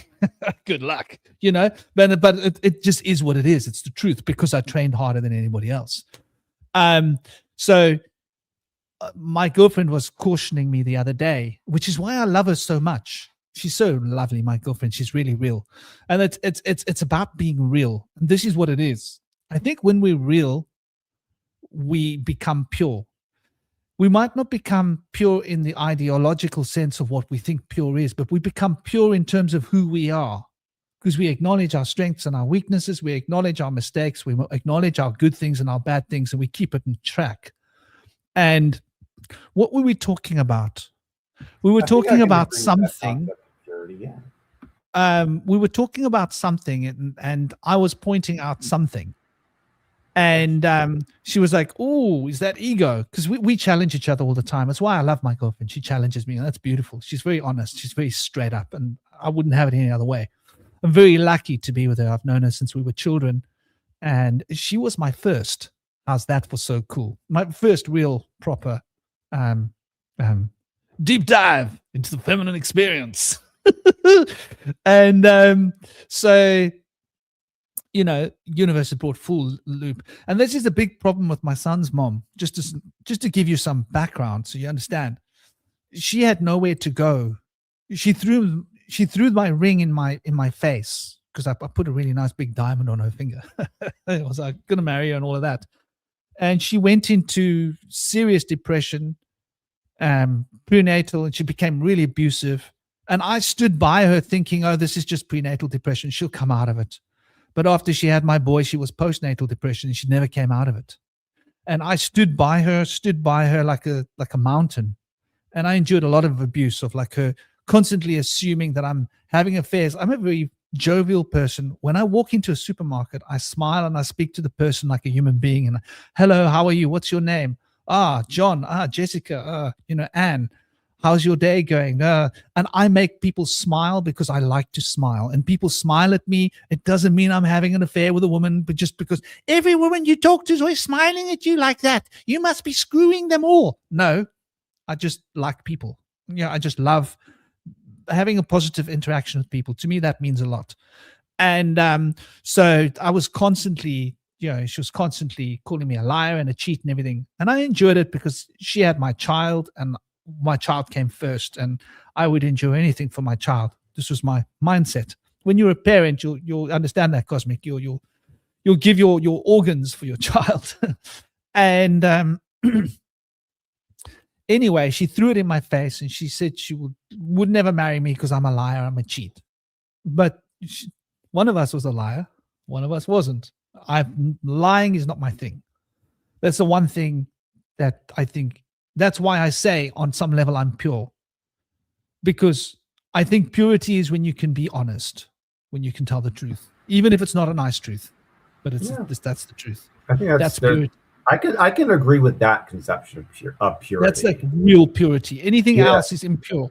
Good luck, but it just is what it is. It's the truth, because I trained harder than anybody else. So my girlfriend was cautioning me the other day, which is why I love her so much. She's so lovely, my girlfriend. She's really real. And it's about being real. And this is what it is. I think when we're real, we become pure. We might not become pure in the ideological sense of what we think pure is, but we become pure in terms of who we are, because we acknowledge our strengths and our weaknesses. We acknowledge our mistakes. We acknowledge our good things and our bad things, and we keep it in track. And what were we talking about? We were talking about something. We were talking about something, and I was pointing out something. And she was like, oh, is that ego? Because we challenge each other all the time. That's why I love my girlfriend. She challenges me, and that's beautiful. She's very honest. She's very straight up, and I wouldn't have it any other way. I'm very lucky to be with her. I've known her since we were children, and she was my first. How's that for so cool? My first real proper deep dive into the feminine experience. And so, universe has brought full loop. And this is a big problem with my son's mom. Just to give you some background so you understand. She had nowhere to go. She threw my ring in my face because I put a really nice big diamond on her finger. I was like, going to marry her and all of that. And she went into serious depression, prenatal, and she became really abusive. And I stood by her thinking, oh, this is just prenatal depression. She'll come out of it. But after she had my boy, she was postnatal depression and she never came out of it. And I stood by her like a mountain. And I endured a lot of abuse of like her constantly assuming that I'm having affairs. I'm a very jovial person. When I walk into a supermarket, I smile and I speak to the person like a human being. And hello, how are you? What's your name? John. Jessica. Anne. How's your day going? And I make people smile because I like to smile. And people smile at me. It doesn't mean I'm having an affair with a woman, but just because every woman you talk to is always smiling at you like that, you must be screwing them all. No, I just like people. I just love having a positive interaction with people. To me, that means a lot. And so I was constantly, she was constantly calling me a liar and a cheat and everything. And I enjoyed it because she had my child and my child came first, and I would endure anything for my child. This was my mindset. When you're a parent, you'll understand that, Cosmic. You'll give your organs for your child. And anyway, she threw it in my face and she said she would never marry me because I'm a liar, I'm a cheat. But one of us was a liar, one of us wasn't. Lying is not my thing. That's the one thing that I think. That's why I say on some level I'm pure, because I think purity is when you can be honest, when you can tell the truth, even if it's not a nice truth, but that's the truth. I think that's purity. I can agree with that conception of purity. That's like real purity. Anything else is impure.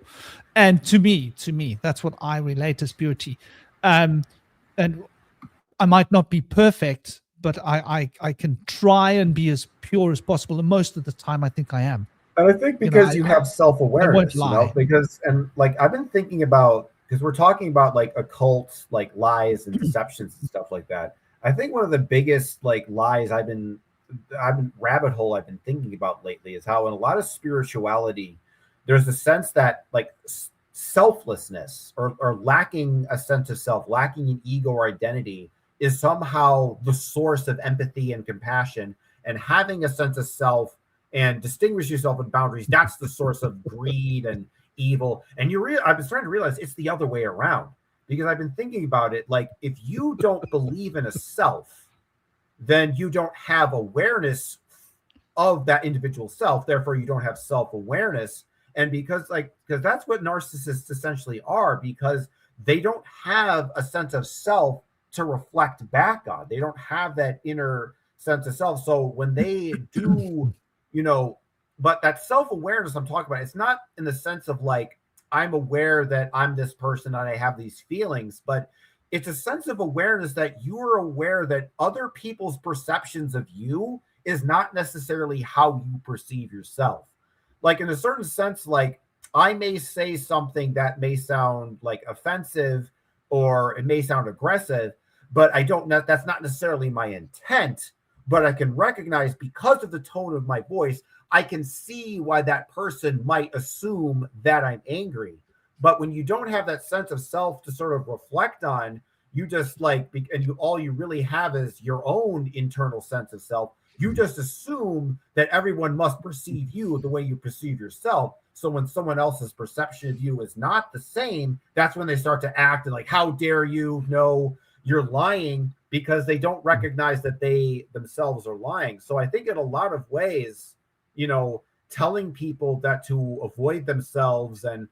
And to me, that's what I relate as purity. And I might not be perfect, but I can try and be as pure as possible. And most of the time I think I am. And I think because you have self-awareness, because I've been thinking about, because we're talking about like occult, like lies and deceptions and stuff like that. I think one of the biggest like lies I've been thinking about lately is how in a lot of spirituality, there's a sense that like selflessness or lacking a sense of self, lacking an ego or identity is somehow the source of empathy and compassion, and having a sense of self and distinguish yourself with boundaries, that's the source of greed and evil. And I've been starting to realize it's the other way around, because I've been thinking about it. Like, if you don't believe in a self, then you don't have awareness of that individual self. Therefore, you don't have self-awareness. And because that's what narcissists essentially are, because they don't have a sense of self to reflect back on. They don't have that inner sense of self. So when they do, but that self-awareness I'm talking about, it's not in the sense of like, I'm aware that I'm this person and I have these feelings, but it's a sense of awareness that you are aware that other people's perceptions of you is not necessarily how you perceive yourself. Like, in a certain sense, like, I may say something that may sound like offensive or it may sound aggressive, but that's not necessarily my intent. But I can recognize, because of the tone of my voice, I can see why that person might assume that I'm angry. But when you don't have that sense of self to sort of reflect on, you just all you really have is your own internal sense of self. You just assume that everyone must perceive you the way you perceive yourself. So when someone else's perception of you is not the same, that's when they start to act and like, how dare you? No, you're lying, because they don't recognize that they themselves are lying. So I think in a lot of ways, telling people that to avoid themselves and,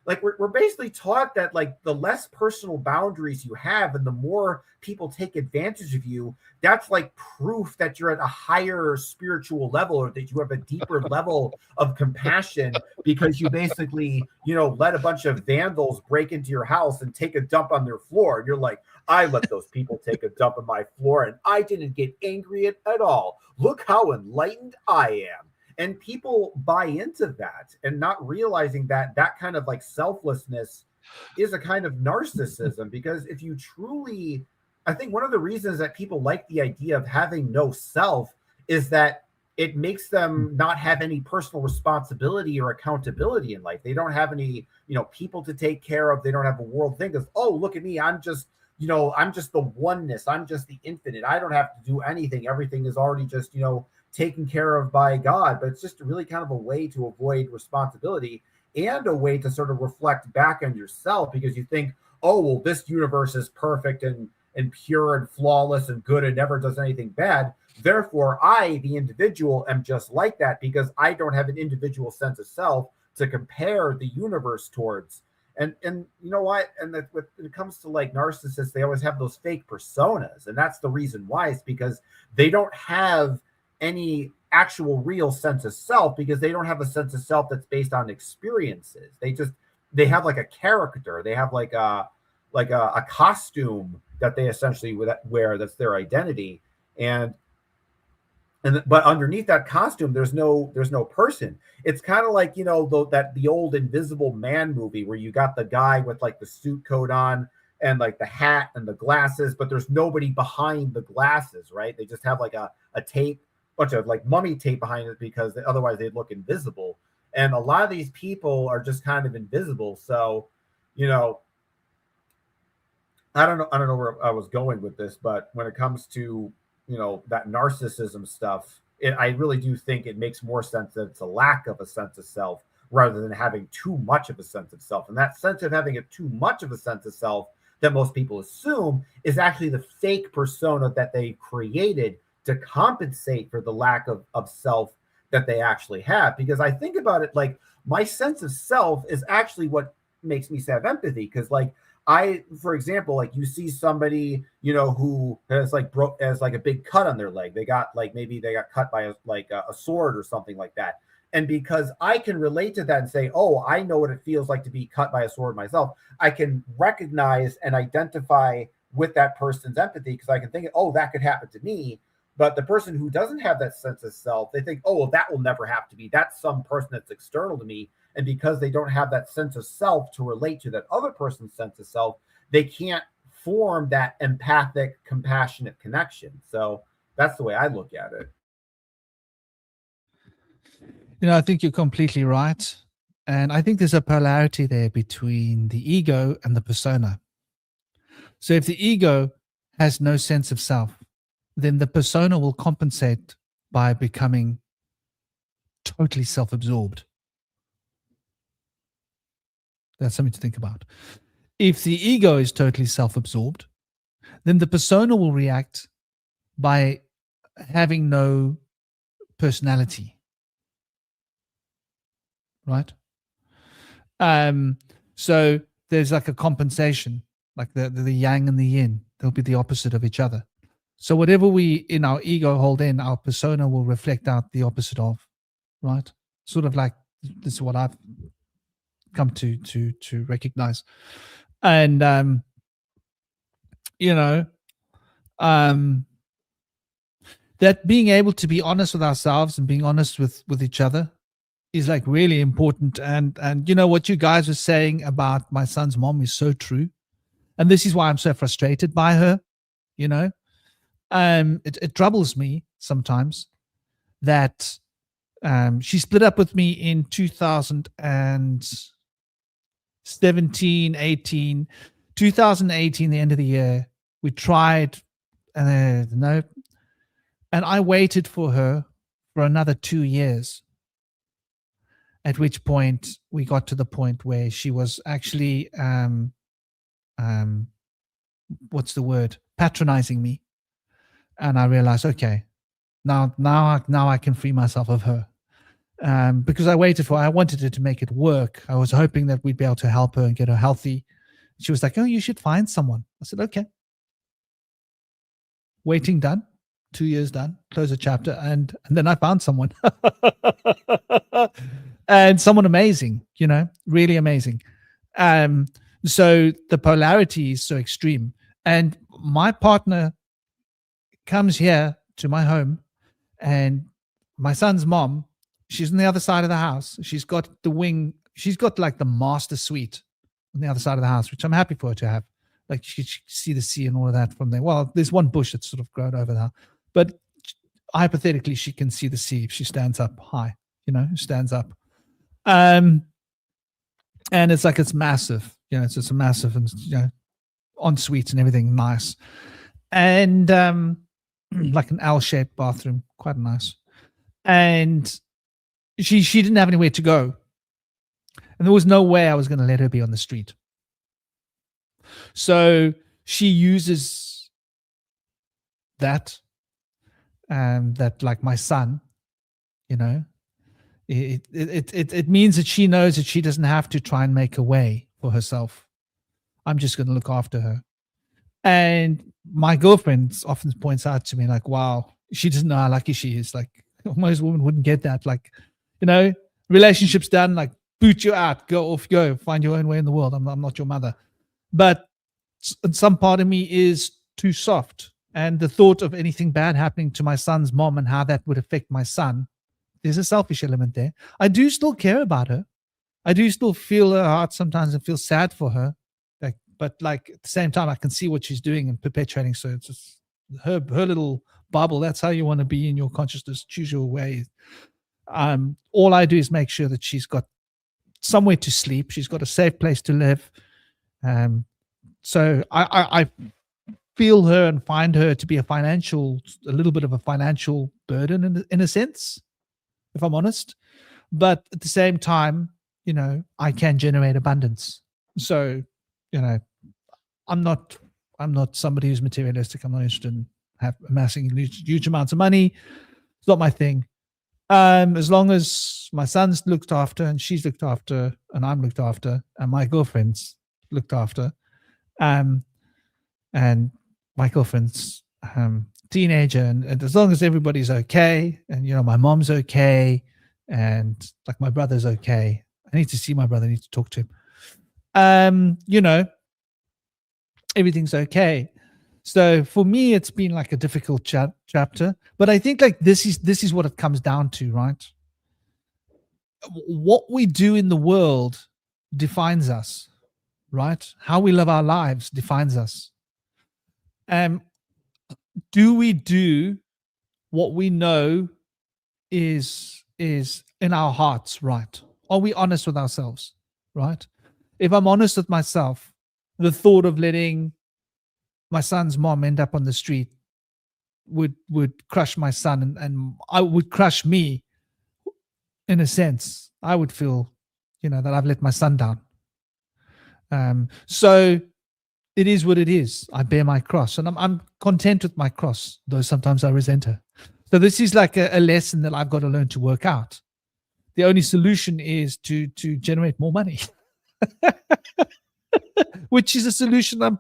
like we're basically taught that like the less personal boundaries you have and the more people take advantage of you, that's like proof that you're at a higher spiritual level, or that you have a deeper level of compassion, because you basically, let a bunch of vandals break into your house and take a dump on their floor. And you're like, I let those people take a dump on my floor and I didn't get angry at all. Look how enlightened I am. And people buy into that, and not realizing that kind of like selflessness is a kind of narcissism. Because if you truly, I think one of the reasons that people like the idea of having no self is that it makes them not have any personal responsibility or accountability in life. They don't have any, people to take care of. They don't have a world thing of, oh, look at me, I'm just I'm just the oneness. I'm just the infinite. I don't have to do anything. Everything is already just, taken care of by God. But it's just really kind of a way to avoid responsibility and a way to sort of reflect back on yourself, because you think, oh, well, this universe is perfect and pure and flawless and good and never does anything bad. Therefore, I, the individual, am just like that because I don't have an individual sense of self to compare the universe towards. And you know what? And that when it comes to like narcissists, they always have those fake personas. And that's the reason why. It's because they don't have any actual real sense of self, because they don't have a sense of self that's based on experiences. They have like a character. They have like a costume that they essentially wear. That's their identity. But underneath that costume, there's no person. It's kind of like, the old Invisible Man movie where you got the guy with like the suit coat on and like the hat and the glasses, but there's nobody behind the glasses, right? They just have like a bunch of like mummy tape behind it, because otherwise they'd look invisible. And a lot of these people are just kind of invisible. So, I don't know where I was going with this, but when it comes to that narcissism stuff, I really do think it makes more sense that it's a lack of a sense of self rather than having too much of a sense of self. And that sense of having too much of a sense of self that most people assume is actually the fake persona that they created to compensate for the lack of self that they actually have. Because I think about it, like my sense of self is actually what makes me have empathy. Because like for example, like you see somebody, who has like a big cut on their leg. They got maybe they got cut by a sword or something like that. And because I can relate to that and say, oh, I know what it feels like to be cut by a sword myself, I can recognize and identify with that person's empathy, because I can think, oh, that could happen to me. But the person who doesn't have that sense of self, they think, oh, well, that will never have to be. That's some person that's external to me. And because they don't have that sense of self to relate to that other person's sense of self, they can't form that empathic, compassionate connection. So that's the way I look at it. I think you're completely right. And I think there's a polarity there between the ego and the persona. So if the ego has no sense of self, then the persona will compensate by becoming totally self-absorbed. That's something to think about. If the ego is totally self-absorbed, then the persona will react by having no personality. Right? So there's like a compensation, like the yang and the yin. They'll be the opposite of each other. So whatever we in our ego hold in, our persona will reflect out the opposite of, right? Sort of like this is what I've come to recognize. And that being able to be honest with ourselves and being honest with each other is like really important. And what you guys were saying about my son's mom is so true. And this is why I'm so frustrated by her, It troubles me sometimes that she split up with me in 2017, 18. 2018, the end of the year, we tried, no. And I waited for her for another 2 years, at which point we got to the point where she was actually, what's the word? Patronizing me. And I realized, okay, now I can free myself of her. Because I wanted her to make it work. I was hoping that we'd be able to help her and get her healthy. She was like, oh, you should find someone. I said, okay. Waiting done. 2 years done. Close the chapter. And then I found someone. And someone amazing, really amazing. So the polarity is so extreme. And my partner comes here to my home, and my son's mom, she's on the other side of the house. She's got like the master suite on the other side of the house, which I'm happy for her to have. Like she can see the sea and all of that from there. Well, there's one bush that's sort of grown over there, but hypothetically she can see the sea if she stands up high, stands up. And it's like, it's massive, it's just a massive, and en suite and everything nice. And like an L-shaped bathroom, quite nice. And she didn't have anywhere to go. And there was no way I was going to let her be on the street. So she uses that, that like my son, you know, it means that she knows that she doesn't have to try and make a way for herself. I'm just going to look after her. And my girlfriend often points out to me like, wow, she doesn't know how lucky she is. Like most women wouldn't get that. Like, you know, relationship's done, like boot you out, go, find your own way in the world. I'm not your mother. But some part of me is too soft. And the thought of anything bad happening to my son's mom and how that would affect my son, there's a selfish element there. I do still care about her. I do still feel her heart sometimes and feel sad for her. But like at the same time, I can see what she's doing and perpetuating. So it's just her little bubble. That's how you want to be in your consciousness. Choose your way. All I do is make sure that she's got somewhere to sleep. She's got a safe place to live. So I feel her and find her to be a little bit of a financial burden in a sense, if I'm honest. But at the same time, you know, I can generate abundance. So, you know, I'm not somebody who's materialistic. I'm not interested in amassing huge amounts of money. It's not my thing. As long as my son's looked after and she's looked after and I'm looked after and my girlfriend's looked after, and my girlfriend's teenager, and as long as everybody's okay, and you know my mom's okay, and like my brother's okay. I need to see my brother. I need to talk to him. You know, everything's okay. So for me, it's been like a difficult chapter, but I think like this is what it comes down to, right? What we do in the world defines us, right? How we live our lives defines us. Do we do what we know is in our hearts, right? Are we honest with ourselves, right? If I'm honest with myself, the thought of letting my son's mom end up on the street would crush my son, and I would crush me in a sense. I would feel, you know, that I've let my son down. So it is what it is. I bear my cross, and I'm content with my cross, though sometimes I resent her. So this is like a lesson that I've got to learn to work out. The only solution is to generate more money. Which is a solution I'm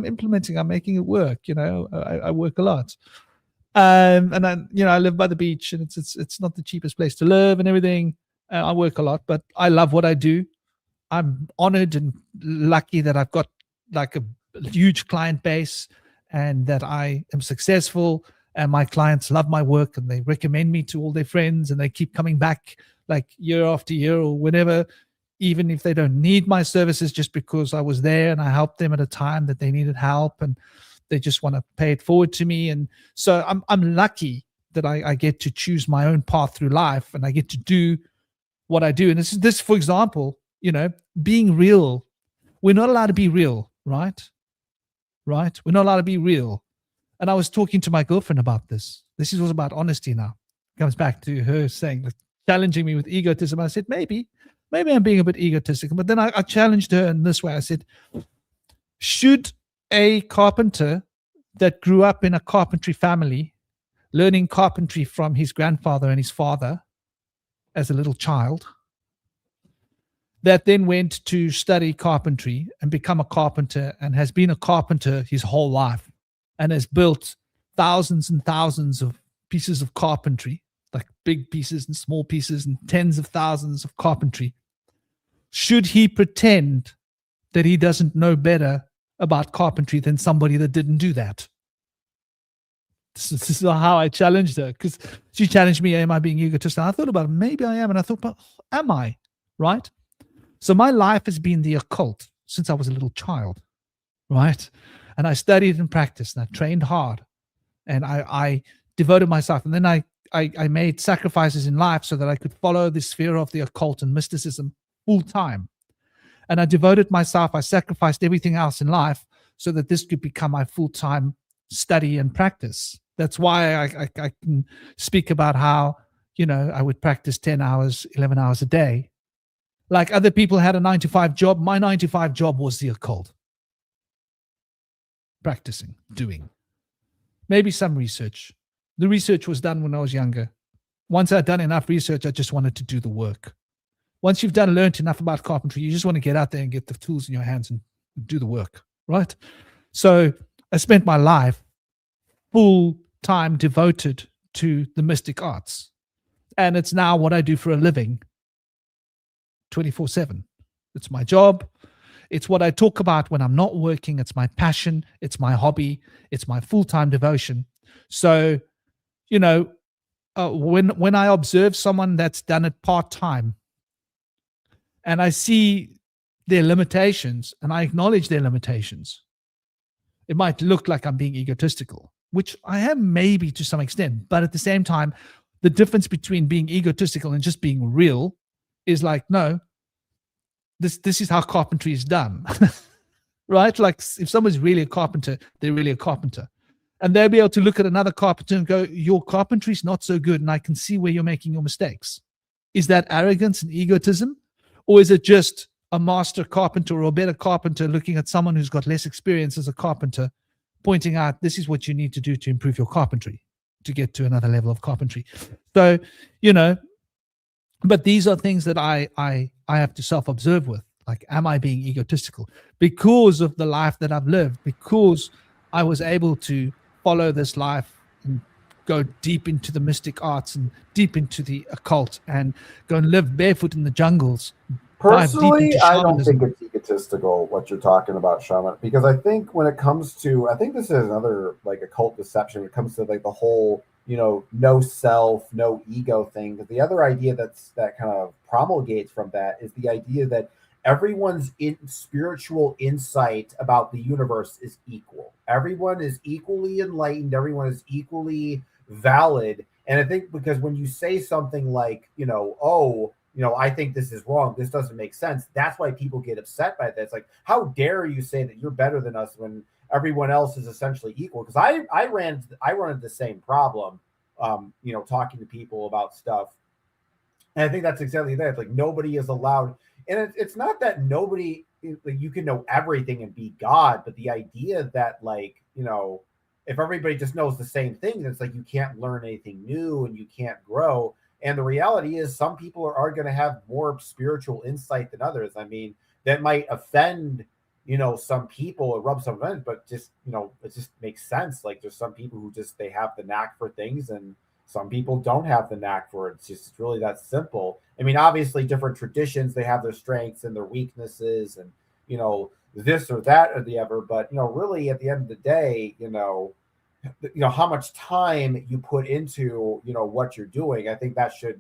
implementing. I'm making it work. You know, I work a lot, and I live by the beach, and it's not the cheapest place to live and everything. I work a lot, but I love what I do. I'm honored and lucky that I've got like a huge client base, and that I am successful, and my clients love my work, and they recommend me to all their friends, and they keep coming back like year after year or whenever. Even if they don't need my services, just because I was there and I helped them at a time that they needed help, and they just want to pay it forward to me. And so I'm lucky that I get to choose my own path through life, and I get to do what I do. And this, for example, you know, being real. We're not allowed to be real, right? Right? We're not allowed to be real. And I was talking to my girlfriend about this. This was about honesty now. It comes back to her saying, like, challenging me with egotism. I said, maybe I'm being a bit egotistic. But then I challenged her in this way. I said, should a carpenter that grew up in a carpentry family, learning carpentry from his grandfather and his father as a little child, that then went to study carpentry and become a carpenter and has been a carpenter his whole life and has built thousands and thousands of pieces of carpentry, like big pieces and small pieces and tens of thousands of carpentry, should he pretend that he doesn't know better about carpentry than somebody that didn't do that? This is how I challenged her, because she challenged me, am I being egotistic? And I thought about it, maybe I am. And I thought, but am I? Right? So my life has been the occult since I was a little child, right? And I studied and practiced, and I trained hard, and I devoted myself. And then I made sacrifices in life so that I could follow the sphere of the occult and mysticism full time. And I devoted myself, I sacrificed everything else in life so that this could become my full-time study and practice. That's why I can speak about how, I would practice 10 hours, 11 hours a day. Like other people had a 9-to-5 job. My 9-to-5 job was the occult. Practicing, doing. Maybe some research. The research was done when I was younger. Once I'd done enough research, I just wanted to do the work. Once you've learned enough about carpentry, you just want to get out there and get the tools in your hands and do the work, right? So I spent my life full time devoted to the mystic arts. And it's now what I do for a living 24/7. It's my job. It's what I talk about when I'm not working. It's my passion. It's my hobby. It's my full-time devotion. So, when I observe someone that's done it part-time and I see their limitations and I acknowledge their limitations, it might look like I'm being egotistical, which I am maybe to some extent. But at the same time, the difference between being egotistical and just being real is like, no, this is how carpentry is done, right? Like if someone's really a carpenter, they're really a carpenter. And they'll be able to look at another carpenter and go, your carpentry is not so good, and I can see where you're making your mistakes. Is that arrogance and egotism? Or is it just a master carpenter or a better carpenter looking at someone who's got less experience as a carpenter, pointing out this is what you need to do to improve your carpentry, to get to another level of carpentry? So, but these are things that I have to self-observe with. Like, am I being egotistical? Because of the life that I've lived, because I was able to follow this life and go deep into the mystic arts and deep into the occult and go and live barefoot in the jungles. Personally, I don't think it's egotistical what you're talking about, Shaman, because I think when it comes to, I think this is another like occult deception when it comes to like the whole, no self, no ego thing. Because the other idea that kind of promulgates from that is the idea that everyone's spiritual insight about the universe is equal. Everyone is equally enlightened. Everyone is equally valid. And I think because when you say something like, I think this is wrong, this doesn't make sense, that's why people get upset by that. It's like, how dare you say that you're better than us when everyone else is essentially equal? Because I run into the same problem, talking to people about stuff. And I think that's exactly that. It's like nobody is allowed. And it's not that nobody, like, you can know everything and be God, but the idea that, like, if everybody just knows the same thing, it's like you can't learn anything new and you can't grow. And the reality is some people are going to have more spiritual insight than others. I mean, that might offend, some people or rub some of it, but just, it just makes sense. Like there's some people who just, they have the knack for things and some people don't have the knack for it. It's just really that simple. I mean, obviously different traditions, they have their strengths and their weaknesses and, this or that or the other. But, really at the end of the day, how much time you put into, what you're doing, I think that should,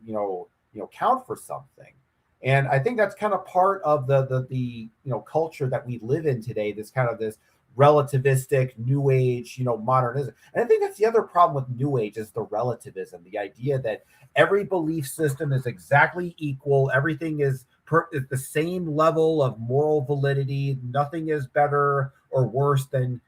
count for something. And I think that's kind of part of the culture that we live in today, this kind of this relativistic new age, modernism. And I think that's the other problem with new age is the relativism, the idea that every belief system is exactly equal. Everything is the same level of moral validity. Nothing is better or worse than,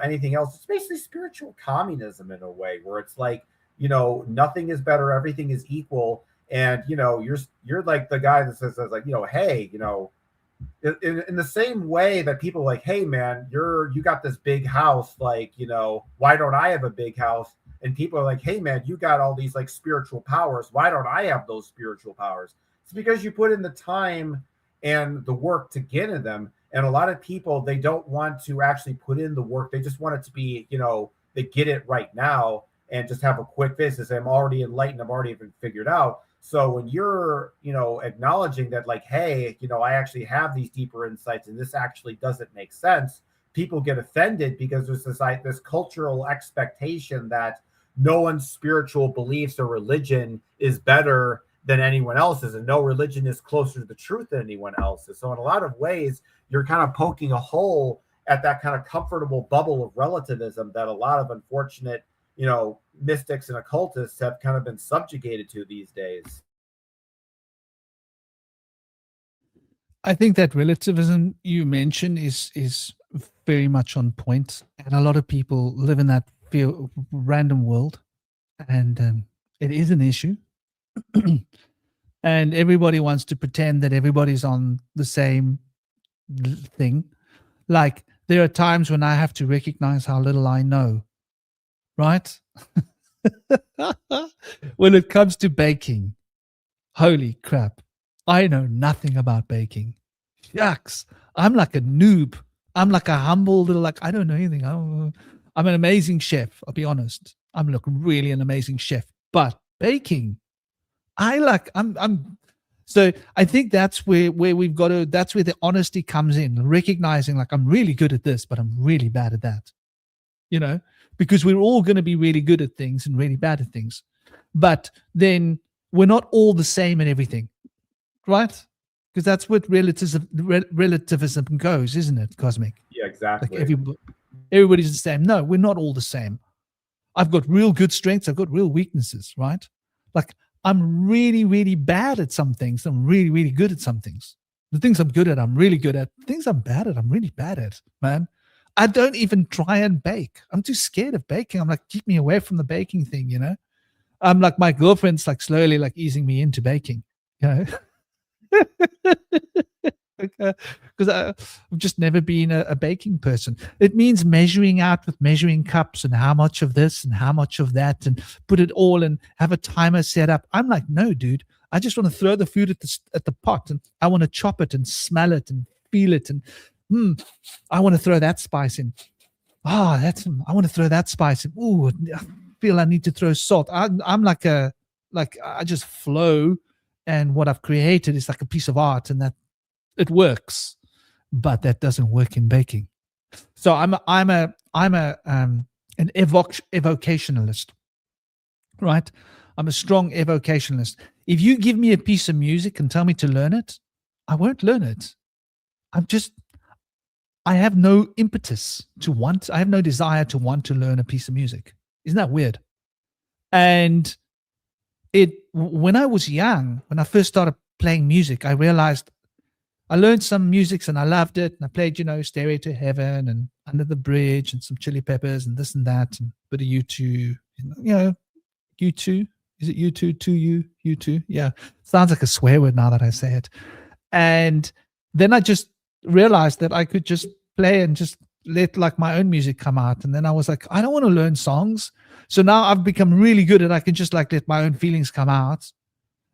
anything else. It's basically spiritual communism in a way where it's like, nothing is better. Everything is equal. And, you're like the guy that says like, hey, in the same way that people are like, hey man, you got this big house, like, why don't I have a big house? And people are like, hey man, you got all these like spiritual powers, why don't I have those spiritual powers? It's because you put in the time and the work to get in them. And a lot of people, they don't want to actually put in the work. They just want it to be, they get it right now and just have a quick fix. They say, I'm already enlightened, I've already been figured out. So when you're, acknowledging that like, hey, I actually have these deeper insights and this actually doesn't make sense, people get offended because there's this cultural expectation that no one's spiritual beliefs or religion is better than anyone else's, and no religion is closer to the truth than anyone else's. So in a lot of ways, you're kind of poking a hole at that kind of comfortable bubble of relativism that a lot of unfortunate, mystics and occultists have kind of been subjugated to these days. I think that relativism you mentioned is very much on point, and a lot of people live in that random world, and it is an issue. And everybody wants to pretend that everybody's on the same thing. Like, there are times when I have to recognize how little I know, right? When it comes to baking, holy crap, I know nothing about baking. Yucks, I'm like a noob. I'm like a humble little, like, I don't know anything. I'm an amazing chef, I'll be honest. I'm like really an amazing chef. But baking, so I think that's where we've got to, that's where the honesty comes in, recognizing like, I'm really good at this, but I'm really bad at that, you know, because we're all going to be really good at things and really bad at things. But then we're not all the same in everything, right? Because that's what relativism goes, isn't it, Cosmic? Yeah, exactly. Like everybody's the same. No, we're not all the same. I've got real good strengths. I've got real weaknesses, right? Like, I'm really, really bad at some things. I'm really, really good at some things. The things I'm good at, I'm really good at. The things I'm bad at, I'm really bad at, man. I don't even try and bake. I'm too scared of baking. I'm like, keep me away from the baking thing, you know? I'm like, my girlfriend's like slowly like easing me into baking, you know? Because I've just never been a baking person. It means measuring out with measuring cups and how much of this and how much of that and put it all and have a timer set up. I'm like, no, dude. I just want to throw the food at the pot, and I want to chop it and smell it and feel it, and I want to throw that spice in. I want to throw that spice in. Ooh, I feel I need to throw salt. I'm like I just flow, and what I've created is like a piece of art, and that it works, but that doesn't work in baking. So I'm an evocationalist, right? I'm a strong evocationalist. If you give me a piece of music and tell me to learn it, I won't learn it. I have no impetus I have no desire to want to learn a piece of music. Isn't that weird? And when I was young, when I first started playing music, I realized I learned some music and I loved it. And I played, Stairway to Heaven and Under the Bridge and some Chili Peppers and this and that and a bit of U2, U2. Is it U2, 2U, U2? Yeah. Sounds like a swear word now that I say it. And then I just realized that I could just play and just let like my own music come out. And then I was like, I don't want to learn songs. So now I've become really good at I can just like let my own feelings come out.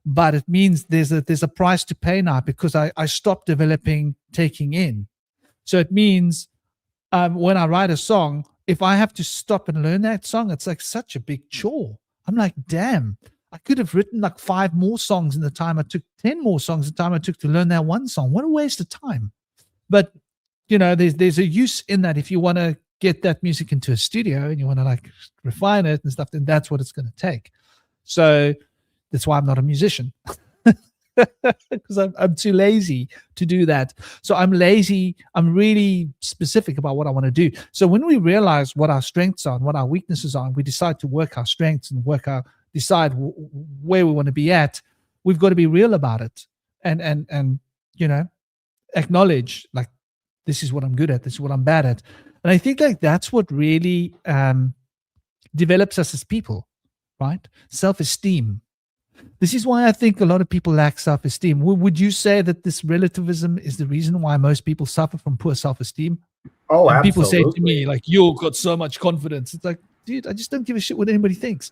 But it means there's a price to pay now because I stopped developing taking in. So it means when I write a song, if I have to stop and learn that song, it's like such a big chore. I'm like, damn, I could have written like 5 more songs in the time I took, 10 more songs in the time I took to learn that one song. What a waste of time. But, there's a use in that. If you want to get that music into a studio and you want to like refine it and stuff, then that's what it's going to take. So that's why I'm not a musician, because I'm too lazy to do that. So I'm lazy. I'm really specific about what I want to do. So when we realize what our strengths are and what our weaknesses are, and we decide to work our strengths and decide where we want to be at, we've got to be real about it and acknowledge like, this is what I'm good at. This is what I'm bad at. And I think like that's what really develops us as people, right? Self-esteem. This is why I think a lot of people lack self-esteem. Would you say that this relativism is the reason why most people suffer from poor self-esteem? Oh, and absolutely. People say to me, like, you've got so much confidence. It's like, dude, I just don't give a shit what anybody thinks.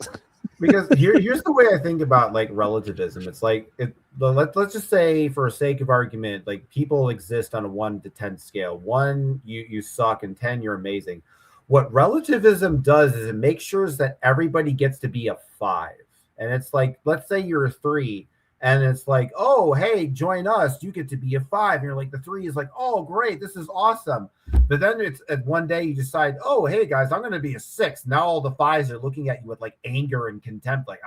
Because here's the way I think about like relativism. It's like let's just say, for sake of argument, like people exist on a 1 to 10 scale. 1, you suck, and 10, you're amazing. What relativism does is it makes sure that everybody gets to be a 5. And it's like, let's say you're a 3, and it's like, oh, hey, join us. You get to be a 5. And you're like, the 3 is like, oh, great, this is awesome. But then it's at one day you decide, oh, hey, guys, I'm going to be a 6. Now all the 5s are looking at you with like anger and contempt, like,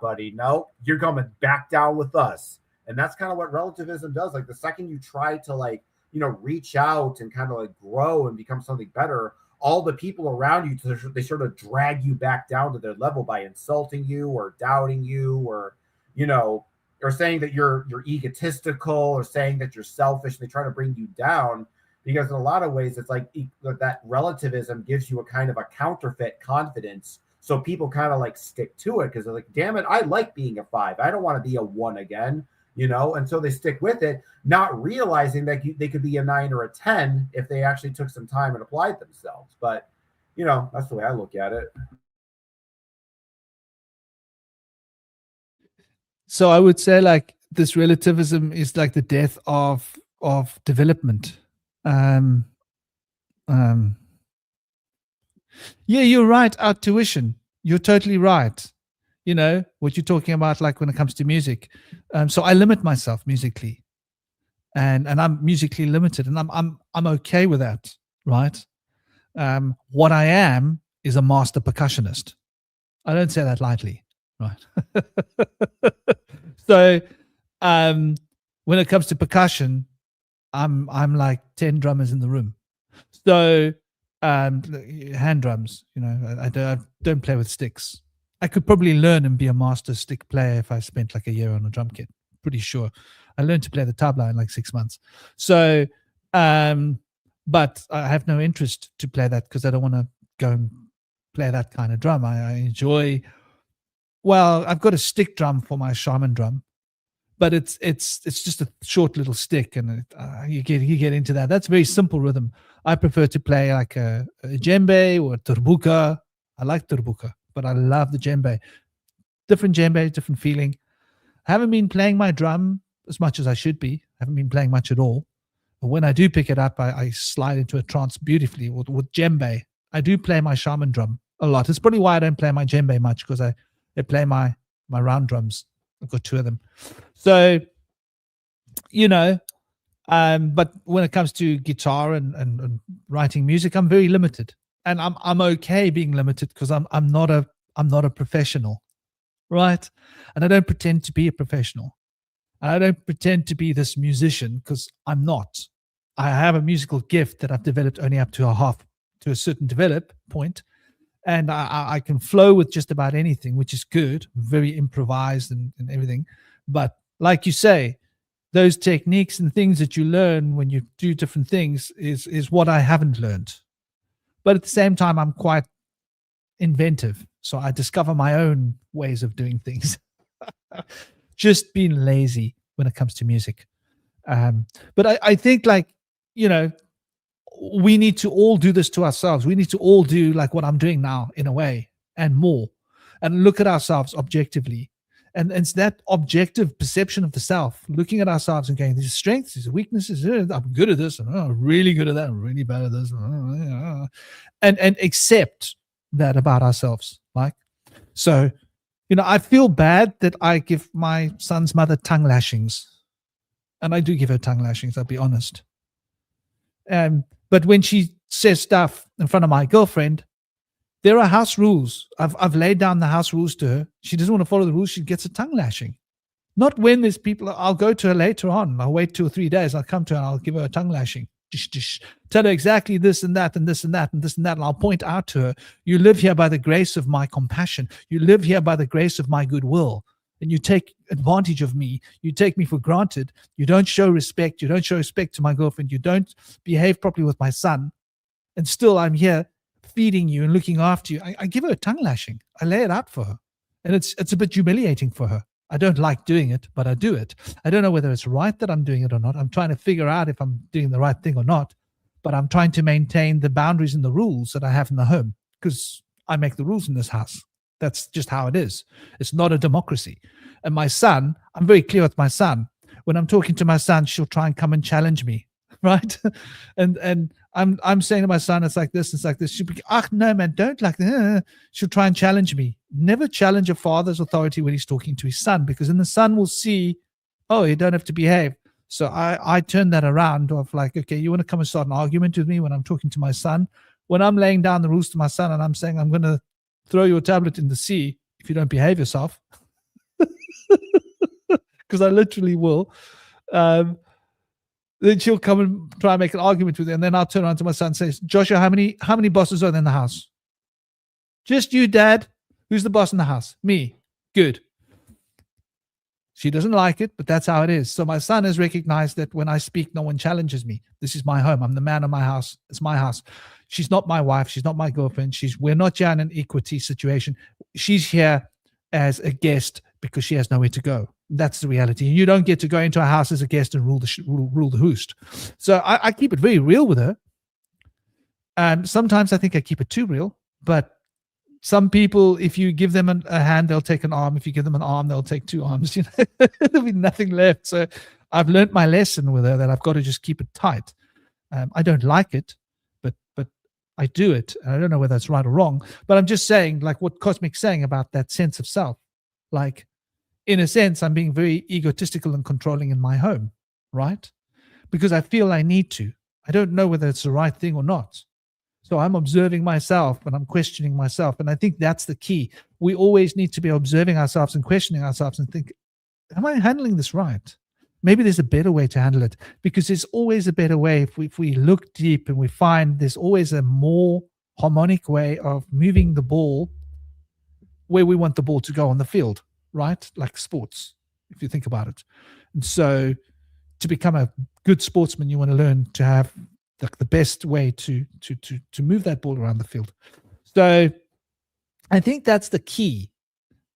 buddy, no, you're coming back down with us. And that's kind of what relativism does. Like the second you try to like, reach out and kind of like grow and become something better, all the people around you, they sort of drag you back down to their level by insulting you or doubting you or, or saying that you're egotistical or saying that you're selfish. They try to bring you down because in a lot of ways it's like that relativism gives you a kind of a counterfeit confidence, so people kind of like stick to it because they're like, damn it, I like being a 5, I don't want to be a 1 again, and so they stick with it, not realizing that they could be a 9 or a 10 if they actually took some time and applied themselves. But that's the way I look at it. So I would say like this relativism is like the death of development. Yeah, you're right. Our tuition. You're totally right. What you're talking about, like when it comes to music. So I limit myself musically, and I'm musically limited, and I'm okay with that, right? What I am is a master percussionist. I don't say that lightly, right? So when it comes to percussion, I'm like 10 drummers in the room. So hand drums, I don't play with sticks. I could probably learn and be a master stick player if I spent like a year on a drum kit. Pretty sure. I learned to play the tabla in like 6 months. So but I have no interest to play that because I don't want to go and play that kind of drum. I enjoy, well, I've got a stick drum for my shaman drum, but it's just a short little stick, and you get into that. That's very simple rhythm. I prefer to play like a djembe or a turbuka. I like turbuka, but I love the djembe. Different djembe, different feeling. I haven't been playing my drum as much as I should be. I haven't been playing much at all. But when I do pick it up, I slide into a trance beautifully with djembe. I do play my shaman drum a lot. It's probably why I don't play my djembe much, because I play my round drums. I've got 2 of them. So, but when it comes to guitar and writing music, I'm very limited, and I'm okay being limited because I'm not a professional, right? And I don't pretend to be a professional. And I don't pretend to be this musician because I'm not. I have a musical gift that I've developed only up to a certain develop point. And I can flow with just about anything, which is good, very improvised and everything. But like you say, those techniques and things that you learn when you do different things is what I haven't learned. But at the same time, I'm quite inventive. So I discover my own ways of doing things. Just being lazy when it comes to music. But I think we need to all do this to ourselves. We need to all do like what I'm doing now in a way and more, and look at ourselves objectively. And it's that objective perception of the self, looking at ourselves and going, these strengths, these weaknesses, I'm good at this, I'm really good at that, I'm really bad at this. And accept that about ourselves. Like, so, I feel bad that I give my son's mother tongue lashings. And I do give her tongue lashings, I'll be honest. But when she says stuff in front of my girlfriend, there are house rules. I've laid down the house rules to her. She doesn't want to follow the rules, she gets a tongue lashing. Not when there's people. I'll go to her later on. I'll wait 2 or 3 days. I'll come to her and I'll give her a tongue lashing. Tell her exactly this and that and this and that and this and that. And I'll point out to her, you live here by the grace of my compassion. You live here by the grace of my goodwill. And you take advantage of me. You take me for granted. You don't show respect. You don't show respect to my girlfriend. You don't behave properly with my son. And still I'm here feeding you and looking after you. I give her a tongue lashing. I lay it out for her. And it's a bit humiliating for her. I don't like doing it, but I do it. I don't know whether it's right that I'm doing it or not. I'm trying to figure out if I'm doing the right thing or not. But I'm trying to maintain the boundaries and the rules that I have in the home, because I make the rules in this house. That's just how it is. It's not a democracy. And my son, I'm very clear with my son. When I'm talking to my son, she'll try and come and challenge me, right? and I'm saying to my son, it's like this, it's like this. She'll be, no, man, don't like that. She'll try and challenge me. Never challenge a father's authority when he's talking to his son, because then the son will see, oh, you don't have to behave. So I turn that around of like, okay, you want to come and start an argument with me when I'm talking to my son? When I'm laying down the rules to my son and I'm saying, I'm going to throw your tablet in the sea if you don't behave yourself, because I literally will, then she'll come and try and make an argument with you. And then I'll turn around to my son and say, Joshua, how many bosses are there in the house? Just you, Dad. Who's the boss in the house? Me. Good. She doesn't like it, but that's how it is. So my son has recognized that when I speak, no one challenges me. This is my home. I'm the man of my house. It's my house. She's not my wife. She's not my girlfriend. We're not here in an equity situation. She's here as a guest because she has nowhere to go. That's the reality. You don't get to go into a house as a guest and rule the host. So I keep it very real with her. Sometimes I think I keep it too real, but some people, if you give them a hand, they'll take an arm. If you give them an arm, they'll take two arms. You know, there'll be nothing left. So I've learned my lesson with her that I've got to just keep it tight. I don't like it, but I do it. I don't know whether it's right or wrong, but I'm just saying, like what Cosmic's saying about that sense of self. Like, in a sense, I'm being very egotistical and controlling in my home, right? Because I feel I need to. I don't know whether it's the right thing or not. So I'm observing myself and I'm questioning myself. And I think that's the key. We always need to be observing ourselves and questioning ourselves and think, am I handling this right? Maybe there's a better way to handle it, because there's always a better way. If we look deep and we find there's always a more harmonic way of moving the ball where we want the ball to go on the field, right? Like sports, if you think about it. And so to become a good sportsman, you want to learn to have the best way to move that ball around the field. So I think that's the key.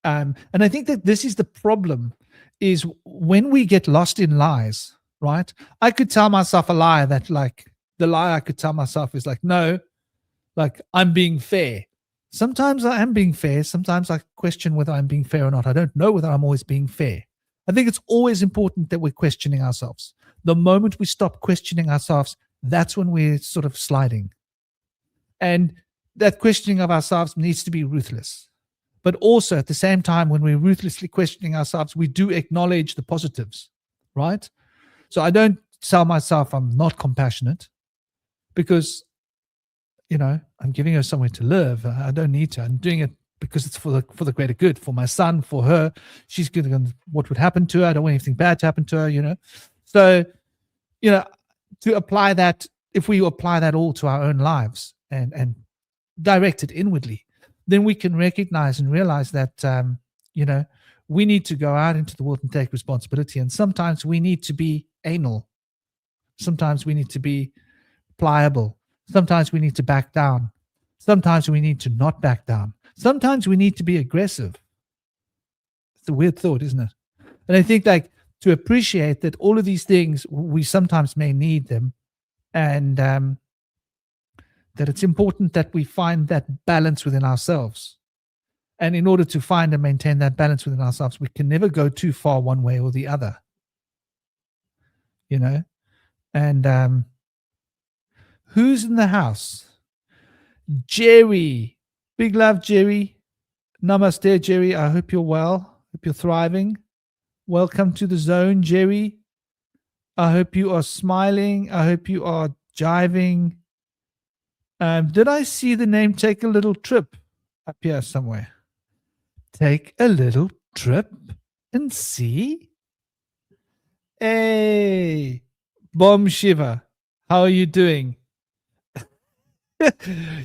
And I think that this is the problem, is when we get lost in lies, right? I could tell myself a lie that, like, the lie I could tell myself is like, no, like, I'm being fair. Sometimes I am being fair. Sometimes I question whether I'm being fair or not. I don't know whether I'm always being fair. I think it's always important that we're questioning ourselves. The moment we stop questioning ourselves, that's when we're sort of sliding. And that questioning of ourselves needs to be ruthless. But also at the same time, when we're ruthlessly questioning ourselves, we do acknowledge the positives, right? So I don't tell myself I'm not compassionate, because, you know, I'm giving her somewhere to live. I don't need to. I'm doing it because it's for the greater good, for my son, for her. She's good. What would happen to her? I don't want anything bad to happen to her, you know? So, you know, to apply that, if we apply that all to our own lives and direct it inwardly, then we can recognize and realize that, you know, we need to go out into the world and take responsibility. And sometimes we need to be anal. Sometimes we need to be pliable. Sometimes we need to back down. Sometimes we need to not back down. Sometimes we need to be aggressive. It's a weird thought, isn't it? And I think, like, to appreciate that all of these things, we sometimes may need them, and that it's important that we find that balance within ourselves. And in order to find and maintain that balance within ourselves, we can never go too far one way or the other, you know? And who's in the house? Jerry. Big love, Jerry. Namaste, Jerry. I hope you're well. Hope you're thriving. Welcome to the zone, Jerry. I hope you are smiling. I hope you are jiving. Did I see the name Take a Little Trip up here somewhere? Take a little trip and see. Hey, Bomb Shiva, how are you doing?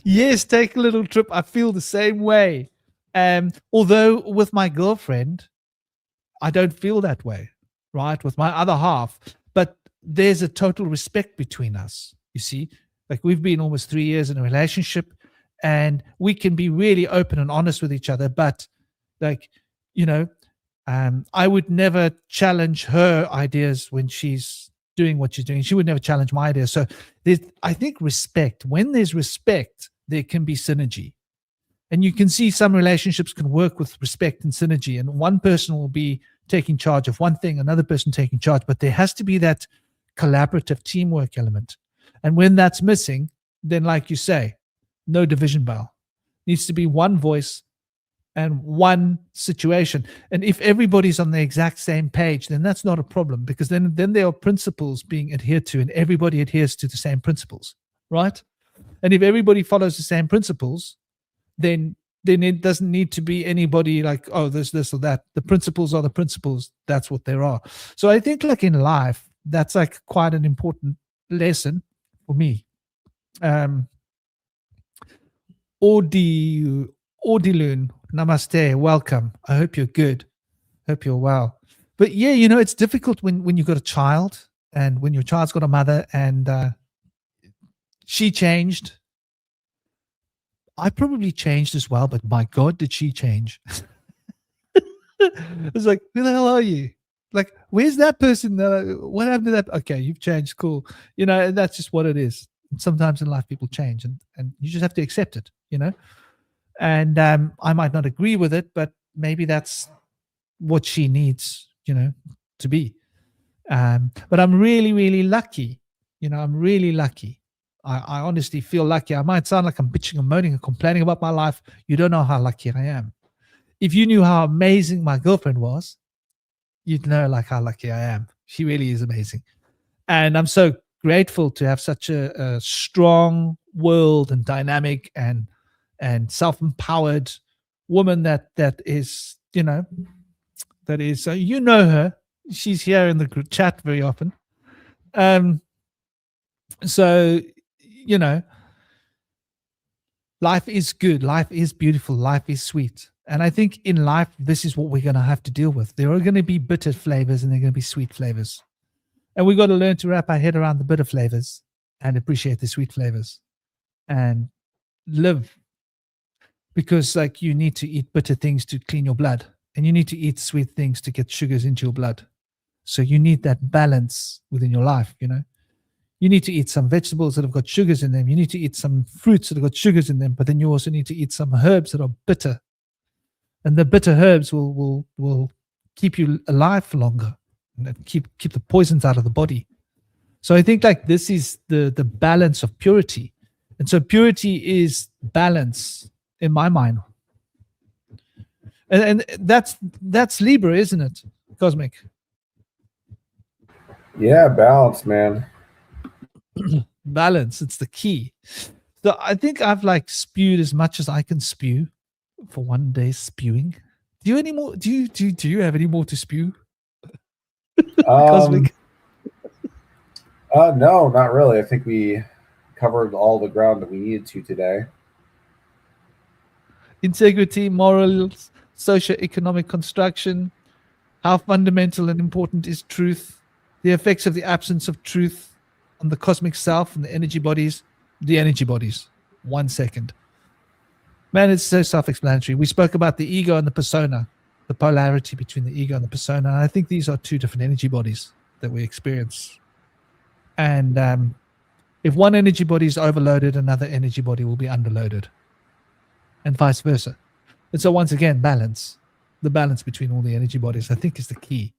Yes, take a little trip. I feel the same way. Although with my girlfriend, I don't feel that way, right? With my other half. But there's a total respect between us, you see? Like, we've been almost 3 years in a relationship, and we can be really open and honest with each other. But, like, you know, I would never challenge her ideas when she's doing what she's doing. She would never challenge my ideas. So there's, I think, respect. When there's respect, there can be synergy. And you can see some relationships can work with respect and synergy. And one person will be taking charge of one thing, another person taking charge. But there has to be that collaborative teamwork element. And when that's missing, then, like you say, no division bell. Needs to be one voice and one situation. And if everybody's on the exact same page, then that's not a problem, because then there are principles being adhered to, and everybody adheres to the same principles, right? And if everybody follows the same principles, then it doesn't need to be anybody like, oh, there's this or that. The principles are the principles. That's what there are. So I think, like, in life, that's like quite an important lesson for me. Audiloon, namaste, welcome. I hope you're good. Hope you're well. But yeah, you know, it's difficult when you've got a child and when your child's got a mother and she changed. I probably changed as well, but my God, did she change? It's like, who the hell are you? Like, where's that person? What happened to that? Okay, you've changed. Cool. You know, and that's just what it is. Sometimes in life, people change, and you just have to accept it, you know? And I might not agree with it, but maybe that's what she needs, you know, to be. But I'm really, really lucky. You know, I'm really lucky. I honestly feel lucky. I might sound like I'm bitching and moaning and complaining about my life. You don't know how lucky I am. If you knew how amazing my girlfriend was, you'd know like how lucky I am. She really is amazing. And I'm so grateful to have such a strong willed and dynamic and self-empowered woman that is, you know, that is, you know her. She's here in the group chat very often. So, you know, life is good. Life is beautiful. Life is sweet. And I think in life, this is what we're going to have to deal with. There are going to be bitter flavors and there are going to be sweet flavors. And we've got to learn to wrap our head around the bitter flavors and appreciate the sweet flavors and live. Because like you need to eat bitter things to clean your blood and you need to eat sweet things to get sugars into your blood. So you need that balance within your life, you know. You need to eat some vegetables that have got sugars in them. You need to eat some fruits that have got sugars in them, but then you also need to eat some herbs that are bitter. And the bitter herbs will keep you alive for longer and keep the poisons out of the body. So I think like this is the balance of purity. And so purity is balance in my mind. And that's Libra, isn't it, Cosmic? Yeah, balance, man. Balance, it's the key. So I think I've like spewed as much as I can spew for one day's spewing. Do you have any more to spew? Cosmic? No, not really. I think we covered all the ground that we needed to today. Integrity, morals, socio-economic construction, how fundamental and important is truth, the effects of the absence of truth on the cosmic self and the energy bodies. 1 second. Man, it's so self-explanatory. We spoke about the ego and the persona, the polarity between the ego and the persona. And I think these are two different energy bodies that we experience. And if one energy body is overloaded, another energy body will be underloaded, and vice versa. And so once again, balance. The balance between all the energy bodies, I think, is the key.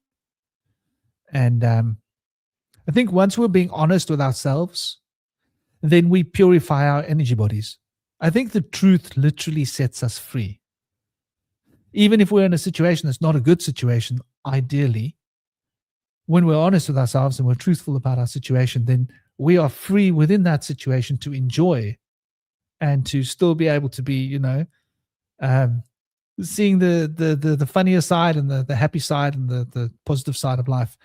And I think once we're being honest with ourselves, then we purify our energy bodies. I think the truth literally sets us free. Even if we're in a situation that's not a good situation, ideally, when we're honest with ourselves and we're truthful about our situation, then we are free within that situation to enjoy and to still be able to be, you know, seeing the funnier side and the happy side and the positive side of life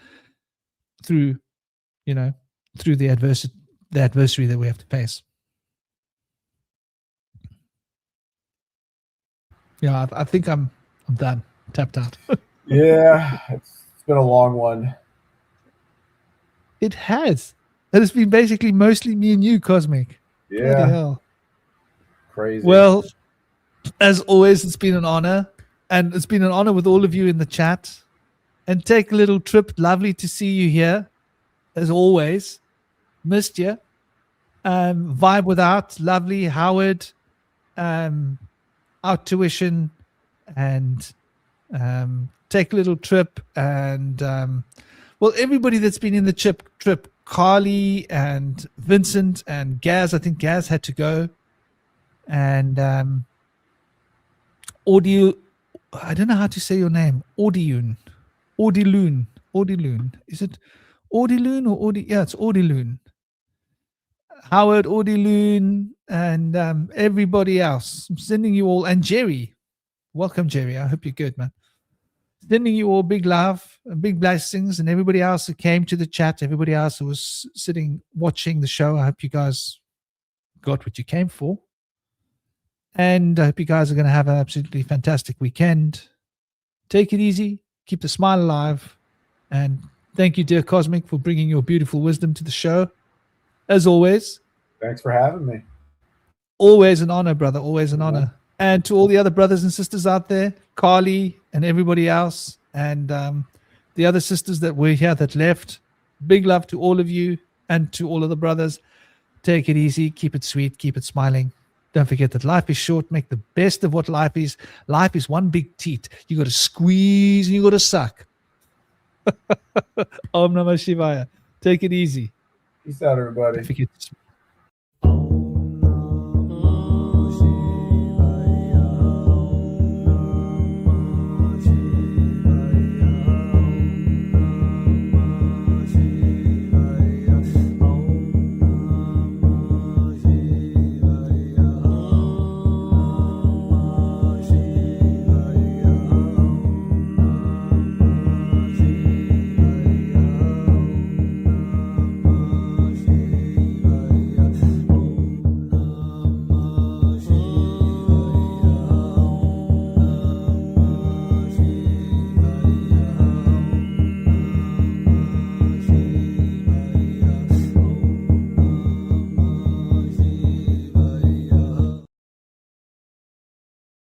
through, you know, through the adversary that we have to face. Yeah, I think I'm done, tapped out. Yeah, it's been a long one. It has. And it's been basically mostly me and you, Cosmic. Yeah. Bloody hell. Crazy. Well, as always, it's been an honor. And it's been an honor with all of you in the chat. And take a little trip. Lovely to see you here, as always. Missed you. Vibe Without, lovely. Howard, Out Tuition, and take a little trip. And, well, everybody that's been in the trip, Carly and Vincent and Gaz. I think Gaz had to go. And Audio, I don't know how to say your name. Audiloon. Is it Audiloon or Audi? Yeah, it's Audiloon. Howard, Audiloon, and everybody else. I'm sending you all, and Jerry. Welcome, Jerry. I hope you're good, man. Sending you all big love and big blessings, and everybody else who came to the chat, everybody else who was sitting watching the show. I hope you guys got what you came for. And I hope you guys are going to have an absolutely fantastic weekend. Take it easy. Keep the smile alive. And thank you, dear Cosmic, for bringing your beautiful wisdom to the show. As always, Thanks for having me. always an honor, brother. Always an Mhm. honor. And to all the other brothers and sisters out there, Carly and everybody else, and the other sisters that were here that left, big love to all of you and to all of the brothers. Take it easy, keep it sweet, keep it smiling. Don't forget that life is short. Make the best of what life is. Life is one big teat. You got to squeeze and you got to suck. Om Namah Shivaya. Take it easy. Peace out, everybody. Don't forget to